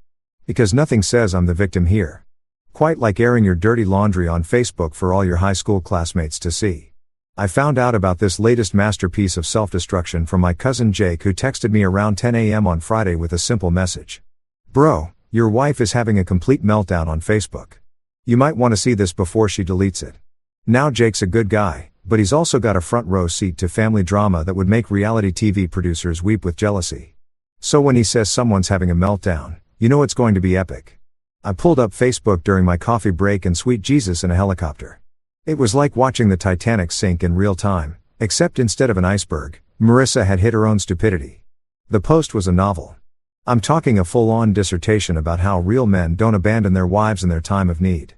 Because nothing says I'm the victim here. Quite like airing your dirty laundry on Facebook for all your high school classmates to see. I found out about this latest masterpiece of self-destruction from my cousin Jake, who texted me around 10 a.m. on Friday with a simple message. Bro, your wife is having a complete meltdown on Facebook. You might want to see this before she deletes it. Now Jake's a good guy, but he's also got a front row seat to family drama that would make reality TV producers weep with jealousy. So when he says someone's having a meltdown, you know it's going to be epic. I pulled up Facebook during my coffee break, and sweet Jesus in a helicopter. It was like watching the Titanic sink in real time, except instead of an iceberg, Marissa had hit her own stupidity. The post was a novel. I'm talking a full-on dissertation about how real men don't abandon their wives in their time of need.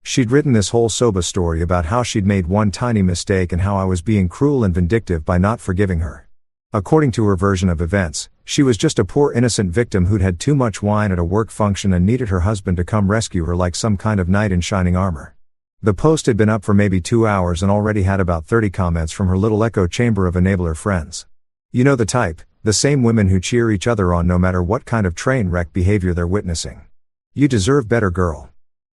She'd written this whole soba story about how she'd made one tiny mistake and how I was being cruel and vindictive by not forgiving her. According to her version of events, she was just a poor innocent victim who'd had too much wine at a work function and needed her husband to come rescue her like some kind of knight in shining armor. The post had been up for maybe 2 hours and already had about 30 comments from her little echo chamber of enabler friends. You know the type, the same women who cheer each other on no matter what kind of train wreck behavior they're witnessing. You deserve better, girl.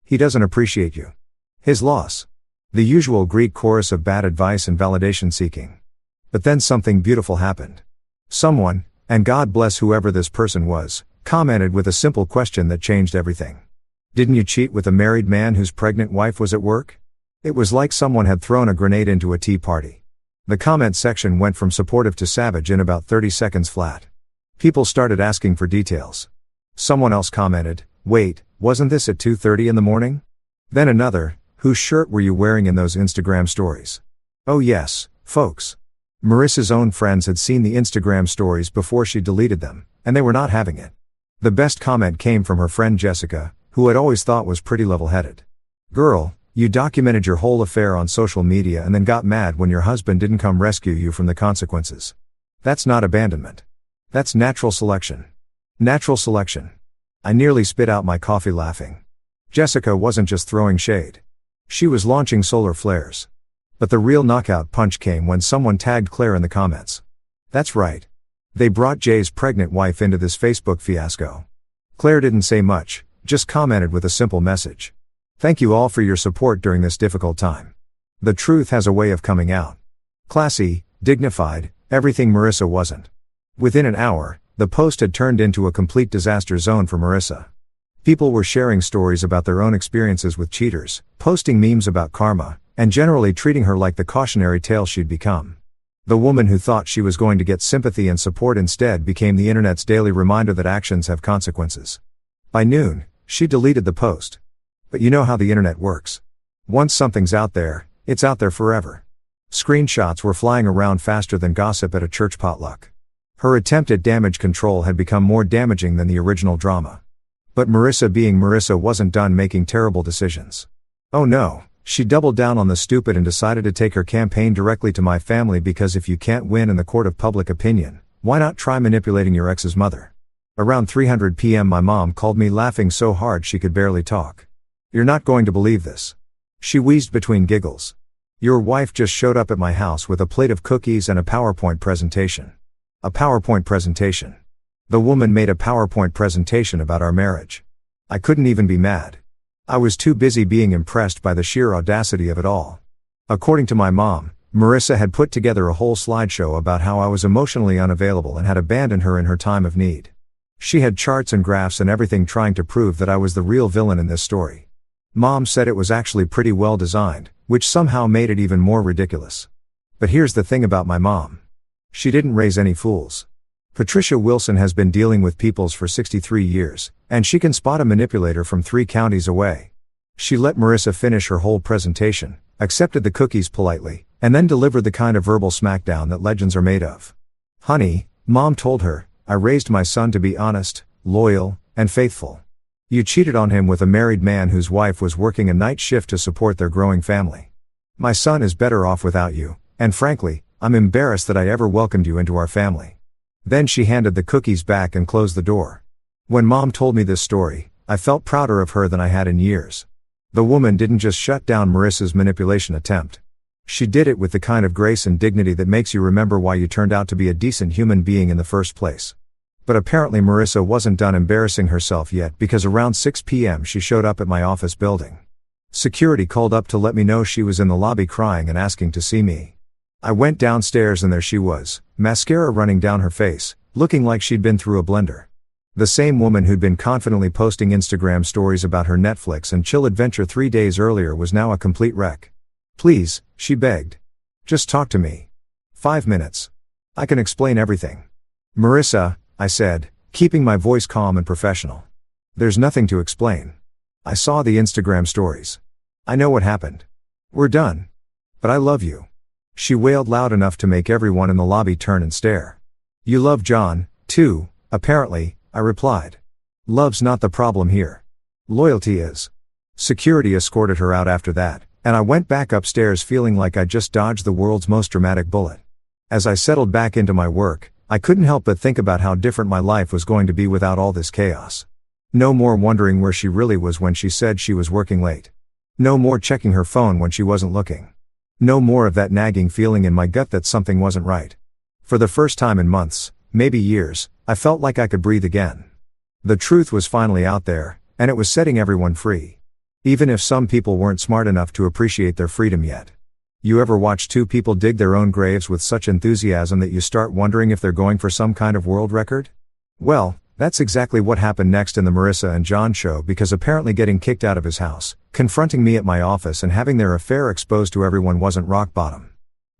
He doesn't appreciate you. His loss. The usual Greek chorus of bad advice and validation seeking. But then something beautiful happened. Someone, and God bless whoever this person was, commented with a simple question that changed everything. Didn't you cheat with a married man whose pregnant wife was at work? It was like someone had thrown a grenade into a tea party. The comment section went from supportive to savage in about 30 seconds flat. People started asking for details. Someone else commented, wait, wasn't this at 2:30 in the morning? Then another, whose shirt were you wearing in those Instagram stories? Oh yes, folks. Marissa's own friends had seen the Instagram stories before she deleted them, and they were not having it. The best comment came from her friend Jessica, who I'd always thought was pretty level-headed. Girl, you documented your whole affair on social media and then got mad when your husband didn't come rescue you from the consequences. That's not abandonment. That's natural selection. Natural selection. I nearly spit out my coffee laughing. Jessica wasn't just throwing shade. She was launching solar flares. But the real knockout punch came when someone tagged Claire in the comments. That's right. They brought Jay's pregnant wife into this Facebook fiasco. Claire didn't say much, just commented with a simple message. Thank you all for your support during this difficult time. The truth has a way of coming out. Classy, dignified, everything Marissa wasn't. Within an hour, the post had turned into a complete disaster zone for Marissa. People were sharing stories about their own experiences with cheaters, posting memes about karma, and generally treating her like the cautionary tale she'd become. The woman who thought she was going to get sympathy and support instead became the internet's daily reminder that actions have consequences. By noon, she deleted the post. But you know how the internet works. Once something's out there, it's out there forever. Screenshots were flying around faster than gossip at a church potluck. Her attempt at damage control had become more damaging than the original drama. But Marissa, being Marissa, wasn't done making terrible decisions. Oh no. She doubled down on the stupid and decided to take her campaign directly to my family, because if you can't win in the court of public opinion, why not try manipulating your ex's mother? Around 3:00 p.m. my mom called me laughing so hard she could barely talk. You're not going to believe this. She wheezed between giggles. Your wife just showed up at my house with a plate of cookies and a PowerPoint presentation. A PowerPoint presentation. The woman made a PowerPoint presentation about our marriage. I couldn't even be mad. I was too busy being impressed by the sheer audacity of it all. According to my mom, Marissa had put together a whole slideshow about how I was emotionally unavailable and had abandoned her in her time of need. She had charts and graphs and everything trying to prove that I was the real villain in this story. Mom said it was actually pretty well designed, which somehow made it even more ridiculous. But here's the thing about my mom. She didn't raise any fools. Patricia Wilson has been dealing with peoples for 63 years, and she can spot a manipulator from 3 counties away. She let Marissa finish her whole presentation, accepted the cookies politely, and then delivered the kind of verbal smackdown that legends are made of. "Honey," Mom told her, "I raised my son to be honest, loyal, and faithful. You cheated on him with a married man whose wife was working a night shift to support their growing family. My son is better off without you, and frankly, I'm embarrassed that I ever welcomed you into our family." Then she handed the cookies back and closed the door. When Mom told me this story, I felt prouder of her than I had in years. The woman didn't just shut down Marissa's manipulation attempt. She did it with the kind of grace and dignity that makes you remember why you turned out to be a decent human being in the first place. But apparently Marissa wasn't done embarrassing herself yet, because around 6 p.m. she showed up at my office building. Security called up to let me know she was in the lobby crying and asking to see me. I went downstairs and there she was, mascara running down her face, looking like she'd been through a blender. The same woman who'd been confidently posting Instagram stories about her Netflix and chill adventure 3 days earlier was now a complete wreck. "Please," she begged. "Just talk to me. 5 minutes. I can explain everything." "Marissa," I said, keeping my voice calm and professional. "There's nothing to explain. I saw the Instagram stories. I know what happened. We're done. But I love you." She wailed loud enough to make everyone in the lobby turn and stare. "You love John, too, apparently," I replied. "Love's not the problem here. Loyalty is." Security escorted her out after that, and I went back upstairs feeling like I'd just dodged the world's most dramatic bullet. As I settled back into my work, I couldn't help but think about how different my life was going to be without all this chaos. No more wondering where she really was when she said she was working late. No more checking her phone when she wasn't looking. No more of that nagging feeling in my gut that something wasn't right. For the first time in months, maybe years, I felt like I could breathe again. The truth was finally out there, and it was setting everyone free. Even if some people weren't smart enough to appreciate their freedom yet. You ever watch two people dig their own graves with such enthusiasm that you start wondering if they're going for some kind of world record? Well, that's exactly what happened next in the Marissa and John show, because apparently getting kicked out of his house, confronting me at my office and having their affair exposed to everyone wasn't rock bottom.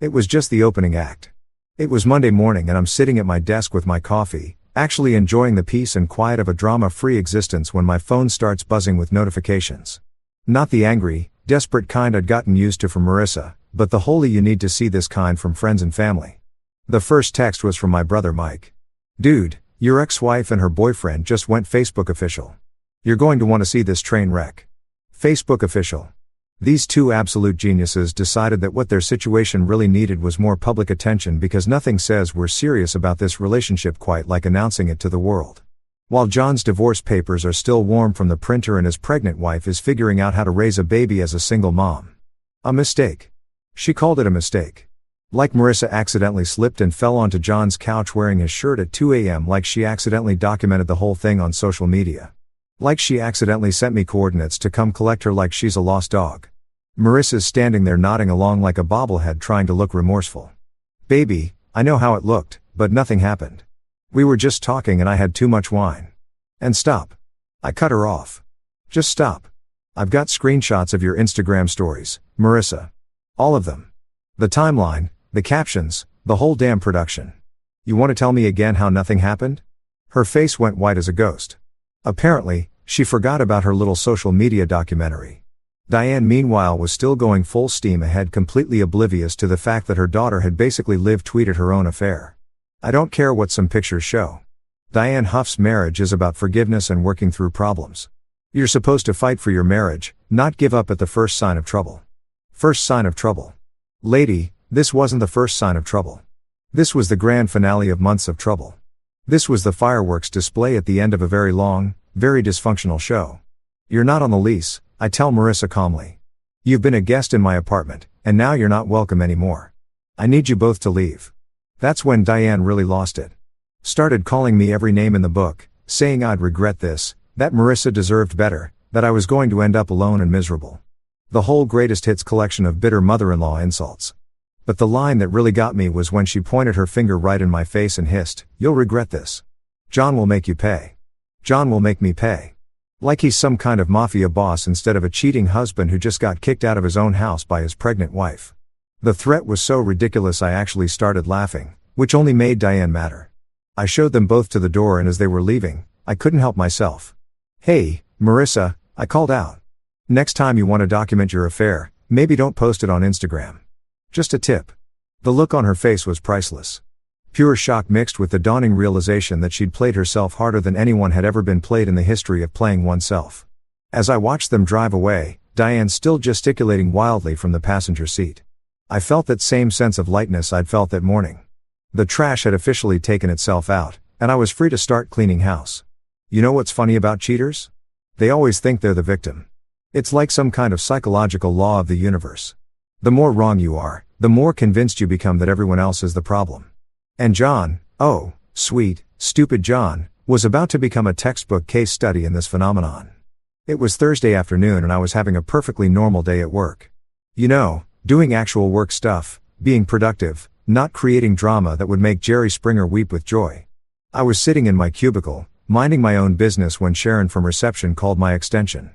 It was just the opening act. It was Monday morning and I'm sitting at my desk with my coffee, actually enjoying the peace and quiet of a drama-free existence when my phone starts buzzing with notifications. Not the angry, desperate kind I'd gotten used to from Marissa, but the holy you need to see this kind from friends and family. The first text was from my brother Mike. "Dude, your ex-wife and her boyfriend just went Facebook official. You're going to want to see this train wreck." Facebook official. These two absolute geniuses decided that what their situation really needed was more public attention, because nothing says we're serious about this relationship quite like announcing it to the world. While John's divorce papers are still warm from the printer and his pregnant wife is figuring out how to raise a baby as a single mom. A mistake. She called it a mistake. Like Marissa accidentally slipped and fell onto John's couch wearing his shirt at 2 a.m. Like she accidentally documented the whole thing on social media. Like she accidentally sent me coordinates to come collect her like she's a lost dog. Marissa's standing there nodding along like a bobblehead trying to look remorseful. "Baby, I know how it looked, but nothing happened. We were just talking and I had too much wine. And stop." I cut her off. "Just stop. I've got screenshots of your Instagram stories, Marissa. All of them. The timeline, the captions, the whole damn production. You want to tell me again how nothing happened?" Her face went white as a ghost. Apparently, she forgot about her little social media documentary. Diane meanwhile was still going full steam ahead, completely oblivious to the fact that her daughter had basically live-tweeted her own affair. I don't care what some pictures show. Diane Huff's marriage is about forgiveness and working through problems. You're supposed to fight for your marriage, not give up at the first sign of trouble. First sign of trouble. Lady, this wasn't the first sign of trouble. This was the grand finale of months of trouble. This was the fireworks display at the end of a very long, very dysfunctional show. You're not on the lease, I tell Marissa calmly. You've been a guest in my apartment, and now you're not welcome anymore. I need you both to leave. That's when Diane really lost it. Started calling me every name in the book, saying I'd regret this, that Marissa deserved better, that I was going to end up alone and miserable. The whole greatest hits collection of bitter mother-in-law insults. But the line that really got me was when she pointed her finger right in my face and hissed, "You'll regret this. John will make you pay. John will make me pay." Like he's some kind of mafia boss instead of a cheating husband who just got kicked out of his own house by his pregnant wife. The threat was so ridiculous I actually started laughing, which only made Diane madder. I showed them both to the door, and as they were leaving, I couldn't help myself. "Hey, Marissa," I called out. "Next time you want to document your affair, maybe don't post it on Instagram. Just a tip. The look on her face was priceless. Pure shock mixed with the dawning realization that she'd played herself harder than anyone had ever been played in the history of playing oneself. As I watched them drive away, Diane still gesticulating wildly from the passenger seat. I felt that same sense of lightness I'd felt that morning. The trash had officially taken itself out, and I was free to start cleaning house. You know what's funny about cheaters? They always think they're the victim. It's like some kind of psychological law of the universe. The more wrong you are, the more convinced you become that everyone else is the problem. And John, oh, sweet, stupid John, was about to become a textbook case study in this phenomenon. It was Thursday afternoon and I was having a perfectly normal day at work. You know, doing actual work stuff, being productive, not creating drama that would make Jerry Springer weep with joy. I was sitting in my cubicle, minding my own business when Sharon from reception called my extension.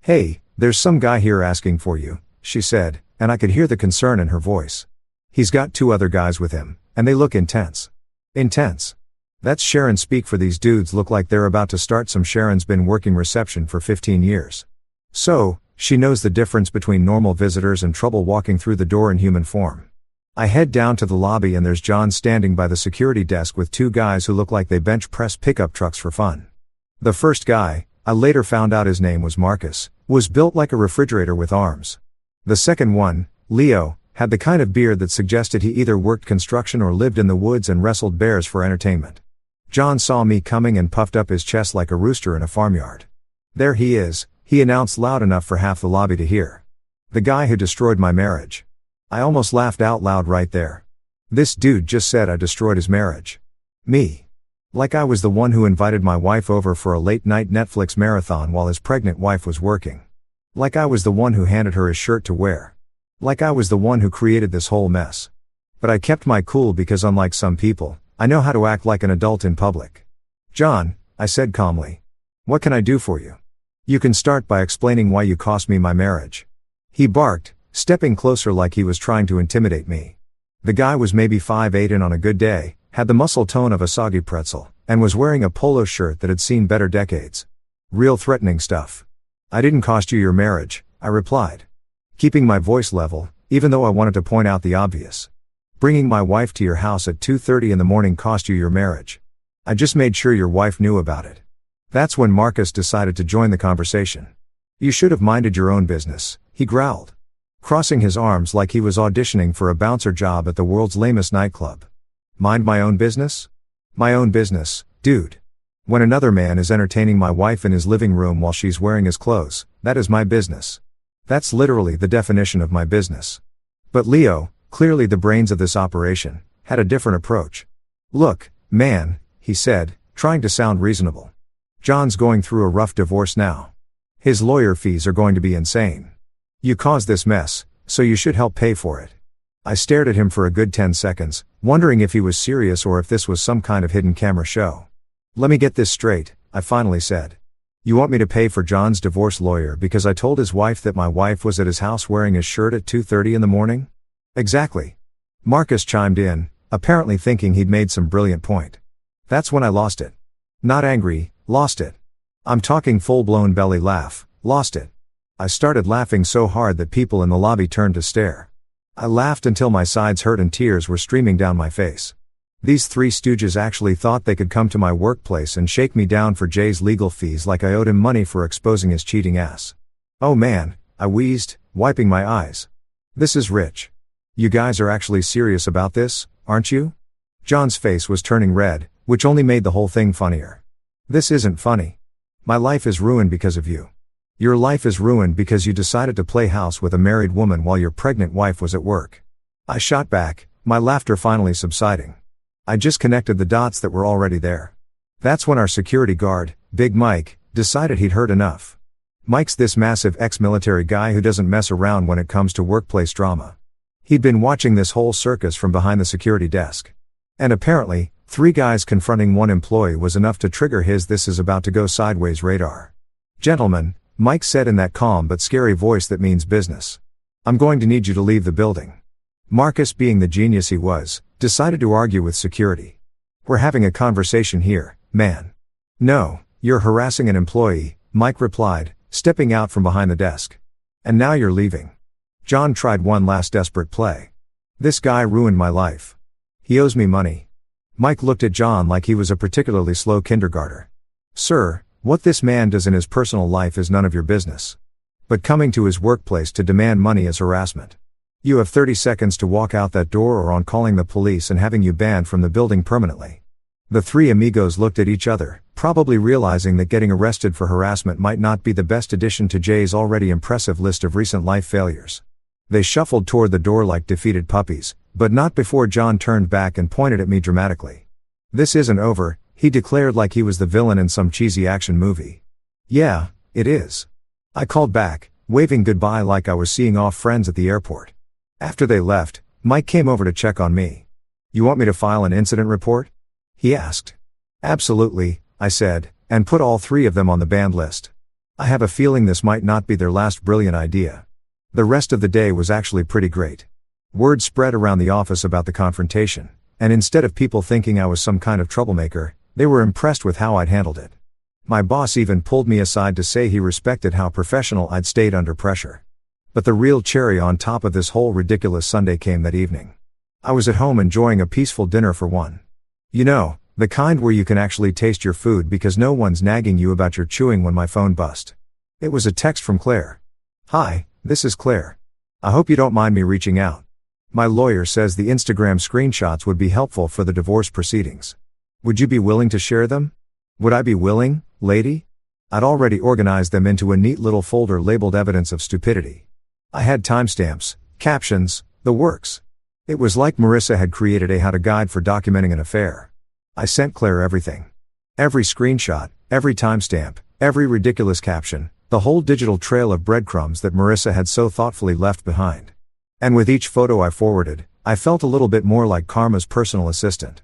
"Hey, there's some guy here asking for you," she said, and I could hear the concern in her voice. "He's got 2 other guys with him, and they look intense." Intense. That's Sharon speak for these dudes look like they're about to start some. Sharon's been working reception for 15 years. So, she knows the difference between normal visitors and trouble walking through the door in human form. I head down to the lobby and there's John standing by the security desk with 2 guys who look like they bench press pickup trucks for fun. The first guy, I later found out his name was Marcus, was built like a refrigerator with arms. The second one, Leo, had the kind of beard that suggested he either worked construction or lived in the woods and wrestled bears for entertainment. John saw me coming and puffed up his chest like a rooster in a farmyard. "There he is," he announced loud enough for half the lobby to hear. "The guy who destroyed my marriage." I almost laughed out loud right there. This dude just said I destroyed his marriage. Me. Like I was the one who invited my wife over for a late-night Netflix marathon while his pregnant wife was working. Like I was the one who handed her his shirt to wear. Like I was the one who created this whole mess. But I kept my cool because unlike some people, I know how to act like an adult in public. "John," I said calmly. "What can I do for you? You can start by explaining why you cost me my marriage." He barked, stepping closer like he was trying to intimidate me. The guy was maybe 5'8" and on a good day, had the muscle tone of a soggy pretzel, and was wearing a polo shirt that had seen better decades. Real threatening stuff. "I didn't cost you your marriage," I replied. Keeping my voice level, even though I wanted to point out the obvious. "Bringing my wife to your house at 2:30 in the morning cost you your marriage. I just made sure your wife knew about it." That's when Marcus decided to join the conversation. "You should have minded your own business," he growled, crossing his arms like he was auditioning for a bouncer job at the world's lamest nightclub. Mind my own business? My own business, dude. When another man is entertaining my wife in his living room while she's wearing his clothes, that is my business. That's literally the definition of my business. But Leo, clearly the brains of this operation, had a different approach. "Look, man," he said, trying to sound reasonable. "John's going through a rough divorce now. His lawyer fees are going to be insane. You caused this mess, so you should help pay for it." I stared at him for a good 10 seconds, wondering if he was serious or if this was some kind of hidden camera show. "Let me get this straight," I finally said. "You want me to pay for John's divorce lawyer because I told his wife that my wife was at his house wearing his shirt at 2:30 in the morning?" "Exactly." Marcus chimed in, apparently thinking he'd made some brilliant point. That's when I lost it. Not angry, lost it. I'm talking full-blown belly laugh, lost it. I started laughing so hard that people in the lobby turned to stare. I laughed until my sides hurt and tears were streaming down my face. These 3 stooges actually thought they could come to my workplace and shake me down for Jay's legal fees like I owed him money for exposing his cheating ass. "Oh man," I wheezed, wiping my eyes. "This is rich. You guys are actually serious about this, aren't you?" John's face was turning red, which only made the whole thing funnier. "This isn't funny. My life is ruined because of you. Your life is ruined because you decided to play house with a married woman while your pregnant wife was at work." I shot back, my laughter finally subsiding. I just connected the dots that were already there. That's when our security guard, Big Mike, decided he'd heard enough. Mike's this massive ex-military guy who doesn't mess around when it comes to workplace drama. He'd been watching this whole circus from behind the security desk. And apparently, 3 guys confronting 1 employee was enough to trigger his "this is about to go sideways" radar. "Gentlemen," Mike said in that calm but scary voice that means business, "I'm going to need you to leave the building." Marcus, being the genius he was, decided to argue with security. "We're having a conversation here, man." "No, you're harassing an employee," Mike replied, stepping out from behind the desk. "And now you're leaving." John tried one last desperate play. This guy ruined my life. He owes me money. Mike looked at John like he was a particularly slow kindergartner. Sir, what this man does in his personal life is none of your business. But coming to his workplace to demand money is harassment. You have 30 seconds to walk out that door or on calling the police and having you banned from the building permanently. The three amigos looked at each other, probably realizing that getting arrested for harassment might not be the best addition to Jay's already impressive list of recent life failures. They shuffled toward the door like defeated puppies, but not before John turned back and pointed at me dramatically. This isn't over, he declared like he was the villain in some cheesy action movie. Yeah, it is. I called back, waving goodbye like I was seeing off friends at the airport. After they left, Mike came over to check on me. You want me to file an incident report? He asked. Absolutely, I said, and put all three of them on the banned list. I have a feeling this might not be their last brilliant idea. The rest of the day was actually pretty great. Word spread around the office about the confrontation, and instead of people thinking I was some kind of troublemaker, they were impressed with how I'd handled it. My boss even pulled me aside to say he respected how professional I'd stayed under pressure. But the real cherry on top of this whole ridiculous Sunday came that evening. I was at home enjoying a peaceful dinner for one. You know, the kind where you can actually taste your food because no one's nagging you about your chewing when my phone buzzed. It was a text from Claire. Hi, this is Claire. I hope you don't mind me reaching out. My lawyer says the Instagram screenshots would be helpful for the divorce proceedings. Would you be willing to share them? Would I be willing, lady? I'd already organized them into a neat little folder labeled evidence of stupidity. I had timestamps, captions, the works. It was like Marissa had created a how-to guide for documenting an affair. I sent Claire everything. Every screenshot, every timestamp, every ridiculous caption, the whole digital trail of breadcrumbs that Marissa had so thoughtfully left behind. And with each photo I forwarded, I felt a little bit more like Karma's personal assistant.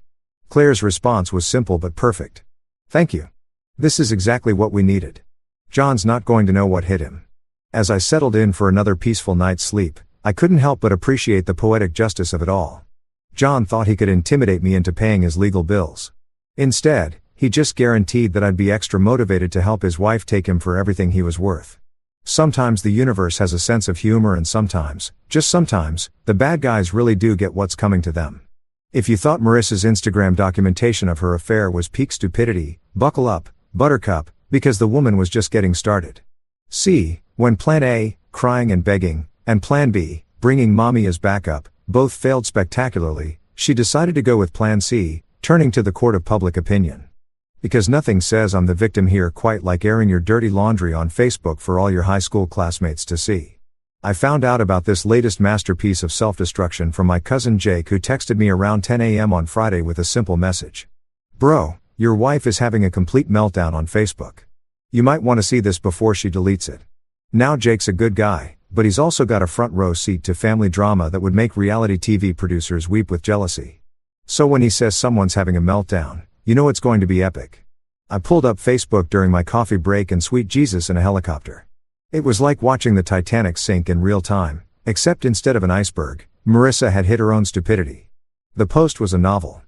Claire's response was simple but perfect. Thank you. This is exactly what we needed. John's not going to know what hit him. As I settled in for another peaceful night's sleep, I couldn't help but appreciate the poetic justice of it all. John thought he could intimidate me into paying his legal bills. Instead, he just guaranteed that I'd be extra motivated to help his wife take him for everything he was worth. Sometimes the universe has a sense of humor and sometimes, just sometimes, the bad guys really do get what's coming to them. If you thought Marissa's Instagram documentation of her affair was peak stupidity, buckle up, buttercup, because the woman was just getting started. See, when Plan A, crying and begging, and Plan B, bringing mommy as backup, both failed spectacularly, she decided to go with Plan C, turning to the court of public opinion. Because nothing says I'm the victim here quite like airing your dirty laundry on Facebook for all your high school classmates to see. I found out about this latest masterpiece of self-destruction from my cousin Jake, who texted me around 10 a.m. on Friday with a simple message. Bro, your wife is having a complete meltdown on Facebook. You might want to see this before she deletes it. Now Jake's a good guy, but he's also got a front row seat to family drama that would make reality TV producers weep with jealousy. So when he says someone's having a meltdown, you know it's going to be epic. I pulled up Facebook during my coffee break and sweet Jesus in a helicopter. It was like watching the Titanic sink in real time, except instead of an iceberg, Marissa had hit her own stupidity. The post was a novel.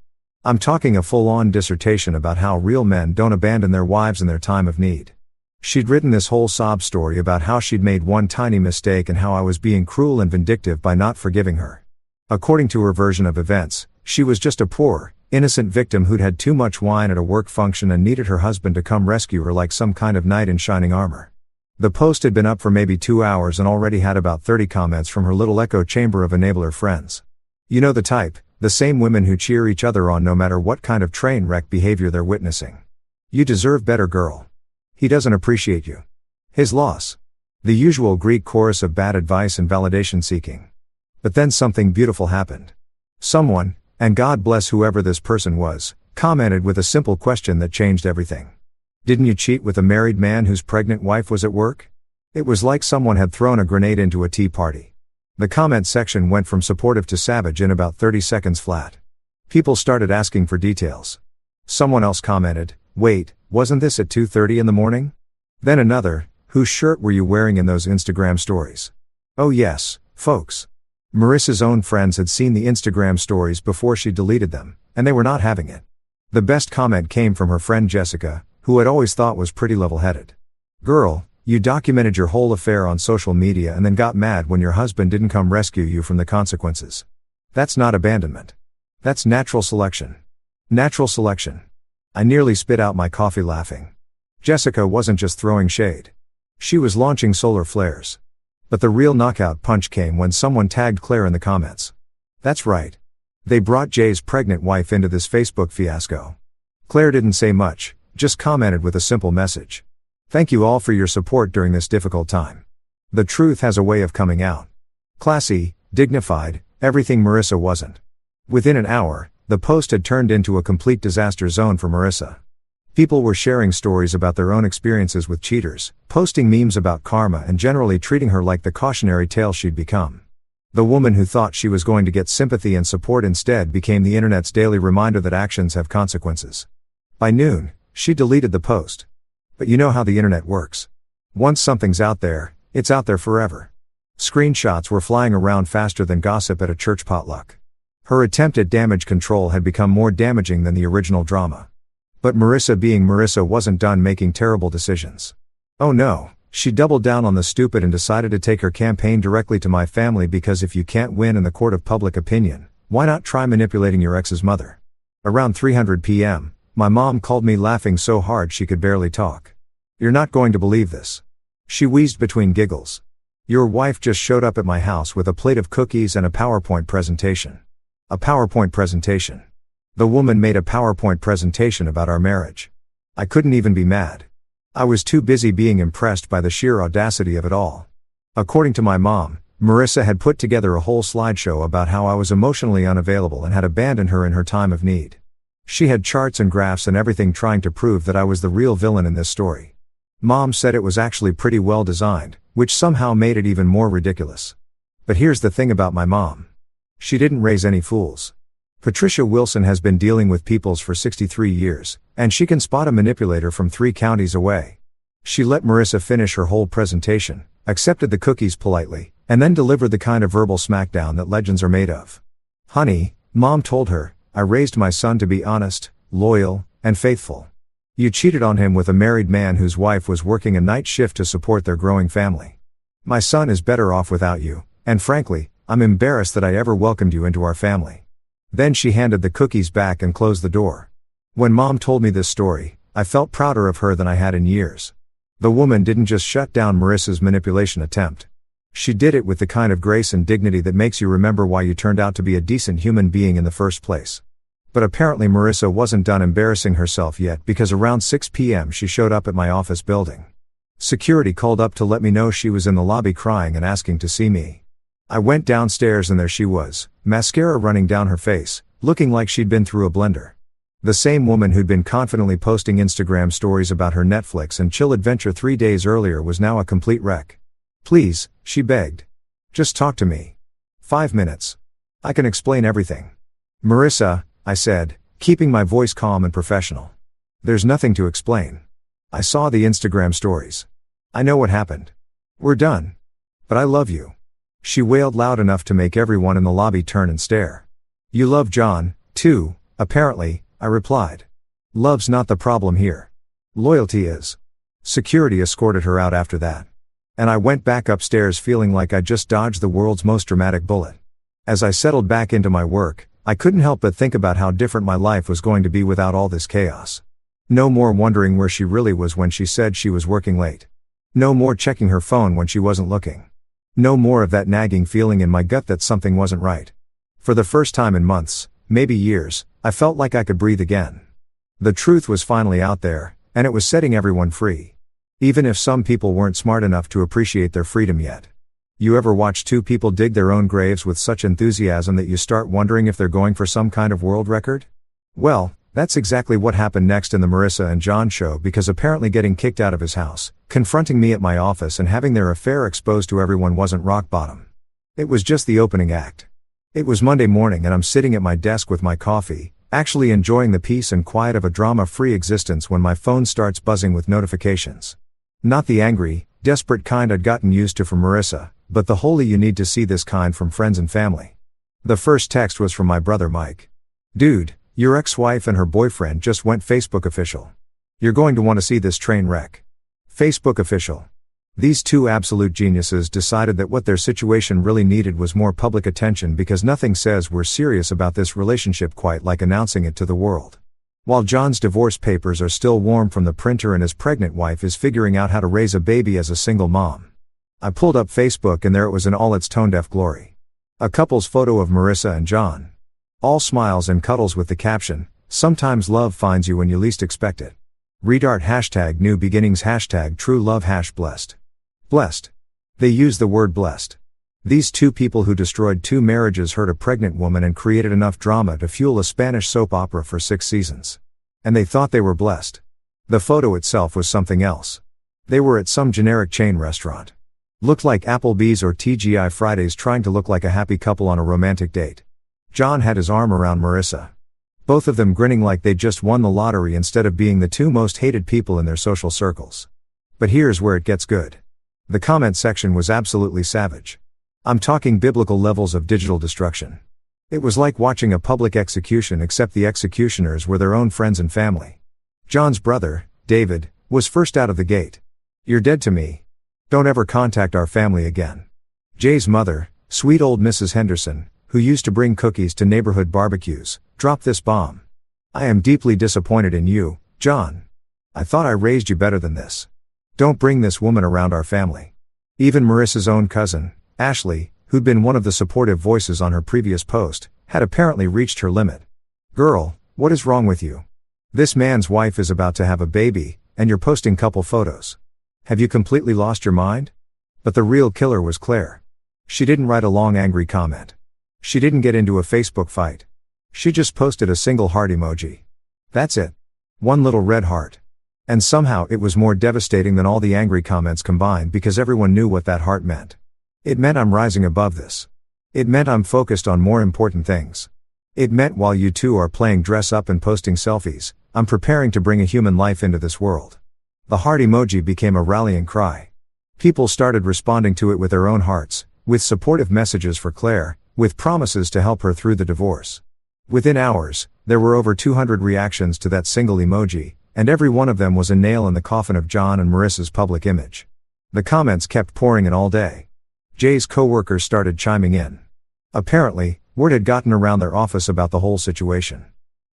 I'm talking a full-on dissertation about how real men don't abandon their wives in their time of need. She'd written this whole sob story about how she'd made one tiny mistake and how I was being cruel and vindictive by not forgiving her. According to her version of events, she was just a poor, innocent victim who'd had too much wine at a work function and needed her husband to come rescue her like some kind of knight in shining armor. The post had been up for maybe 2 hours and already had about 30 comments from her little echo chamber of enabler friends. You know the type, the same women who cheer each other on no matter what kind of train wreck behavior they're witnessing. You deserve better, girl. He doesn't appreciate you. His loss. The usual Greek chorus of bad advice and validation seeking. But then something beautiful happened. Someone, and God bless whoever this person was, commented with a simple question that changed everything. Didn't you cheat with a married man whose pregnant wife was at work? It was like someone had thrown a grenade into a tea party. The comment section went from supportive to savage in about 30 seconds flat. People started asking for details. Someone else commented, wait, wasn't this at 2:30 in the morning? Then another, whose shirt were you wearing in those Instagram stories? Oh yes, folks. Marissa's own friends had seen the Instagram stories before she deleted them, and they were not having it. The best comment came from her friend Jessica, who I'd always thought was pretty level-headed. Girl, you documented your whole affair on social media and then got mad when your husband didn't come rescue you from the consequences. That's not abandonment. That's natural selection. Natural selection. I nearly spit out my coffee laughing. Jessica wasn't just throwing shade. She was launching solar flares. But the real knockout punch came when someone tagged Claire in the comments. That's right. They brought Jay's pregnant wife into this Facebook fiasco. Claire didn't say much, just commented with a simple message. Thank you all for your support during this difficult time. The truth has a way of coming out. Classy, dignified, everything Marissa wasn't. Within an hour, the post had turned into a complete disaster zone for Marissa. People were sharing stories about their own experiences with cheaters, posting memes about karma and generally treating her like the cautionary tale she'd become. The woman who thought she was going to get sympathy and support instead became the internet's daily reminder that actions have consequences. By noon, she deleted the post. But you know how the internet works. Once something's out there, it's out there forever. Screenshots were flying around faster than gossip at a church potluck. Her attempt at damage control had become more damaging than the original drama. But Marissa being Marissa wasn't done making terrible decisions. Oh no, she doubled down on the stupid and decided to take her campaign directly to my family because if you can't win in the court of public opinion, why not try manipulating your ex's mother? Around 3:00 p.m., my mom called me laughing so hard she could barely talk. You're not going to believe this. She wheezed between giggles. Your wife just showed up at my house with a plate of cookies and a PowerPoint presentation. A PowerPoint presentation. The woman made a PowerPoint presentation about our marriage. I couldn't even be mad. I was too busy being impressed by the sheer audacity of it all. According to my mom, Marissa had put together a whole slideshow about how I was emotionally unavailable and had abandoned her in her time of need. She had charts and graphs and everything trying to prove that I was the real villain in this story. Mom said it was actually pretty well designed, which somehow made it even more ridiculous. But here's the thing about my mom. She didn't raise any fools. Patricia Wilson has been dealing with peoples for 63 years, and she can spot a manipulator from 3 counties away. She let Marissa finish her whole presentation, accepted the cookies politely, and then delivered the kind of verbal smackdown that legends are made of. Honey, Mom told her, I raised my son to be honest, loyal, and faithful. You cheated on him with a married man whose wife was working a night shift to support their growing family. My son is better off without you, and frankly, I'm embarrassed that I ever welcomed you into our family. Then she handed the cookies back and closed the door. When Mom told me this story, I felt prouder of her than I had in years. The woman didn't just shut down Marissa's manipulation attempt. She did it with the kind of grace and dignity that makes you remember why you turned out to be a decent human being in the first place. But apparently Marissa wasn't done embarrassing herself yet because around 6 p.m. she showed up at my office building. Security called up to let me know she was in the lobby crying and asking to see me. I went downstairs and there she was, mascara running down her face, looking like she'd been through a blender. The same woman who'd been confidently posting Instagram stories about her Netflix and chill adventure 3 days earlier was now a complete wreck. Please, she begged. Just talk to me. 5 minutes. I can explain everything. Marissa, I said, keeping my voice calm and professional. There's nothing to explain. I saw the Instagram stories. I know what happened. We're done. But I love you. She wailed loud enough to make everyone in the lobby turn and stare. You love John, too, apparently, I replied. Love's not the problem here. Loyalty is. Security escorted her out after that. And I went back upstairs feeling like I just dodged the world's most dramatic bullet. As I settled back into my work, I couldn't help but think about how different my life was going to be without all this chaos. No more wondering where she really was when she said she was working late. No more checking her phone when she wasn't looking. No more of that nagging feeling in my gut that something wasn't right. For the first time in months, maybe years, I felt like I could breathe again. The truth was finally out there, and it was setting everyone free. Even if some people weren't smart enough to appreciate their freedom yet. You ever watch 2 people dig their own graves with such enthusiasm that you start wondering if they're going for some kind of world record? Well, that's exactly what happened next in the Marissa and John show, because apparently getting kicked out of his house, confronting me at my office and having their affair exposed to everyone wasn't rock bottom. It was just the opening act. It was Monday morning and I'm sitting at my desk with my coffee, actually enjoying the peace and quiet of a drama-free existence when my phone starts buzzing with notifications. Not the angry, desperate kind I'd gotten used to from Marissa, but the holy you need to see this kind from friends and family. The first text was from my brother Mike. Dude, your ex-wife and her boyfriend just went Facebook official. You're going to want to see this train wreck. Facebook official. These two absolute geniuses decided that what their situation really needed was more public attention because nothing says we're serious about this relationship quite like announcing it to the world. While John's divorce papers are still warm from the printer and his pregnant wife is figuring out how to raise a baby as a single mom. I pulled up Facebook and there it was in all its tone-deaf glory. A couple's photo of Marissa and John. All smiles and cuddles with the caption, "Sometimes love finds you when you least expect it." Redart #new beginnings #true love #blessed. Blessed. They used the word blessed. These two people who destroyed two marriages hurt a pregnant woman and created enough drama to fuel a Spanish soap opera for 6 seasons. And they thought they were blessed. The photo itself was something else. They were at some generic chain restaurant. Looked like Applebee's or TGI Fridays trying to look like a happy couple on a romantic date. John had his arm around Marissa. Both of them grinning like they just won the lottery instead of being the two most hated people in their social circles. But here's where it gets good. The comment section was absolutely savage. I'm talking biblical levels of digital destruction. It was like watching a public execution except the executioners were their own friends and family. John's brother, David, was first out of the gate. "You're dead to me. Don't ever contact our family again." Jay's mother, sweet old Mrs. Henderson, who used to bring cookies to neighborhood barbecues, dropped this bomb. "I am deeply disappointed in you, John. I thought I raised you better than this. Don't bring this woman around our family." Even Marissa's own cousin, Ashley, who'd been one of the supportive voices on her previous post, had apparently reached her limit. "Girl, what is wrong with you? This man's wife is about to have a baby, and you're posting couple photos. Have you completely lost your mind?" But the real killer was Claire. She didn't write a long angry comment. She didn't get into a Facebook fight. She just posted a single heart emoji. That's it. One little red heart. And somehow it was more devastating than all the angry comments combined because everyone knew what that heart meant. It meant I'm rising above this. It meant I'm focused on more important things. It meant while you two are playing dress up and posting selfies, I'm preparing to bring a human life into this world. The heart emoji became a rallying cry. People started responding to it with their own hearts, with supportive messages for Claire, with promises to help her through the divorce. Within hours, there were over 200 reactions to that single emoji, and every one of them was a nail in the coffin of John and Marissa's public image. The comments kept pouring in all day. Jay's co-workers started chiming in. Apparently, word had gotten around their office about the whole situation.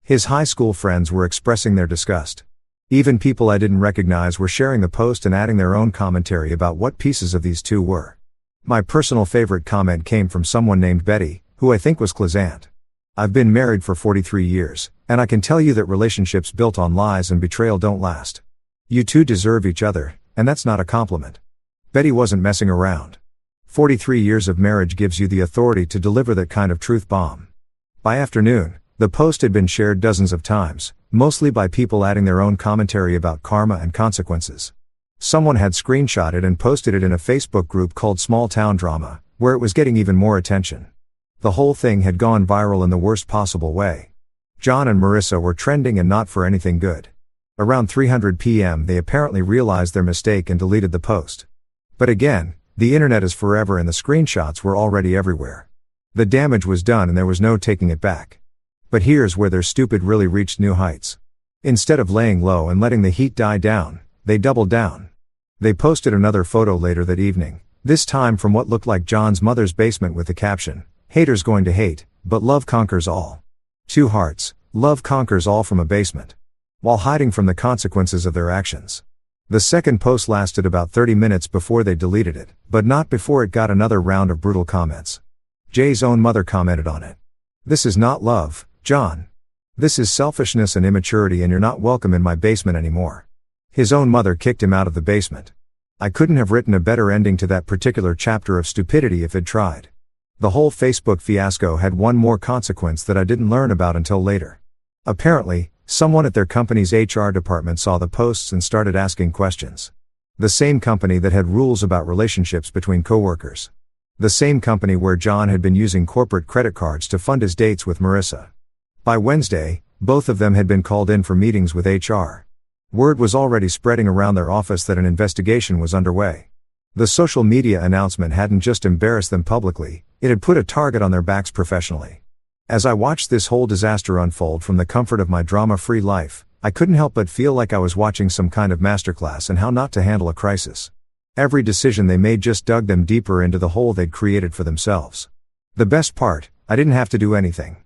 His high school friends were expressing their disgust. Even people I didn't recognize were sharing the post and adding their own commentary about what pieces of these two were. My personal favorite comment came from someone named Betty, who I think was Clazant. "I've been married for 43 years, and I can tell you that relationships built on lies and betrayal don't last. You two deserve each other, and that's not a compliment." Betty wasn't messing around. 43 years of marriage gives you the authority to deliver that kind of truth bomb. By afternoon, the post had been shared dozens of times, mostly by people adding their own commentary about karma and consequences. Someone had screenshotted and posted it in a Facebook group called Small Town Drama, where it was getting even more attention. The whole thing had gone viral in the worst possible way. John and Marissa were trending and not for anything good. Around 3:00 p.m. they apparently realized their mistake and deleted the post. But again, the internet is forever and the screenshots were already everywhere. The damage was done and there was no taking it back. But here's where their stupid really reached new heights. Instead of laying low and letting the heat die down, they doubled down. They posted another photo later that evening, this time from what looked like John's mother's basement with the caption, "Haters going to hate, but love conquers all." 2 hearts, love conquers all from a basement. While hiding from the consequences of their actions. The second post lasted about 30 minutes before they deleted it, but not before it got another round of brutal comments. Jay's own mother commented on it. "This is not love, John. This is selfishness and immaturity and you're not welcome in my basement anymore." His own mother kicked him out of the basement. I couldn't have written a better ending to that particular chapter of stupidity if I'd tried. The whole Facebook fiasco had one more consequence that I didn't learn about until later. Apparently, someone at their company's HR department saw the posts and started asking questions. The same company that had rules about relationships between coworkers. The same company where John had been using corporate credit cards to fund his dates with Marissa. By Wednesday, both of them had been called in for meetings with HR. Word was already spreading around their office that an investigation was underway. The social media announcement hadn't just embarrassed them publicly, it had put a target on their backs professionally. As I watched this whole disaster unfold from the comfort of my drama-free life, I couldn't help but feel like I was watching some kind of masterclass in how not to handle a crisis. Every decision they made just dug them deeper into the hole they'd created for themselves. The best part, I didn't have to do anything.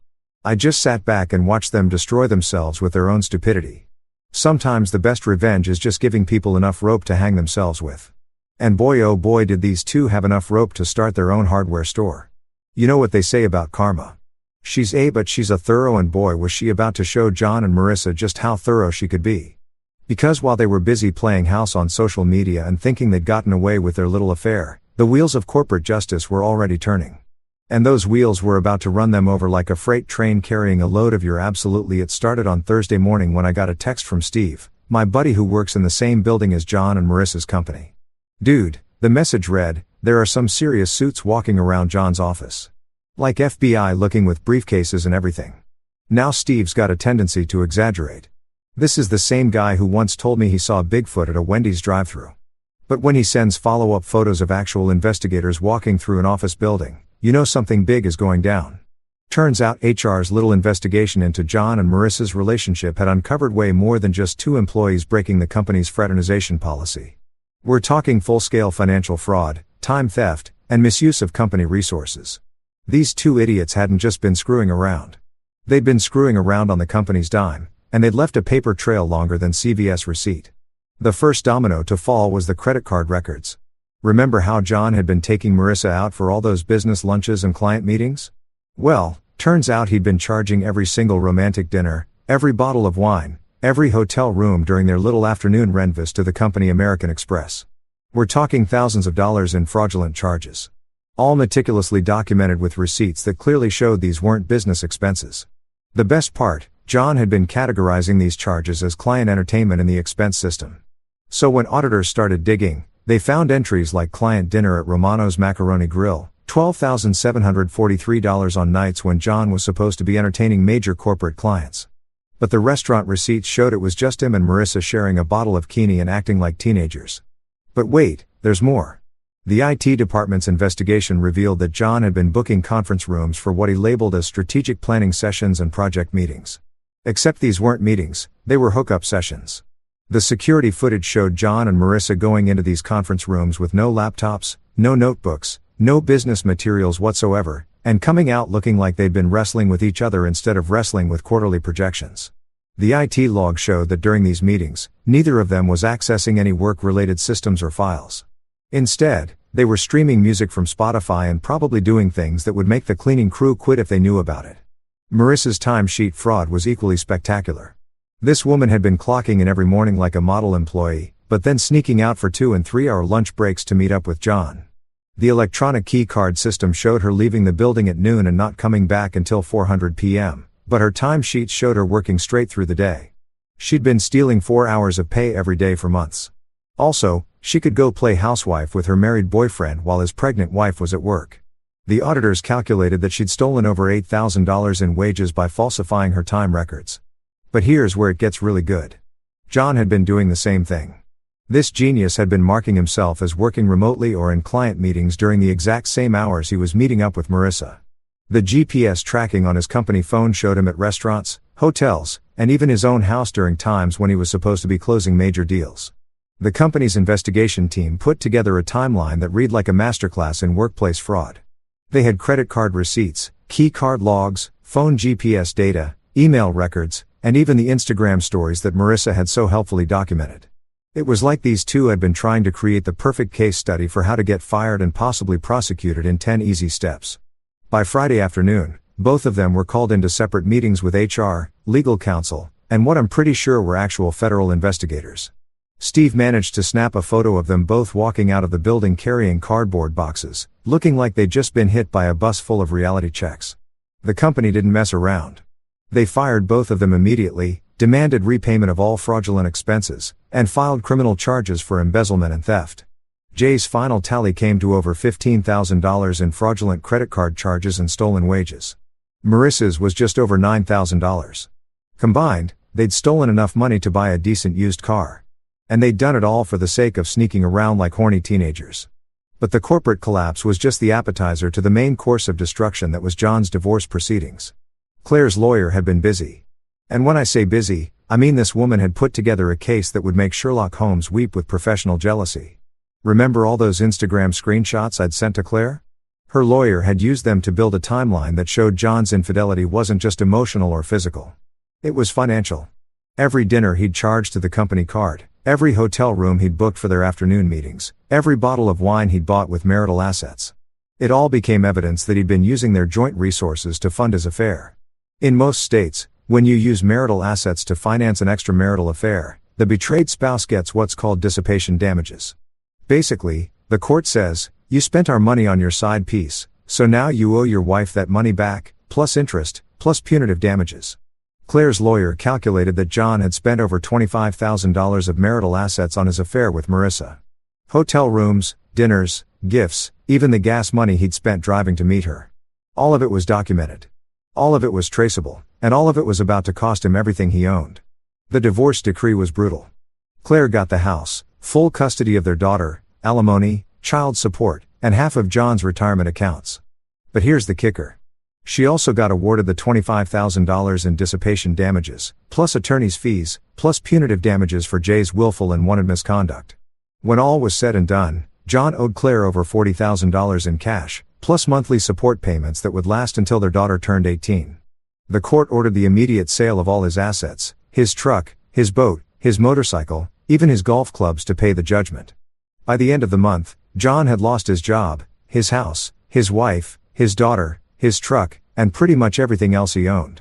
I just sat back and watched them destroy themselves with their own stupidity. Sometimes the best revenge is just giving people enough rope to hang themselves with. And boy oh boy did these two have enough rope to start their own hardware store. You know what they say about karma. She's but she's a thorough, and boy was she about to show John and Marissa just how thorough she could be. Because while they were busy playing house on social media and thinking they'd gotten away with their little affair, the wheels of corporate justice were already turning. And those wheels were about to run them over like a freight train carrying a load of your absolutely. It started on Thursday morning when I got a text from Steve, my buddy who works in the same building as John and Marissa's company. Dude, the message read, there are some serious suits walking around John's office. Like FBI looking with briefcases and everything. Now Steve's got a tendency to exaggerate. This is the same guy who once told me he saw Bigfoot at a Wendy's drive-thru. But when he sends follow-up photos of actual investigators walking through an office building, you know something big is going down. Turns out HR's little investigation into John and Marissa's relationship had uncovered way more than just two employees breaking the company's fraternization policy. We're talking full-scale financial fraud, time theft, and misuse of company resources. These two idiots hadn't just been screwing around. They'd been screwing around on the company's dime, and they'd left a paper trail longer than CVS receipt. The first domino to fall was the credit card records. Remember how John had been taking Marissa out for all those business lunches and client meetings? Well, turns out he'd been charging every single romantic dinner, every bottle of wine, every hotel room during their little afternoon renvis to the company American Express. We're talking thousands of dollars in fraudulent charges. All meticulously documented with receipts that clearly showed these weren't business expenses. The best part, John had been categorizing these charges as client entertainment in the expense system. So when auditors started digging, they found entries like client dinner at Romano's Macaroni Grill, $12,743 on nights when John was supposed to be entertaining major corporate clients. But the restaurant receipts showed it was just him and Marissa sharing a bottle of Kini and acting like teenagers. But wait, there's more. The IT department's investigation revealed that John had been booking conference rooms for what he labeled as strategic planning sessions and project meetings. Except these weren't meetings, they were hookup sessions. The security footage showed John and Marissa going into these conference rooms with no laptops, no notebooks, no business materials whatsoever, and coming out looking like they'd been wrestling with each other instead of wrestling with quarterly projections. The IT log showed that during these meetings, neither of them was accessing any work-related systems or files. Instead, they were streaming music from Spotify and probably doing things that would make the cleaning crew quit if they knew about it. Marissa's timesheet fraud was equally spectacular. This woman had been clocking in every morning like a model employee, but then sneaking out for 2 and 3 hour lunch breaks to meet up with John. The electronic key card system showed her leaving the building at noon and not coming back until 4:00 p.m., but her timesheets showed her working straight through the day. She'd been stealing 4 hours of pay every day for months. Also, she could go play housewife with her married boyfriend while his pregnant wife was at work. The auditors calculated that she'd stolen over $8,000 in wages by falsifying her time records. But here's where it gets really good. John had been doing the same thing. This genius had been marking himself as working remotely or in client meetings during the exact same hours he was meeting up with Marissa. The GPS tracking on his company phone showed him at restaurants, hotels, and even his own house during times when he was supposed to be closing major deals. The company's investigation team put together a timeline that read like a masterclass in workplace fraud. They had credit card receipts, key card logs, phone GPS data, email records, and even the Instagram stories that Marissa had so helpfully documented. It was like these two had been trying to create the perfect case study for how to get fired and possibly prosecuted in 10 easy steps. By Friday afternoon, both of them were called into separate meetings with HR, legal counsel, and what I'm pretty sure were actual federal investigators. Steve managed to snap a photo of them both walking out of the building carrying cardboard boxes, looking like they'd just been hit by a bus full of reality checks. The company didn't mess around. They fired both of them immediately, demanded repayment of all fraudulent expenses, and filed criminal charges for embezzlement and theft. Jay's final tally came to over $15,000 in fraudulent credit card charges and stolen wages. Marissa's was just over $9,000. Combined, they'd stolen enough money to buy a decent used car. And they'd done it all for the sake of sneaking around like horny teenagers. But the corporate collapse was just the appetizer to the main course of destruction that was John's divorce proceedings. Claire's lawyer had been busy. And when I say busy, I mean this woman had put together a case that would make Sherlock Holmes weep with professional jealousy. Remember all those Instagram screenshots I'd sent to Claire? Her lawyer had used them to build a timeline that showed John's infidelity wasn't just emotional or physical. It was financial. Every dinner he'd charged to the company card, every hotel room he'd booked for their afternoon meetings, every bottle of wine he'd bought with marital assets. It all became evidence that he'd been using their joint resources to fund his affair. In most states, when you use marital assets to finance an extramarital affair, the betrayed spouse gets what's called dissipation damages. Basically, the court says, you spent our money on your side piece, so now you owe your wife that money back, plus interest, plus punitive damages. Claire's lawyer calculated that John had spent over $25,000 of marital assets on his affair with Marissa. Hotel rooms, dinners, gifts, even the gas money he'd spent driving to meet her. All of it was documented. All of it was traceable, and all of it was about to cost him everything he owned. The divorce decree was brutal. Claire got the house, full custody of their daughter, alimony, child support, and half of John's retirement accounts. But here's the kicker. She also got awarded the $25,000 in dissipation damages, plus attorney's fees, plus punitive damages for Jay's willful and wanted misconduct. When all was said and done, John owed Claire over $40,000 in cash, plus monthly support payments that would last until their daughter turned 18. The court ordered the immediate sale of all his assets, his truck, his boat, his motorcycle, even his golf clubs to pay the judgment. By the end of the month, John had lost his job, his house, his wife, his daughter, his truck, and pretty much everything else he owned.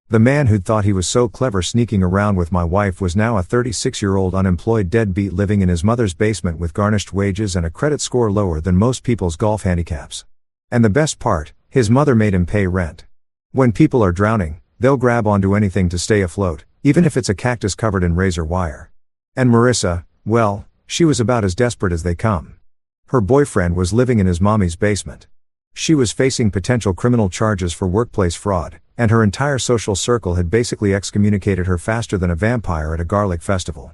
The man who'd thought he was so clever sneaking around with my wife was now a 36-year-old unemployed deadbeat living in his mother's basement with garnished wages and a credit score lower than most people's golf handicaps. And the best part, his mother made him pay rent. When people are drowning, they'll grab onto anything to stay afloat, even if it's a cactus covered in razor wire. And Marissa, well, she was about as desperate as they come. Her boyfriend was living in his mommy's basement. She was facing potential criminal charges for workplace fraud, and her entire social circle had basically excommunicated her faster than a vampire at a garlic festival.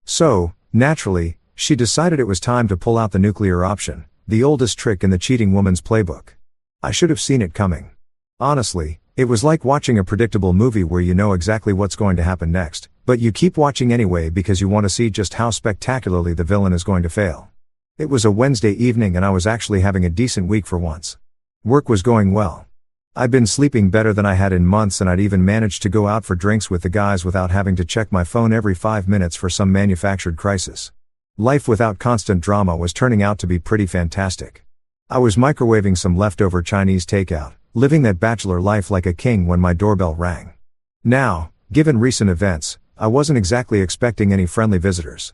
So, naturally, she decided it was time to pull out the nuclear option, the oldest trick in the cheating woman's playbook. I should have seen it coming. Honestly, it was like watching a predictable movie where you know exactly what's going to happen next, but you keep watching anyway because you want to see just how spectacularly the villain is going to fail. It was a Wednesday evening and I was actually having a decent week for once. Work was going well. I'd been sleeping better than I had in months and I'd even managed to go out for drinks with the guys without having to check my phone every 5 minutes for some manufactured crisis. Life without constant drama was turning out to be pretty fantastic. I was microwaving some leftover Chinese takeout, living that bachelor life like a king when my doorbell rang. Now, given recent events, I wasn't exactly expecting any friendly visitors.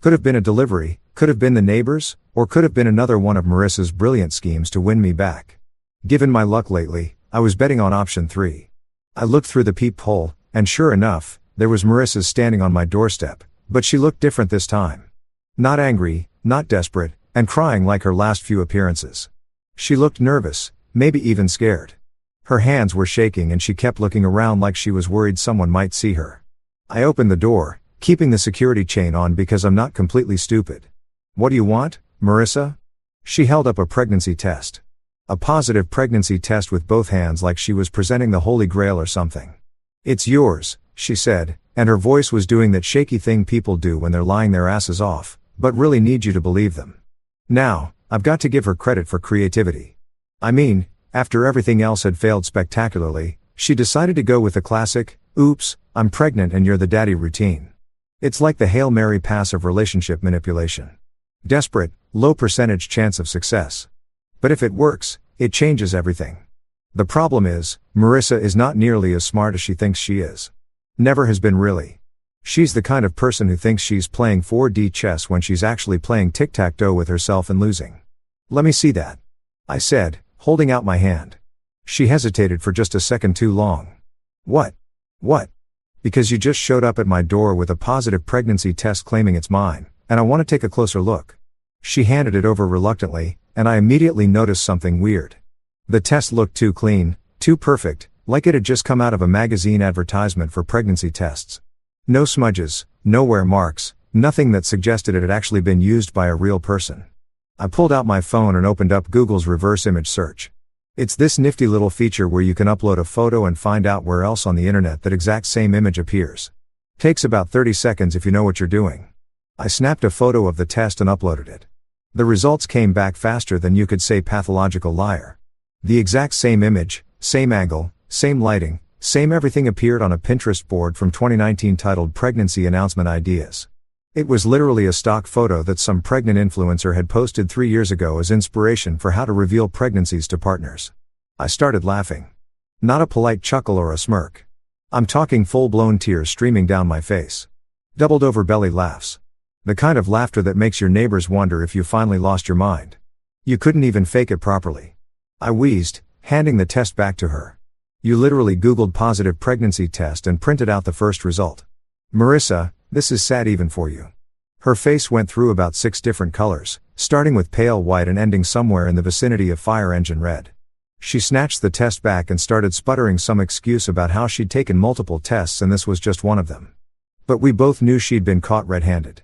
Could have been a delivery, could have been the neighbors, or could have been another one of Marissa's brilliant schemes to win me back. Given my luck lately, I was betting on option 3. I looked through the peephole, and sure enough, there was Marissa standing on my doorstep, but she looked different this time. Not angry, not desperate, and crying like her last few appearances. She looked nervous, maybe even scared. Her hands were shaking and she kept looking around like she was worried someone might see her. I opened the door, keeping the security chain on because I'm not completely stupid. "What do you want, Marissa?" She held up a pregnancy test. A positive pregnancy test with both hands like she was presenting the Holy Grail or something. "It's yours," she said, and her voice was doing that shaky thing people do when they're lying their asses off, but really need you to believe them. Now, I've got to give her credit for creativity. I mean, after everything else had failed spectacularly, she decided to go with the classic, "Oops, I'm pregnant and you're the daddy" routine. It's like the Hail Mary pass of relationship manipulation. Desperate, low percentage chance of success. But if it works, it changes everything. The problem is, Marissa is not nearly as smart as she thinks she is. Never has been really. She's the kind of person who thinks she's playing 4D chess when she's actually playing tic-tac-toe with herself and losing. "Let me see that," I said, holding out my hand. She hesitated for just a second too long. What? "Because you just showed up at my door with a positive pregnancy test claiming it's mine, and I want to take a closer look." She handed it over reluctantly, and I immediately noticed something weird. The test looked too clean, too perfect, like it had just come out of a magazine advertisement for pregnancy tests. No smudges, no wear marks, nothing that suggested it had actually been used by a real person. I pulled out my phone and opened up Google's reverse image search. It's this nifty little feature where you can upload a photo and find out where else on the internet that exact same image appears. Takes about 30 seconds if you know what you're doing. I snapped a photo of the test and uploaded it. The results came back faster than you could say pathological liar. The exact same image, same angle, same lighting, same everything appeared on a Pinterest board from 2019 titled Pregnancy Announcement Ideas. It was literally a stock photo that some pregnant influencer had posted 3 years ago as inspiration for how to reveal pregnancies to partners. I started laughing. Not a polite chuckle or a smirk. I'm talking full-blown tears streaming down my face. Doubled over belly laughs. The kind of laughter that makes your neighbors wonder if you finally lost your mind. You couldn't even fake it properly. I wheezed, handing the test back to her. You literally Googled positive pregnancy test and printed out the first result. Marissa, this is sad even for you. Her face went through about 6 different colors, starting with pale white and ending somewhere in the vicinity of fire engine red. She snatched the test back and started sputtering some excuse about how she'd taken multiple tests and this was just one of them. But we both knew she'd been caught red-handed.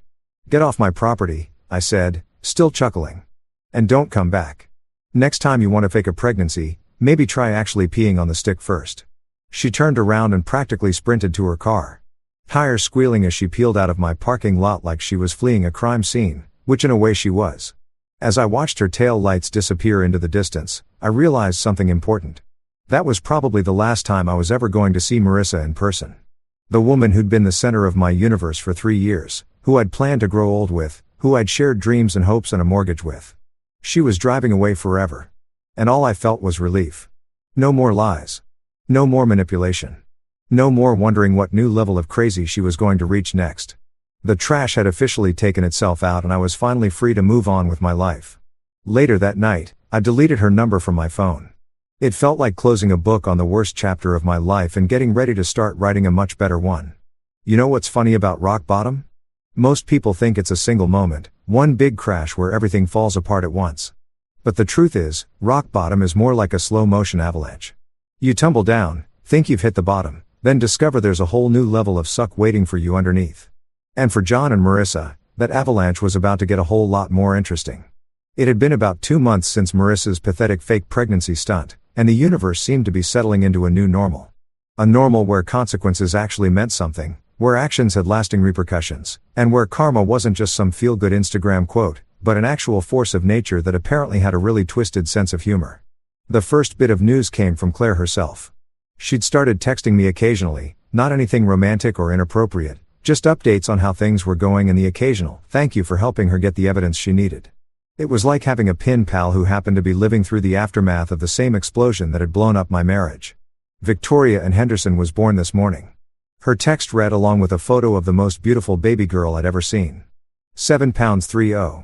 Get off my property, I said, still chuckling. And don't come back. Next time you want to fake a pregnancy, maybe try actually peeing on the stick first. She turned around and practically sprinted to her car. Tires squealing as she peeled out of my parking lot like she was fleeing a crime scene, which in a way she was. As I watched her tail lights disappear into the distance, I realized something important. That was probably the last time I was ever going to see Marissa in person. The woman who'd been the center of my universe for 3 years, who I'd planned to grow old with, who I'd shared dreams and hopes and a mortgage with. She was driving away forever. And all I felt was relief. No more lies. No more manipulation. No more wondering what new level of crazy she was going to reach next. The trash had officially taken itself out and I was finally free to move on with my life. Later that night, I deleted her number from my phone. It felt like closing a book on the worst chapter of my life and getting ready to start writing a much better one. You know what's funny about rock bottom? Most people think it's a single moment, one big crash where everything falls apart at once. But the truth is, rock bottom is more like a slow-motion avalanche. You tumble down, think you've hit the bottom, then discover there's a whole new level of suck waiting for you underneath. And for John and Marissa, that avalanche was about to get a whole lot more interesting. It had been about 2 months since Marissa's pathetic fake pregnancy stunt, and the universe seemed to be settling into a new normal. A normal where consequences actually meant something, where actions had lasting repercussions, and where karma wasn't just some feel-good Instagram quote, but an actual force of nature that apparently had a really twisted sense of humor. The first bit of news came from Claire herself. She'd started texting me occasionally, not anything romantic or inappropriate, just updates on how things were going and the occasional thank you for helping her get the evidence she needed. It was like having a pen pal who happened to be living through the aftermath of the same explosion that had blown up my marriage. Victoria and Henderson was born this morning. Her text read along with a photo of the most beautiful baby girl I'd ever seen. 7 pounds 3-0.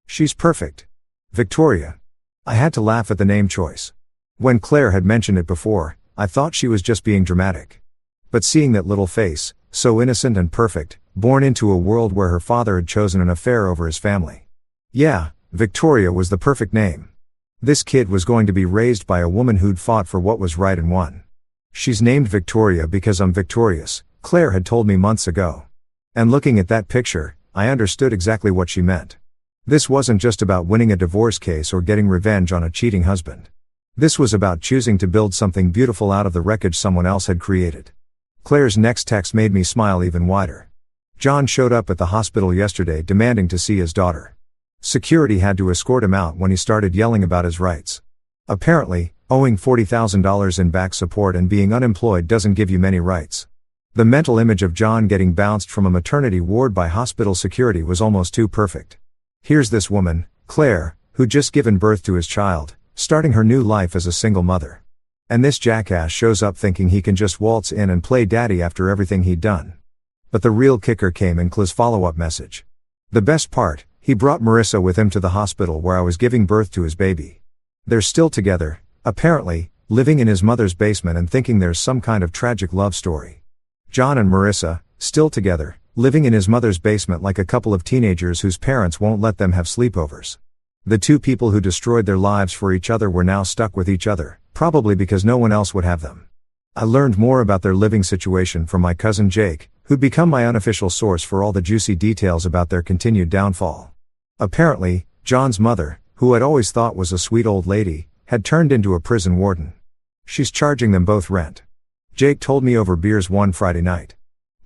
She's perfect. Victoria. I had to laugh at the name choice. When Claire had mentioned it before, I thought she was just being dramatic. But seeing that little face, so innocent and perfect, born into a world where her father had chosen an affair over his family. Yeah, Victoria was the perfect name. This kid was going to be raised by a woman who'd fought for what was right and won. She's named Victoria because I'm victorious, Claire had told me months ago. And looking at that picture, I understood exactly what she meant. This wasn't just about winning a divorce case or getting revenge on a cheating husband. This was about choosing to build something beautiful out of the wreckage someone else had created. Claire's next text made me smile even wider. John showed up at the hospital yesterday demanding to see his daughter. Security had to escort him out when he started yelling about his rights. Apparently, owing $40,000 in back support and being unemployed doesn't give you many rights. The mental image of John getting bounced from a maternity ward by hospital security was almost too perfect. Here's this woman, Claire, who'd just given birth to his child, starting her new life as a single mother. And this jackass shows up thinking he can just waltz in and play daddy after everything he'd done. But the real kicker came in Claire's follow-up message. The best part, he brought Marissa with him to the hospital where I was giving birth to his baby. They're still together, apparently, living in his mother's basement and thinking there's some kind of tragic love story. John and Marissa, still together, living in his mother's basement like a couple of teenagers whose parents won't let them have sleepovers. The two people who destroyed their lives for each other were now stuck with each other, probably because no one else would have them. I learned more about their living situation from my cousin Jake, who'd become my unofficial source for all the juicy details about their continued downfall. Apparently, John's mother, who I'd always thought was a sweet old lady, had turned into a prison warden. She's charging them both rent. Jake told me over beers one Friday night.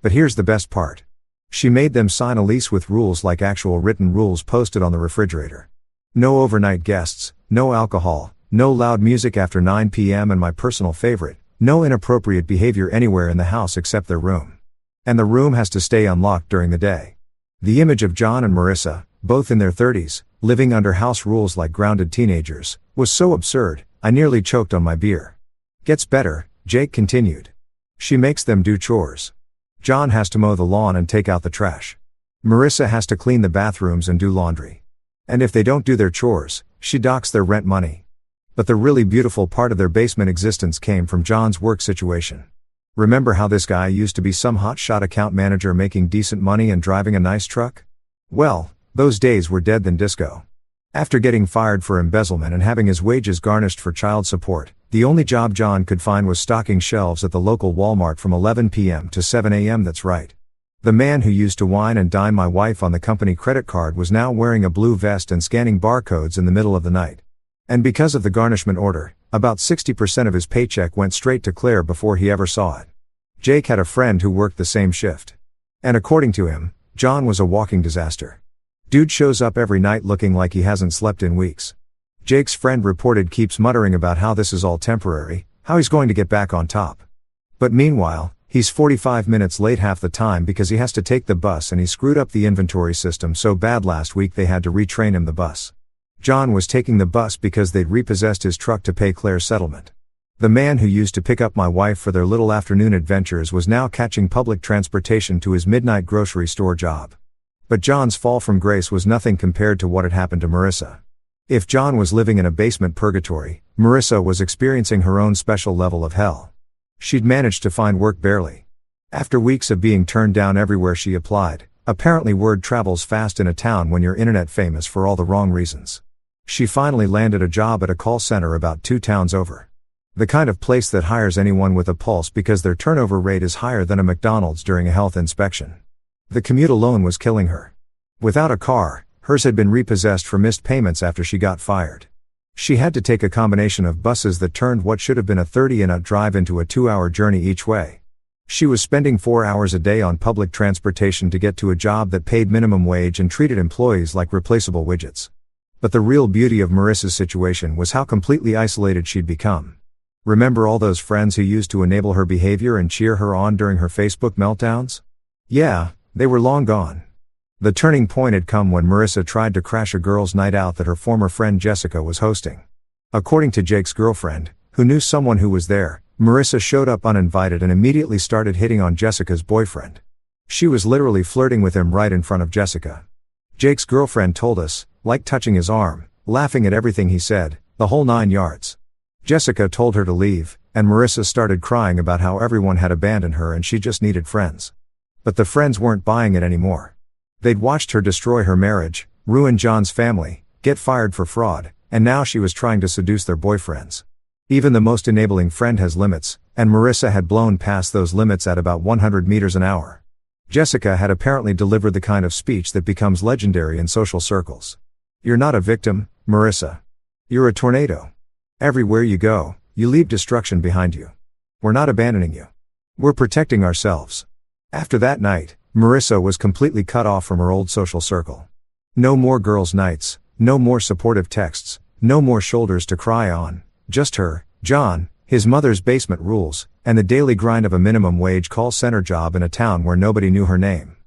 But here's the best part. She made them sign a lease with rules like actual written rules posted on the refrigerator. No overnight guests, no alcohol, no loud music after 9 p.m. and my personal favorite, no inappropriate behavior anywhere in the house except their room. And the room has to stay unlocked during the day. The image of John and Marissa, both in their 30s, living under house rules like grounded teenagers, was so absurd, I nearly choked on my beer. Gets better, Jake continued. She makes them do chores. John has to mow the lawn and take out the trash. Marissa has to clean the bathrooms and do laundry. And if they don't do their chores, she docks their rent money. But the really beautiful part of their basement existence came from John's work situation. Remember how this guy used to be some hotshot account manager making decent money and driving a nice truck? Well, those days were dead than disco. After getting fired for embezzlement and having his wages garnished for child support, the only job John could find was stocking shelves at the local Walmart from 11 p.m. to 7 a.m. That's right. The man who used to wine and dine my wife on the company credit card was now wearing a blue vest and scanning barcodes in the middle of the night. And because of the garnishment order, about 60% of his paycheck went straight to Claire before he ever saw it. Jake had a friend who worked the same shift. And according to him, John was a walking disaster. Dude shows up every night looking like he hasn't slept in weeks. Jake's friend reported keeps muttering about how this is all temporary, how he's going to get back on top. But meanwhile, he's 45 minutes late half the time because he has to take the bus and he screwed up the inventory system so bad last week they had to retrain him the bus. John was taking the bus because they'd repossessed his truck to pay Claire's settlement. The man who used to pick up my wife for their little afternoon adventures was now catching public transportation to his midnight grocery store job. But John's fall from grace was nothing compared to what had happened to Marissa. If John was living in a basement purgatory, Marissa was experiencing her own special level of hell. She'd managed to find work barely. After weeks of being turned down everywhere she applied, apparently word travels fast in a town when you're internet famous for all the wrong reasons. She finally landed a job at a call center about 2 towns over. The kind of place that hires anyone with a pulse because their turnover rate is higher than a McDonald's during a health inspection. The commute alone was killing her. Without a car, hers had been repossessed for missed payments after she got fired. She had to take a combination of buses that turned what should have been a 30-minute drive into a 2-hour journey each way. She was spending 4 hours a day on public transportation to get to a job that paid minimum wage and treated employees like replaceable widgets. But the real beauty of Marissa's situation was how completely isolated she'd become. Remember all those friends who used to enable her behavior and cheer her on during her Facebook meltdowns? Yeah, they were long gone. The turning point had come when Marissa tried to crash a girls' night out that her former friend Jessica was hosting. According to Jake's girlfriend, who knew someone who was there, Marissa showed up uninvited and immediately started hitting on Jessica's boyfriend. She was literally flirting with him right in front of Jessica. Jake's girlfriend told us, like touching his arm, laughing at everything he said, the whole 9 yards. Jessica told her to leave, and Marissa started crying about how everyone had abandoned her and she just needed friends. But the friends weren't buying it anymore. They'd watched her destroy her marriage, ruin John's family, get fired for fraud, and now she was trying to seduce their boyfriends. Even the most enabling friend has limits, and Marissa had blown past those limits at about 100 meters an hour. Jessica had apparently delivered the kind of speech that becomes legendary in social circles. You're not a victim, Marissa. You're a tornado. Everywhere you go, you leave destruction behind you. We're not abandoning you. We're protecting ourselves. After that night, Marissa was completely cut off from her old social circle. No more girls' nights, no more supportive texts, no more shoulders to cry on, just her, John, his mother's basement rules, and the daily grind of a minimum wage call center job in a town where nobody knew her name.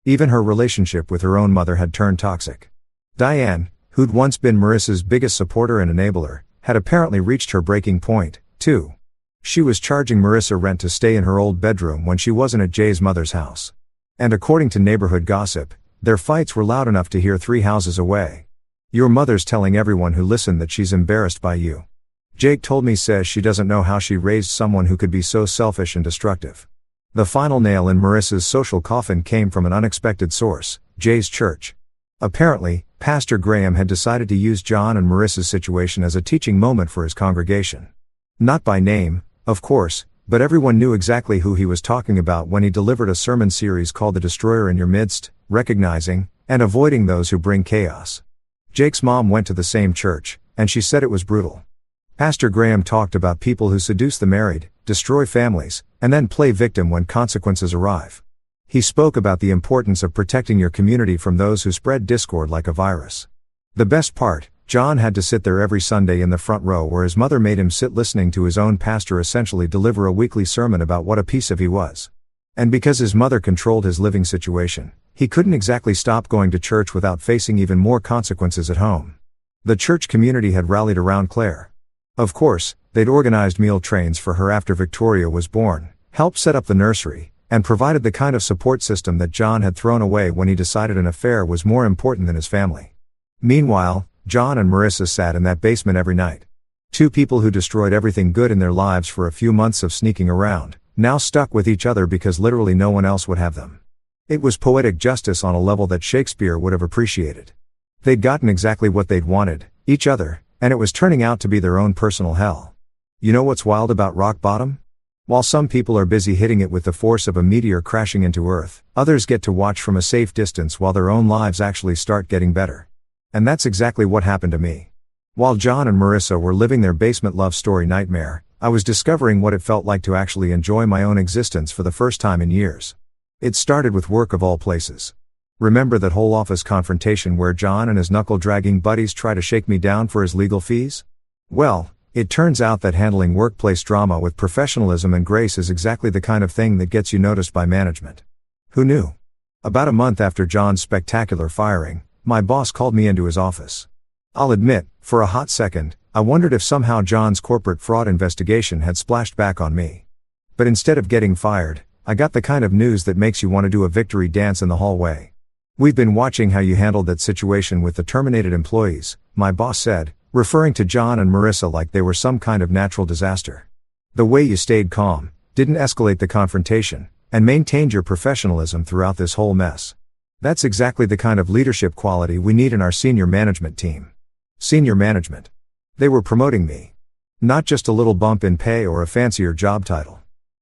Even her relationship with her own mother had turned toxic. Diane, who'd once been Marissa's biggest supporter and enabler, had apparently reached her breaking point, too. She was charging Marissa rent to stay in her old bedroom when she wasn't at Jay's mother's house. And according to neighborhood gossip, their fights were loud enough to hear 3 houses away. Your mother's telling everyone who listened that she's embarrassed by you. Jake told me says she doesn't know how she raised someone who could be so selfish and destructive. The final nail in Marissa's social coffin came from an unexpected source, Jay's church. Apparently, Pastor Graham had decided to use John and Marissa's situation as a teaching moment for his congregation. Not by name, of course, but everyone knew exactly who he was talking about when he delivered a sermon series called The Destroyer in Your Midst, Recognizing and Avoiding Those Who Bring Chaos. Jake's mom went to the same church, and she said it was brutal. Pastor Graham talked about people who seduce the married, destroy families, and then play victim when consequences arrive. He spoke about the importance of protecting your community from those who spread discord like a virus. The best part, John had to sit there every Sunday in the front row where his mother made him sit listening to his own pastor essentially deliver a weekly sermon about what a piece of he was. And because his mother controlled his living situation, he couldn't exactly stop going to church without facing even more consequences at home. The church community had rallied around Claire. Of course, they'd organized meal trains for her after Victoria was born, helped set up the nursery, and provided the kind of support system that John had thrown away when he decided an affair was more important than his family. Meanwhile, John and Marissa sat in that basement every night. Two people who destroyed everything good in their lives for a few months of sneaking around, now stuck with each other because literally no one else would have them. It was poetic justice on a level that Shakespeare would have appreciated. They'd gotten exactly what they'd wanted, each other, and it was turning out to be their own personal hell. You know what's wild about rock bottom? While some people are busy hitting it with the force of a meteor crashing into Earth, others get to watch from a safe distance while their own lives actually start getting better. And that's exactly what happened to me. While John and Marissa were living their basement love story nightmare, I was discovering what it felt like to actually enjoy my own existence for the first time in years. It started with work of all places. Remember that whole office confrontation where John and his knuckle-dragging buddies try to shake me down for his legal fees? Well, it turns out that handling workplace drama with professionalism and grace is exactly the kind of thing that gets you noticed by management. Who knew? About a month after John's spectacular firing, my boss called me into his office. I'll admit, for a hot second, I wondered if somehow John's corporate fraud investigation had splashed back on me. But instead of getting fired, I got the kind of news that makes you want to do a victory dance in the hallway. "We've been watching how you handled that situation with the terminated employees," my boss said, referring to John and Marissa like they were some kind of natural disaster. "The way you stayed calm, didn't escalate the confrontation, and maintained your professionalism throughout this whole mess. That's exactly the kind of leadership quality we need in our senior management team." Senior management. They were promoting me. Not just a little bump in pay or a fancier job title.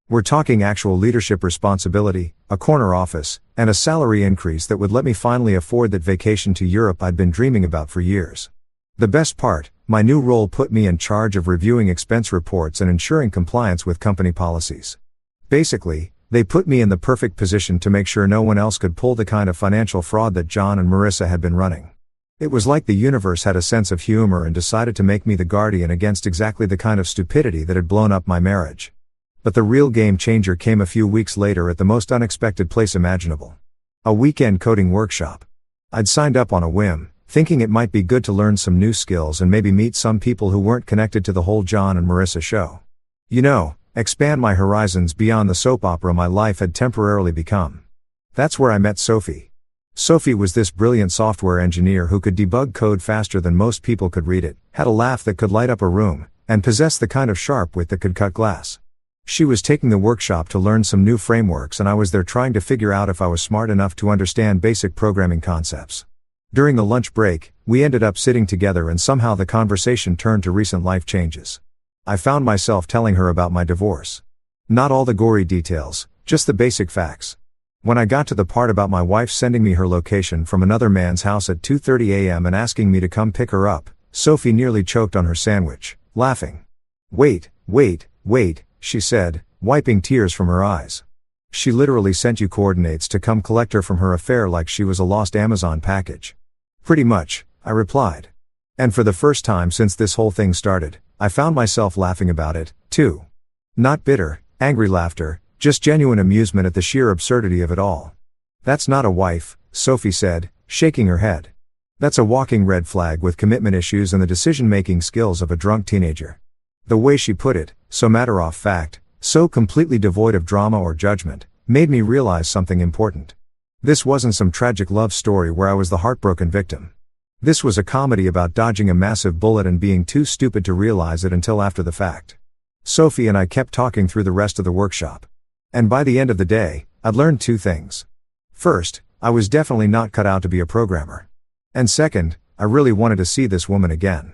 We're talking actual leadership responsibility, a corner office, and a salary increase that would let me finally afford that vacation to Europe I'd been dreaming about for years. The best part, my new role put me in charge of reviewing expense reports and ensuring compliance with company policies. Basically, they put me in the perfect position to make sure no one else could pull the kind of financial fraud that John and Marissa had been running. It was like the universe had a sense of humor and decided to make me the guardian against exactly the kind of stupidity that had blown up my marriage. But the real game changer came a few weeks later at the most unexpected place imaginable. A weekend coding workshop. I'd signed up on a whim, thinking it might be good to learn some new skills and maybe meet some people who weren't connected to the whole John and Marissa show. You know, expand my horizons beyond the soap opera my life had temporarily become. That's where I met Sophie. Sophie was this brilliant software engineer who could debug code faster than most people could read it, had a laugh that could light up a room, and possessed the kind of sharp wit that could cut glass. She was taking the workshop to learn some new frameworks and I was there trying to figure out if I was smart enough to understand basic programming concepts. During the lunch break, we ended up sitting together and somehow the conversation turned to recent life changes. I found myself telling her about my divorce. Not all the gory details, just the basic facts. When I got to the part about my wife sending me her location from another man's house at 2:30 a.m. and asking me to come pick her up, Sophie nearly choked on her sandwich, laughing. Wait, she said, wiping tears from her eyes. "She literally sent you coordinates to come collect her from her affair like she was a lost Amazon package." "Pretty much," I replied. And for the first time since this whole thing started, I found myself laughing about it, too. Not bitter, angry laughter, just genuine amusement at the sheer absurdity of it all. "That's not a wife," Sophie said, shaking her head. "That's a walking red flag with commitment issues and the decision-making skills of a drunk teenager." The way she put it, so matter-of-fact, so completely devoid of drama or judgment, made me realize something important. This wasn't some tragic love story where I was the heartbroken victim. This was a comedy about dodging a massive bullet and being too stupid to realize it until after the fact. Sophie and I kept talking through the rest of the workshop. And by the end of the day, I'd learned two things. First, I was definitely not cut out to be a programmer. And second, I really wanted to see this woman again.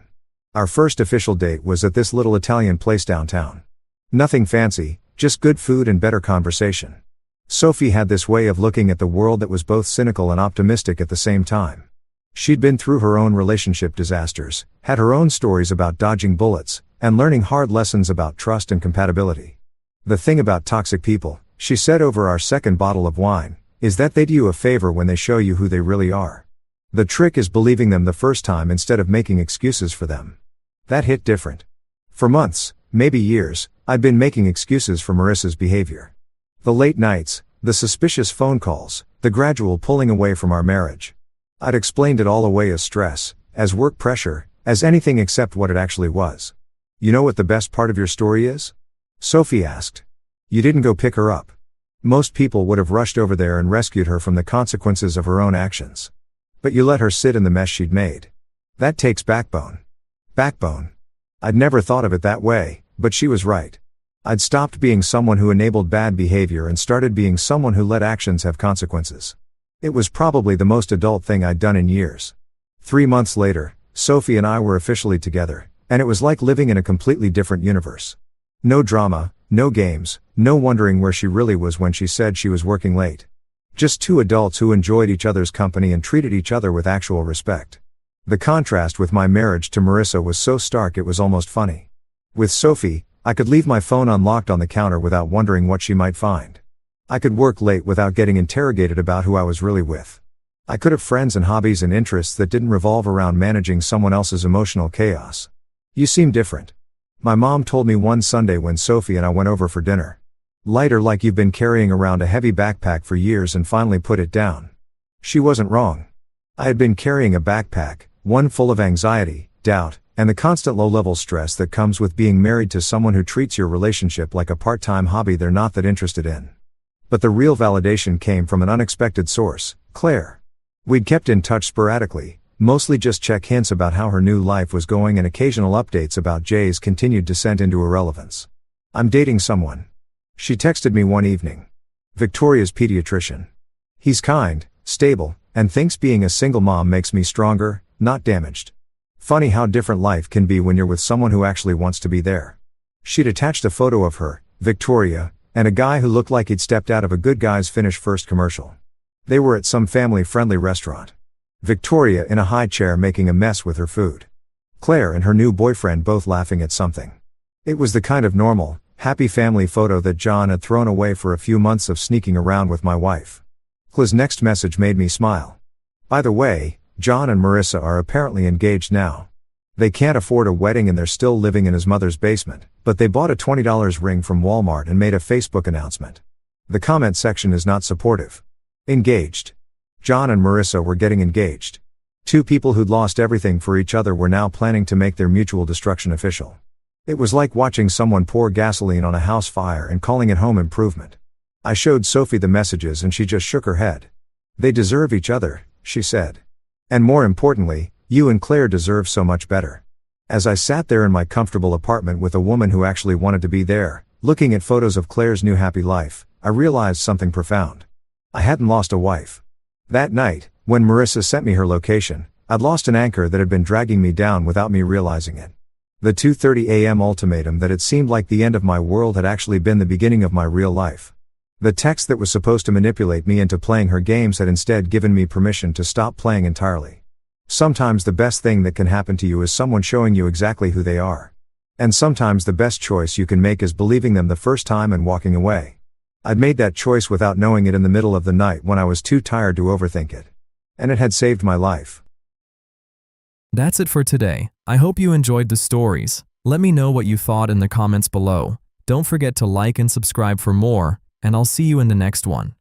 Our first official date was at this little Italian place downtown. Nothing fancy, just good food and better conversation. Sophie had this way of looking at the world that was both cynical and optimistic at the same time. She'd been through her own relationship disasters, had her own stories about dodging bullets, and learning hard lessons about trust and compatibility. "The thing about toxic people," she said over our second bottle of wine, "is that they do you a favor when they show you who they really are. The trick is believing them the first time instead of making excuses for them. That hit different. For months, maybe years, I'd been making excuses for Marissa's behavior. The late nights, the suspicious phone calls, the gradual pulling away from our marriage. I'd explained it all away as stress, as work pressure, as anything except what it actually was. You know what the best part of your story is? Sophie asked. You didn't go pick her up. Most people would have rushed over there and rescued her from the consequences of her own actions. But you let her sit in the mess she'd made. That takes backbone. Backbone. I'd never thought of it that way, but she was right. I'd stopped being someone who enabled bad behavior and started being someone who let actions have consequences. It was probably the most adult thing I'd done in years. 3 months later, Sophie and I were officially together, and it was like living in a completely different universe. No drama, no games, no wondering where she really was when she said she was working late. Just two adults who enjoyed each other's company and treated each other with actual respect. The contrast with my marriage to Marissa was so stark it was almost funny. With Sophie, I could leave my phone unlocked on the counter without wondering what she might find. I could work late without getting interrogated about who I was really with. I could have friends and hobbies and interests that didn't revolve around managing someone else's emotional chaos. You seem different. My mom told me one Sunday when Sophie and I went over for dinner. Lighter, like you've been carrying around a heavy backpack for years and finally put it down. She wasn't wrong. I had been carrying a backpack, one full of anxiety, doubt, and the constant low-level stress that comes with being married to someone who treats your relationship like a part-time hobby they're not that interested in. But the real validation came from an unexpected source, Claire. We'd kept in touch sporadically, mostly just check hints about how her new life was going and occasional updates about Jay's continued descent into irrelevance. I'm dating someone. She texted me one evening. Victoria's pediatrician. He's kind, stable, and thinks being a single mom makes me stronger, not damaged. Funny how different life can be when you're with someone who actually wants to be there. She'd attached a photo of her, Victoria, and a guy who looked like he'd stepped out of a Good Guys Finish First commercial. They were at some family-friendly restaurant. Victoria in a high chair making a mess with her food. Claire and her new boyfriend both laughing at something. It was the kind of normal, happy family photo that John had thrown away for a few months of sneaking around with my wife. Claire's next message made me smile. By the way, John and Marissa are apparently engaged now. They can't afford a wedding and they're still living in his mother's basement, but they bought a $20 ring from Walmart and made a Facebook announcement. The comment section is not supportive. Engaged. John and Marissa were getting engaged. Two people who'd lost everything for each other were now planning to make their mutual destruction official. It was like watching someone pour gasoline on a house fire and calling it home improvement. I showed Sophie the messages and she just shook her head. They deserve each other, she said. And more importantly, you and Claire deserve so much better. As I sat there in my comfortable apartment with a woman who actually wanted to be there, looking at photos of Claire's new happy life, I realized something profound. I hadn't lost a wife. That night, when Marissa sent me her location, I'd lost an anchor that had been dragging me down without me realizing it. The 2:30 a.m. ultimatum that had seemed like the end of my world had actually been the beginning of my real life. The text that was supposed to manipulate me into playing her games had instead given me permission to stop playing entirely. Sometimes the best thing that can happen to you is someone showing you exactly who they are. And sometimes the best choice you can make is believing them the first time and walking away. I'd made that choice without knowing it in the middle of the night when I was too tired to overthink it. And it had saved my life. That's it for today. I hope you enjoyed the stories. Let me know what you thought in the comments below. Don't forget to like and subscribe for more, and I'll see you in the next one.